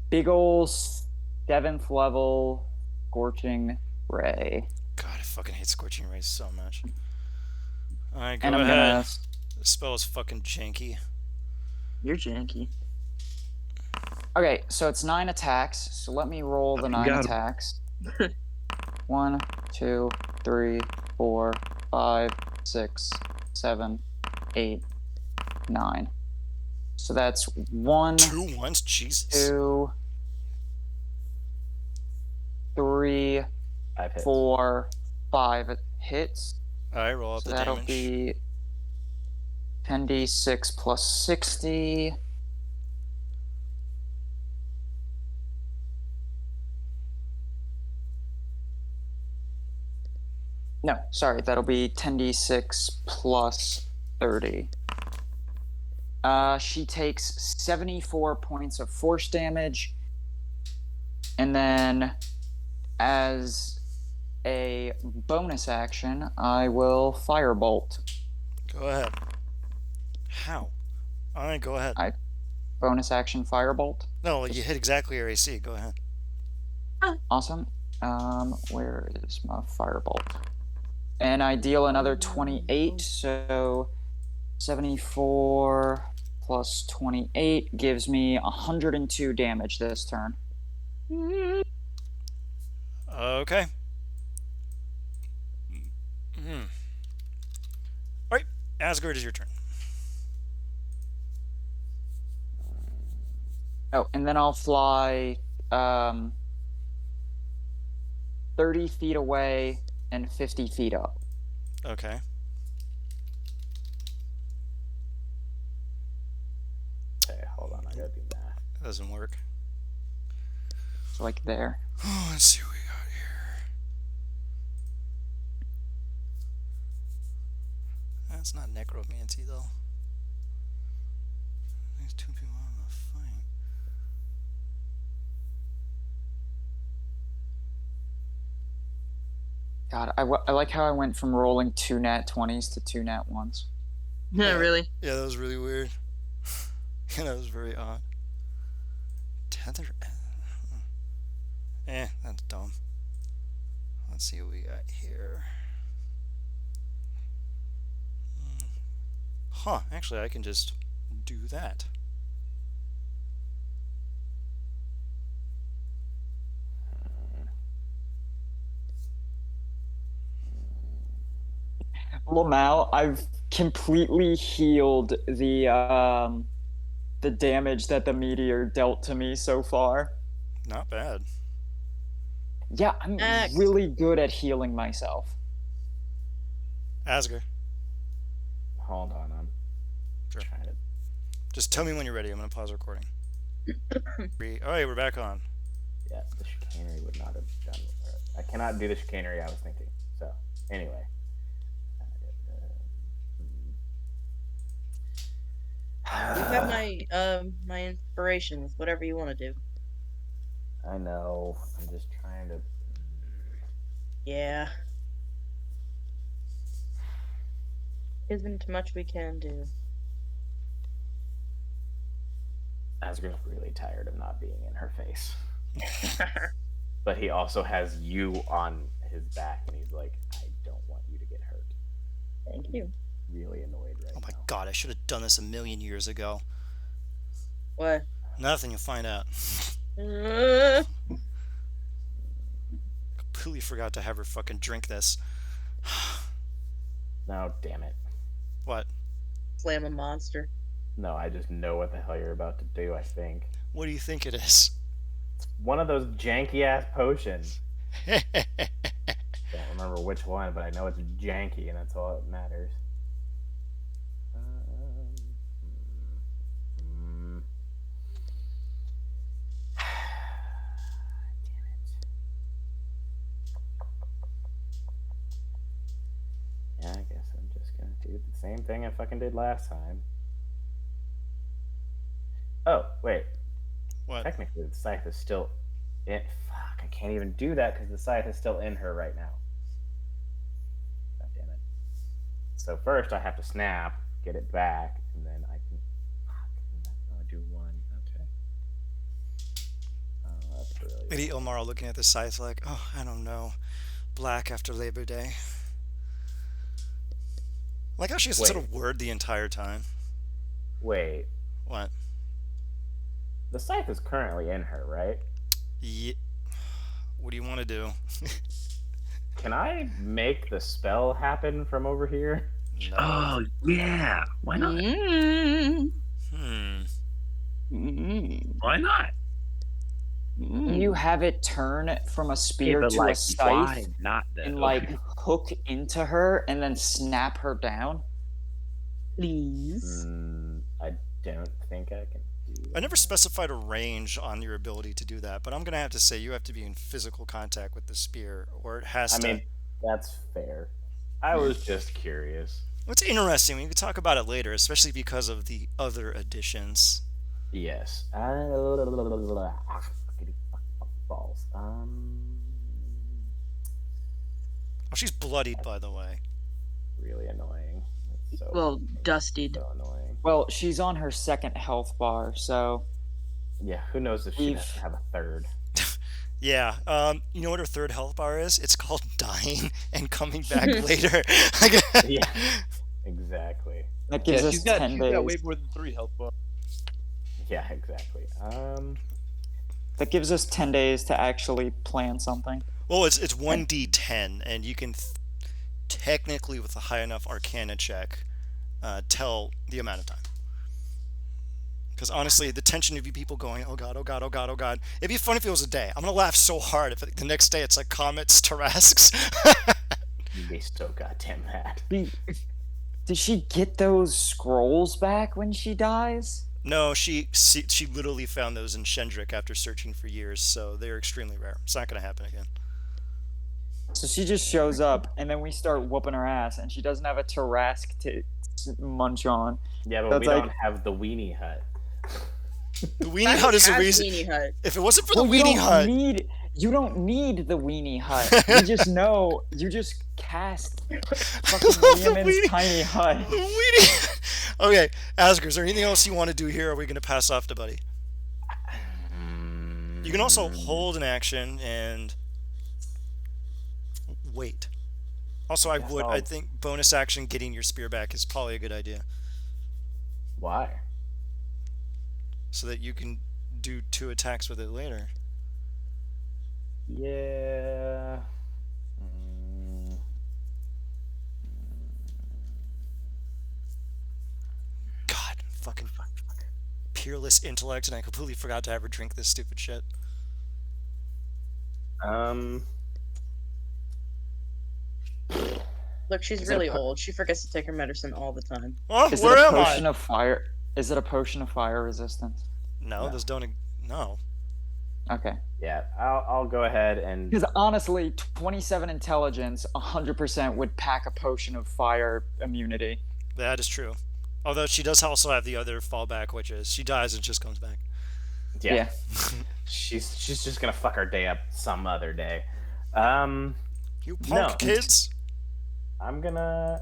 big ol' 7th level scorching ray. God, I fucking hate Scorching Rays so much. All right, go And I'm ahead. gonna The spell is fucking janky. You're janky. Okay, so it's 9 attacks. So let me roll the You 9 got 'em. attacks. 1, 2, 3, 4, 5, 6, 7, 8, 9. So that's 1, 2 ones? Jesus. 2, 3, 5 hits. 4, 5 hits. Alright, roll up So the that'll damage. be 10d6 plus 60. No, sorry, that'll be 10d6 plus 30. She takes 74 points of force damage. And then, as a bonus action, I will firebolt. Go ahead. How? Alright, go ahead. Bonus action firebolt. No, you hit exactly your AC. Go ahead. Awesome. Where is my firebolt? And I deal another 28, so 74 plus 28 gives me 102 damage this turn. Okay. Alright, Asgard, is your turn. Oh, and then I'll fly 30 feet away and 50 feet up. Okay. Okay, hold on. I gotta do math. That doesn't work. So like there. Oh, let's see what we got here. That's not necromancy, though. There's 2 people in the fight. God, I like how I went from rolling 2 nat 20s to 2 nat 1s. No, really. Yeah, that was really weird. Yeah, that was very odd. Tether. That's dumb. Let's see what we got here. Huh, actually, I can just do that. Lamau, I've completely healed the damage that the meteor dealt to me so far. Not bad. Yeah, I'm really good at healing myself. Asger, Hold on. I'm Sure. trying to. just tell me when you're ready. I'm going to pause recording. Alright, we're back on. Yeah, the chicanery would not have done. I cannot do the chicanery I was thinking. So, anyway. You have my inspirations. Whatever you want to do. I know. I'm just trying to. Yeah. Isn't much we can do. Asger's really tired of not being in her face. But he also has you on his back, and he's like, I don't want you to get hurt. Thank you. Really annoyed right Oh my now. god, I should have done this a million years ago. What? Nothing, you'll find out. Completely forgot to have her fucking drink this. No, damn it. What? Slam a monster. No, I just know what the hell you're about to do, I think. What do you think it is? One of those janky ass potions. Don't remember which one, but I know it's janky, and that's all that matters. Damn it. Yeah, I guess I'm just gonna do the same thing I fucking did last time. Oh, wait. What? Technically, the scythe is still in. Fuck, I can't even do that because the scythe is still in her right now. God damn it. So first I have to snap, get it back, and then I can. Fuck, and I can only do one. Okay. Oh, that's brilliant. Lady Illmarrow looking at the scythe like, oh, I don't know. Black after Labor Day. Like how she hasn't said a word the entire time. Wait. What? The scythe is currently in her, right? Yeah. What do you want to do? Can I make the spell happen from over here? No. Oh yeah, why not? Mm. Why not? You have it turn from a spear but to like, a scythe why not though? and like hook into her and then snap her down. Please. I don't think I can do that. I never specified a range on your ability to do that, but I'm gonna have to say you have to be in physical contact with the spear, or it has to. I mean, that's fair. I was just curious. What's interesting, we can talk about it later, especially because of the other additions. Yes. Balls. Oh, she's bloodied, by the way. Really annoying. It's so Well, dusted. so annoying. Well, she's on her second health bar, so Yeah, who knows if she has to have a third. Yeah, you know what her third health bar is? It's called dying and coming back later. Yeah, exactly. that gives us she's got 10 days. way more than 3 health bars. Yeah, exactly. That gives us 10 days to actually plan something. Well, it's 1d10, and you can technically, with a high enough Arcana check, tell the amount of time. Because honestly, the tension of you people going, oh god, oh god, oh god, oh god. It'd be fun if it was a day. I'm gonna laugh so hard if the next day it's like comets, Tarasques. You'd be so goddamn mad. Does she get those scrolls back when she dies? No, she literally found those in Shendrik after searching for years, so they're extremely rare. It's not gonna happen again. So she just shows up, and then we start whooping her ass, and she doesn't have a Tarrasque to munch on. Yeah, but That's we like- don't have the weenie hut. The weenie hut is a reason. Weenie hut. If it wasn't for the Well, weenie hut, you don't need the weenie hut. You just know. You just cast fucking Liamon's weenie- tiny hut. the weenie. Okay, Asger, is there anything else you want to do here? Or are we gonna pass off to Buddy? You can also hold an action and wait. Also, I think bonus action getting your spear back is probably a good idea, Why? so that you can do 2 attacks with it later. Yeah. God, fucking peerless intellect, and I completely forgot to ever drink this stupid shit. Look, she's Is it really a po- old. She forgets to take her medicine all the time. Oh, Is where it a am potion I? of fire? Is it a potion of fire resistance? No, No. those don't. No. Okay. Yeah, I'll go ahead and Because honestly, 27 intelligence, 100% would pack a potion of fire immunity. That is true. Although she does also have the other fallback, which is she dies and just comes back. yeah. she's just gonna fuck our day up some other day. You punk No. kids. I'm gonna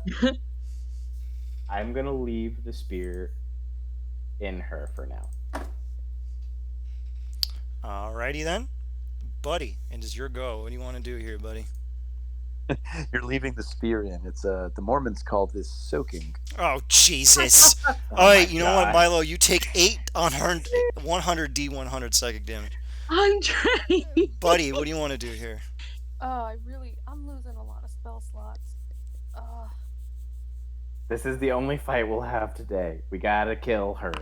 leave the spear in her for now. Alrighty then. Buddy, it is your go. What do you want to do here, buddy? You're leaving the spear in. It's the Mormons call this soaking. Oh, Jesus. Alright, you know what, God. Milo? You take 8 on her 100 D100 psychic damage. Andre! Buddy, what do you want to do here? I'm losing a lot of spell slots. This is the only fight we'll have today. We gotta kill her.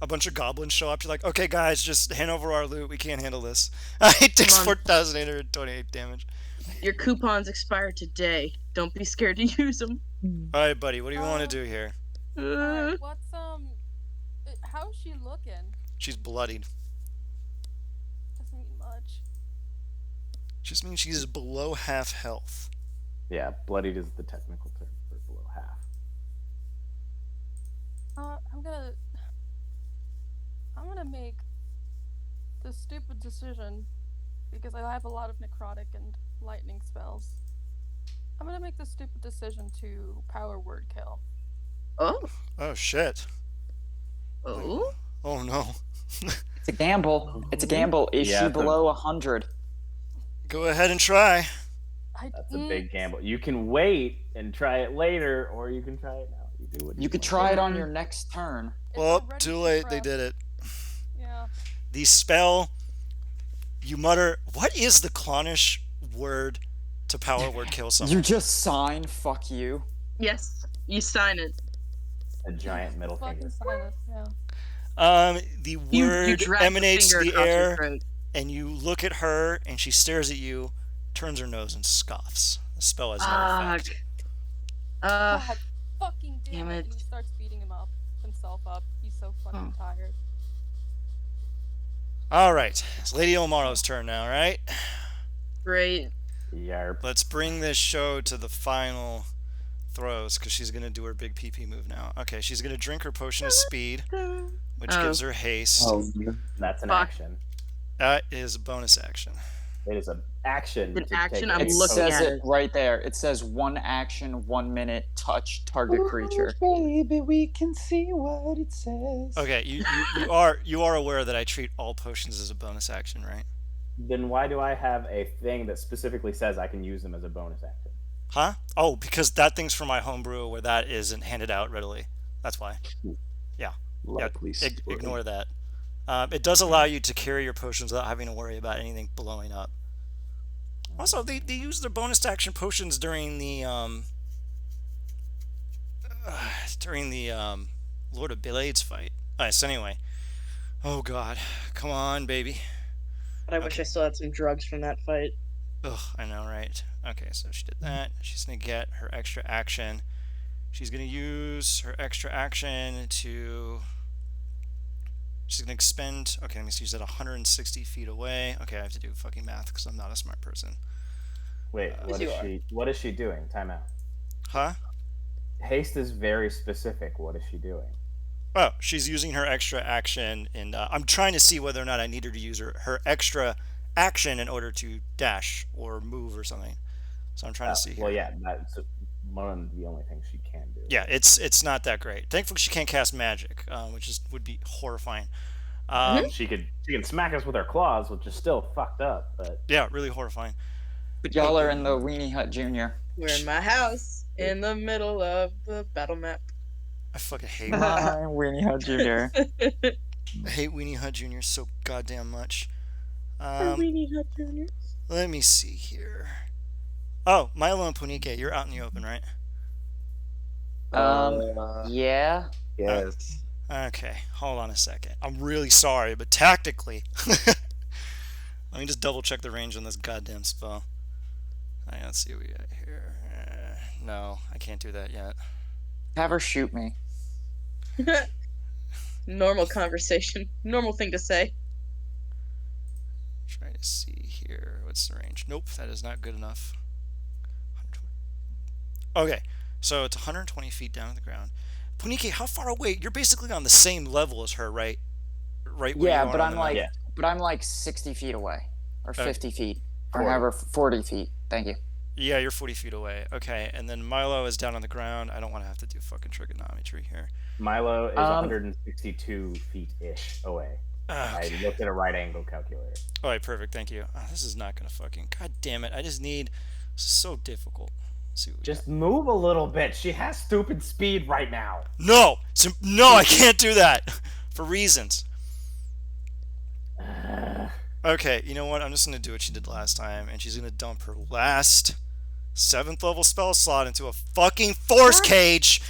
A bunch of goblins show up. You're like, okay, guys, just hand over our loot. We can't handle this. It takes Come on. 4,828 damage. Your coupons expire today. Don't be scared to use them. Alright, buddy, what do you want to do here? Uh, What's how's she looking? She's bloodied. Doesn't mean much. Just means she's below half health. Yeah, bloodied is the technical term for below half. I'm gonna make the stupid decision because I have a lot of necrotic and lightning spells. I'm gonna make the stupid decision to power word kill. oh. Oh, shit. Oh. Oh, no. It's a gamble. It's a gamble. Is Yeah, she the- below 100? Go ahead and try. That's a big gamble. You can wait and try it later, or you can try it now. You do what You could want. try it on your next turn. Well, too late. They did it. Yeah. The spell, you mutter, what is the Clonish word to power word kill someone? You just sign, fuck you. Yes, you sign it. A giant middle finger. Fucking silent, yeah. The You word drag your emanates finger the across your air, throat. and you look at her, and she stares at you, turns her nose, and scoffs. The spell has no effect. God fucking damn damn it. it. And he starts beating himself up. He's so fucking tired. All right, it's Lady Illmarrow's turn now, right? Great. Yarp. Let's bring this show to the final throws, because she's going to do her big PP move now. Okay, she's going to drink her potion of speed, which gives her haste. Oh, no. That's an Fuck. action. That is a bonus action. It is an action. An to action? Take I'm It looking says at it it. right there. It says 1 action, 1 minute, touch target creature. Baby, we can see what it says. Okay, you are aware that I treat all potions as a bonus action, right? Then why do I have a thing that specifically says I can use them as a bonus action? Huh? Oh, because that thing's for my homebrew where that isn't handed out readily. That's why. Yeah. Likely story. Ignore that. It does allow you to carry your potions without having to worry about anything blowing up. Also, they use their bonus action potions during the Lord of Blades fight. Alright, so anyway. Oh god. Come on, baby. But I wish I still had some drugs from that fight. Ugh, I know, right? Okay, so she did that. She's gonna get her extra action. She's gonna use her extra action to... She's gonna expend... Okay, let me see. She's at 160 feet away. Okay, I have to do fucking math because I'm not a smart person. Wait, what is she doing? Time out. Huh? Haste is very specific. What is she doing? Oh, she's using her extra action, and I'm trying to see whether or not I need her to use her extra action in order to dash or move or something. So I'm trying to see. Well, here. yeah, that's one of the only things she can do. Yeah, it's not that great. Thankfully, she can't cast magic, which would be horrifying. She can smack us with her claws, which is still fucked up. But yeah, really horrifying. But y'all are in the Weenie Hut Jr. We're in my house in the middle of the battle map. I fucking hate My Weenie Hut Jr. I hate Weenie Hut Jr. so goddamn much. Weenie Hut Jr. Let me see here. Oh, Milo and Punike, you're out in the open, right? Yeah. Yes. Okay, hold on a second. I'm really sorry, but tactically, let me just double check the range on this goddamn spell. Alright, let's see what we got here. No, I can't do that yet. Have her shoot me. Normal conversation. Normal thing to say. Try to see here. What's the range? Nope, that is not good enough. 120. Okay, so it's 120 feet down to the ground. Punike, how far away? You're basically on the same level as her, right? Right. Where Yeah, you are but on I'm the like, map. but I'm like 60 feet away, or 50 feet, or 40. however, 40 feet. Thank you. Yeah, you're 40 feet away. Okay, and then Milo is down on the ground. I don't want to have to do fucking trigonometry here. Milo is 162 feet-ish away. Okay. I looked at a right angle calculator. All right, perfect. Thank you. Oh, this is not gonna fucking. God damn it! I just need. This is so difficult. Let's see what we Just move a little bit. She has stupid speed right now. got. No, no, I can't do that for reasons. Okay, you know what? I'm just gonna do what she did last time, and she's gonna dump her last 7th level spell slot into a fucking force cage.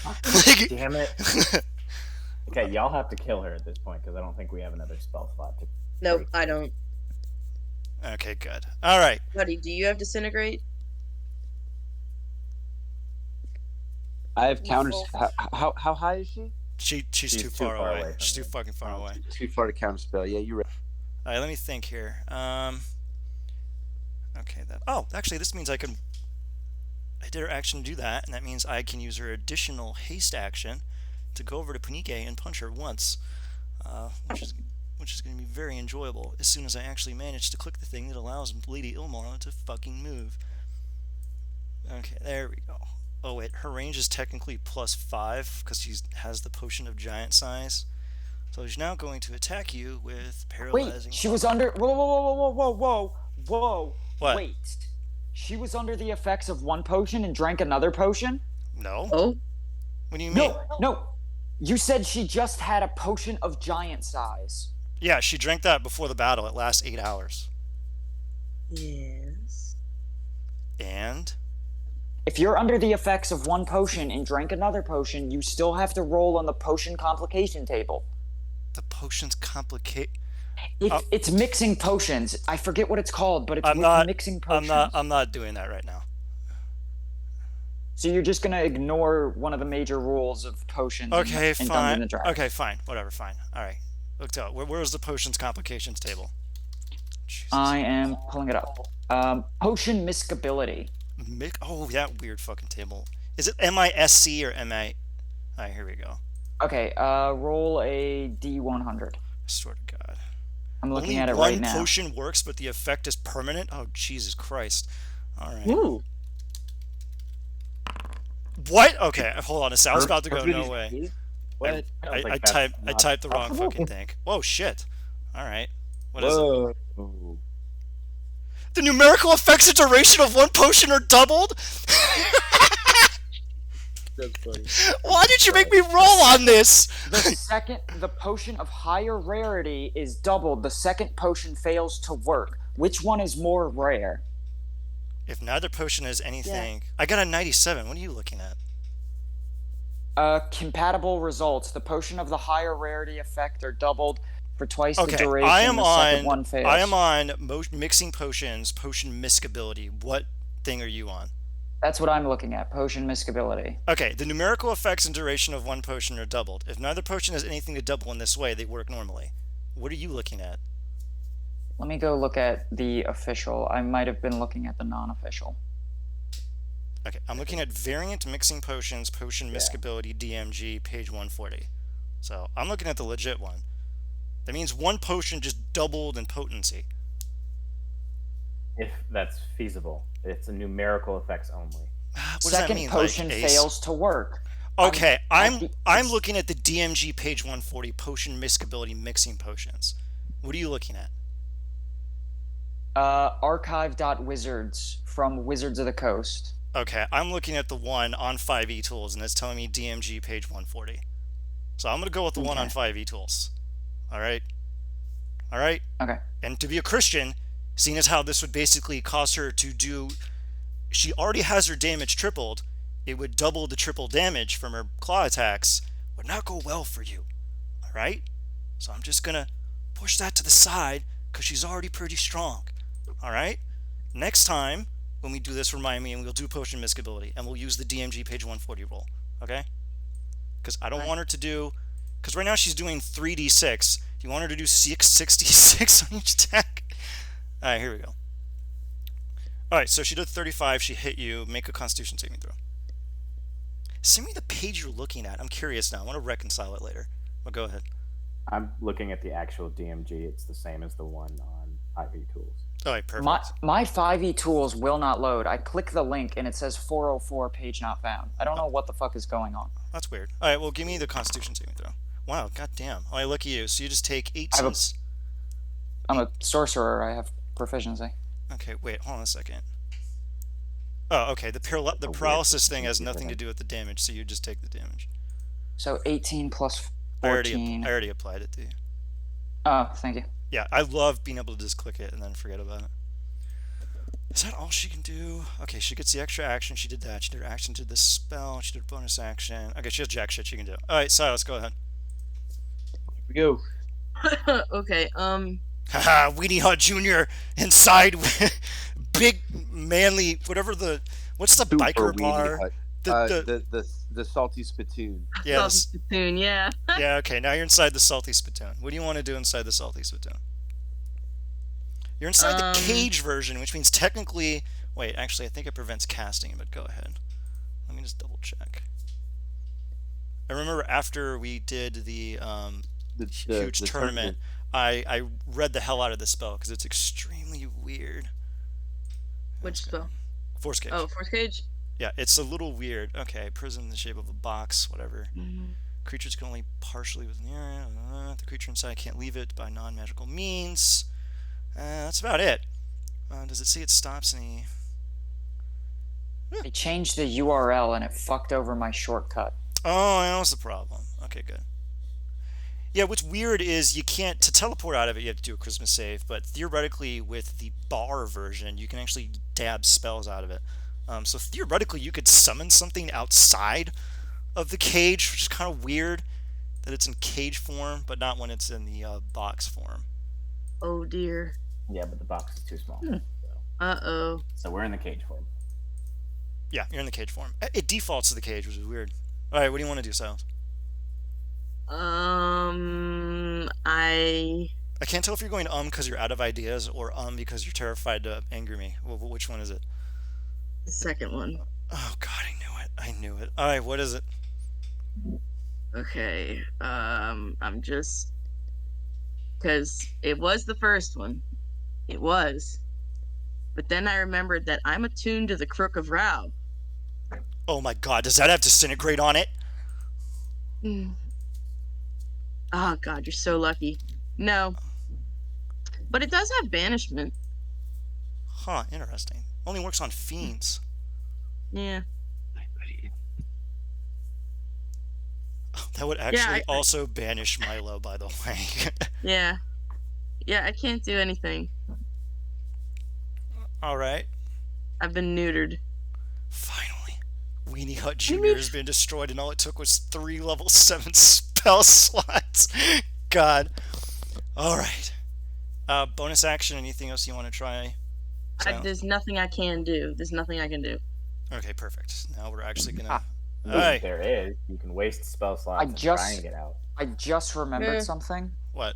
Damn it. Okay, y'all have to kill her at this point because I don't think we have another spell slot to. Nope, I don't. Okay, good. All right. Buddy, do you have disintegrate? I have counters. How high is she? She's too far away. She's too fucking far away. Too far to counterspell. Yeah, you're right. All right, let me think here. Okay, that. Oh, actually, this means I can. I did her action to do that, and that means I can use her additional haste action to go over to Punike and punch her once, which is going to be very enjoyable. As soon as I actually manage to click the thing that allows Lady Illmarrow to fucking move. Okay, there we go. Oh wait, her range is technically +5 because she has the potion of giant size. So she's now going to attack you with paralyzing. Wait, she was under. Whoa. What? Wait. She was under the effects of one potion and drank another potion? No. Oh. What do you mean? No. You said she just had a potion of giant size. Yeah, she drank that before the battle. It lasts 8 hours. Yes. And If you're under the effects of one potion and drink another potion, you still have to roll on the potion complication table. The potions complicate. It's mixing potions. I forget what it's called, but it's mixing potions. I'm not doing that right now. So you're just gonna ignore one of the major rules of potions in Dungeons and Dragons. Okay, fine. Whatever, fine. All right. Look out. Where's the potions complications table? Jesus. I am pulling it up. Potion miscability. Oh, that weird fucking table. Is it MISC or MI? All right, here we go. Okay, roll a D100. I swear to God. I'm looking at it right now. One potion works, but the effect is permanent? Oh, Jesus Christ. All right. Ooh. What? Okay, hold on a second. I was about to go, no way. What? I typed the wrong fucking thing. Whoa, shit. All right. What is it? The numerical effects and duration of one potion are doubled? That's funny. Why did you make me roll on this? The potion of higher rarity is doubled. The second potion fails to work. Which one is more rare? If neither potion has anything... I got a 97. What are you looking at? Compatible results. The potion of the higher rarity effect are doubled for twice the duration. Second one fails. I am on mixing potions, potion miscability. What thing are you on? That's what I'm looking at. Potion miscability. Okay, the numerical effects and duration of one potion are doubled. If neither potion has anything to double in this way, they work normally. What are you looking at? Let me go look at the official. I might have been looking at the non-official. Okay, I'm looking at variant mixing potions, potion miscability, DMG, page 140. So I'm looking at the legit one. That means one potion just doubled in potency. If that's feasible. It's a numerical effects only. What does that mean? Second potion fails to work. Okay, I'm looking at the DMG page 140, potion miscability mixing potions. What are you looking at? Archive.wizards from Wizards of the Coast. Okay, I'm looking at the one on 5e tools, and it's telling me DMG page 140. So I'm going to go with the one on 5e tools. All right? All right? Okay. And to be a Christian, seeing as how this would basically cause her to do... She already has her damage tripled. It would double the triple damage from her claw attacks. Would not go well for you. All right? So I'm just going to push that to the side because she's already pretty strong. All right? Next time, when we do this, remind me, and we'll do potion miscability, and we'll use the DMG page 140 roll. Okay? Because I don't want her to do... Because right now she's doing 3d6. Do you want her to do 6d6 on each attack? Alright, here we go. Alright, so she did 35. She hit you. Make a Constitution saving throw. Send me the page you're looking at. I'm curious now. I want to reconcile it later. Well, go ahead. I'm looking at the actual DMG. It's the same as the one on IV Tools. Alright, perfect. My 5e tools will not load. I click the link and it says 404 page not found. I don't know what the fuck is going on. That's weird. Alright, well, give me the Constitution saving throw. Wow, goddamn. Alright, look at you. So you just take 18. I'm a sorcerer. I have proficiency. Okay, wait, hold on a second. Oh, okay. The paralysis thing has nothing to do with the damage, so you just take the damage. So 18 plus 14. I already applied it to you. Oh, thank you. Yeah, I love being able to just click it and then forget about it. Is that all she can do? Okay, she gets the extra action. She did that. She did her action, did the spell. She did a bonus action. Okay, she has jack shit she can do. Alright, Silas, go ahead. Here we go. Okay, Haha, Weenie Hut Jr. inside big manly whatever what's the Super biker Weenie bar? Hut. The salty spittoon. Yes. Spittoon, yeah. Yeah, okay, now you're inside the salty spittoon. What do you want to do inside the salty spittoon? You're inside the cage version, which means technically wait, actually I think it prevents casting, but go ahead. Let me just double check. I remember after we did the huge tournament, I read the hell out of the spell because it's extremely weird. Which spell? Force Cage. Oh, Force Cage? Yeah, it's a little weird. Okay, prison in the shape of a box, whatever. Creatures can only partially within the area. The creature inside can't leave it by non-magical means. That's about it. Does it say it stops any... I changed the URL and it fucked over my shortcut. Oh, that was the problem. Okay, good. Yeah, what's weird is you can't, to teleport out of it, you have to do a Christmas save, but theoretically with the bar version, you can actually dab spells out of it. So theoretically, you could summon something outside of the cage, which is kind of weird that it's in cage form, but not when it's in the box form. Oh dear. Yeah, but the box is too small. Uh-oh. So we're in the cage form. Yeah, you're in the cage form. It defaults to the cage, which is weird. All right, what do you want to do, Silas? I can't tell if you're going because you're out of ideas or because you're terrified to anger me. Well, which one is it? The second one. Oh God, I knew it. I knew it. All right, what is it? Okay. I'm just because it was the first one. It was. But then I remembered that I'm attuned to the Crook of Rao. Oh my God, does that have disintegrate on it? Oh God, you're so lucky. No. But it does have banishment. Huh, interesting. Only works on fiends. Yeah. That would actually also banish Milo, by the way. Yeah. Yeah, I can't do anything. All right. I've been neutered. Finally. Weenie Hut Jr. has been destroyed, and all it took was 3 level 7 spell slots. God. All right. Bonus action, anything else you want to try? There's nothing I can do. There's nothing I can do. Okay, perfect. Now we're actually going to... If there is, you can waste spell slots and try and get out. I just remembered something. What?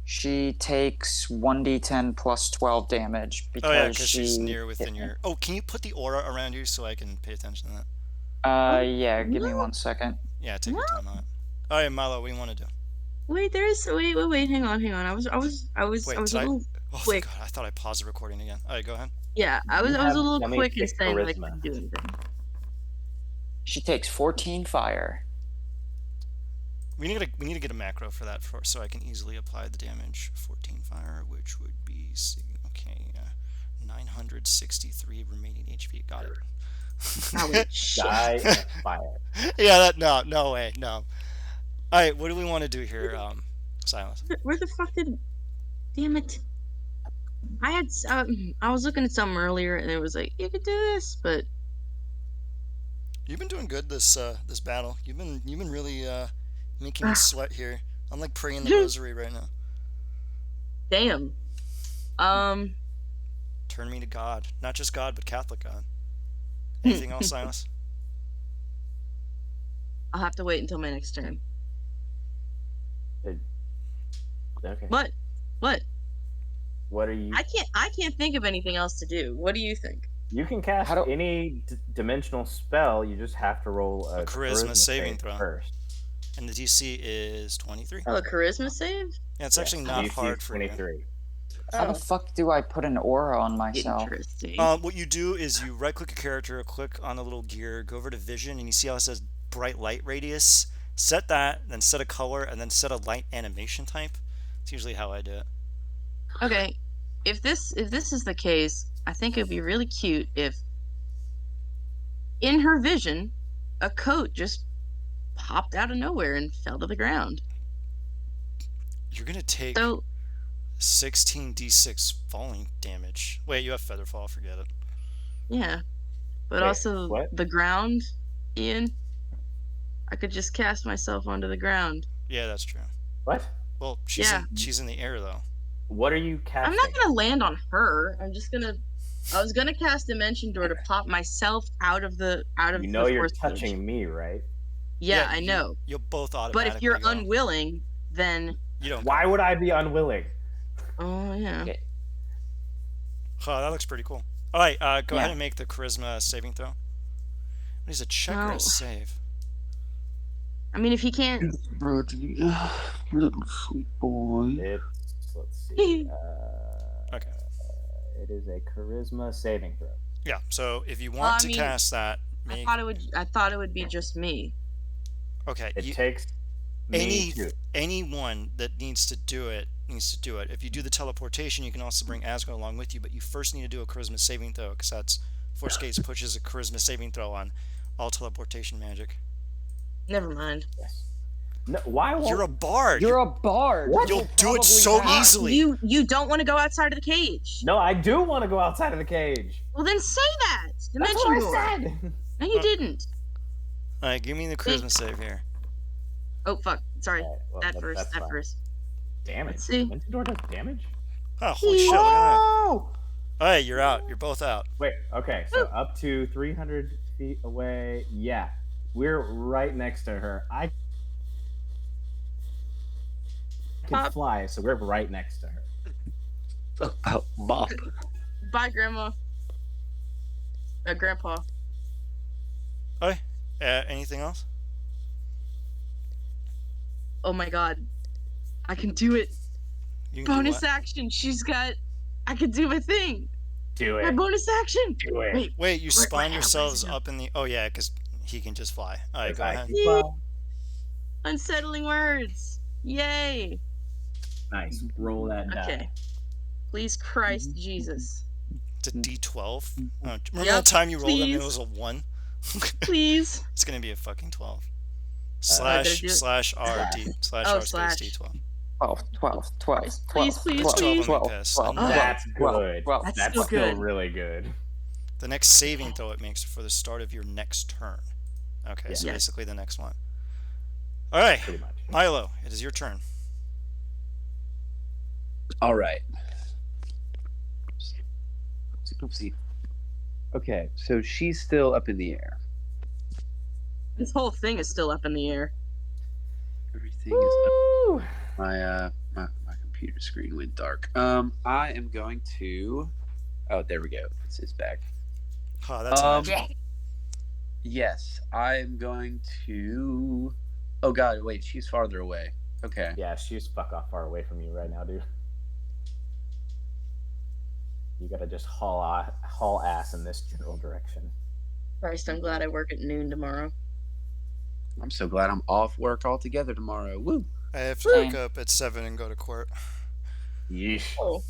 She takes 1d10 plus 12 damage because she's near within your... Oh, can you put the aura around you so I can pay attention to that? Yeah, give me 1 second. Yeah, take your time on it. All right, Milo, what do you want to do? Wait, wait, hang on. I was a little quick. God, I thought I paused the recording again. All right, go ahead. Yeah, I was a little quick in saying that I couldn't do anything. She takes 14 fire. We need to get a macro for that so I can easily apply the damage. 14 fire, which would be 963 remaining HP. Got it. Die in fire. Yeah, no way, no. All right, what do we want to do here, Silence? Where the fuck did? Damn it! I was looking at something earlier, and it was like you could do this, but you've been doing good this battle. You've been really making me sweat here. I'm like praying the rosary right now. Damn. Turn me to God, not just God, but Catholic God. Anything else, Silas? I'll have to wait until my next turn. Okay. What? What are you? I can't think of anything else to do. What do you think? You can cast any dimensional spell. You just have to roll a charisma saving throw first. And the DC is 23. Oh, a charisma save? Yeah, it's actually not DC hard for 23. How the fuck do I put an aura on myself? Interesting. What you do is you right-click a character, click on the little gear, go over to Vision, and you see how it says Bright Light Radius. Set that, then set a color, and then set a light animation type. It's usually how I do it. Okay, if this is the case, I think it'd be really cute if, in her vision, a coat just popped out of nowhere and fell to the ground. You're gonna take 16d6 falling damage. Wait, you have Featherfall, forget it. Yeah, but also the ground, Ian. I could just cast myself onto the ground. Yeah, that's true. What? Well, she's in the air though. What are you casting? I'm not gonna land on her. I was gonna cast Dimension Door to pop myself out of the You know you're touching me, right? Yeah, I know. You'll both automatically. But if you're unwilling, then you don't. Why would I be unwilling? Oh yeah. Okay. Oh, that looks pretty cool. All right, go ahead and make the charisma saving throw. What is a check or a save? I mean, if he can't. Little sweet boy. Let's see. Okay. It is a charisma saving throw. Yeah. So if you want to cast that, I thought it would be just me. Okay. It takes anyone that needs to do it. If you do the teleportation, you can also bring Asgard along with you, but you first need to do a charisma saving throw because that's Force Gates pushes a charisma saving throw on all teleportation magic. Never mind. Yes. No, why won't You're a bard. You're a bard. What? You'll You'll do it probably so have- easily. You don't want to go outside of the cage. No, I do want to go outside of the cage. Well, then say that. That's Dimension what door. I said. No, you didn't. All right, give me the charisma save here. Oh fuck. Sorry. Alright, well, that first. that's That fine. first. Damage. Let's see. Dimension door does damage? Oh, holy shit! Look at that. Whoa! All right, you're out. You're both out. Wait, okay, so up to 300 feet away. Yeah, we're right next to her. I can Pop. fly, so we're right next to her. Oh, Bob. Bye, Grandma. Grandpa. Okay. Anything else? Oh my god. I can do it. You can do Bonus what? action. I can do my thing. Do My it. bonus action. Do it. Wait. Wait, you spawn where yourselves is it? up in the. Oh yeah, because he can just fly. All right, go I ahead. can fly. Unsettling words. Yay. Nice. Roll that die. Okay. Please, Christ Jesus. It's a D12. Remember Yep, that time you rolled and it please. was a 1? Please. It's gonna be a fucking 12. I gotta Slash do it. slash R D slash Oh, R space slash. D12. 12, 12, 12, 12, Please, please, 12, please. 12, 12. 12, Oh. That's 12, good. 12. That's That's still still good. really good. The next saving throw it makes for the start of your next turn. Okay, so Yes. basically the next one. All right, Pretty much. Milo, it is your turn. All right. Oopsie. Okay, so she's still up in the air. This whole thing is still up in the air. Everything is up. My computer screen went dark. I am going to. Oh, there we go. It's his back. Oh, that's magic. Yes, I am going to. Oh God, wait, she's farther away. Okay. Yeah, she's fuck off far away from you right now, dude. You gotta just haul ass in this general direction. Christ, I'm glad I work at noon tomorrow. I'm so glad I'm off work altogether tomorrow. Woo. I have to wake up at 7 and go to court. Yeesh. Oh.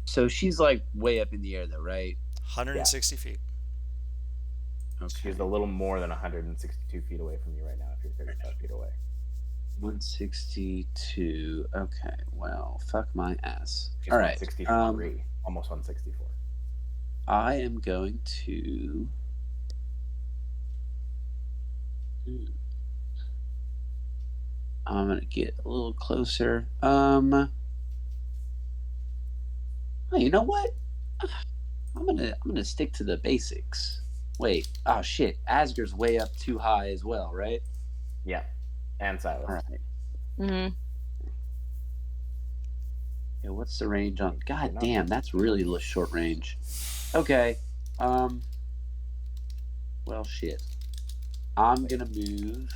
So she's like way up in the air though, right? 160 feet. Okay. She's a little more than 162 feet away from you right now if you're 35 feet away. 162. Okay. Well, fuck my ass. She's All right. 163. Almost 164. I am going to. I'm gonna get a little closer. Oh, you know what? I'm gonna stick to the basics. Wait. Oh shit. Asger's way up too high as well, right? Yeah. And Silas. All right. Mm-hmm. Yeah, what's the range on? God Not damn, that's really short range. Okay. Well, shit. I'm gonna move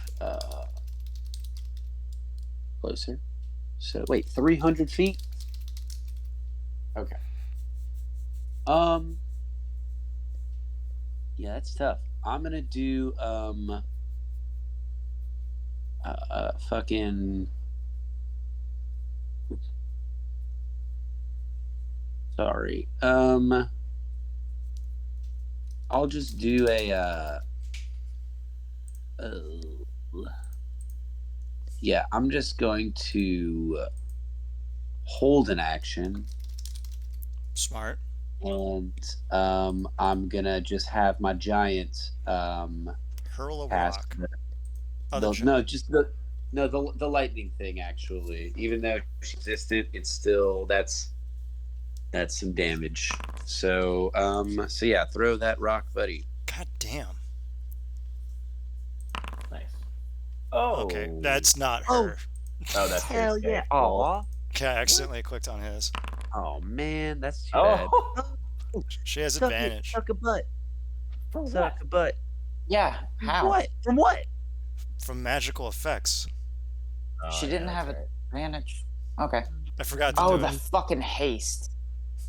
closer. So wait, 300 feet. Okay. Yeah, that's tough. I'm gonna do fucking. Sorry. I'll just do a yeah, I'm just going to hold an action Smart. and I'm gonna just have my giant Hurl a cast rock. the- Oh, the lightning thing actually. Even though she's resistant, it's still that's some damage. So so yeah, throw that rock, buddy. God damn. Nice. Oh. Okay, that's not Oh. her. Oh, that's Hell his yeah. day. Aw. Okay, I accidentally clicked on his. Oh man, that's too bad. Oh. She has Suck it, advantage. Suck a butt. For what? Suck a butt. Yeah, how? What? From what? From magical effects. She yeah, didn't that's have right. advantage. Okay. I forgot to Oh, do the it. fucking haste.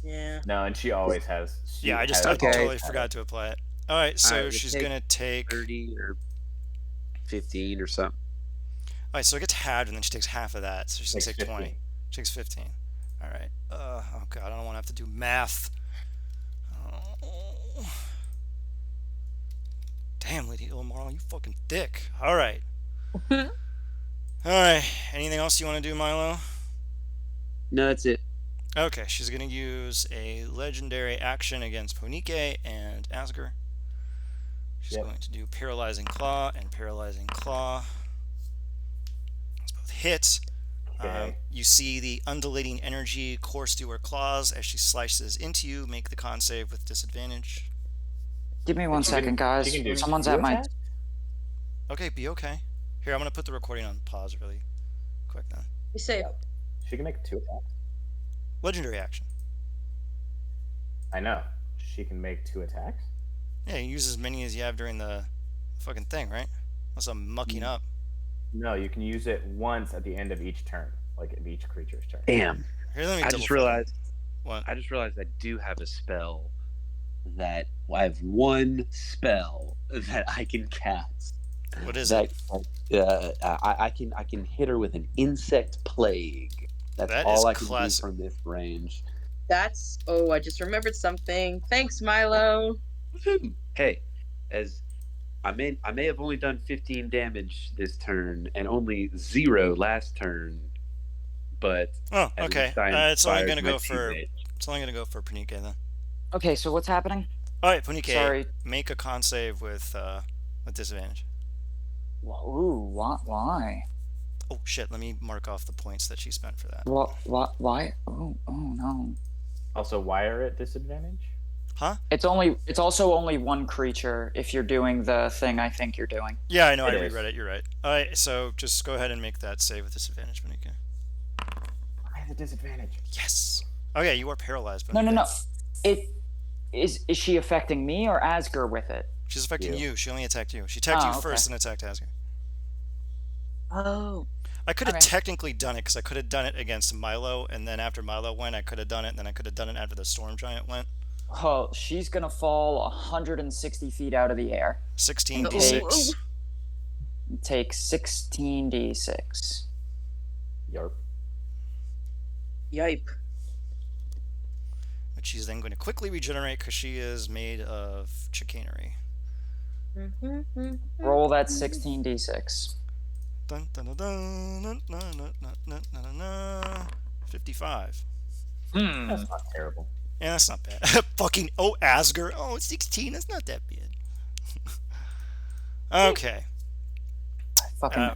Yeah. No, and she always has. She Yeah, I just has Okay. totally always had forgot it. to apply it. All right, so Alright, we'll she's take gonna take. 30 or 15 or something. All right, so it gets halved, and then she takes half of that, so she's gonna Takes take 20. 15. She takes 15. All right. Oh god, I don't want to have to do math. Oh. Lady Illmarrow. You fucking dick. All right. All right. Anything else you want to do, Milo? No, that's it. Okay, she's going to use a legendary action against Ponike and Asger. She's going to do Paralyzing Claw and Paralyzing Claw. That's both hits. Okay. You see the undulating energy course through her claws as she slices into you. Make the con save with disadvantage. Give me 1 second, guys. She can do Someone's two at my. attacks? Okay, be okay. Here, I'm going to put the recording on pause really quick now. You say She can make 2 attacks. Legendary action. I know. She can make 2 attacks? Yeah, you use as many as you have during the fucking thing, right? Unless I'm mucking up. No, you can use it once at the end of each turn, like of each creature's turn. Damn. Here, let me I double just check. realized. What? I just realized I do have a spell that I have one spell that I can cast. What is that, it? I can hit her with an insect plague. That's That all is I can classic. do from this range. that's. Oh, I just remembered something. Thanks, Milo. Hey, as I may have only done 15 damage this turn and only 0 last turn, but Oh, at okay. least I It's only inspired gonna my go for. teammate. It's only gonna go for Punike then. Okay, so what's happening? All right, Punike. Sorry. Make a con save with disadvantage. Ooh, why? Oh shit! Let me mark off the points that she spent for that. What? Why? Oh no. Also, why are at disadvantage? Huh? It's also only one creature if you're doing the thing I think you're doing. Yeah, I know. I It is. reread it. You're right. All right, so just go ahead and make that save with disadvantage, Punike. Why the disadvantage? Yes. Okay, you are paralyzed. No. Punike. It is she affecting me or Asger with it? She's affecting You. you. She only attacked you. She attacked Oh, you okay. first and attacked Asger. Oh, I could have Okay. technically done it because I could have done it against Milo, and then after Milo went, I could have done it, and then I could have done it after the Storm Giant went. Oh, she's gonna fall 160 feet out of the air. 16d6. Take 16d6. Yarp. yipe. Which she's then going to quickly regenerate because she is made of chicanery. Roll that 16d6. Dun, dun, dun, dun, dun, dun, dun, dun, dun, dun, dun. 55. That's not terrible. Yeah, that's not bad. Fucking, Asger. Oh, 16. That's not that bad. Okay.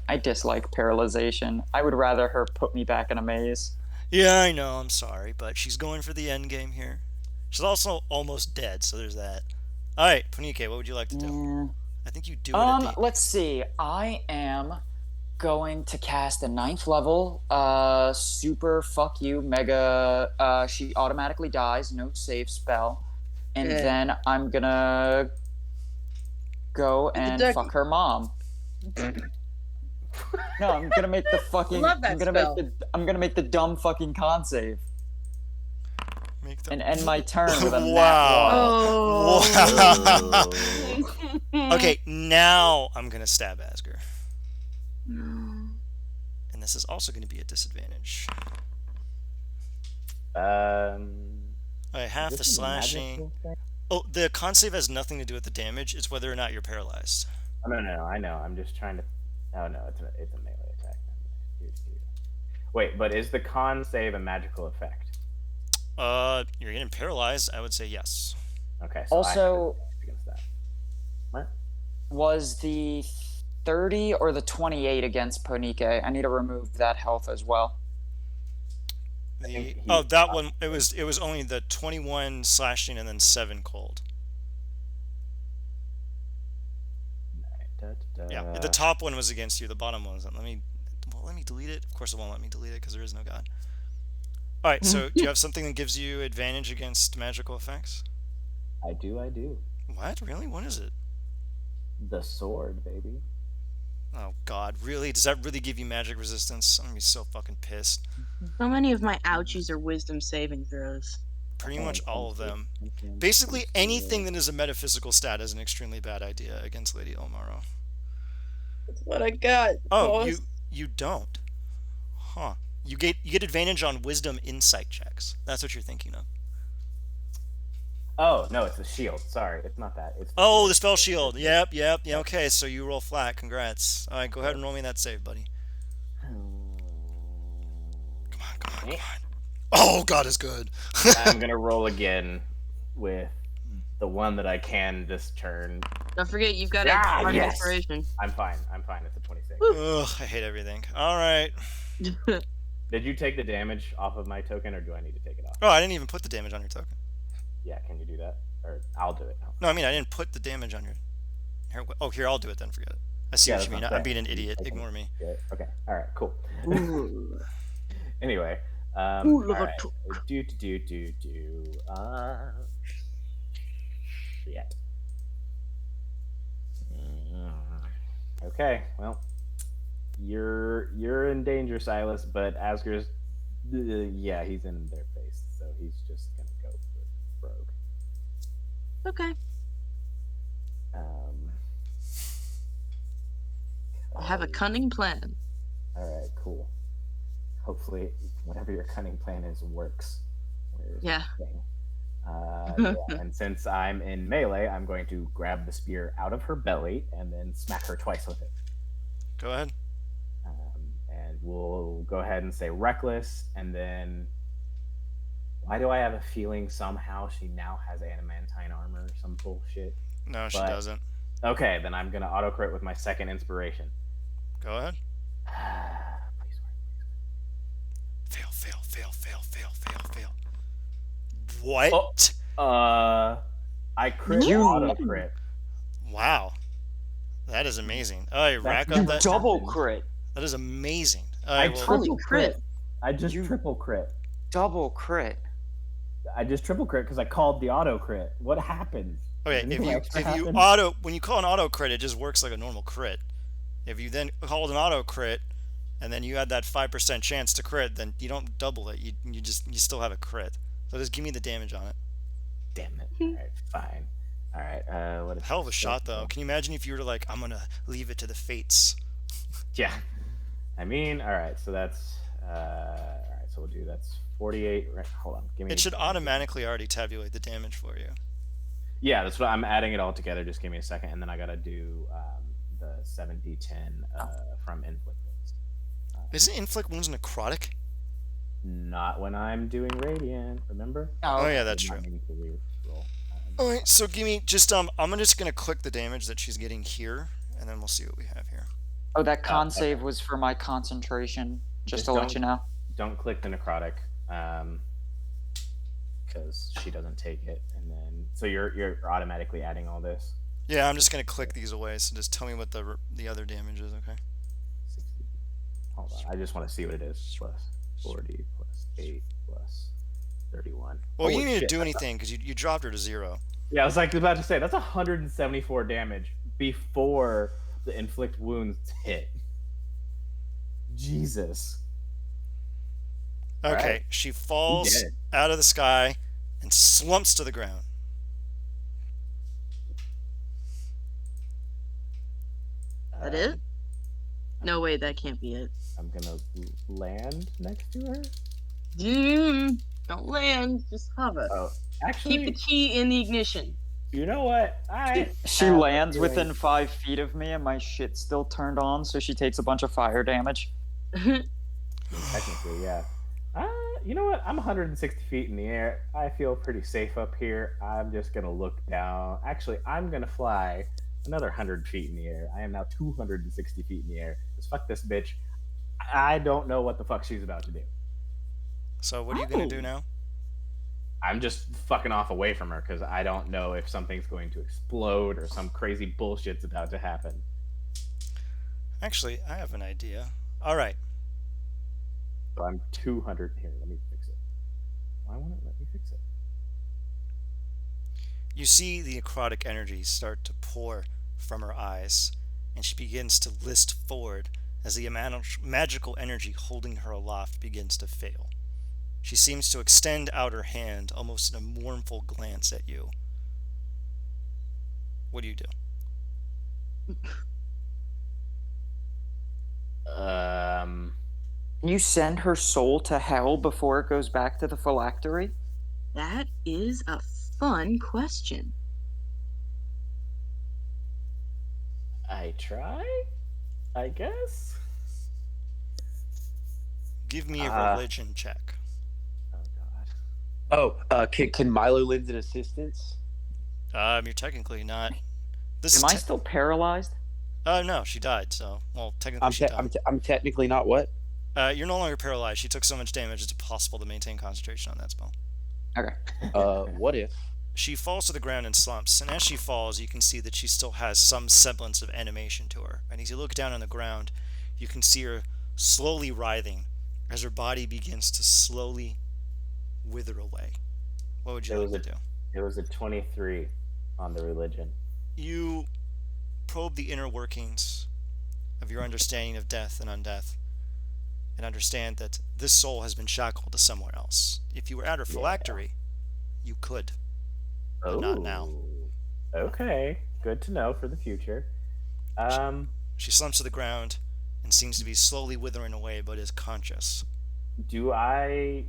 I dislike paralyzation. I would rather her put me back in a maze. Yeah, I know. I'm sorry, but she's going for the end game here. She's also almost dead, so there's that. All right, Punike, what would you like to do? Yeah. I think you do it at the... Let's see. I am going to cast a 9th level super fuck you mega she automatically dies, no save spell. And Good. then I'm gonna go and ducky. fuck her mom. No, I'm gonna make the fucking Love that spell. I'm gonna make the dumb fucking con save Make the... and end my turn with a nat Wow. Oh. Wow. Okay, now I'm going to stab Asger. And this is also going to be a disadvantage. Alright, half the This is a slashing. magical thing? Oh, the con save has nothing to do with the damage. It's whether or not you're paralyzed. Oh, no, I know. I'm just trying to. Oh no, it's a melee attack. Wait, but is the con save a magical effect? You're getting paralyzed. I would say yes. Okay. So Also- I have against that. What? Was the 30 or the 28 against Ponike? I need to remove that health as well. think That one. It was only the 21 slashing and then 7 cold. Yeah, the top one was against you. The bottom one wasn't. Let me delete it. Of course, it won't let me delete it because there is no god. All right. So, do you have something that gives you advantage against magical effects? I do. What? Really? What is it? The sword, baby. Oh God, really? Does that really give you magic resistance? I'm gonna be so fucking pissed. So many of my ouchies are wisdom saving throws. Pretty much all of them. Basically, anything that is a metaphysical stat is an extremely bad idea against Lady Illmarrow. That's what I got. Oh, boss. you don't? Huh? You get advantage on wisdom insight checks. That's what you're thinking of. Oh no, it's the shield. Sorry, it's not that. It's Oh, the spell shield. Yep. Yeah. Okay, so you roll flat. Congrats. All right, go ahead and roll me that save, buddy. Come on. Oh, God is good. I'm gonna roll again with the one that I can this turn. Don't forget, you've got a part of inspiration. I'm fine. It's a 26. Ugh, I hate everything. All right. Did you take the damage off of my token, or do I need to take it off? Oh, I didn't even put the damage on your token. Yeah, can you do that? Or I'll do it now. No, I mean I didn't put the damage on your. Here, I'll do it then. Forget it. I see what you mean. I'm being an idiot. Ignore me. Okay. All right. Cool. Anyway. All right. Yeah. Okay. Well, you're in danger, Silas. But Asger's, yeah, he's in their face, so he's just gonna go for Rogue. Okay. I have a cunning plan. All right, cool. Hopefully, whatever your cunning plan is works. Yeah. And since I'm in melee, I'm going to grab the spear out of her belly and then smack her twice with it. Go ahead. And we'll go ahead and say reckless, and then why do I have a feeling somehow she now has adamantine armor or some bullshit? No, she doesn't. Okay, then I'm gonna auto crit with my second inspiration. Go ahead. Please Fail. What? I crit auto crit. Wow. That is amazing. Oh, you rack up that double crit. That is amazing. I triple crit. I just triple crit. Double crit. I just triple crit because I called the auto crit. What happened? Okay, when you call an auto crit, it just works like a normal crit. If you then called an auto crit, and then you had that 5% chance to crit, then you don't double it. You still have a crit. So just give me the damage on it. Damn it. All right, fine. All right. What is hell of a shot, though. Can you imagine if you were like, I'm gonna leave it to the fates? Yeah. I mean, all right. So that's all right. So we'll do that's 48. Right, hold on. Give me. It should automatically already tabulate the damage for you. Yeah, that's what I'm adding it all together. Just give me a second, and then I gotta do the 7d10 from inflict wounds. Isn't inflict wounds necrotic? Not when I'm doing radiant. Remember? Oh yeah, that's true. All right, so give me just I'm just gonna click the damage that she's getting here, and then we'll see what we have here. Oh, that con save was for my concentration. Just to let you know. Don't click the necrotic, because she doesn't take it, and then so you're automatically adding all this. Yeah, I'm just gonna click these away. So just tell me what the other damage is, okay? 60. Hold on, I just want to see what it is. Plus 40 plus 8 plus 31. Well, you didn't do anything because you dropped her to 0. Yeah, I was about to say that's 174 damage before the inflict wounds hit. Jesus. Okay, right. She falls out of the sky and slumps to the ground. That it? No way, that can't be it. I'm gonna land next to her. Don't land, just hover. Oh, actually, keep the key in the ignition. You know what? She lands within 5 feet of me, and my shit's still turned on, so she takes a bunch of fire damage. Technically, yeah. You know what? I'm 160 feet in the air. I feel pretty safe up here. I'm just gonna look down. Actually, I'm gonna fly another 100 feet in the air. I am now 260 feet in the air. Just fuck this bitch. I don't know what the fuck she's about to do. So what are you gonna do now? I'm just fucking off away from her because I don't know if something's going to explode or some crazy bullshit's about to happen. Actually, I have an idea. All right. So I'm 200 here. Let me fix it. Why won't it let me fix it? You see the necrotic energy start to pour from her eyes, and she begins to list forward as the magical energy holding her aloft begins to fail. She seems to extend out her hand almost in a mournful glance at you. What do you do? Can you send her soul to hell before it goes back to the phylactery? That is a fun question. I try, I guess. Give me a religion check. Oh god. Oh, can Milo lend an assistance? You're technically not. This Am is I still paralyzed? no, she died. So, well, technically she died. I'm technically not what? You're no longer paralyzed. She took so much damage it's impossible to maintain concentration on that spell. Okay. What if? She falls to the ground and slumps, and as she falls, you can see that she still has some semblance of animation to her. And as you look down on the ground, you can see her slowly writhing as her body begins to slowly wither away. What would you like to do? It was a 23 on the religion. You probe the inner workings of your understanding of death and undeath, and understand that this soul has been shackled to somewhere else. If you were at her phylactery, you could. But not now. Okay, good to know for the future. She slumps to the ground and seems to be slowly withering away, but is conscious. Can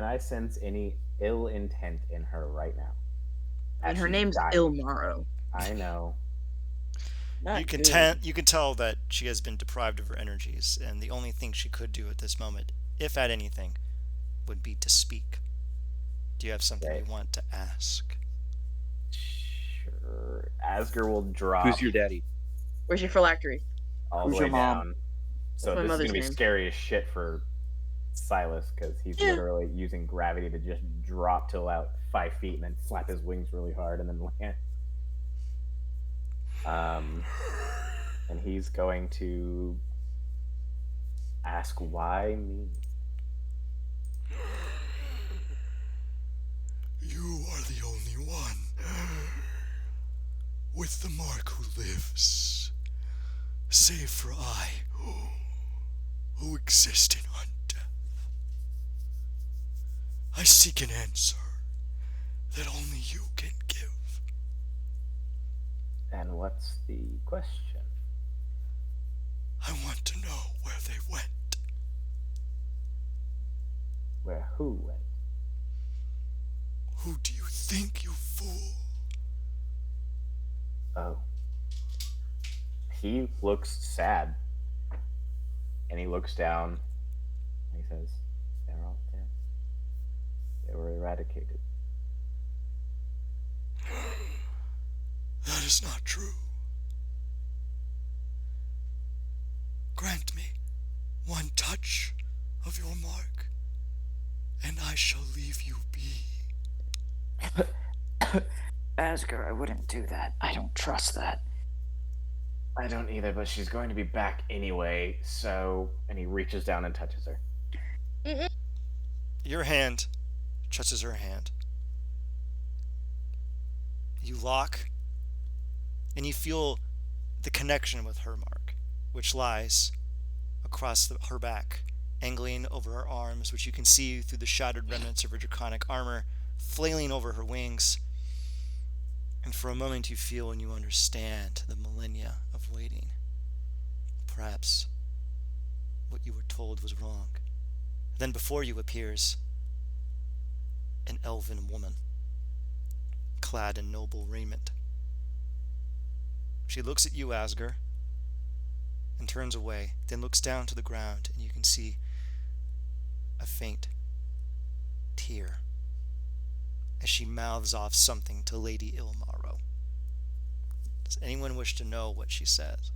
I sense any ill intent in her right now? And her she's name's dying. Illmarrow. I know. Not You can good. you can tell that she has been deprived of her energies, and the only thing she could do at this moment, if at anything, would be to speak. Do you have something you want to ask? Sure. Asger will drop Who's your daddy? Where's your phylactery? all Who's the way your mom? down. So My this is mother's gonna be name. scary as shit for Silas because he's Yeah. literally using gravity to just drop to about 5 feet and then flap his wings really hard and then land. And he's going to ask why me. You are the only one with the mark who lives, save for I, who exist in undeath. I seek an answer that only you can give. And what's the question? I want to know where they went. Where who went? Who do you think, you fool? Oh. He looks sad. And he looks down and he says, they're all dead. They were eradicated. That is not true. Grant me one touch of your mark, and I shall leave you be. Asger, I wouldn't do that. I don't trust that. I don't either, but she's going to be back anyway, so... And he reaches down and touches her. Your hand touches her hand. You lock, and you feel the connection with her mark, which lies across her back, angling over her arms, which you can see through the shattered remnants of her draconic armor, flailing over her wings. And for a moment you feel and you understand the millennia of waiting. Perhaps what you were told was wrong. Then before you appears an elven woman, clad in noble raiment. She looks at you, Asger, and turns away, then looks down to the ground, and you can see a faint tear as she mouths off something to Lady Illmarrow. Does anyone wish to know what she says?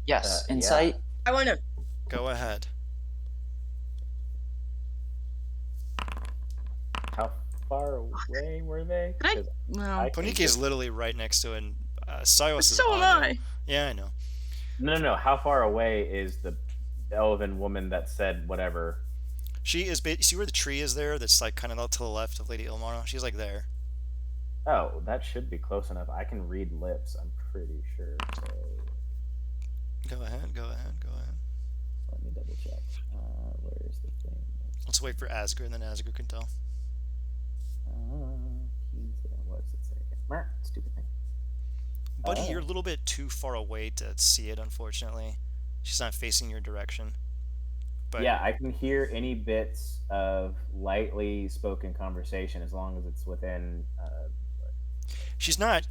Yes. Yeah. Insight? I want to. Go ahead. How far away were they? I- 'Cause Well, I can Poniki is just- literally right next to it, and Silas is so on am you. I. Yeah, I know. No. How far away is the elven woman that said whatever? She is. See where the tree is there? That's like kind of out to the left of Lady Illmarrow. She's like there. Oh, that should be close enough. I can read lips, I'm pretty sure. So Go ahead. Go ahead. Go ahead. let me double check. Where is the thing? Let's wait for Asger, and then Asger can tell. What does it say again? Stupid thing. Buddy, you're a little bit too far away to see it, unfortunately. She's not facing your direction. But yeah, I can hear any bits of lightly spoken conversation as long as it's within. she's not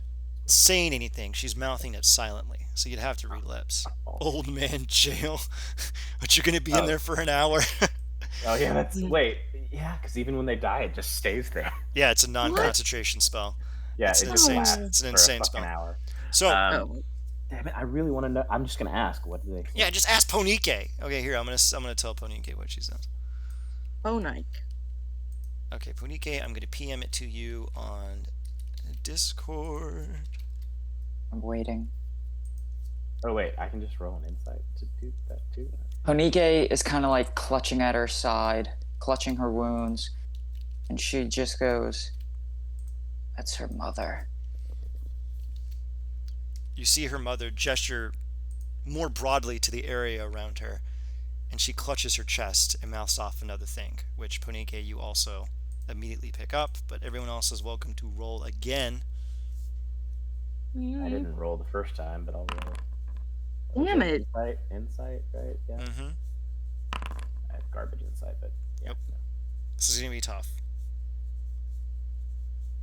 saying anything. She's mouthing it silently. So you'd have to read lips. Old man jail. But you're going to be in Oh. there for an hour. Oh yeah, that's wait. Yeah, because even when they die, it just stays there. Yeah, it's a non-concentration spell. Yeah, It's it an just insane. lasts It's an for insane a fucking spell. hour. So Oh, Damn it, I really want to know. I'm just gonna ask. What do they say? yeah, just ask Ponike. Okay, here I'm gonna tell Ponike what she says. oh, Nike. Okay, Ponike, I'm gonna PM it to you on Discord. I'm waiting. Oh wait, I can just roll an insight to do that too. Honike is kind of like clutching at her side, clutching her wounds, and she just goes, "That's her mother." You see her mother gesture more broadly to the area around her, and she clutches her chest and mouths off another thing, which Ponike you also immediately pick up, but everyone else is welcome to roll again. I didn't roll the first time, but I'll roll. Damn it. Insight, right? Yeah. Mm-hmm. I have garbage insight, but yeah. Yep. No. This is gonna be tough.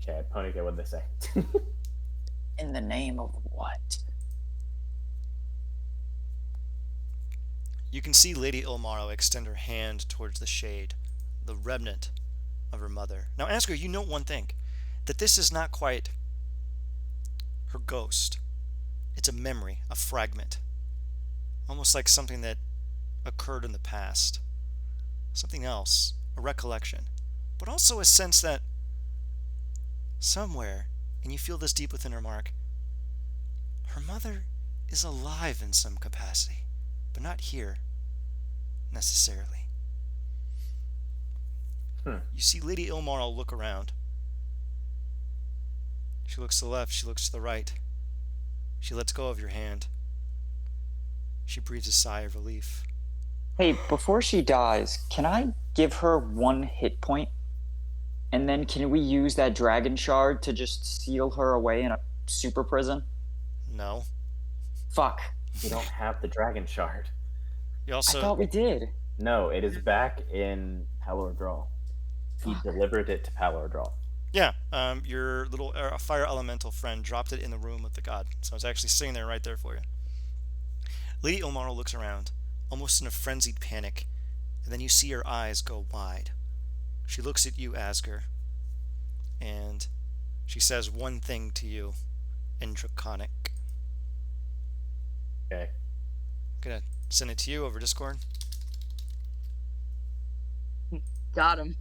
Okay, Ponike, what did they say? In the name of what? You can see Lady Illmarrow extend her hand towards the shade, the remnant of her mother. Now, Asger, you note one thing, that this is not quite her ghost. It's a memory, a fragment. Almost like something that occurred in the past. Something else, a recollection. But also a sense that somewhere, and you feel this deep within her, Mark, her mother is alive in some capacity, but not here, necessarily. You see Lady Illmarrow look around. She looks to the left, she looks to the right. She lets go of your hand. She breathes a sigh of relief. Hey, before she dies, can I give her 1 hit point? And then can we use that dragon shard to just seal her away in a super prison? No. Fuck. We don't have the dragon shard. You I also thought we did. No, it is back in Palor Draw. He delivered it to Palor Draw. yeah, your little fire elemental friend dropped it in the room with the god. So it's actually sitting there right there for you. Lady Illmarrow looks around, almost in a frenzied panic, and then you see her eyes go wide. She looks at you, Asger, and she says one thing to you in Draconic. Okay. I'm gonna send it to you over Discord. Got him.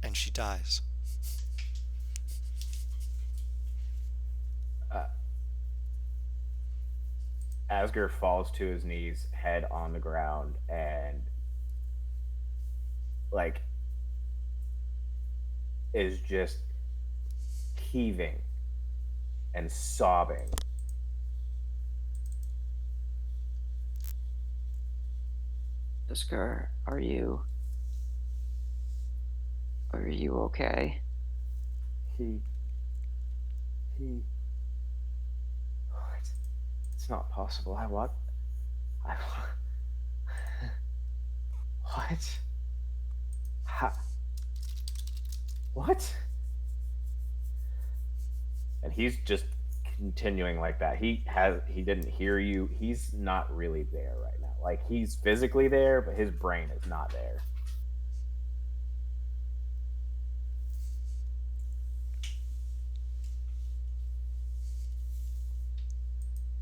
And she dies. Asger falls to his knees, head on the ground, and like is just heaving and sobbing. Oscar, are you okay? He what? It's not possible. I what? What? What? And he's just continuing like that. He didn't hear you. He's not really there right now. Like, he's physically there, but his brain is not there.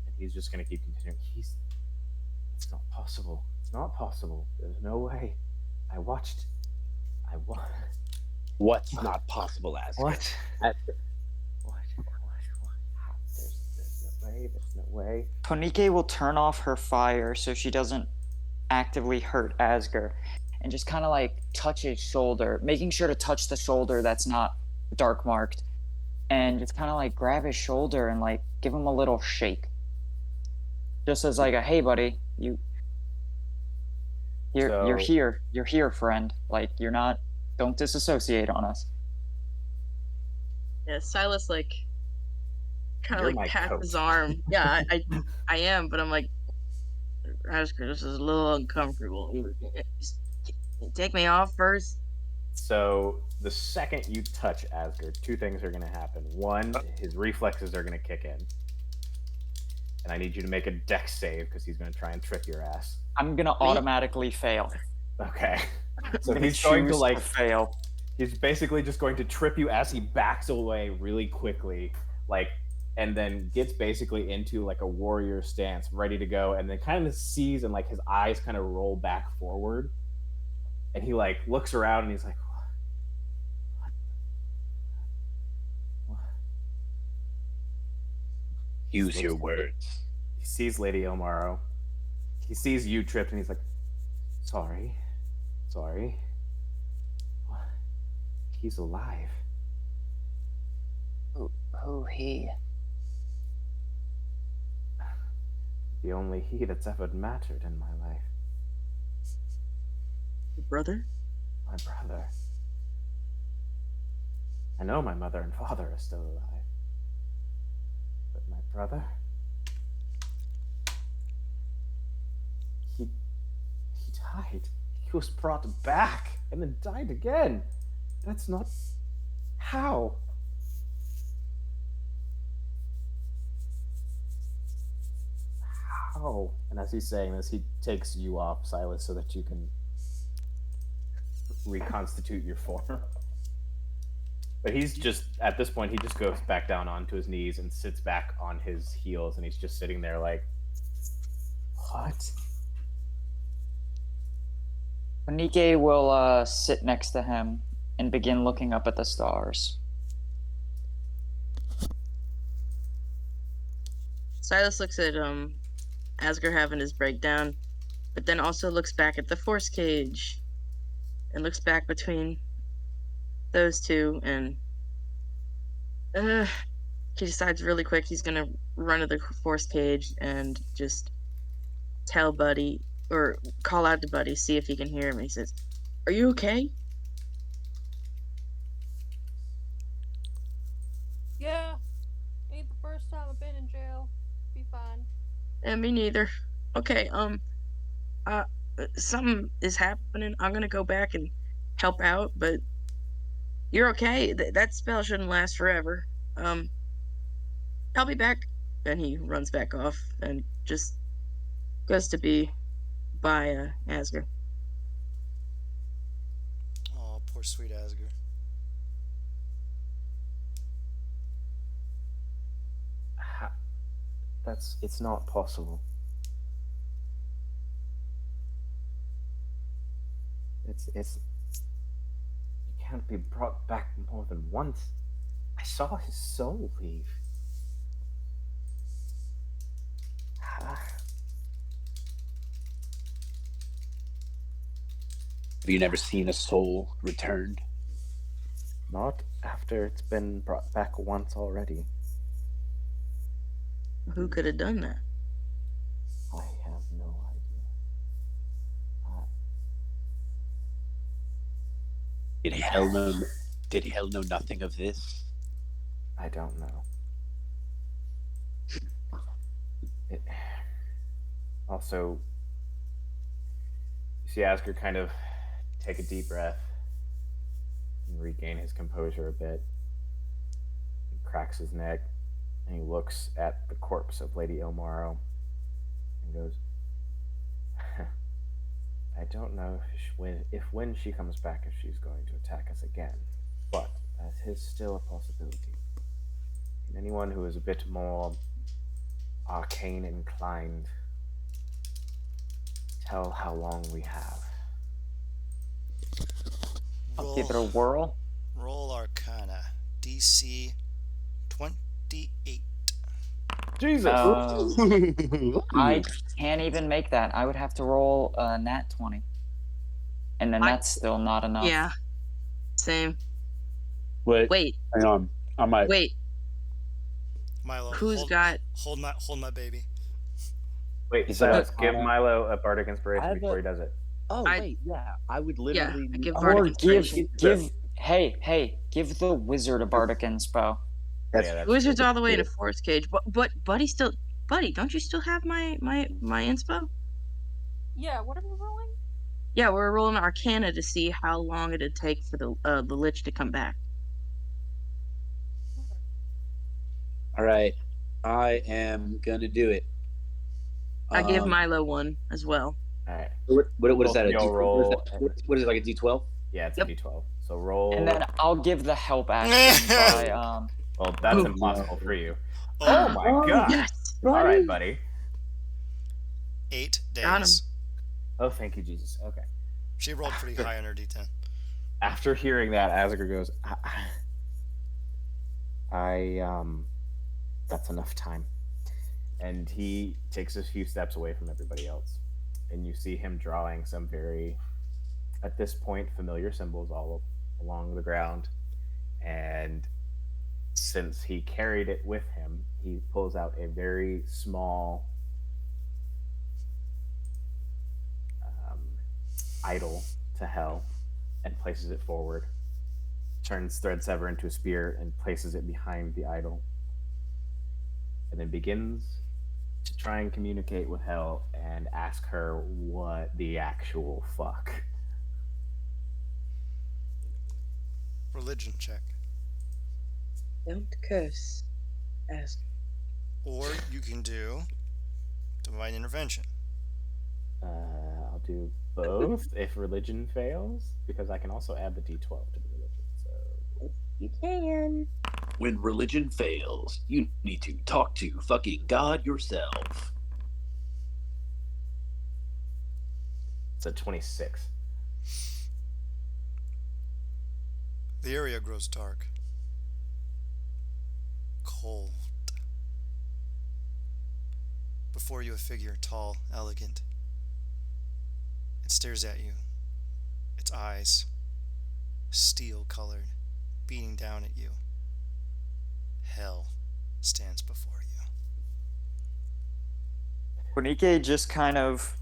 And he's just gonna keep continuing. It's not possible. It's not possible. There's no way. I watched. What's not possible, Asger? What? Asger. What? There's no way. There's no way. Ponike will turn off her fire so she doesn't actively hurt Asger, and just kind of like touch his shoulder, making sure to touch the shoulder that's not dark marked, and just kind of like grab his shoulder and like give him a little shake, just as like a hey buddy, you're here, friend. Like, you're not. Don't disassociate on us. Yeah, Silas like kind You're of my like pats coach. his arm. Yeah, I am, but I'm like, Oscar, this is a little uncomfortable. Take me off first. So the second you touch Asgard, two things are going to happen. One, his reflexes are going to kick in. And I need you to make a dex save because he's going to try and trick your ass. I'm gonna automatically fail. Okay. So I'm he's going to choose like fail. He's basically just going to trip you as he backs away really quickly, like, and then gets basically into like a warrior stance, ready to go, and then kind of sees and like his eyes kind of roll back forward, and he like looks around and he's like, what? Use your words. He sees Lady Illmarrow. He sees you tripped, and he's like, sorry. He's alive. Who he? The only he that's ever mattered in my life. Your brother? My brother. I know my mother and father are still alive. But my brother? He died. He was brought back and then died again. That's not... How? How? And as he's saying this, he takes you off, Silas, so that you can reconstitute your form. But he's just, at this point, he just goes back down onto his knees and sits back on his heels, and he's just sitting there like, what? Onike will sit next to him and begin looking up at the stars. Silas looks at Asgard having his breakdown, but then also looks back at the force cage and looks back between those two, and he decides really quick he's gonna run to the force cage and just tell Buddy, or call out to Buddy, see if he can hear him. He says, "Are you okay?" Yeah. Ain't the first time I've been in jail. Be fine. Yeah, me neither. Okay, something is happening. I'm gonna go back and help out, but you're okay. That spell shouldn't last forever. I'll be back. Then he runs back off and just goes to be by Asgard. Oh, poor sweet Asgard. It's not possible. It's you can't be brought back more than once. I saw his soul leave. Have you never seen a soul returned? Not after it's been brought back once already. Who could have done that? I have no idea. Did hell know nothing of this? I don't know. Also, you see Asgard kind of take a deep breath and regain his composure a bit. He cracks his neck and he looks at the corpse of Lady Illmarrow and goes, I don't know if when she comes back, if she's going to attack us again, but that is still a possibility. And anyone who is a bit more arcane inclined, tell how long we have. I'll give it a whirl. Roll Arcana. DC 28. Jesus! I can't even make that. I would have to roll a nat 20. And then that's still not enough. Yeah. Same. Wait. Hang on. I might. Wait. Milo, Who's got? Hold my baby. Wait, Silas, give Milo a bardic inspiration before he does it. Oh, wait, yeah. I would literally... I give Or bardic give inspiration. give the wizard a bardic inspo. That's Wizard's all the way in a force cage, but Buddy, don't you still have my inspo? Yeah, what are we rolling? Yeah, we're rolling Arcana to see how long it'd take for the Lich to come back. All right, I am gonna do it. I give Um, Milo one as well. All right. what is Both that? of A y'all D, roll. what is it, like a D12? Yeah, it's Yep. a D12. So roll. And then I'll give the help action by Well, that's Ooh. impossible for you. Oh, Oh my god! Yes, All buddy. right, buddy. 8 Got him. days. Oh, thank you, Jesus. Okay. She rolled pretty high on her D10. After hearing that, Asger goes, that's enough time. And he takes a few steps away from everybody else. And you see him drawing some very, at this point, familiar symbols all along the ground. And since he carried it with him, he pulls out a very small idol to Hell and places it forward, turns Threadsever into a spear and places it behind the idol, and then begins to try and communicate with Hell and ask her what the actual fuck. Religion check. Don't curse. Ask. Or you can do divine intervention. I'll do both if religion fails, because I can also add the D12 to the religion. So You can. When religion fails, you need to talk to fucking God yourself. it's a 26. The area grows dark. Cold. Before you, a figure, tall, elegant. It stares at you. Its eyes, steel-colored, beating down at you. Hell stands before you. Kunike just kind of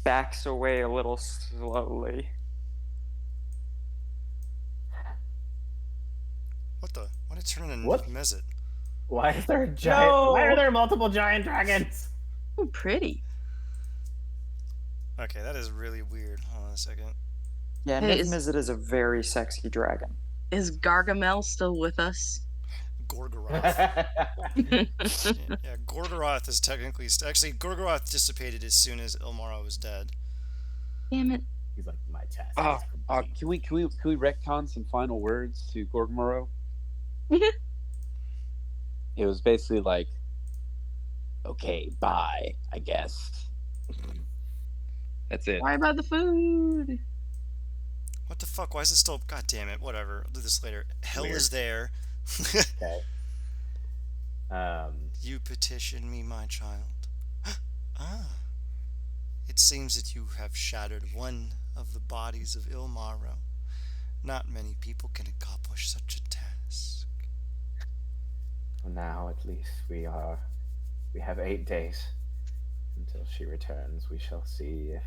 backs away a little slowly. What the? Why did it turn into What? Mezit? Why is there a giant? No! Why are there multiple giant dragons? Ooh, pretty. Okay, that is really weird. Hold on a second. Yeah, Hey, Niv-Mizzet is a very sexy dragon. Is Gargamel still with us? Gorgoroth. Yeah, Gorgoroth is technically... Actually, Gorgoroth dissipated as soon as Illmarrow was dead. Damn it. He's like, my task. Can we retcon some final words to Gorgmorrow? It was basically like, okay, bye, I guess. That's it. Why about the food? What the fuck? Why is it still... God damn it. Whatever. I'll do this later. Hell Weird. is there. Okay. You petition me, my child. Ah. It seems that you have shattered one of the bodies of Illmarrow. Not many people can accomplish such a task. For now, at least, we have 8 days until she returns. We shall see if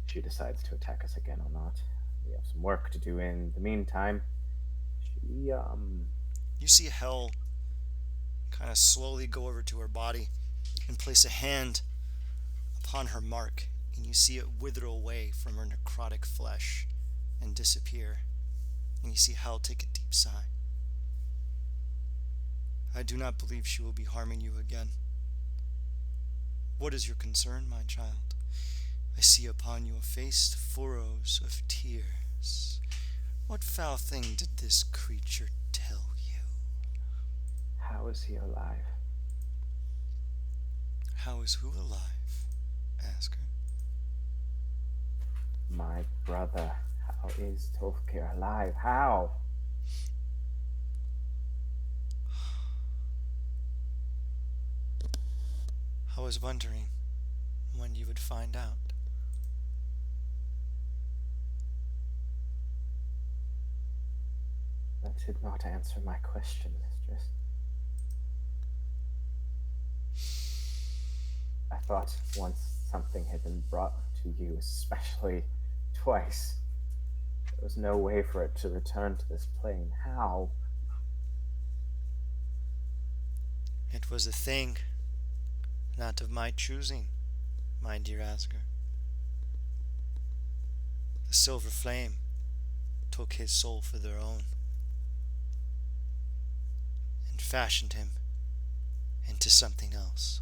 she decides to attack us again or not. We have some work to do in the meantime. You see Hell kind of slowly go over to her body and place a hand upon her mark, and you see it wither away from her necrotic flesh and disappear. And you see Hell take a deep sigh. I do not believe she will be harming you again. What is your concern, my child? I see upon your face furrows of tears. What foul thing did this creature tell you? How is he alive? How is who alive? Ask her. My brother. How is Tolkir alive? How? I was wondering when you would find out. That did not answer my question, mistress. I thought once something had been brought to you, especially twice, there was no way for it to return to this plane. How? It was a thing, not of my choosing, my dear Asger. the silver flame took his soul for their own and fashioned him into something else.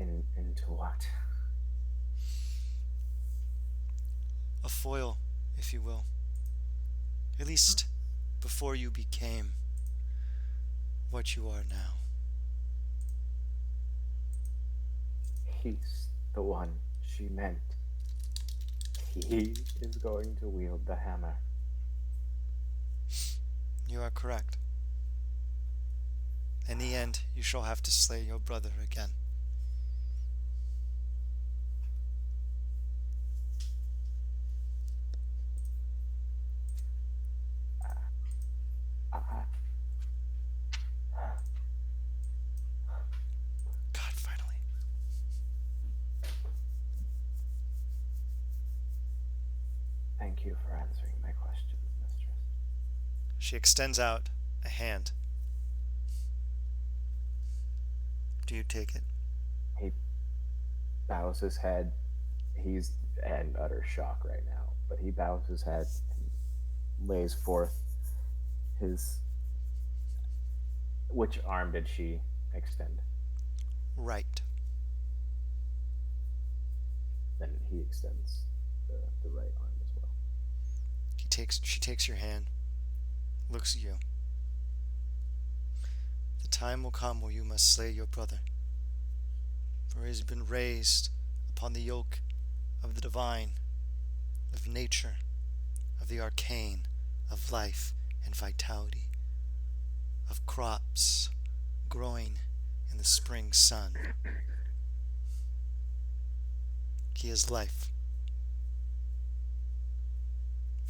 Into what? A foil, if you will. At least before you became what you are now. He's the one she meant. He is going to wield the hammer. You are correct. In the end, you shall have to slay your brother again. God, finally. Thank you for answering my questions, mistress. She extends out a hand. Do you take it? He bows his head. He's in utter shock right now, but he bows his head and lays forth his... Which arm did she extend? Right. Then he extends the right arm as well. She takes your hand, looks at you. The time will come where you must slay your brother, for he has been raised upon the yoke of the divine, of nature, of the arcane, of life and vitality, of crops growing in the spring sun. He is life,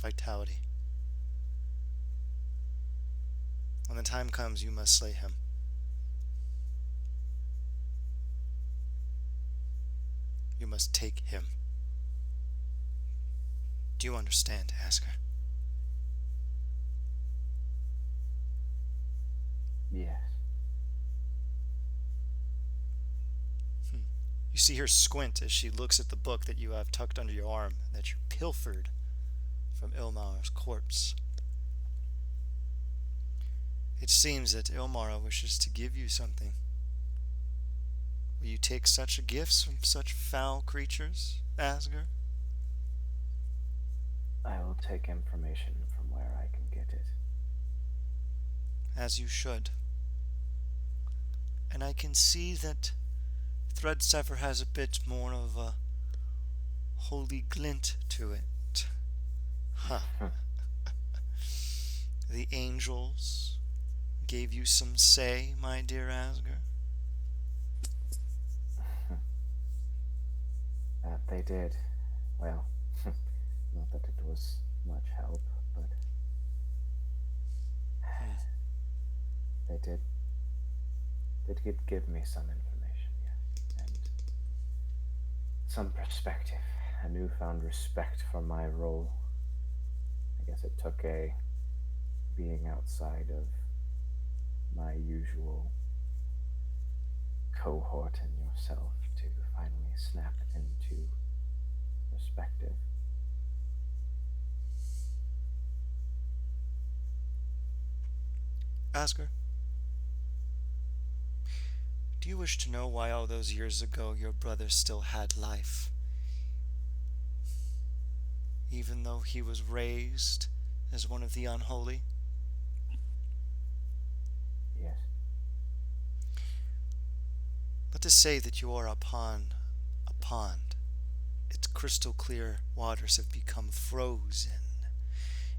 vitality. When the time comes, you must slay him. You must take him. Do you understand, Asger? Yes. You see her squint as she looks at the book that you have tucked under your arm, that you pilfered from Illmarrow's corpse. It seems that Illmarrow wishes to give you something. Will you take such gifts from such foul creatures, Asger? I will take information from where I can get it. As you should. And I can see that Threadsever has a bit more of a holy glint to it. Huh. The angels gave you some say, my dear Asger? That they did. Well, not that it was much help, but they did give me some information, yes, and some perspective, a newfound respect for my role. I guess it took a being outside of my usual cohort and yourself to finally snap into perspective. Asger, do you wish to know why all those years ago your brother still had life? Even though he was raised as one of the unholy? Yes. Let us say that you are upon a pond. Its crystal clear waters have become frozen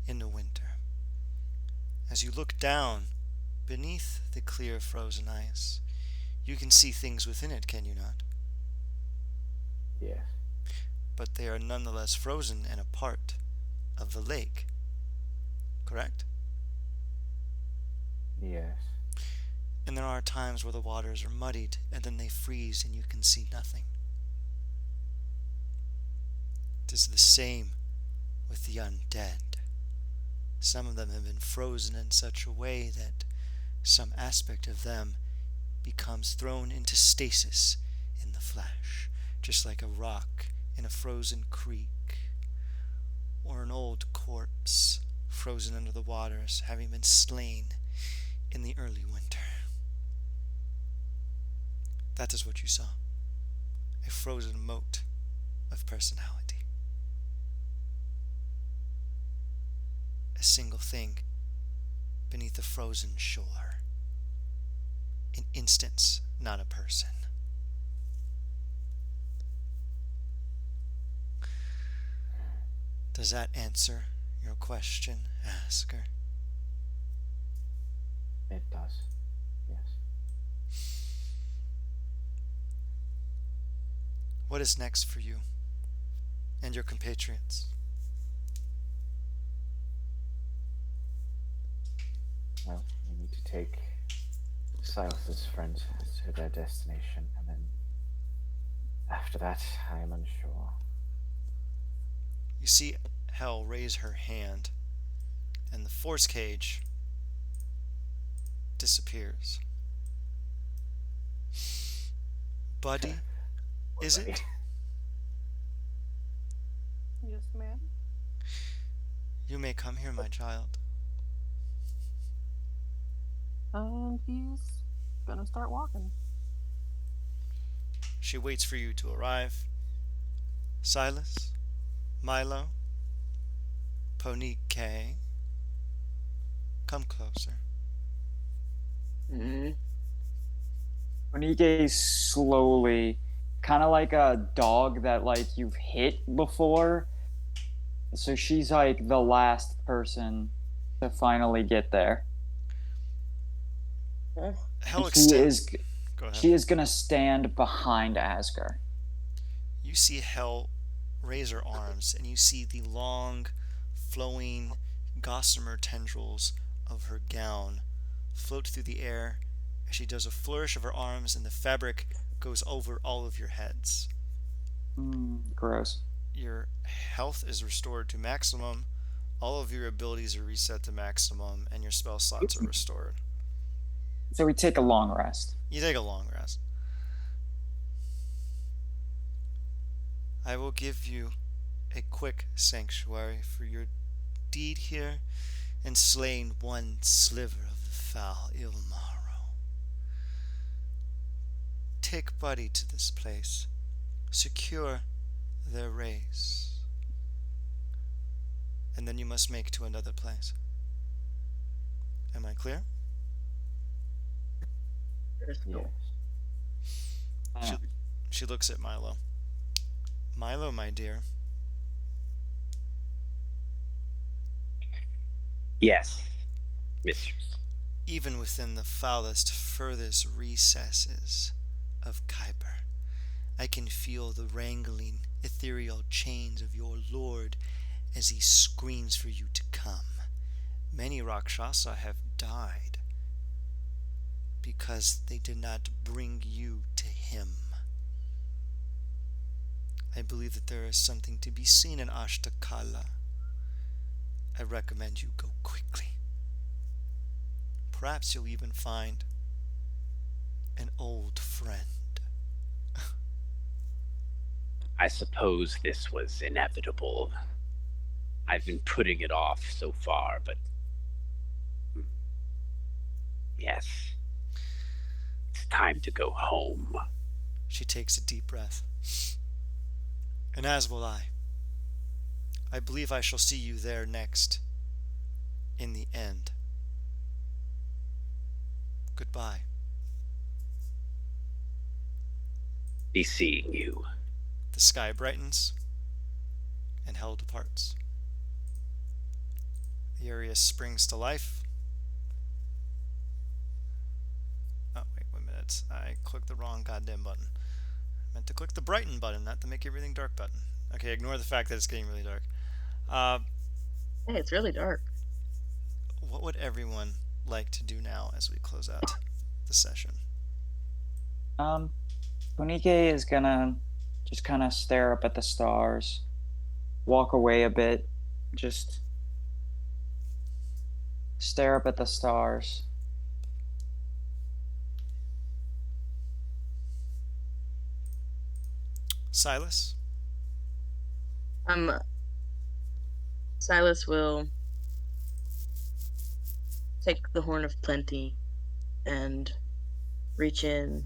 in the winter. As you look down beneath the clear frozen ice, you can see things within it, can you not? Yes. But they are nonetheless frozen and a part of the lake. Correct? Yes. And there are times where the waters are muddied and then they freeze and you can see nothing. It is the same with the undead. Some of them have been frozen in such a way that some aspect of them becomes thrown into stasis in the flesh, just like a rock in a frozen creek, or an old corpse frozen under the waters, having been slain in the early winter. That is what you saw. A frozen mote of personality. A single thing beneath a frozen shore. An instance, not a person. Does that answer your question, Asker? It does. Yes. What is next for you and your compatriots? Well, we need to take Silas's friend to their destination, and then after that, I am unsure. You see Hel raise her hand, and the force cage disappears. Buddy, is it? Yes, ma'am. You may come here, my child. And he's gonna start walking. She waits for you to arrive. Silas, Milo, Ponike, come closer. Mm-hmm. Onike slowly, kind of like a dog that like you've hit before. So she's like the last person to finally get there. Hel And she extends. is Go ahead. she is gonna stand behind Asger. You see Hel raise her arms, and you see the long, flowing gossamer tendrils of her gown float through the air as she does a flourish of her arms, and the fabric goes over all of your heads. Gross. Your health is restored to maximum, all of your abilities are reset to maximum, and your spell slots are restored. So we take a long rest. You take a long rest. I will give you a quick sanctuary for your deed here and slaying one sliver of the foul Illmarrow. Take Buddy to this place. Secure their race. And then you must make to another place. Am I clear? Yes. She looks at Milo. Milo, my dear. Yes, mistress. Even within the foulest, furthest recesses of Kuiper, I can feel the wrangling, ethereal chains of your lord as he screams for you to come. Many Rakshasa have died because they did not bring you to him. I believe that there is something to be seen in Ashtakala. I recommend you go quickly. Perhaps you'll even find an old friend. I suppose this was inevitable. I've been putting it off so far, but yes, it's time to go home. She takes a deep breath. And as will I. I believe I shall see you there next, in the end. Goodbye. Be seeing you. The sky brightens, and Hel departs. The area springs to life. Oh, wait 1 minute. I clicked the wrong goddamn button. I meant to click the brighten button, not the make everything dark button. Okay, ignore the fact that it's getting really dark. Hey, it's really dark. What would everyone like to do now as we close out the session? Onike is gonna just kind of stare up at the stars, walk away a bit, just stare up at the stars. Silas? Silas will take the Horn of Plenty and reach in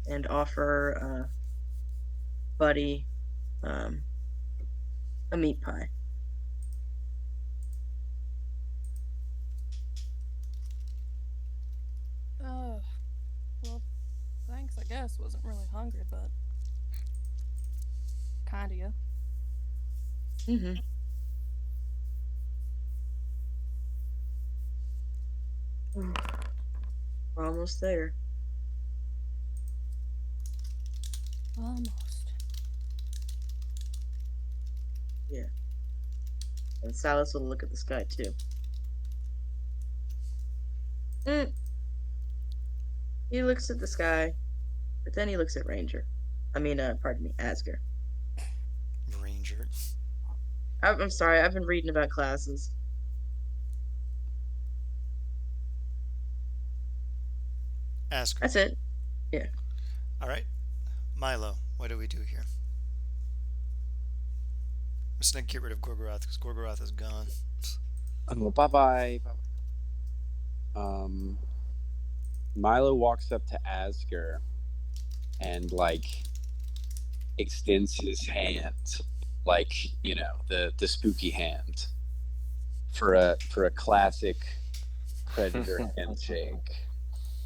and offer Buddy a meat pie. Well, thanks, I guess. Wasn't really hungry, but kinda, yeah. Mm-hmm. We're almost there. Almost. Yeah. And Silas will look at the sky too. He looks at the sky, but then he looks at Ranger. Pardon me, Asger. Ranger. I'm sorry, I've been reading about classes. Asger. That's it. Yeah. All right. Milo, what do we do here? I'm just going to get rid of Gorgoroth because Gorgoroth is gone. Oh, bye-bye. Milo walks up to Asger and, extends his hand, the spooky hand for a classic predator handshake.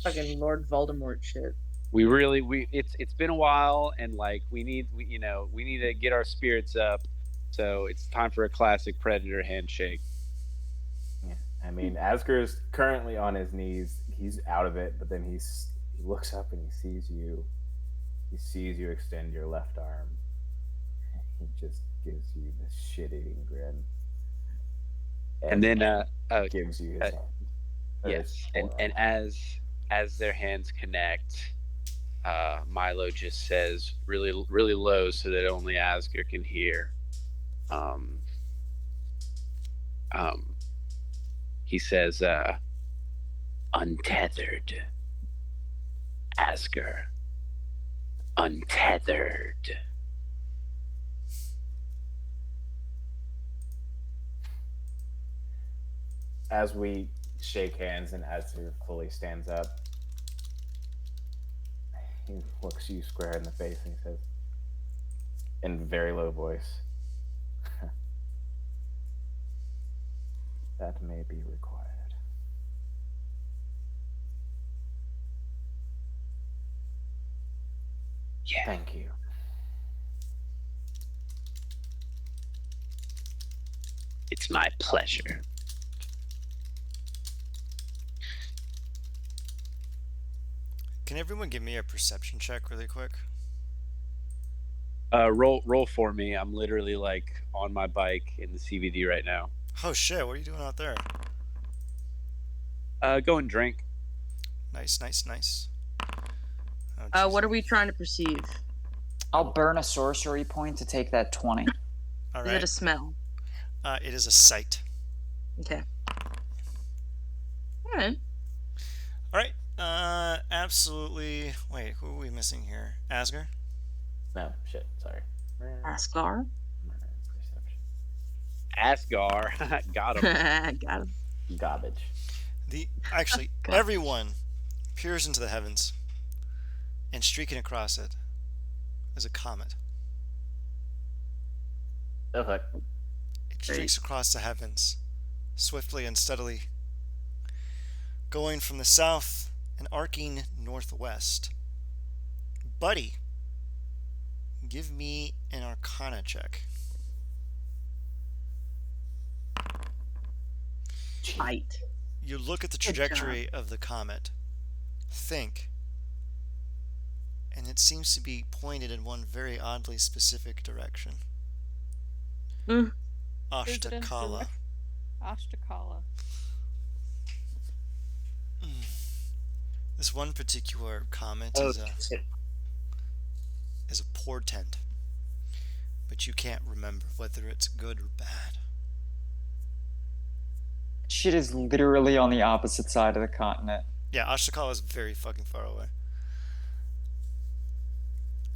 Fucking Lord Voldemort shit. It's been a while, and we need to get our spirits up, so it's time for a classic predator handshake. Yeah, Asger is currently on his knees. He's out of it, but then he looks up and he sees you. He sees you extend your left arm. He just gives you this shit-eating grin. And then gives you his hand. Yes, and as their hands connect, Milo just says really, really low so that only Asger can hear. He says, untethered. Asger. Untethered. As we shake hands and Asger fully stands up, he looks you square in the face and he says, in a very low voice, that may be required. Yeah. Thank you. It's my pleasure. Can everyone give me a perception check really quick? Roll for me. I'm literally on my bike in the CBD right now. Oh shit, what are you doing out there? Go and drink. Nice. What are we trying to perceive? I'll burn a sorcery point to take that 20. All Is right. it a smell? It is a sight. Okay. Alright. Alright. Absolutely. Wait, who are we missing here? Asger? No, shit, sorry. Asgar? Asgar. Got him. Got him. Garbage. Everyone peers into the heavens, and streaking across it is a comet. Okay. It streaks across the heavens, swiftly and steadily, going from the south and arcing northwest. Buddy, give me an Arcana check. Height. You look at the trajectory of the comet, think, and it seems to be pointed in one very oddly specific direction. Ashtakala. Ashtakala. This one particular comet is a portent, but you can't remember whether it's good or bad. Shit is literally on the opposite side of the continent. Yeah, Ashtakala is very fucking far away.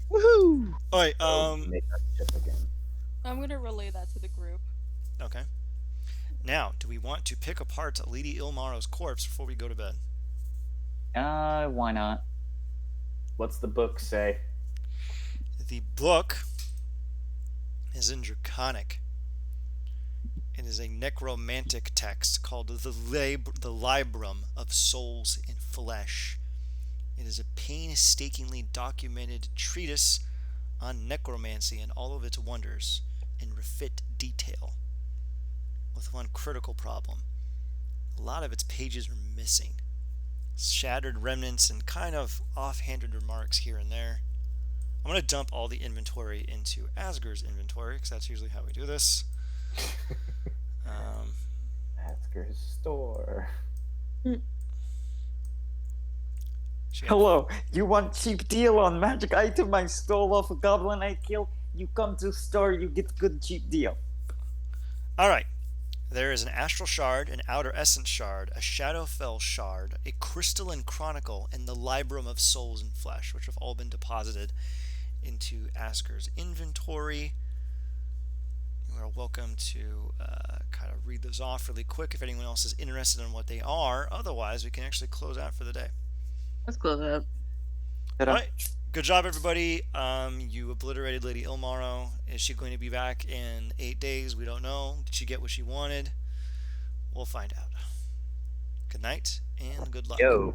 Woohoo! Alright, Make that ship again. I'm gonna relay that to the group. Okay. Now, do we want to pick apart Lady Illmarrow's corpse before we go to bed? Why not? What's the book say? The book is in Draconic. It is a necromantic text called the Librum of Souls and Flesh. It is a painstakingly documented treatise on necromancy and all of its wonders in refit detail, with one critical problem. A lot of its pages are missing. Shattered remnants and kind of offhanded remarks here and there. I'm going to dump all the inventory into Asger's inventory, because that's usually how we do this. Asger's store. Hello, you want cheap deal on magic item I stole off a goblin I killed? You come to store, you get good cheap deal. Alright. There is an Astral Shard, an Outer Essence Shard, a Shadowfell Shard, a Crystalline Chronicle, and the Librum of Souls and Flesh, which have all been deposited into Asger's inventory. You are welcome to kind of read those off really quick if anyone else is interested in what they are. Otherwise, we can actually close out for the day. Let's close up. Alright. Good job, everybody. You obliterated Lady Illmarrow. Is she going to be back in 8 days? We don't know. Did she get what she wanted? We'll find out. Good night and good luck. Yo.